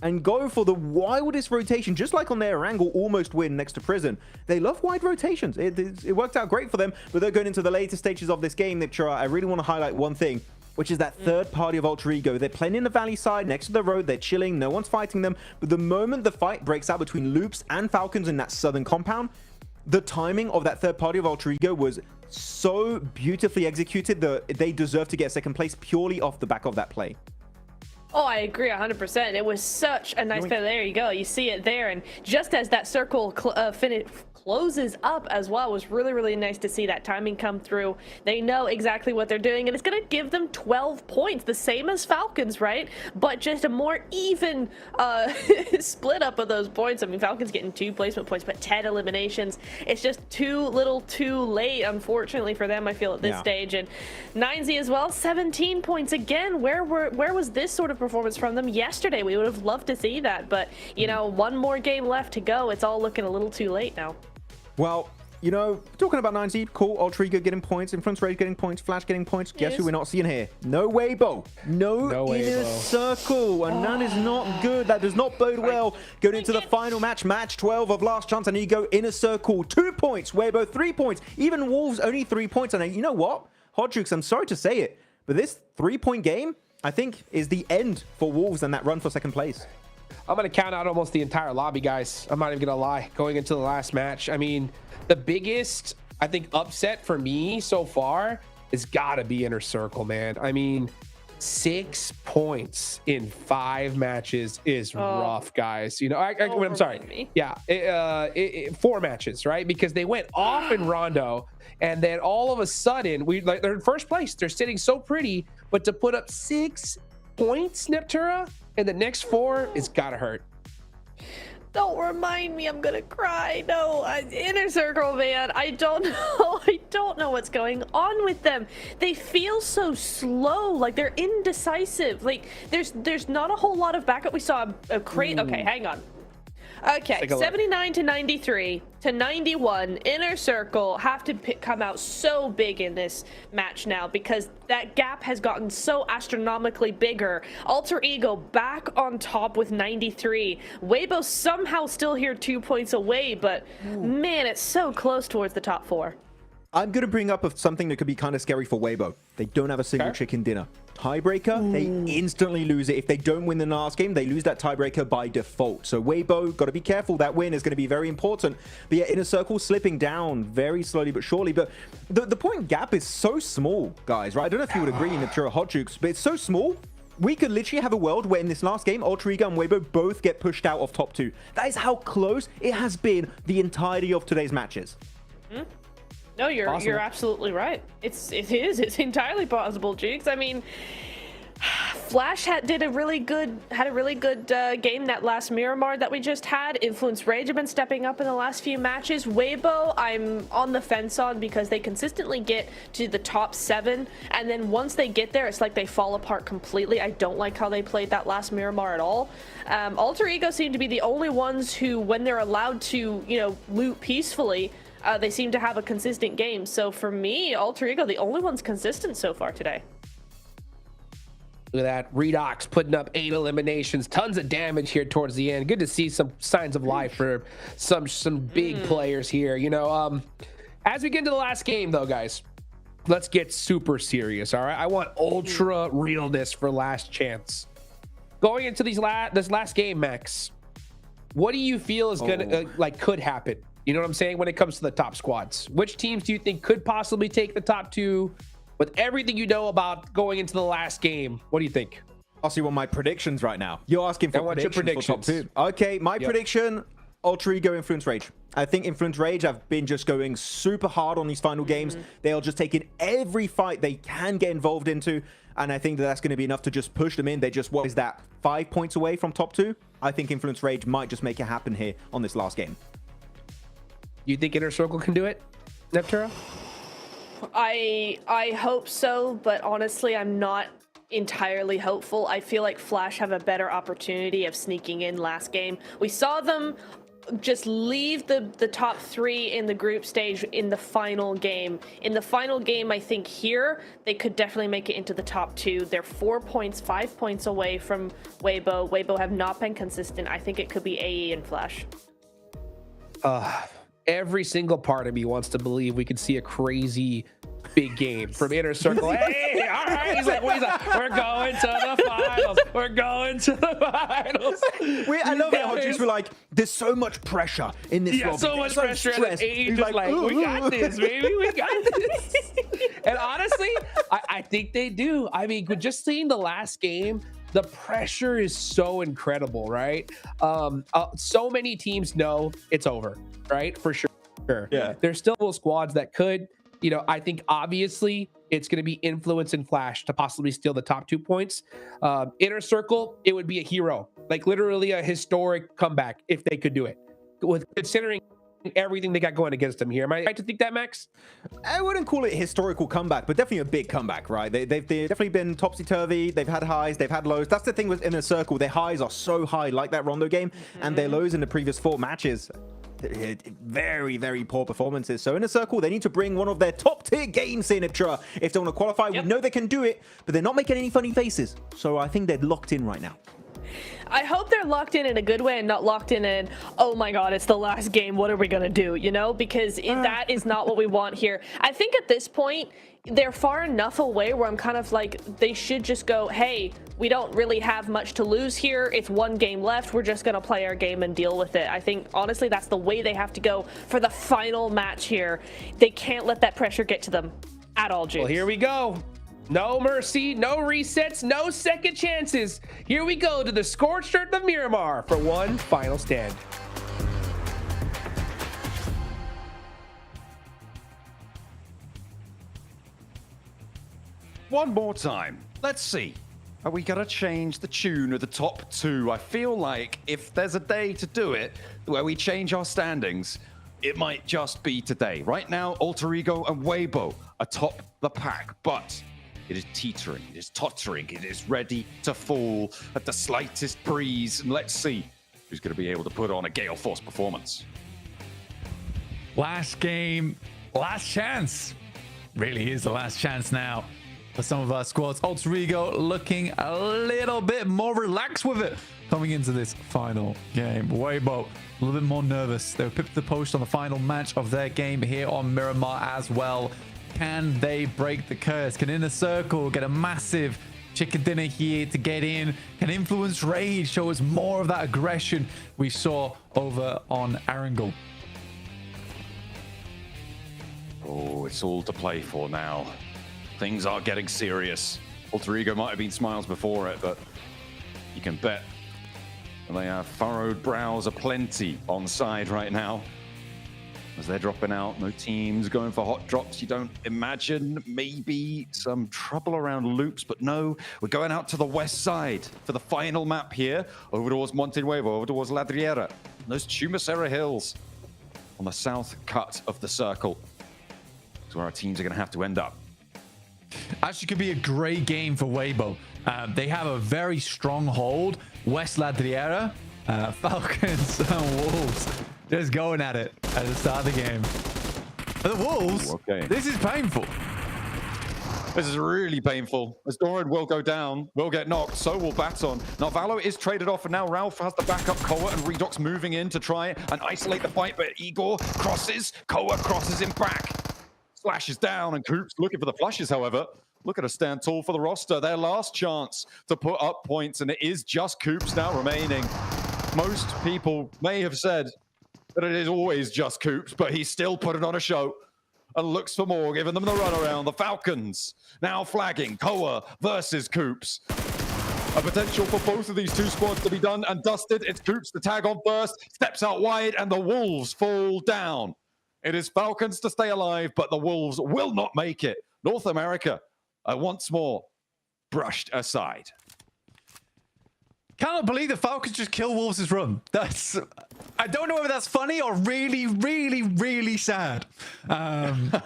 and go for the wildest rotation, just like on their angle, almost win next to Prison. They love wide rotations. It worked out great for them, but they're going into the later stages of this game. I really want to highlight one thing, which is that third party of Alter Ego. They're playing in the valley side next to the road. They're chilling. No one's fighting them. But the moment the fight breaks out between Loops and Falcons in that southern compound, the timing of that third party of Alter Ego was so beautifully executed that they deserve to get second place purely off the back of that play. Oh, I agree 100%. It was such a nice play. There you go. You see it there. And just as that circle closes up as well, it was really, really nice to see that timing come through. They know exactly what they're doing, and it's going to give them 12 points, the same as Falcons, right? But just a more even split up of those points. I mean, Falcons getting 2 placement points, but 10 eliminations. It's just too little too late, unfortunately, for them, I feel, at this stage. And 9Z as well, 17 points again. Where was this sort of performance from them yesterday? We would have loved to see that, but you know, one more game left to go. It's all looking a little too late now. Well, you know, talking about 9Z, cool. Alter Ego getting points, Influence Rage getting points, Flash getting points. Guess who we're not seeing here? No Weibo. No inner circle. And that is not good. That does not bode well. Going into the final match, match 12 of Last Chance. And you go inner circle, 2 points. Weibo, 3 points. Even Wolves, only 3 points. And you know what? Hot Jukes, I'm sorry to say it, but this 3-point game, I think, is the end for Wolves and that run for second place. I'm going to count out almost the entire lobby, guys. I'm not even going to lie. Going into the last match, I mean, the biggest, I think, upset for me so far has got to be Inner Circle, man. I mean, 6 points in 5 matches is rough, guys. You know, I'm sorry. Yeah, 4 matches, right? Because they went off in Rondo, and then all of a sudden, they're in first place. They're sitting so pretty, but to put up 6 points, Neptura, and the next 4, it's gotta hurt. Don't remind me, I'm gonna cry. No, Inner Circle, man. I don't know. I don't know what's going on with them. They feel so slow, like they're indecisive. Like there's not a whole lot of backup. We saw a crate. Okay, hang on. Okay, 79 to 93 to 91. Inner Circle have to come out so big in this match now because that gap has gotten so astronomically bigger. Alter Ego back on top with 93. Weibo somehow still here 2 points away, but man, it's so close towards the top 4. I'm going to bring up something that could be kind of scary for Weibo. They don't have a single chicken dinner. Tiebreaker, they instantly lose it. If they don't win the last game, they lose that tiebreaker by default. So Weibo, got to be careful. That win is going to be very important. But yeah, Inner Circle slipping down very slowly but surely. But the point gap is so small, guys, right? I don't know if you would agree in the pure Hot Jukes, but it's so small. We could literally have a world where in this last game, Alter Ego and Weibo both get pushed out of top 2. That is how close it has been the entirety of today's matches. No, you're absolutely right. It's entirely possible, Jukes. I mean, Flash had a really good game that last Miramar that we just had. Influence Rage have been stepping up in the last few matches. Weibo, I'm on the fence on because they consistently get to the top 7, and then once they get there, it's like they fall apart completely. I don't like how they played that last Miramar at all. Alter Ego seem to be the only ones who, when they're allowed to, you know, loot peacefully, they seem to have a consistent game. So for me, Alter Ego, the only one's consistent so far today. Look at that. Redox putting up 8 eliminations. Tons of damage here towards the end. Good to see some signs of life for some big players here. You know, as we get into the last game, though, guys, let's get super serious, all right? I want ultra realness for last chance. Going into this last game, Max, what do you feel is gonna could happen? You know what I'm saying? When it comes to the top squads, which teams do you think could possibly take the top 2? With everything you know about going into the last game, what do you think? Also, you want my predictions right now? You're asking for predictions for top 2. Okay, my prediction: Alter Ego, Influence Rage. I think Influence Rage have been just going super hard on these final games. They are just taking every fight they can get involved into, and I think that's going to be enough to just push them in. They just, what is that, 5 points away from top 2? I think Influence Rage might just make it happen here on this last game. You think Inner Circle can do it, Neptura? I hope so, but honestly, I'm not entirely hopeful. I feel like Flash have a better opportunity of sneaking in last game. We saw them just leave the top 3 in the group stage in the final game. In the final game, I think here, they could definitely make it into the top 2. They're 4 points, 5 points away from Weibo. Weibo have not been consistent. I think it could be AE and Flash. Every single part of me wants to believe we could see a crazy big game from Inner Circle. Hey, all right. He's like, we're going to the finals. We're going to the finals. I love how Hodges were like, there's so much pressure in this lobby. So much pressure. And AE just like, we got this, baby. We got this. And honestly, I think they do. I mean, just seeing the last game, the pressure is so incredible, right? So many teams know it's over, right? For sure. Yeah. There's still squads that could, you know, I think obviously it's going to be Influence and Flash to possibly steal the top 2 points. Inner Circle, it would be a hero, like literally a historic comeback if they could do it. With considering everything they got going against them here. Am I right to think that, Max? I wouldn't call it a historical comeback, but definitely a big comeback, right? They've definitely been topsy-turvy. They've had highs, they've had lows. That's the thing with Inner Circle. Their highs are so high, like that Rondo game, and their lows in the previous 4 matches. Very, very poor performances. So Inner Circle, they need to bring one of their top-tier games in if they want to qualify. We know they can do it, but they're not making any funny faces. So I think they're locked in right now. I hope they're locked in a good way and not locked in, oh my god, it's the last game, what are we gonna do, you know? Because that is not what we want here. I think at this point, they're far enough away where I'm kind of like, they should just go, hey, we don't really have much to lose here. It's 1 game left. We're just gonna play our game and deal with it. I think, honestly, that's the way they have to go for the final match here. They can't let that pressure get to them at all, Juice. Well, here we go. No mercy, no resets, no second chances. Here we go to the scorched earth of Miramar for one final stand. One more time. Let's see. Are we going to change the tune of the top 2? I feel like if there's a day to do it where we change our standings, it might just be today. Right now, Alter Ego and Weibo are top the pack, but it is teetering, it is tottering, it is ready to fall at the slightest breeze. And let's see who's going to be able to put on a Gale Force performance. Last game, last chance. Really is the last chance now for some of our squads. Alter Ego looking a little bit more relaxed with it coming into this final game. Weibo a little bit more nervous. They were pipped to the post on the final match of their game here on Miramar as well. Can they break the curse? Can Inner Circle get a massive chicken dinner here to get in? Can Influence Rage show us more of that aggression we saw over on Erangel? Oh, it's all to play for now. Things are getting serious. Alter Ego might have been smiles before it, but you can bet they have furrowed brows aplenty on side right now. As they're dropping out, no teams going for hot drops. You don't imagine maybe some trouble around loops, but no, we're going out to the west side for the final map here, over towards Monte Nuevo, over towards Ladriera, those Chumacera Hills on the south cut of the circle. That's where our teams are going to have to end up. Actually could be a great game for Weibo. They have a very strong hold. West Ladriera, Falcons and Wolves just going at it at the start of the game. But the Wolves, this is painful. This is really painful. As Doran will go down, will get knocked, so will Baton. Now Valo is traded off, and now Ralph has the backup. Koa and Redox moving in to try and isolate the fight, but Igor crosses. Koa crosses him back. Flashes down, and Coops looking for the flushes, however. Look at a stand tall for the roster. Their last chance to put up points, and it is just Coops now remaining. Most people may have said that it is always just Coops, but he's still putting on a show and looks for more, giving them the runaround. The Falcons now flagging Koa versus Coops. A potential for both of these two squads to be done and dusted. It's Coops to tag on first, steps out wide, and the Wolves fall down. It is Falcons to stay alive, but the Wolves will not make it. North America, once more, brushed aside. Cannot believe the Falcons just kill Wolves' run. I don't know whether that's funny or really, really, really sad. I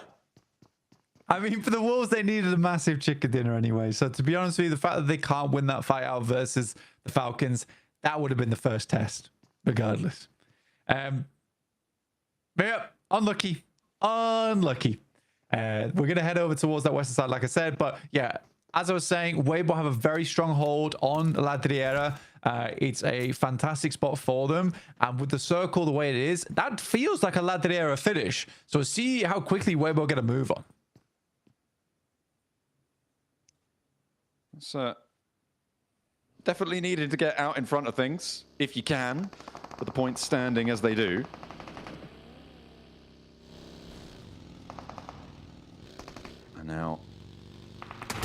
mean, for the Wolves, they needed a massive chicken dinner anyway. So to be honest with you, the fact that they can't win that fight out versus the Falcons, that would have been the first test, regardless. But yeah, unlucky. Unlucky. We're going to head over towards that western side, like I said. But yeah, as I was saying, Weibo have a very strong hold on La Driera. It's a fantastic spot for them. And with the circle the way it is, that feels like a La Driera finish. So see how quickly Weibo get a move on. So definitely needed to get out in front of things, if you can, with the points standing as they do. And now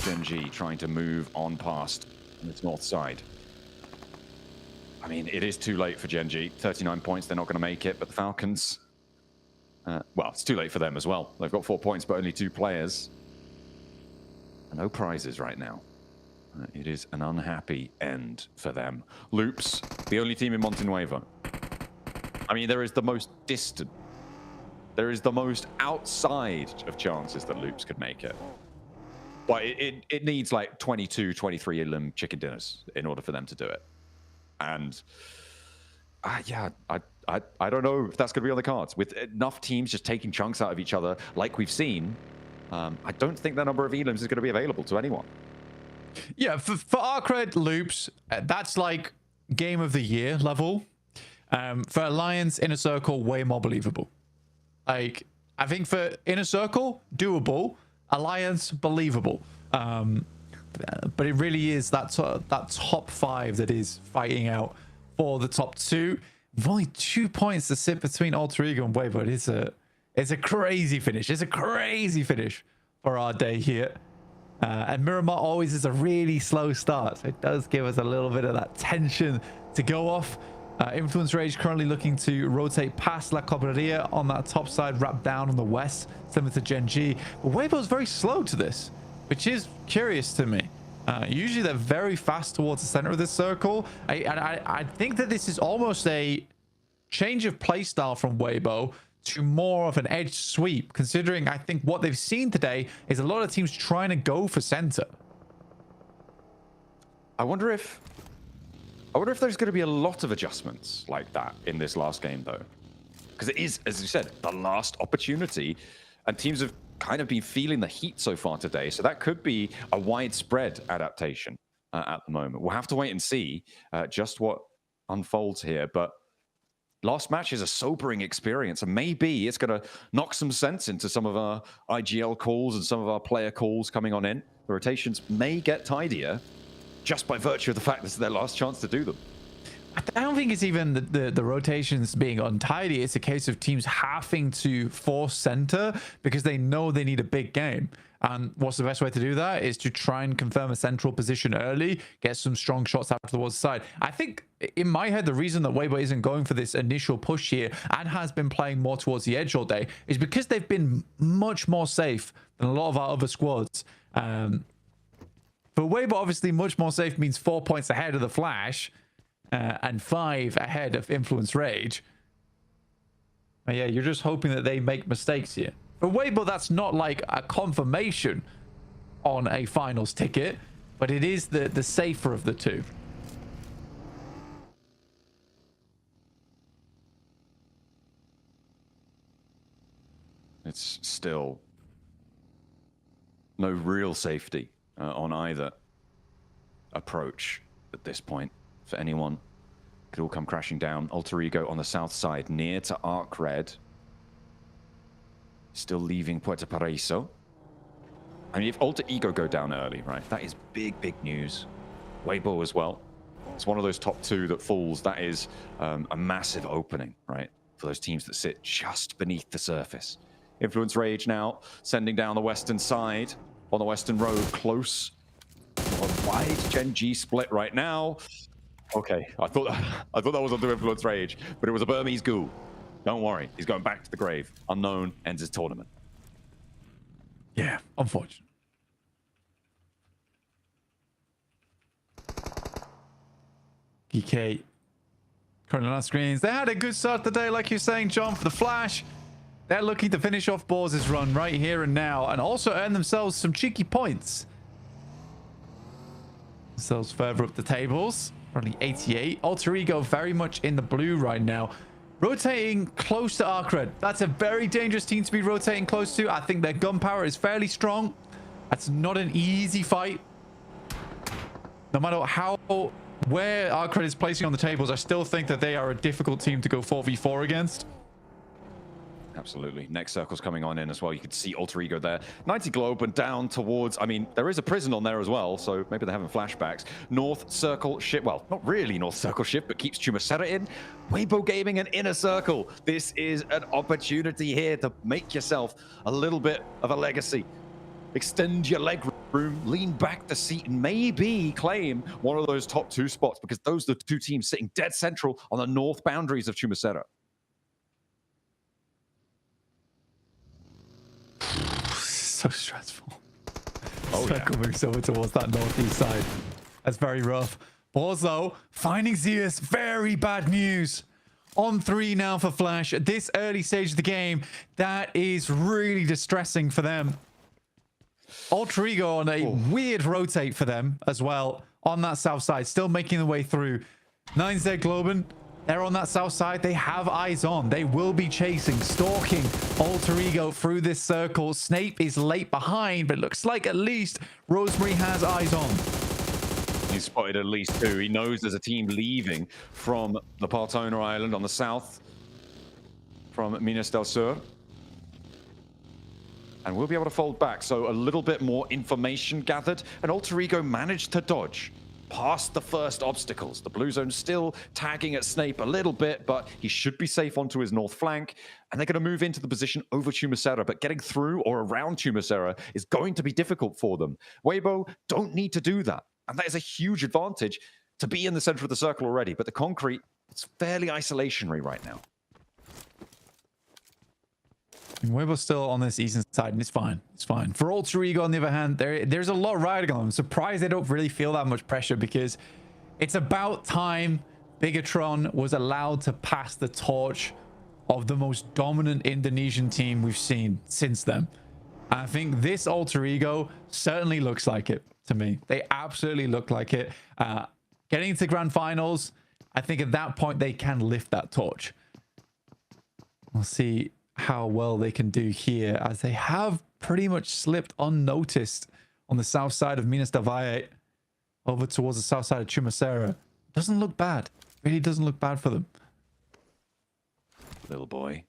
Genji trying to move on past on its north side. I mean, it is too late for Genji. 39 points, they're not going to make it, but the Falcons, well, it's too late for them as well. They've got 4 points, but only 2 players. And no prizes right now. It is an unhappy end for them. Loops, the only team in Montenuevo. I mean, there is the most distant. There is the most outside of chances that Loops could make it. But it needs like 22, 23 Elim chicken dinners in order for them to do it. And yeah, I don't know if that's going to be on the cards. With enough teams just taking chunks out of each other, like we've seen, I don't think that number of Elims is going to be available to anyone. Yeah, for Arcred Loops, that's like game of the year level. For Alliance, Inner Circle, way more believable. Like, I think for Inner Circle, doable. Alliance, believable. But it really is that top 5 that is fighting out for the top 2. With only 2 points to sit between Alter Ego and Weibo. It's a crazy finish. It's a crazy finish for our day here. And Miramar always is a really slow start. So it does give us a little bit of that tension to go off. Influence Rage currently looking to rotate past La Cobreria on that top side, wrap down on the west, similar to Genji. But Weibo's very slow to this, which is curious to me. Usually they're very fast towards the center of this circle. I think that this is almost a change of playstyle from Weibo to more of an edge sweep, considering I think what they've seen today is a lot of teams trying to go for center. I wonder if there's going to be a lot of adjustments like that in this last game, though. Because it is, as you said, the last opportunity, and teams have kind of been feeling the heat so far today, so that could be a widespread adaptation at the moment. We'll have to wait and see just what unfolds here, but last match is a sobering experience, and maybe it's going to knock some sense into some of our IGL calls and some of our player calls coming on in. The rotations may get tidier just by virtue of the fact this is their last chance to do them. I don't think it's even the rotations being untidy. It's a case of teams having to force center because they know they need a big game. And what's the best way to do that is to try and confirm a central position early, get some strong shots out towards the side. I think in my head, the reason that Weibo isn't going for this initial push here and has been playing more towards the edge all day is because they've been much more safe than a lot of our other squads. For Weibo, obviously, much more safe means 4 points ahead of the Flash and 5 ahead of Influence Rage. And yeah, you're just hoping that they make mistakes here. For Weibo, that's not like a confirmation on a finals ticket, but it is the safer of the two. It's still no real safety on either approach at this point for anyone. Could all come crashing down. Alter Ego on the south side, near to Arc Red. still leaving Puerto Paraíso. I mean, if Alter Ego go down early, right, that is big, big news. Weibo as well. It's one of those top 2 that falls. That is a massive opening, right, for those teams that sit just beneath the surface. Influence Rage now sending down the western side on the western road, close. A wide Gen G split right now. Okay, I thought that was under Influence Rage, but it was a Burmese ghoul. Don't worry, he's going back to the grave. Unknown ends his tournament. Yeah, unfortunate. GK currently on our screens. They had a good start today, like you're saying, John, for the Flash. They're looking to finish off Baw's run right here and now, and also earn themselves some cheeky points. Themselves further up the tables. Only 88. Alter Ego very much in the blue right now. Rotating close to Arcred. That's a very dangerous team to be rotating close to. I think their gun power is fairly strong. That's not an easy fight. No matter where Arcred is placing on the tables, I still think that they are a difficult team to go 4v4 against. Absolutely. Next circle's coming on in as well. You could see Alter Ego there. 90 Globe and down towards... I mean, there is a prison on there as well, so maybe they're having flashbacks. North Circle shift... Well, not really North Circle shift, but keeps Chumacera in. Weibo Gaming and Inner Circle. This is an opportunity here to make yourself a little bit of a legacy. Extend your leg room, lean back the seat, and maybe claim one of those top 2 spots, because those are the 2 teams sitting dead central on the north boundaries of Chumacera. So stressful. Circle moves over towards that northeast side. That's very rough. Borzo finding Zeus. Very bad news. On 3 now for Flash. At this early stage of the game, that is really distressing for them. Alter Ego on a weird rotate for them as well on that south side. Still making their way through. 9Z Globen. They're on that south side. They have eyes on. They will be chasing, stalking Alter Ego through this circle. Snape is late behind, but looks like at least Rosemary has eyes on. He's spotted at least 2. He knows there's a team leaving from the Partona Island on the south, from Minas del Sur. And we'll be able to fold back. So a little bit more information gathered, and Alter Ego managed to dodge past the first obstacles. The blue zone still tagging at Snape a little bit, but he should be safe onto his north flank. And they're going to move into the position over Chumacera, but getting through or around Chumacera is going to be difficult for them. Weibo don't need to do that. And that is a huge advantage to be in the center of the circle already. But the concrete, it's fairly isolationary right now. Weibo's still on this eastern side, and it's fine. It's fine. For Alter Ego, on the other hand, there's a lot riding on them. I'm surprised they don't really feel that much pressure, because it's about time Bigatron was allowed to pass the torch of the most dominant Indonesian team we've seen since then. And I think this Alter Ego certainly looks like it to me. They absolutely look like it. Getting to grand finals, I think at that point they can lift that torch. We'll see how well they can do here, as they have pretty much slipped unnoticed on the south side of Minas del Valle over towards the south side of Chumacera. Doesn't look bad. Really doesn't look bad for them. Little boy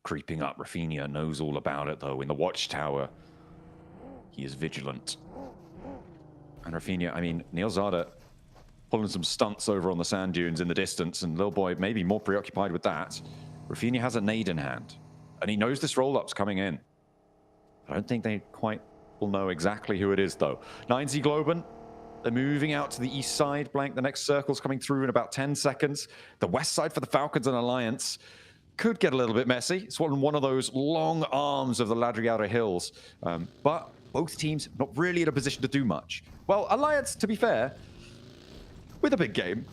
creeping up. Rafinha knows all about it, though. In the watchtower, he is vigilant. And Rafinha, I mean, Neil Zada pulling some stunts over on the sand dunes in the distance, and little boy maybe more preoccupied with that. Rafinha has a nade in hand, and he knows this roll-up's coming in. I don't think they quite will know exactly who it is, though. 9Z Globen, they're moving out to the east side. Blank, the next circle's coming through in about 10 seconds. The west side for the Falcons and Alliance could get a little bit messy. It's one of those long arms of the Ladriada Hills. But both teams not really in a position to do much. Well, Alliance, to be fair, with a big game,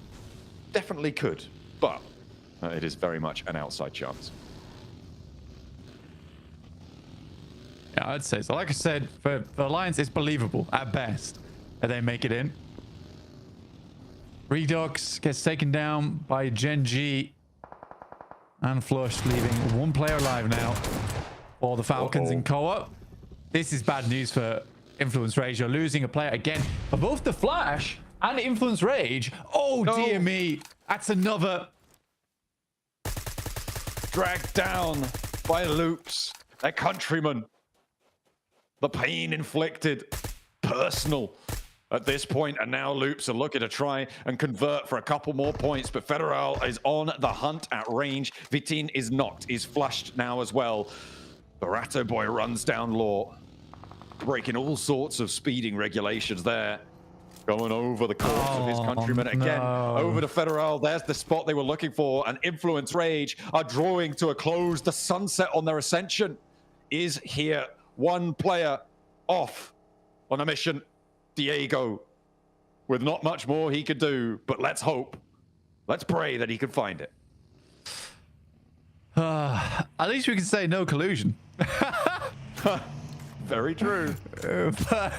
definitely could. But it is very much an outside chance. Yeah, I'd say so. Like I said, for Alliance, it's believable at best that they make it in. Redux gets taken down by Gen G. And Flush leaving one player alive now for the Falcons in co-op. This is bad news for Influence Rage. You're losing a player again for both the Flash and Influence Rage. Oh, no. Dear me. That's another... Dragged down by Loops. their countrymen. The pain inflicted, personal at this point, and now Loops are looking to try and convert for a couple more points, but Federal is on the hunt at range. Vitin is knocked, is flushed now as well. Barato Boy runs down Law, breaking all sorts of speeding regulations there. Going over the course of his countrymen again, over to Federal. There's the spot they were looking for, and Influence Rage are drawing to a close. The sunset on their ascension is here. One player off on a mission. Diego, with not much more he could do, but let's hope, let's pray that he can find it. At least we can say no collusion. Very true. But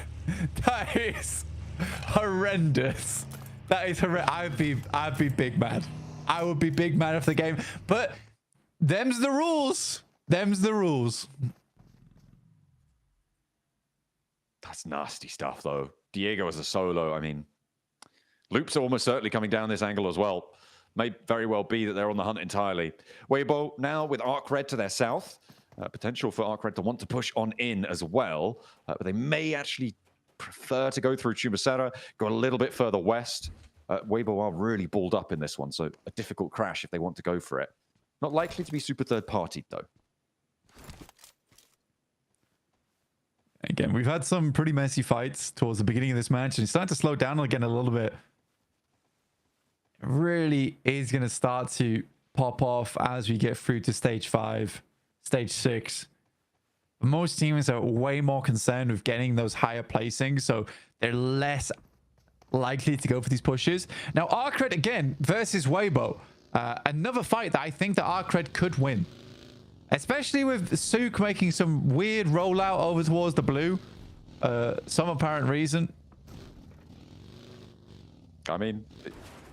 that is horrendous. That is horrendous. I'd be big mad. I would be big mad of the game. But them's the rules. Them's the rules. That's nasty stuff, though. Diego as a solo, I mean, Loops are almost certainly coming down this angle as well. May very well be that they're on the hunt entirely. Weibo now with Arc Red to their south. Potential for Arc Red to want to push on in as well. But they may actually prefer to go through Chumacera, go a little bit further west. Weibo are really balled up in this one, so a difficult crash if they want to go for it. Not likely to be super third-partied, though. Again, we've had some pretty messy fights towards the beginning of this match, and it's starting to slow down again a little bit. It really is going to start to pop off as we get through to stage 5, stage 6. Most teams are way more concerned with getting those higher placings, so they're less likely to go for these pushes. Now, Arcred again versus Weibo. Another fight that I think that Arcred could win. Especially with Sook making some weird rollout over towards the blue. Some apparent reason. I mean,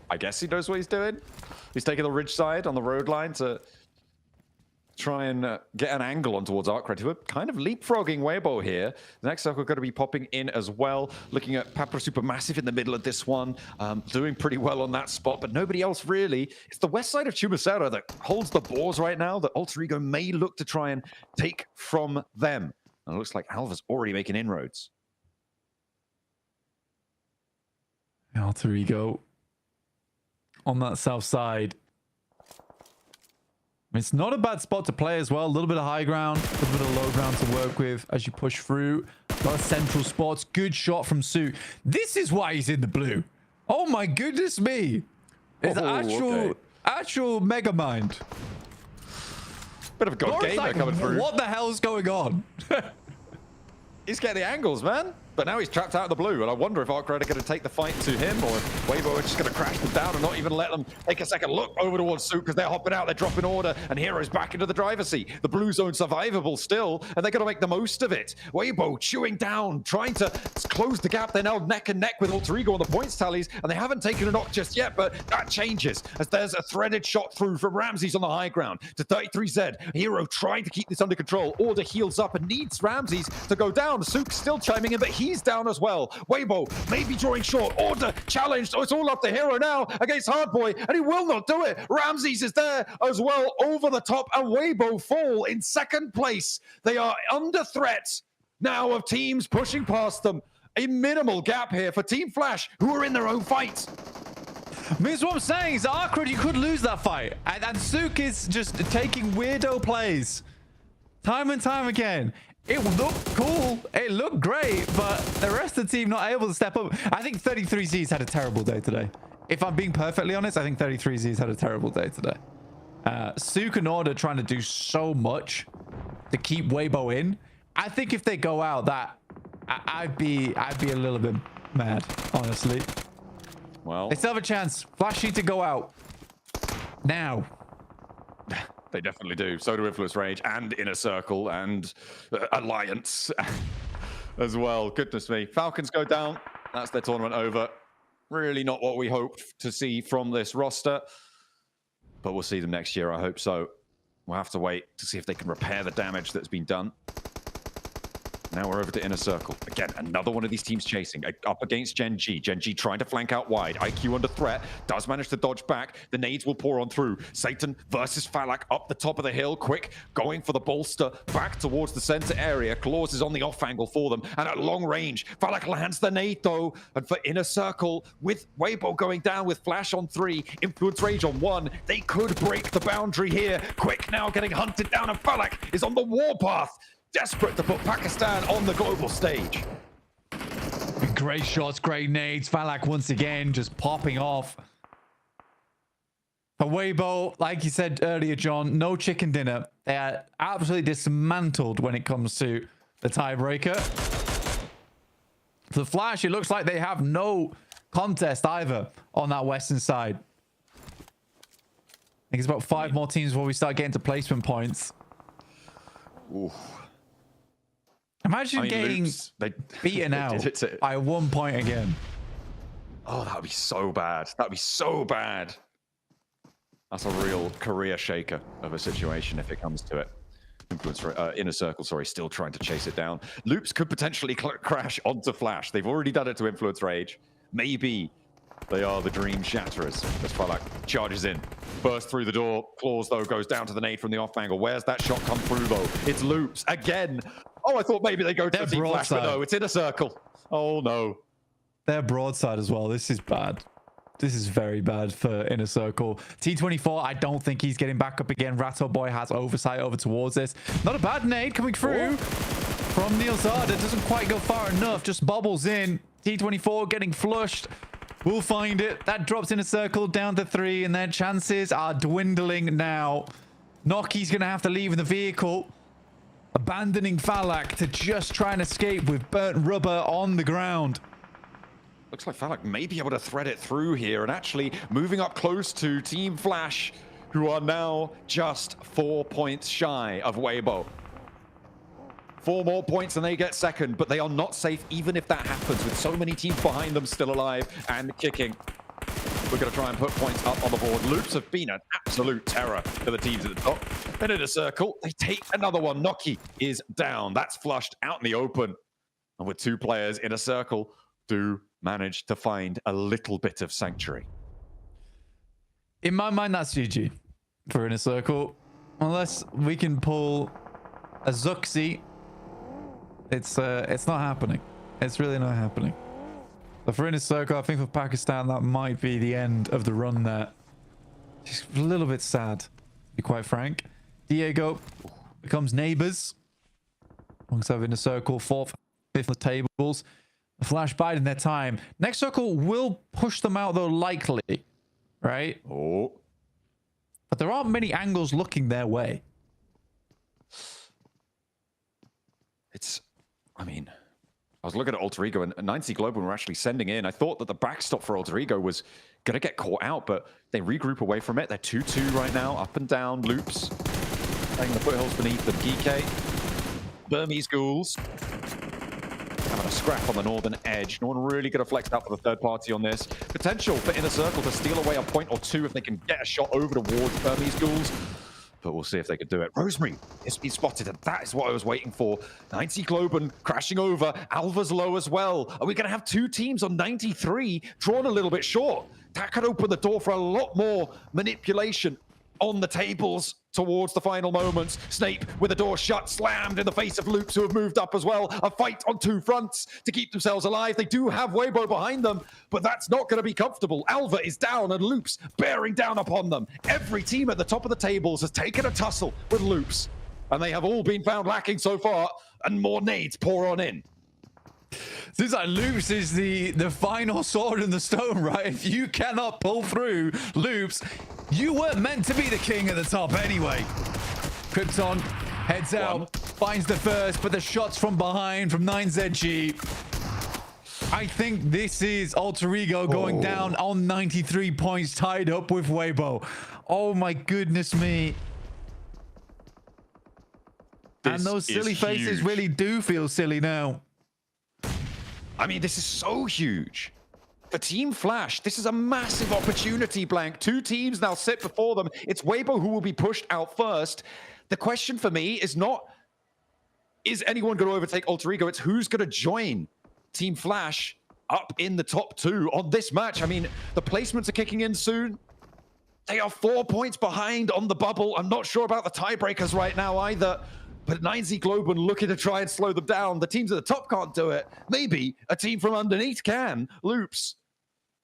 I guess he knows what he's doing. He's taking the ridge side on the road line to try and get an angle on towards Arcred, who are kind of leapfrogging Weibo here. The next circle going to be popping in as well. Looking at Papra Supermassive in the middle of this one. Doing pretty well on that spot, but nobody else really. It's the west side of Chumacera that holds the balls right now that Alter Ego may look to try and take from them. And it looks like Alva's already making inroads. Alter Ego on that south side. It's not a bad spot to play as well. A little bit of high ground, a little bit of low ground to work with as you push through. A lot of central spots. Good shot from Sue. This is why he's in the blue. Oh my goodness me. It's actual mega mind. Bit of a god gamer like, coming through. What the hell's going on? He's getting the angles, man. But now he's trapped out of the blue, and I wonder if Arcred are going to take the fight to him, or if Weibo are just going to crash them down and not even let them take a second look over towards Souk, because they're hopping out, they're dropping order, and Hero's back into the driver's seat. The blue zone survivable still, and they're going to make the most of it. Weibo chewing down, trying to close the gap. They're now neck and neck with Alter Ego on the points tallies, and they haven't taken a knock just yet, but that changes as there's a threaded shot through from Ramses on the high ground to 33Z. Hero trying to keep this under control. Order heals up and needs Ramses to go down. Souk still chiming in, but he's down as well. Weibo maybe drawing short. Order challenged. Oh, it's all up to Hero now against Hardboy, and he will not do it. Ramses is there as well over the top, and Weibo fall in second place. They are under threat now of teams pushing past them. A minimal gap here for Team Flash, who are in their own fight. I mean, what I'm saying is, Arcred, you could lose that fight. And Souk is just taking weirdo plays. Time and time again. It looked cool. It looked great, but the rest of the team not able to step up. I think 33Z's had a terrible day today. If I'm being perfectly honest, I think 33Z's had a terrible day today. Souk and Order trying to do so much to keep Weibo in. I think if they go out, I'd be a little bit mad, honestly. Well, they still have a chance. Flash need to go out now. They definitely do. So do Influence Rage and Inner Circle and Alliance as well. Goodness me. Falcons go down. That's their tournament over. Really not what we hoped to see from this roster. But we'll see them next year, I hope so. We'll have to wait to see if they can repair the damage that's been done. Now we're over to Inner Circle. Again, another one of these teams chasing. Up against Gen G. Gen G trying to flank out wide. IQ under threat. Does manage to dodge back. The nades will pour on through. Satan versus Falak up the top of the hill. Quick, going for the bolster. Back towards the center area. Claws is on the off angle for them. And at long range, Falak lands the nade though. And for Inner Circle, with Weibo going down with Flash on 3, Influence Rage on 1, they could break the boundary here. Quick now getting hunted down, and Falak is on the warpath. Desperate to put Pakistan on the global stage. Great shots, great nades. Falak once again just popping off. For Weibo, like you said earlier, John, no chicken dinner. They are absolutely dismantled when it comes to the tiebreaker. For Flash, it looks like they have no contest either on that western side. I think it's about 5 more teams before we start getting to placement points. Ooh. Imagine getting beaten out by 1 point again. Oh, that would be so bad. That would be so bad. That's a real career shaker of a situation if it comes to it. Influence, Inner Circle, sorry, still trying to chase it down. Loops could potentially crash onto Flash. They've already done it to Influence Rage. Maybe they are the dream shatterers. As Falak charges in, bursts through the door. Claws, though, goes down to the nade from the off angle. Where's that shot come through, though? It's Loops again. Oh, I thought maybe they go to the Team Flash, but no, it's Inner Circle. Oh, no. They're broadside as well. This is bad. This is very bad for Inner Circle. T24, I don't think he's getting back up again. Ratto Boy has oversight over towards this. Not a bad nade coming through from Neil Zada. Doesn't quite go far enough. Just bobbles in. T24 getting flushed. We'll find it. That drops Inner Circle down to 3, and their chances are dwindling now. Noki's going to have to leave in the vehicle, abandoning Falak to just try and escape with burnt rubber on the ground. Looks like Falak may be able to thread it through here, and actually moving up close to Team Flash, who are now just 4 points shy of Weibo. 4 more points and they get second, but they are not safe even if that happens, with so many teams behind them still alive and kicking. We're going to try and put points up on the board. Loops have been an absolute terror for the teams at the top. Then in a circle, they take another one. Noki is down. That's flushed out in the open. And with 2 players in a circle, do manage to find a little bit of sanctuary. In my mind, that's GG for Inner Circle. Unless we can pull a Zuxi, it's not happening. It's really not happening. So for Inner Circle, I think for Pakistan, that might be the end of the run there. Just a little bit sad, to be quite frank. Diego becomes neighbors. Alongside Inner Circle, 4th, 5th on the tables. Flash biding their time. Next circle will push them out, though, likely. Right? Oh. But there aren't many angles looking their way. I mean, I was looking at Alter Ego, and 90 Global were actually sending in. I thought that the backstop for Alter Ego was going to get caught out, but they regroup away from it. They're 2-2 right now, up and down. Loops playing the foothills beneath them. Geeke, Burmese Ghouls having a scrap on the northern edge. No one really going to flex out for the third party on this. Potential for Inner Circle to steal away a point or 2 if they can get a shot over towards Burmese Ghouls. But we'll see if they can do it. Rosemary has been spotted, and that is what I was waiting for. 90 Globen crashing over. Alva's low as well. Are we going to have 2 teams on 93 drawn a little bit short? That could open the door for a lot more manipulation on the tables towards the final moments. Snape with the door shut, slammed in the face of Loops, who have moved up as well. A fight on 2 fronts to keep themselves alive. They do have Weibo behind them, but that's not going to be comfortable. Alva is down and Loops bearing down upon them. Every team at the top of the tables has taken a tussle with Loops, and they have all been found lacking so far, and more nades pour on in. Seems like Loops is the final sword in the stone, right? If you cannot pull through Loops, you weren't meant to be the king at the top anyway. Krypton heads out, finds the first, but the shots from behind from 9ZG. I think this is Alter Ego going down on 93 points, tied up with Weibo. Oh my goodness me. And those silly faces really do feel silly now. I mean, this is so huge. For Team Flash, this is a massive opportunity, Blank. 2 teams now sit before them. It's Weibo who will be pushed out first. The question for me is not is anyone going to overtake Alter Ego? It's who's going to join Team Flash up in the top 2 on this match. I mean, the placements are kicking in soon. They are 4 points behind on the bubble. I'm not sure about the tiebreakers right now either. But 9Z Globan looking to try and slow them down. The teams at the top can't do it. Maybe a team from underneath can. Loops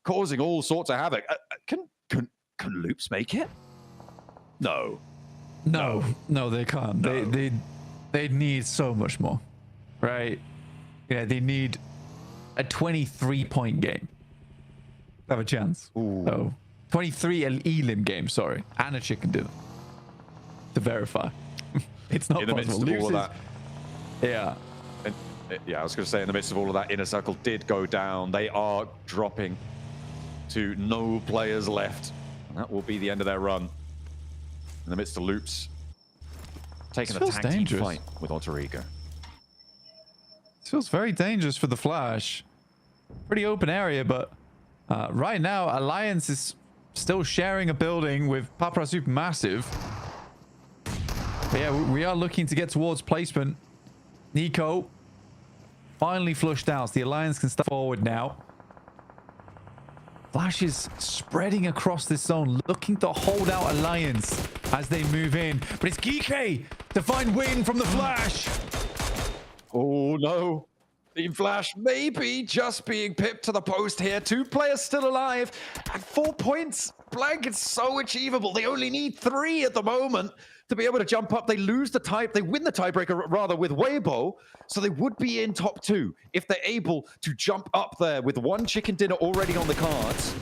causing all sorts of havoc. Can Loops make it? No. No, they can't. No. They need so much more, right? Yeah, they need a 23-point game to have a chance. Oh, 23 Elim game, sorry, and a chicken dinner to verify. It's not in the possible. midst of all of that. Yeah. And, yeah, I was going to say, in the midst of all of that, Inner Circle did go down. They are dropping to no players left. And that will be the end of their run. In the midst of Loops, taking a tag team fight with Alter Ego. This feels very dangerous for the Flash. Pretty open area, but right now, Alliance is still sharing a building with Papara Supermassive. But yeah, we are looking to get towards placement. Nico finally flushed out. So the Alliance can step forward now. Flash is spreading across this zone, looking to hold out Alliance as they move in. But it's Geeky to find win from the Flash. Oh no. Team Flash maybe just being pipped to the post here. 2 players still alive. And 4 points. Blank, it's so achievable. They only need 3 at the moment to be able to jump up. They lose the tie. They win the tiebreaker rather with Weibo. So they would be in top 2 if they're able to jump up there with 1 chicken dinner already on the cards.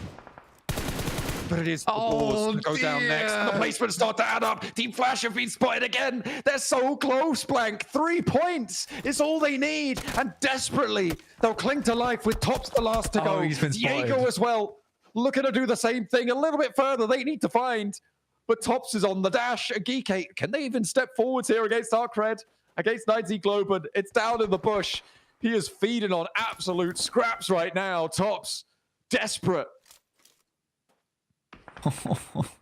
But it is the balls to go down next. And the placements start to add up. Team Flash have been spotted again. They're so close, Blank. 3 points is all they need. And desperately, they'll cling to life with Tops the last to go. He's been Diego spotted as well, looking to do the same thing a little bit further. They need to find. But Tops is on the dash. Geeky, can they even step forwards here against Arcred? Against 9Z Globan? It's down in the bush. He is feeding on absolute scraps right now. Tops, desperate.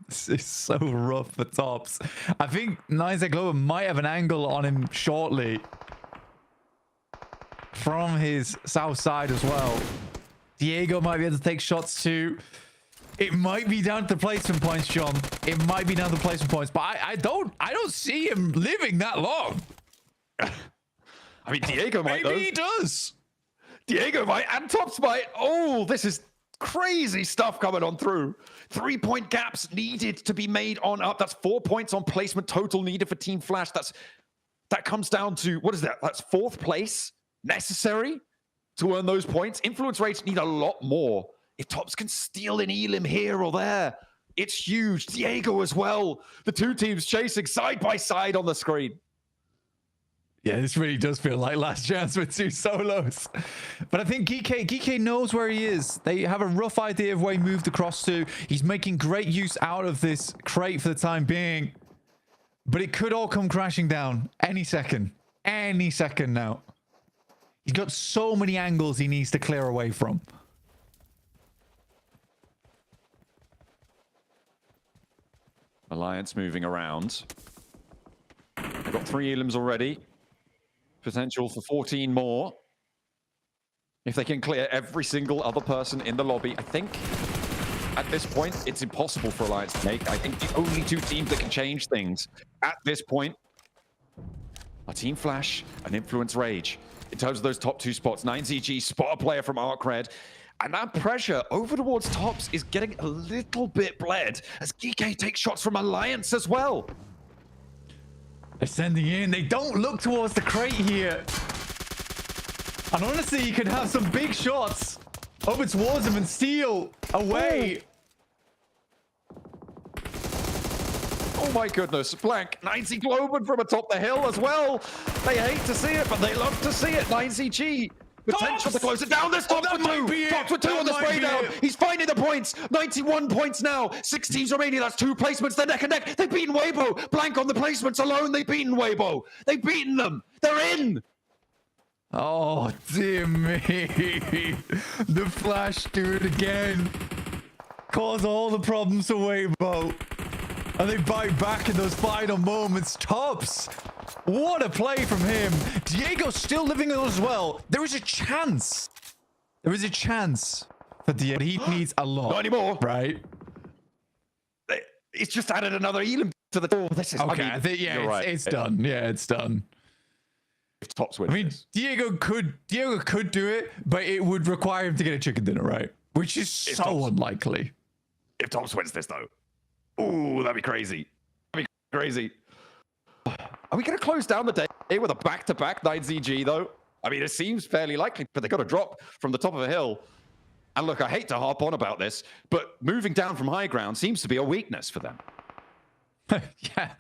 This is so rough for Tops. I think 9Z Globan might have an angle on him shortly from his south side as well. Diego might be able to take shots too. It might be down to placement points, John. It might be down to placement points, but I don't see him living that long. I mean, Diego might, Maybe he does. Diego might, and Tops might. Oh, this is crazy stuff coming on through. 3-point gaps needed to be made on up. That's 4 points on placement total needed for Team Flash. That comes down to, what is that? That's 4th place necessary to earn those points. Influence rates need a lot more. If Tops can steal an Elim here or there, it's huge. Diego as well. The 2 teams chasing side by side on the screen. Yeah, this really does feel like last chance with 2 solos. But I think Geeky knows where he is. They have a rough idea of where he moved across to. He's making great use out of this crate for the time being. But it could all come crashing down any second. Any second now. He's got so many angles he needs to clear away from. Alliance moving around. They've got 3 Elims already. Potential for 14 more. If they can clear every single other person in the lobby, I think at this point, it's impossible for Alliance to make. I think the only 2 teams that can change things at this point are Team Flash and Influence Rage. In terms of those top 2 spots, 9ZG spot a player from Arcred. And that pressure over towards Tops is getting a little bit bled as Geeky takes shots from Alliance as well. They're sending in. They don't look towards the crate here. And honestly, you could have some big shots over towards them and steal away. Oh my goodness, Blank. 9Z Globan from atop the hill as well. They hate to see it, but they love to see it. 9ZG. Potential to close it down. There's Tops with 2. Tops with 2 on the spray down. He's finding the points. 91 points now. 6 teams remaining. That's 2 placements. They're neck and neck. They've beaten Weibo. Blank on the placements alone. They've beaten Weibo. They've beaten them. They're in. Oh, dear me. The Flash do it again. Cause all the problems for Weibo. And they bite back in those final moments. Tops What a play from him. Diego's still living on as well. There is a chance. There is a chance for Diego. He needs a lot. Not anymore. Right? It's just added another Elam to the... Oh, this is... Okay, I mean, yeah, right. it's done. Yeah, it's done. If Tops wins I mean, Diego could do it, but it would require him to get a chicken dinner, right? Which is so unlikely. If Tops wins this, though. Ooh, that'd be crazy. That'd be crazy. Are we going to close down the day with a back-to-back 9ZG, though? I mean, it seems fairly likely, but they got to drop from the top of a hill. And look, I hate to harp on about this, but moving down from high ground seems to be a weakness for them. Yeah,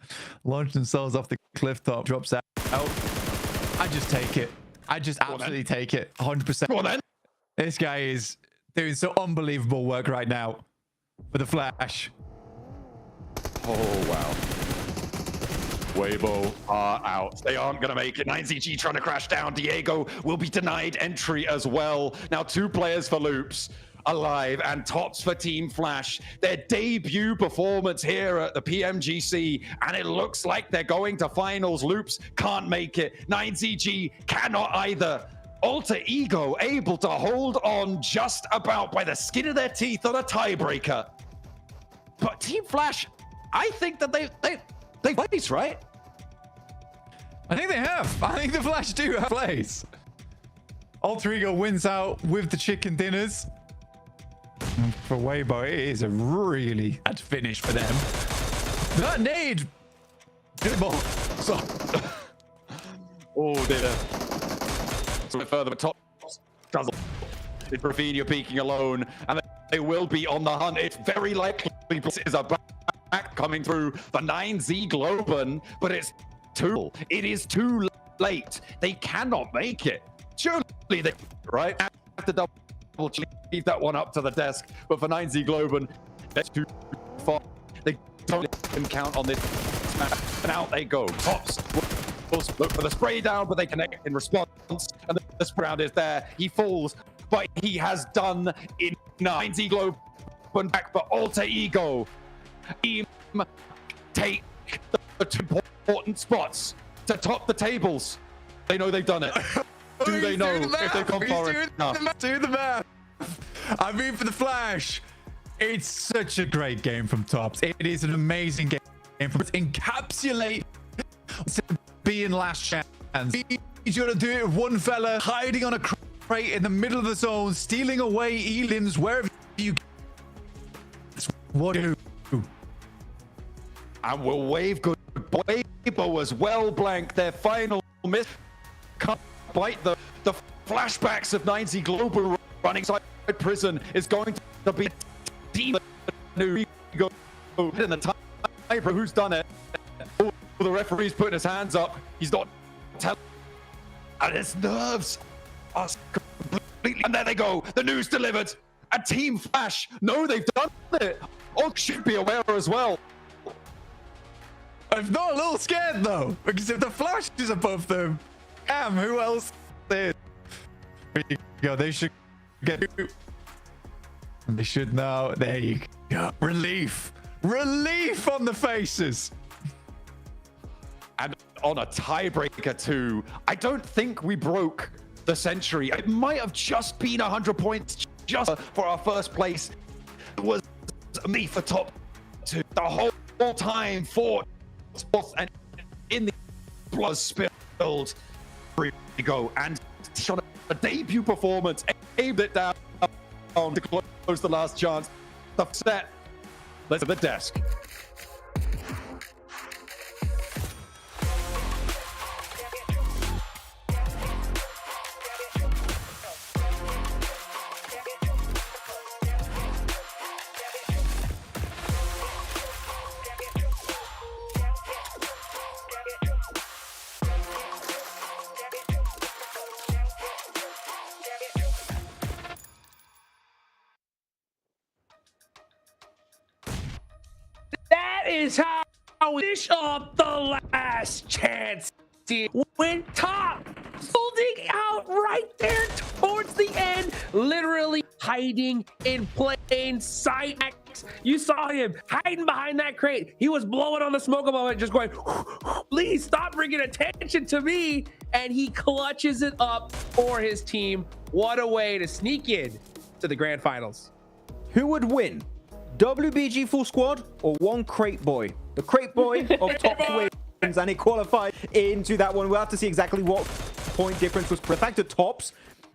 launch themselves off the cliff top, drops out. I just take it. I just absolutely take it. 100%. Go on, then. This guy is doing so unbelievable work right now for the Flash. Oh, wow. Weibo are out. They aren't going to make it. 9ZG trying to crash down. Diego will be denied entry as well. Now 2 players for Loops alive and Tops for Team Flash. Their debut performance here at the PMGC, and it looks like they're going to finals. Loops can't make it. 9ZG cannot either. Alter Ego able to hold on just about by the skin of their teeth on a tiebreaker. But Team Flash, I think that they place, right? I think they have. I think the Flash do have plays. Alter Ego wins out with the chicken dinners. And for Weibo, it is a really bad finish for them. That nade. Good ball. So. Oh dear. So further, but Tops doesn't. It's Rafinha peeking alone, and they will be on the hunt. It's very likely this is a back coming through the 9Z Globen, but it is too late. They cannot make it. Surely they, right? Have to double leave that one up to the desk, but for 9Z Globen, that's too far. They don't even count on this match, and out they go. Tops will look for the spray down, but they connect in response, and the spray round is there. He falls, but he has done in 9Z Globen back, but Alter Ego team take the 2 important spots to top the tables. They know they've done it. Do they know if they've gone far enough? Do the math. I mean, for the Flash, it's such a great game from Tops. It is an amazing game from encapsulate to be in last chance. He's gonna do it with one fella hiding on a crate in the middle of the zone, stealing away elims wherever you. What do? And we'll wave goodbye. Weibo as well blank their final miss. Can't bite the flashbacks of 9Z Global running inside prison is going to be team new go in the time. Who's done it? Oh, the referee's putting his hands up. He's not telling. And his nerves are completely. And there they go. The news delivered. And Team Flash know they've done it. Or should be aware as well. I'm not a little scared though, because if the Flash is above them, who else is? There you go. They should get. They should know. There you go. Relief on the faces. And on a tiebreaker too, I don't think we broke the century. It might have just been 100 points just for our first place. It was me for top 2 the whole time for. And in the blood spilled, here we go, and on a debut performance, aimed it down to close the last chance. The set, let's at the desk. That is how we finish off the last chance. When Top holding out right there towards the end, literally hiding in plain sight. You saw him hiding behind that crate. He was blowing on the smoke a moment, just going, please stop bringing attention to me. And he clutches it up for his team. What a way to sneak in to the grand finals. Who would win? WBG full squad or one crate boy? The crate boy of top wins, and he qualified into that one. We'll have to see exactly what point difference was. The fact that Tops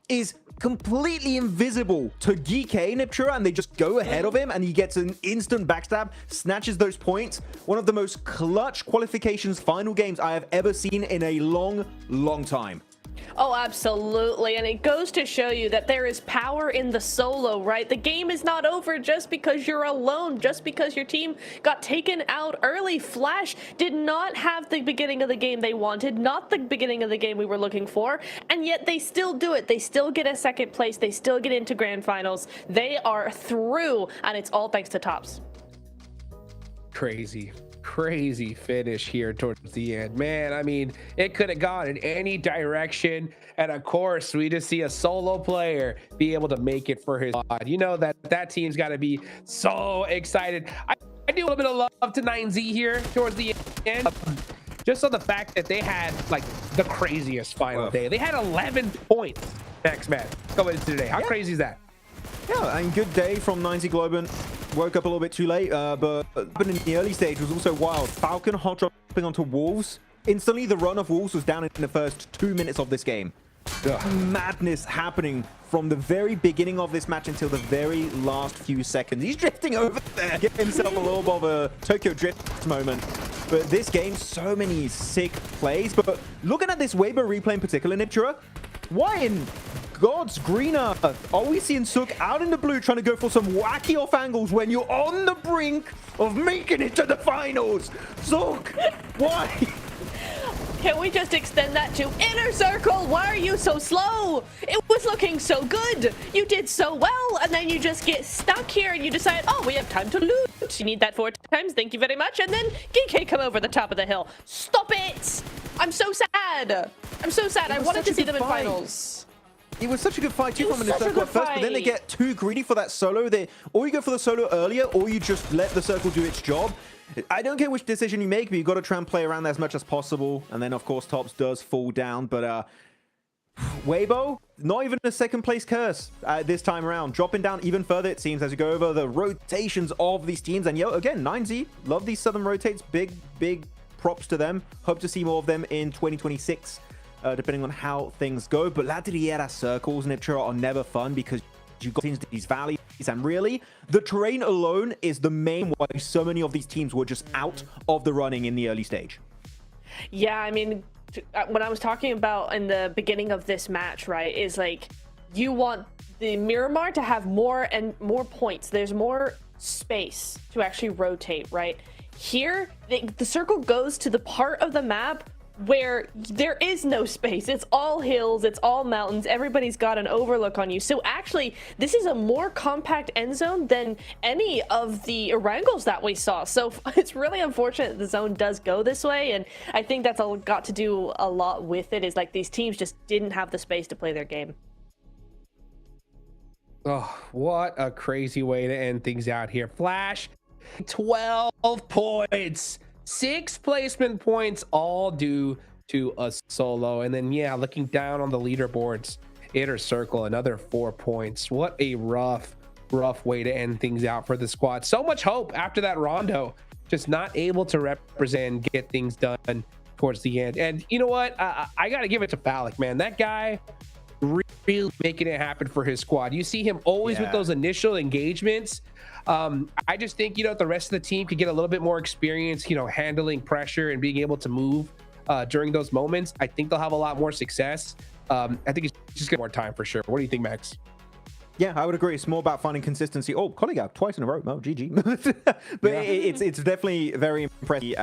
is completely invisible to GK Niptura, and they just go ahead of him, and he gets an instant backstab, snatches those points. One of the most clutch qualifications final games I have ever seen in a long time. Oh, absolutely. And it goes to show you that there is power in the solo, right? The game is not over just because you're alone, just because your team got taken out early. Flash did not have the beginning of the game they wanted, not the beginning of the game we were looking for, and yet they still do it. They still get a second place. They still get into grand finals. They are through, and it's all thanks to Tops. Crazy finish here towards the end, man. I mean, it could have gone in any direction, and of course we just see a solo player be able to make it for his squad. You know that team's got to be so excited. I do a little bit of love to 9Z here towards the end, just on the fact that they had like the craziest final day. They had 11 points max going into today. How crazy is that? Yeah, and good day from 9Z Globan. Woke up a little bit too late, but in the early stage was also wild. Falcon hot dropping onto Wolves. Instantly, the run of Wolves was down in the first 2 minutes of this game. Madness happening from the very beginning of this match until the very last few seconds. He's drifting over there, getting himself a little bit of a Tokyo Drift moment. But this game, so many sick plays. But looking at this Weibo replay in particular, Niptura, why in God's green earth are we seeing Sook out in the blue trying to go for some wacky off angles when you're on the brink of making it to the finals? Sook, why? Can we just extend that to Inner Circle? Why are you so slow? It was looking so good. You did so well, and then you just get stuck here and you decide, oh, we have time to loot. You need that 4 times, thank you very much. And then GK come over the top of the hill. Stop it! I'm so sad. I'm so sad. I wanted to see them in finals. It was such a good fight too from Inner Circle at first, but then they get too greedy for that solo. Or you go for the solo earlier, or you just let the circle do its job. I don't care which decision you make, but you've got to try and play around that as much as possible. And then, of course, Tops does fall down. But Weibo, not even a second place curse this time around. Dropping down even further, it seems, as you go over the rotations of these teams. And again, 9Z, love these Southern rotates. Big props to them. Hope to see more of them in 2026. Depending on how things go. But La Triera circles, Niptura, are never fun because you got into these valleys, and really, the terrain alone is the main why so many of these teams were just out of the running in the early stage. Yeah, I mean, when I was talking about in the beginning of this match, right, is like, you want the Miramar to have more points. There's more space to actually rotate, right? Here, the circle goes to the part of the map where there is no space. It's all hills, it's all mountains, everybody's got an overlook on you. So actually, this is a more compact end zone than any of the Erangels that we saw. So it's really unfortunate the zone does go this way, and I think that's got to do a lot with it, is like these teams just didn't have the space to play their game. Oh, what a crazy way to end things out here. Flash, 12 points. 6 placement points, all due to a solo. And then, yeah, looking down on the leaderboards, Inner Circle, another 4 points. What a rough way to end things out for the squad. So much hope after that rondo, just not able to represent, get things done towards the end. And you know what? I got to give it to Phallic, man. That guy really making it happen for his squad. You see him always with those initial engagements. I just think, the rest of the team could get a little bit more experience, handling pressure and being able to move during those moments. I think they'll have a lot more success. I think it's just getting more time for sure. What do you think, Max? Yeah, I would agree. It's more about finding consistency. Oh, colleague out twice in a row. Oh, GG. But it's definitely very impressive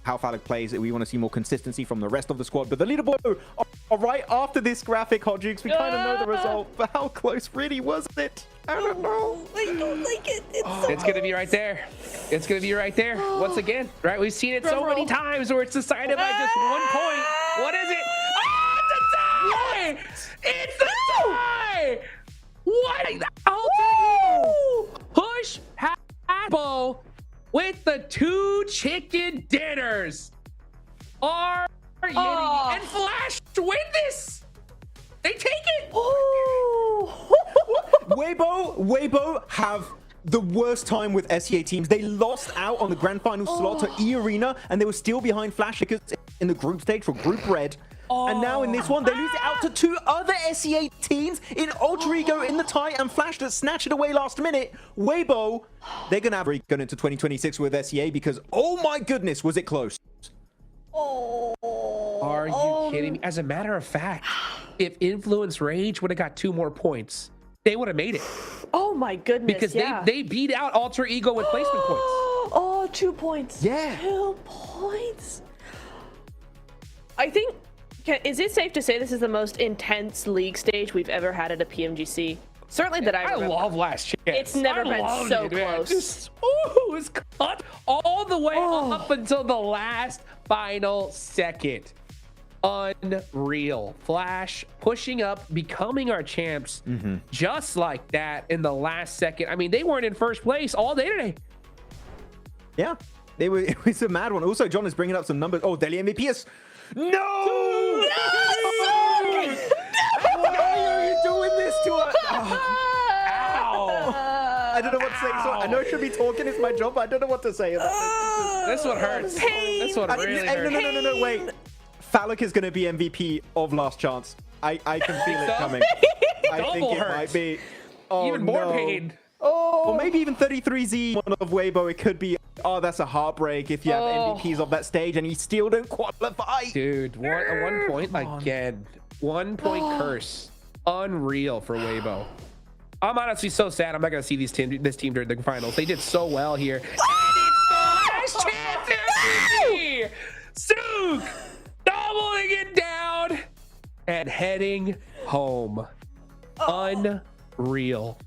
how Phallic plays. We want to see more consistency from the rest of the squad. But the leaderboard, right after this graphic, Hot Jukes, we kind of know the result. But how close really was it? I don't know. I don't like it. It's going to be right there. It's going to be right there. Once again, right? We've seen it so many times where it's decided by just 1 point. What is it? Oh, it's a tie! It's a tie! What? Oh, push Hasbo with the 2 chicken dinners. Are you kidding me? And Flash win this. They take it. Weibo have the worst time with SEA teams. They lost out on the grand final slot to E-Arena, and they were still behind Flash because in the group stage for Group Red. And now in this one, they lose it out to 2 other SEA teams in Alter Ego in the tie, and Flash that snatched it away last minute. Weibo, they're going to have going into 2026 with SEA because, oh my goodness, was it close. Are you kidding me? As a matter of fact, if Influence Rage would have got 2 more points, they would have made it. Oh my goodness, because they beat out Alter Ego with placement points. Oh, 2 points. Yeah. 2 points. I think, is it safe to say this is the most intense league stage we've ever had at a PMGC? Certainly that I remember. I love Last Chance. It's never been so close. It's cut all the way up until the last final second. Unreal. Flash pushing up, becoming our champs just like that in the last second. I mean, they weren't in first place all day today. Yeah, it was a mad one. Also, John is bringing up some numbers. Oh, Delhi MVP is... No! Why are you doing this to us? Ow! I don't know what to say. So I know I should be talking. It's my job, but I don't know what to say. This one hurts. This one really hurts. No, wait. Phallic is going to be MVP of Last Chance. I can feel it coming. I think it might be. Oh, even more pain. Or maybe even 33Z one of Weibo. It could be. Oh, that's a heartbreak if you have MVPs of that stage and you still don't qualify. Dude, one point again. 1 point curse. Unreal for Weibo. I'm honestly so sad I'm not going to see this team during the finals. They did so well here. And it's the last chance MVP! Sook doubling it down and heading home. Unreal.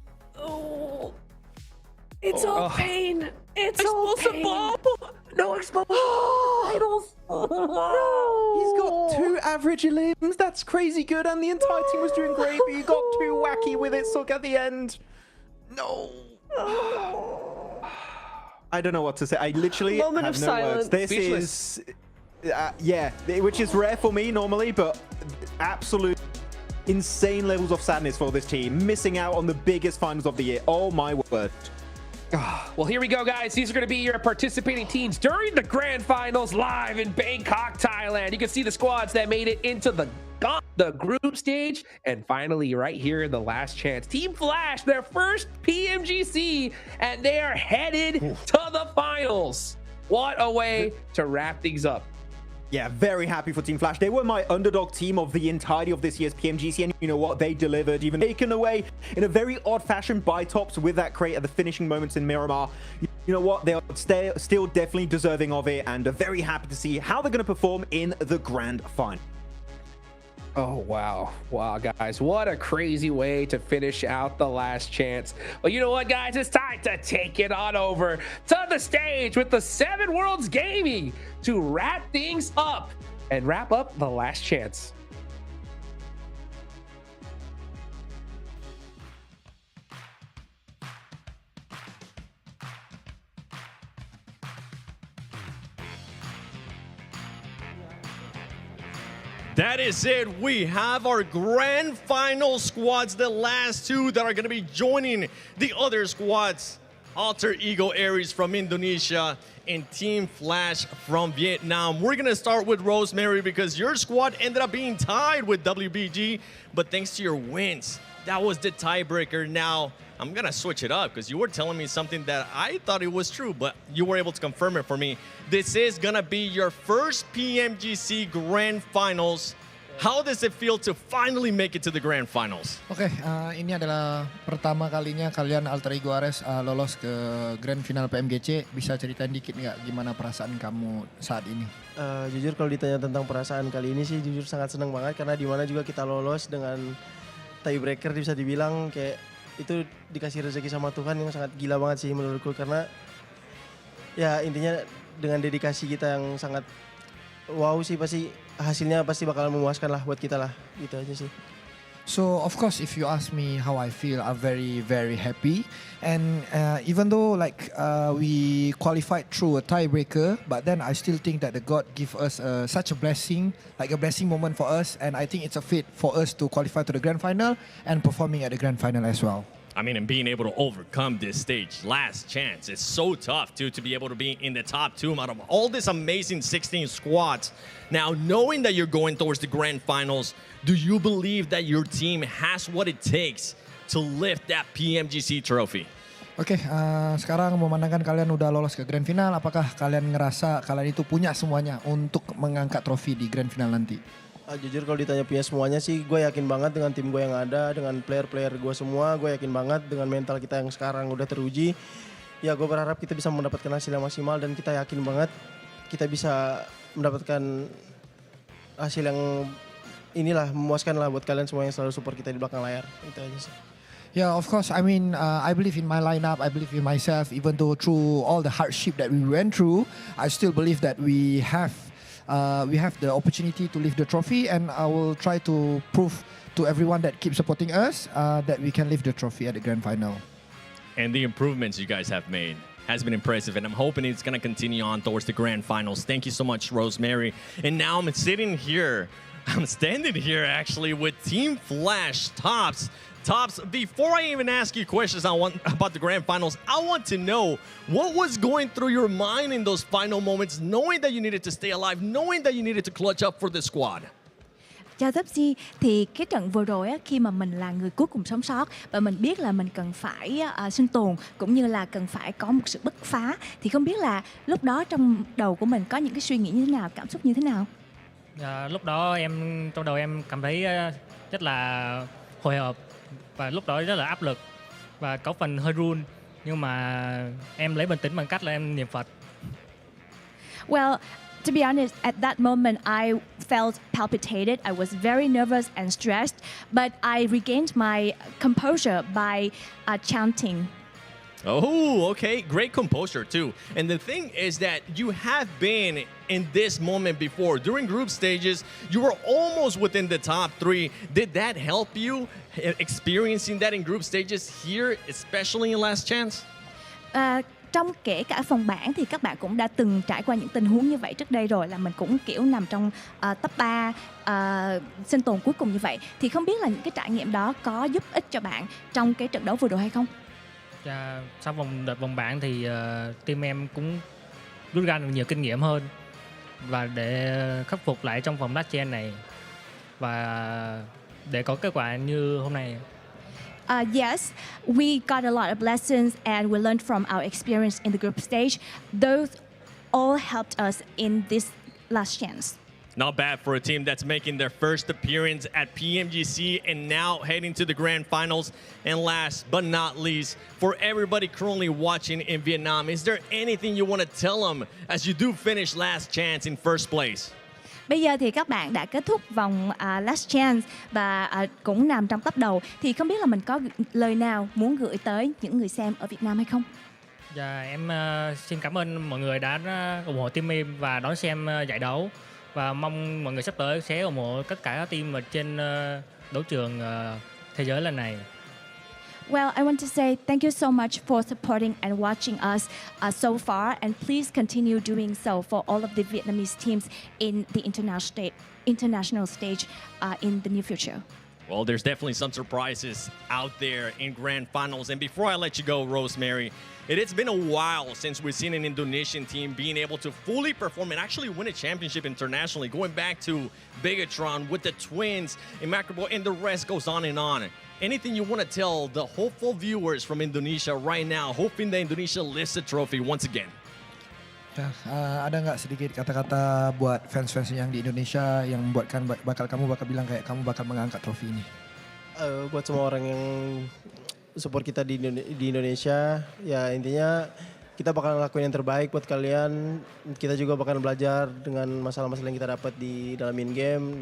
It's all pain. It's all pain. Ball. No explosive titles. No. He's got 2 average elims. That's crazy good. And the entire team was doing great, but you got 2 wacky with it, Sook, at the end. No. I don't know what to say. I literally Moment have of no silence. words. This is... yeah, which is rare for me normally, but absolute insane levels of sadness for this team. Missing out on the biggest finals of the year. Oh my word. Well, here we go, guys. These are going to be your participating teams during the grand finals live in Bangkok, Thailand. You can see the squads that made it into the group stage. And finally, right here in the last chance, Team Flash, their first PMGC, and they are headed to the finals. What a way to wrap things up. Yeah, very happy for Team Flash. They were my underdog team of the entirety of this year's PMGC, and you know what? They delivered, even taken away in a very odd fashion by Tops with that crate at the finishing moments in Miramar. You know what? They are still definitely deserving of it, and are very happy to see how they're going to perform in the grand final. Oh, wow. Wow, guys. What a crazy way to finish out the last chance. Well, you know what, guys? It's time to take it on over to the stage with the 7 Worlds Gaming to wrap things up and wrap up the last chance. That is it. We have our grand final squads, the last 2 that are going to be joining the other squads. Alter Ego Aries from Indonesia and Team Flash from Vietnam. We're going to start with Rosemary because your squad ended up being tied with WBG, but thanks to your wins, that was the tiebreaker. Now, I'm going to switch it up because you were telling me something that I thought it was true, but you were able to confirm it for me. This is going to be your first PMGC Grand Finals. How does it feel to finally make it to the Grand Finals? Oke, ini adalah pertama kalinya kalian Alter Ego Ares lolos ke Grand Final PMGC. Bisa ceritain dikit nggak gimana perasaan kamu saat ini? Jujur kalau ditanya tentang perasaan kali ini sih jujur sangat senang banget karena di mana juga kita lolos dengan tiebreaker bisa dibilang kayak itu dikasih rezeki sama Tuhan yang sangat gila banget sih menurutku karena ya intinya dengan dedikasi kita yang sangat wow sih pasti hasilnya pasti bakal memuaskan lah buat kita lah gitu aja sih. So of course, if you ask me how I feel, I'm very, very happy. And even though we qualified through a tiebreaker, but then I still think that the God give us such a blessing, like a blessing moment for us. And I think it's a fit for us to qualify to the grand final and performing at the grand final as well. I mean, and being able to overcome this stage, last chance, it's so tough to be able to be in the top 2 out of all this amazing 16 squads. Now, knowing that you're going towards the grand finals, do you believe that your team has what it takes to lift that PMGC trophy? Oke, sekarang memandangkan kalian udah lolos ke grand final, apakah kalian ngerasa kalian itu punya semuanya untuk mengangkat trofi di grand final nanti? Jujur kalau ditanya punya semuanya sih, gue yakin banget dengan tim gue yang ada, dengan player-player gue semua, gue yakin banget dengan mental kita yang sekarang udah teruji. Ya gue berharap kita bisa mendapatkan hasil yang maksimal dan kita yakin banget kita bisa mendapatkan hasil yang inilah memuaskan lah buat kalian semua yang selalu support kita di belakang layar. Itu aja sih. Yeah, of course. I mean, I believe in my lineup. I believe in myself. Even though through all the hardship that we went through, I still believe that we have the opportunity to lift the trophy, and I will try to prove to everyone that keeps supporting us that we can lift the trophy at the grand final. And the improvements you guys have made has been impressive, and I'm hoping it's going to continue on towards the grand finals. Thank you so much, Rosemary. And now I'm standing here actually with Team Flash Tops. Tops, before I even ask you questions about the grand finals, I want to know what was going through your mind in those final moments, knowing that you needed to stay alive, knowing that you needed to clutch up for the squad. Chào Topsy, thì cái trận vừa rồi á, khi mà mình là người cuối cùng sống sót và mình biết là mình cần phải sinh tồn cũng như là cần phải có một sự bứt phá, thì không biết là lúc đó trong đầu của mình có những cái suy nghĩ như thế nào, cảm xúc như thế nào? Lúc đó trong đầu em cảm thấy rất là hồi hộp và lúc đó rất là áp lực và có phần hơi run, nhưng mà em lấy bình tĩnh bằng cách là em niệm Phật. Well, to be honest, at that moment I felt palpitated. I was very nervous and stressed, but I regained my composure by chanting. Oh, okay. Great composure, too. And the thing is that you have been in this moment before. During group stages, you were almost within the top 3. Did that help you experiencing that in group stages here, especially in Last Chance? Trong kể cả phòng bảng thì các bạn cũng đã từng trải qua những tình huống như vậy trước đây rồi, là mình cũng kiểu nằm trong top 3 sinh tồn cuối cùng như vậy. Thì không biết là những cái trải nghiệm đó có giúp ích cho bạn trong cái trận đấu vừa rồi hay không? Sau đợt vòng bảng thì team em cũng rút ra được nhiều kinh nghiệm hơn và để khắc phục lại trong vòng last chance này và để có kết quả như hôm nay. Yes, we got a lot of lessons and we learned from our experience in the group stage. Those all helped us in this last chance. Not bad for a team that's making their first appearance at PMGC and now heading to the grand finals. And last but not least, for everybody currently watching in Vietnam, is there anything you want to tell them as you do finish last chance in first place? Bây giờ thì các bạn đã kết thúc vòng last chance và cũng nằm trong top đầu. Thì không biết là mình có lời nào muốn gửi tới những người xem ở Việt Nam hay không? Dạ, em xin cảm ơn mọi người đã ủng hộ team em và đón xem giải đấu. Và mong mọi người sắp tới sẽ ủng hộ tất cả các team ở trên đấu trường thế giới lần này. Well, I want to say thank you so much for supporting and watching us so far, and please continue doing so for all of the Vietnamese teams in the international stage in the near future. Well, there's definitely some surprises out there in grand finals. And before I let you go, Rosemary, it's been a while since we've seen an Indonesian team being able to fully perform and actually win a championship internationally, going back to Bigatron with the Twins in Macrobo, and the rest goes on and on. Anything you want to tell the hopeful viewers from Indonesia right now, hoping that Indonesia lifts the trophy once again? Ada nggak sedikit kata-kata buat fans-fans yang di Indonesia yang buatkan kamu bakal bilang kayak kamu bakal mengangkat trofi ini? Buat semua orang yang support kita di Indonesia, ya intinya kita bakal ngelakuin yang terbaik buat kalian. Kita juga bakal belajar dengan masalah-masalah yang kita dapat di dalam in-game,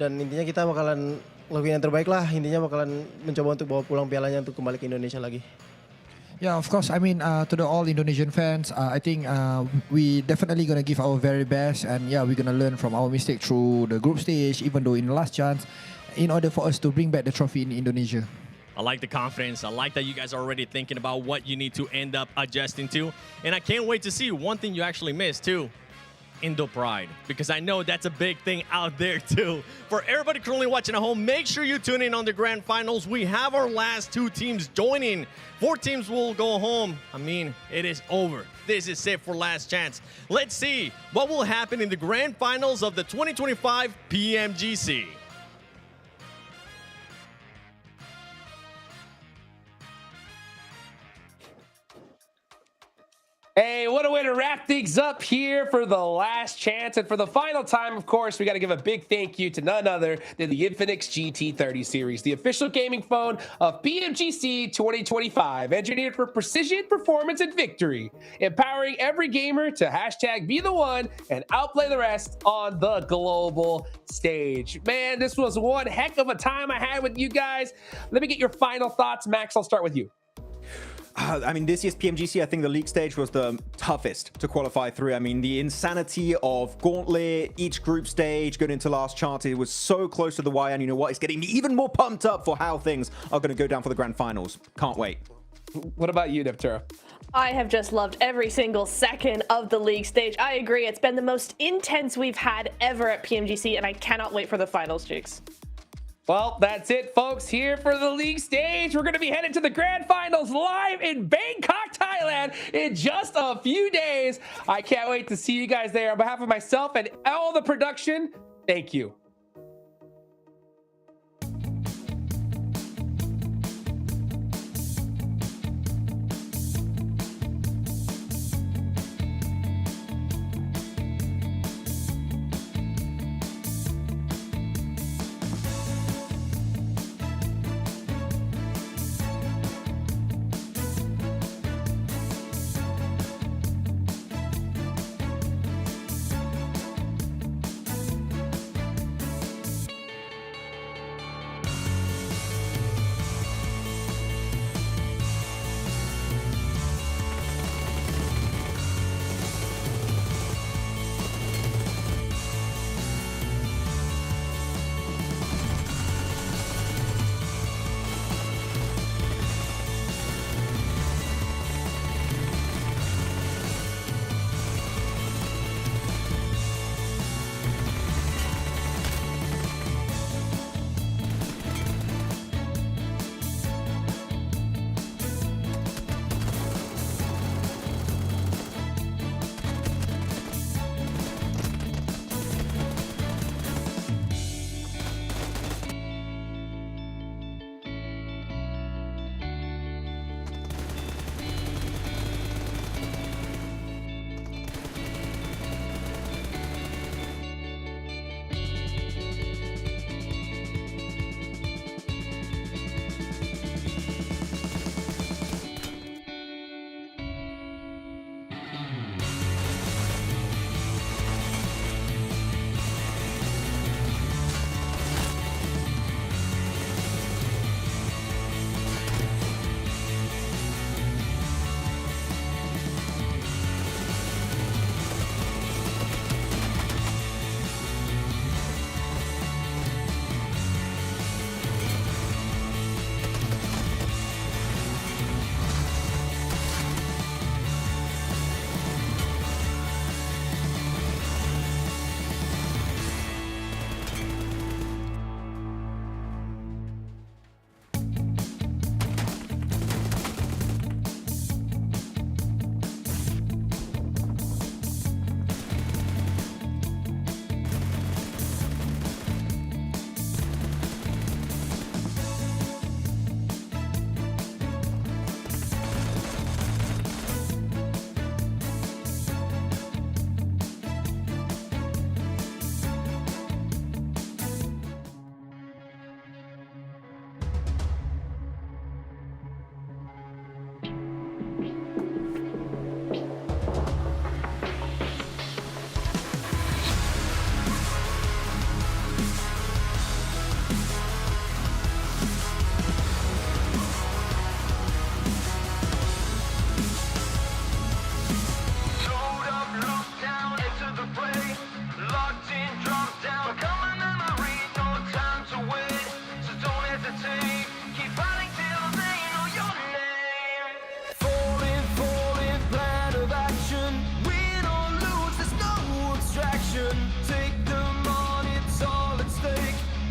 dan intinya kita bakalan ngelakuin yang terbaik lah. Intinya bakalan mencoba untuk bawa pulang pialanya untuk kembali ke Indonesia lagi. Yeah, of course. I mean, to the all Indonesian fans, I think we definitely gonna give our very best, and yeah, we're gonna learn from our mistake through the group stage, even though in the last chance. in order for us to bring back the trophy in Indonesia. I like the confidence. I like that you guys are already thinking about what you need to end up adjusting to. And I can't wait to see one thing you actually missed too. Indo Pride, because I know that's a big thing out there too. For everybody currently watching at home, make sure you tune in on the grand finals. We have our last 2 teams joining. 4 teams will go home. I mean, it is over. This is it for last chance. Let's see what will happen in the grand finals of the 2025 PMGC. Hey, what a way to wrap things up here for the last chance. And for the final time, of course, we got to give a big thank you to none other than the Infinix GT30 series, the official gaming phone of PMGC 2025, engineered for precision, performance, and victory, empowering every gamer to hashtag be the one and outplay the rest on the global stage. Man, this was one heck of a time I had with you guys. Let me get your final thoughts. Max, I'll start with you. I mean, this year's PMGC, I think the league stage was the toughest to qualify through. I mean, the insanity of Gauntlet, each group stage, going into last chance, it was so close to the wire, and you know what? It's getting me even more pumped up for how things are going to go down for the grand finals. Can't wait. What about you, Neptura? I have just loved every single second of the league stage. I agree, it's been the most intense we've had ever at PMGC, and I cannot wait for the finals, Jukes. Well, that's it, folks, here for the league stage. We're going to be headed to the grand finals live in Bangkok, Thailand in just a few days. I can't wait to see you guys there. On behalf of myself and all the production, thank you.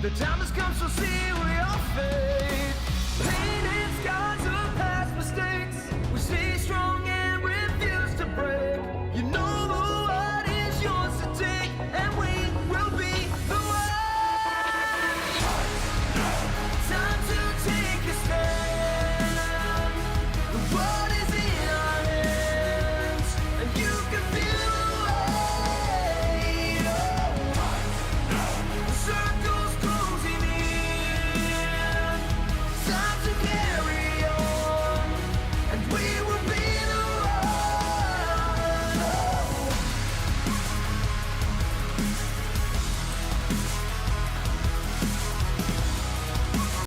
The time has come, so see we all face.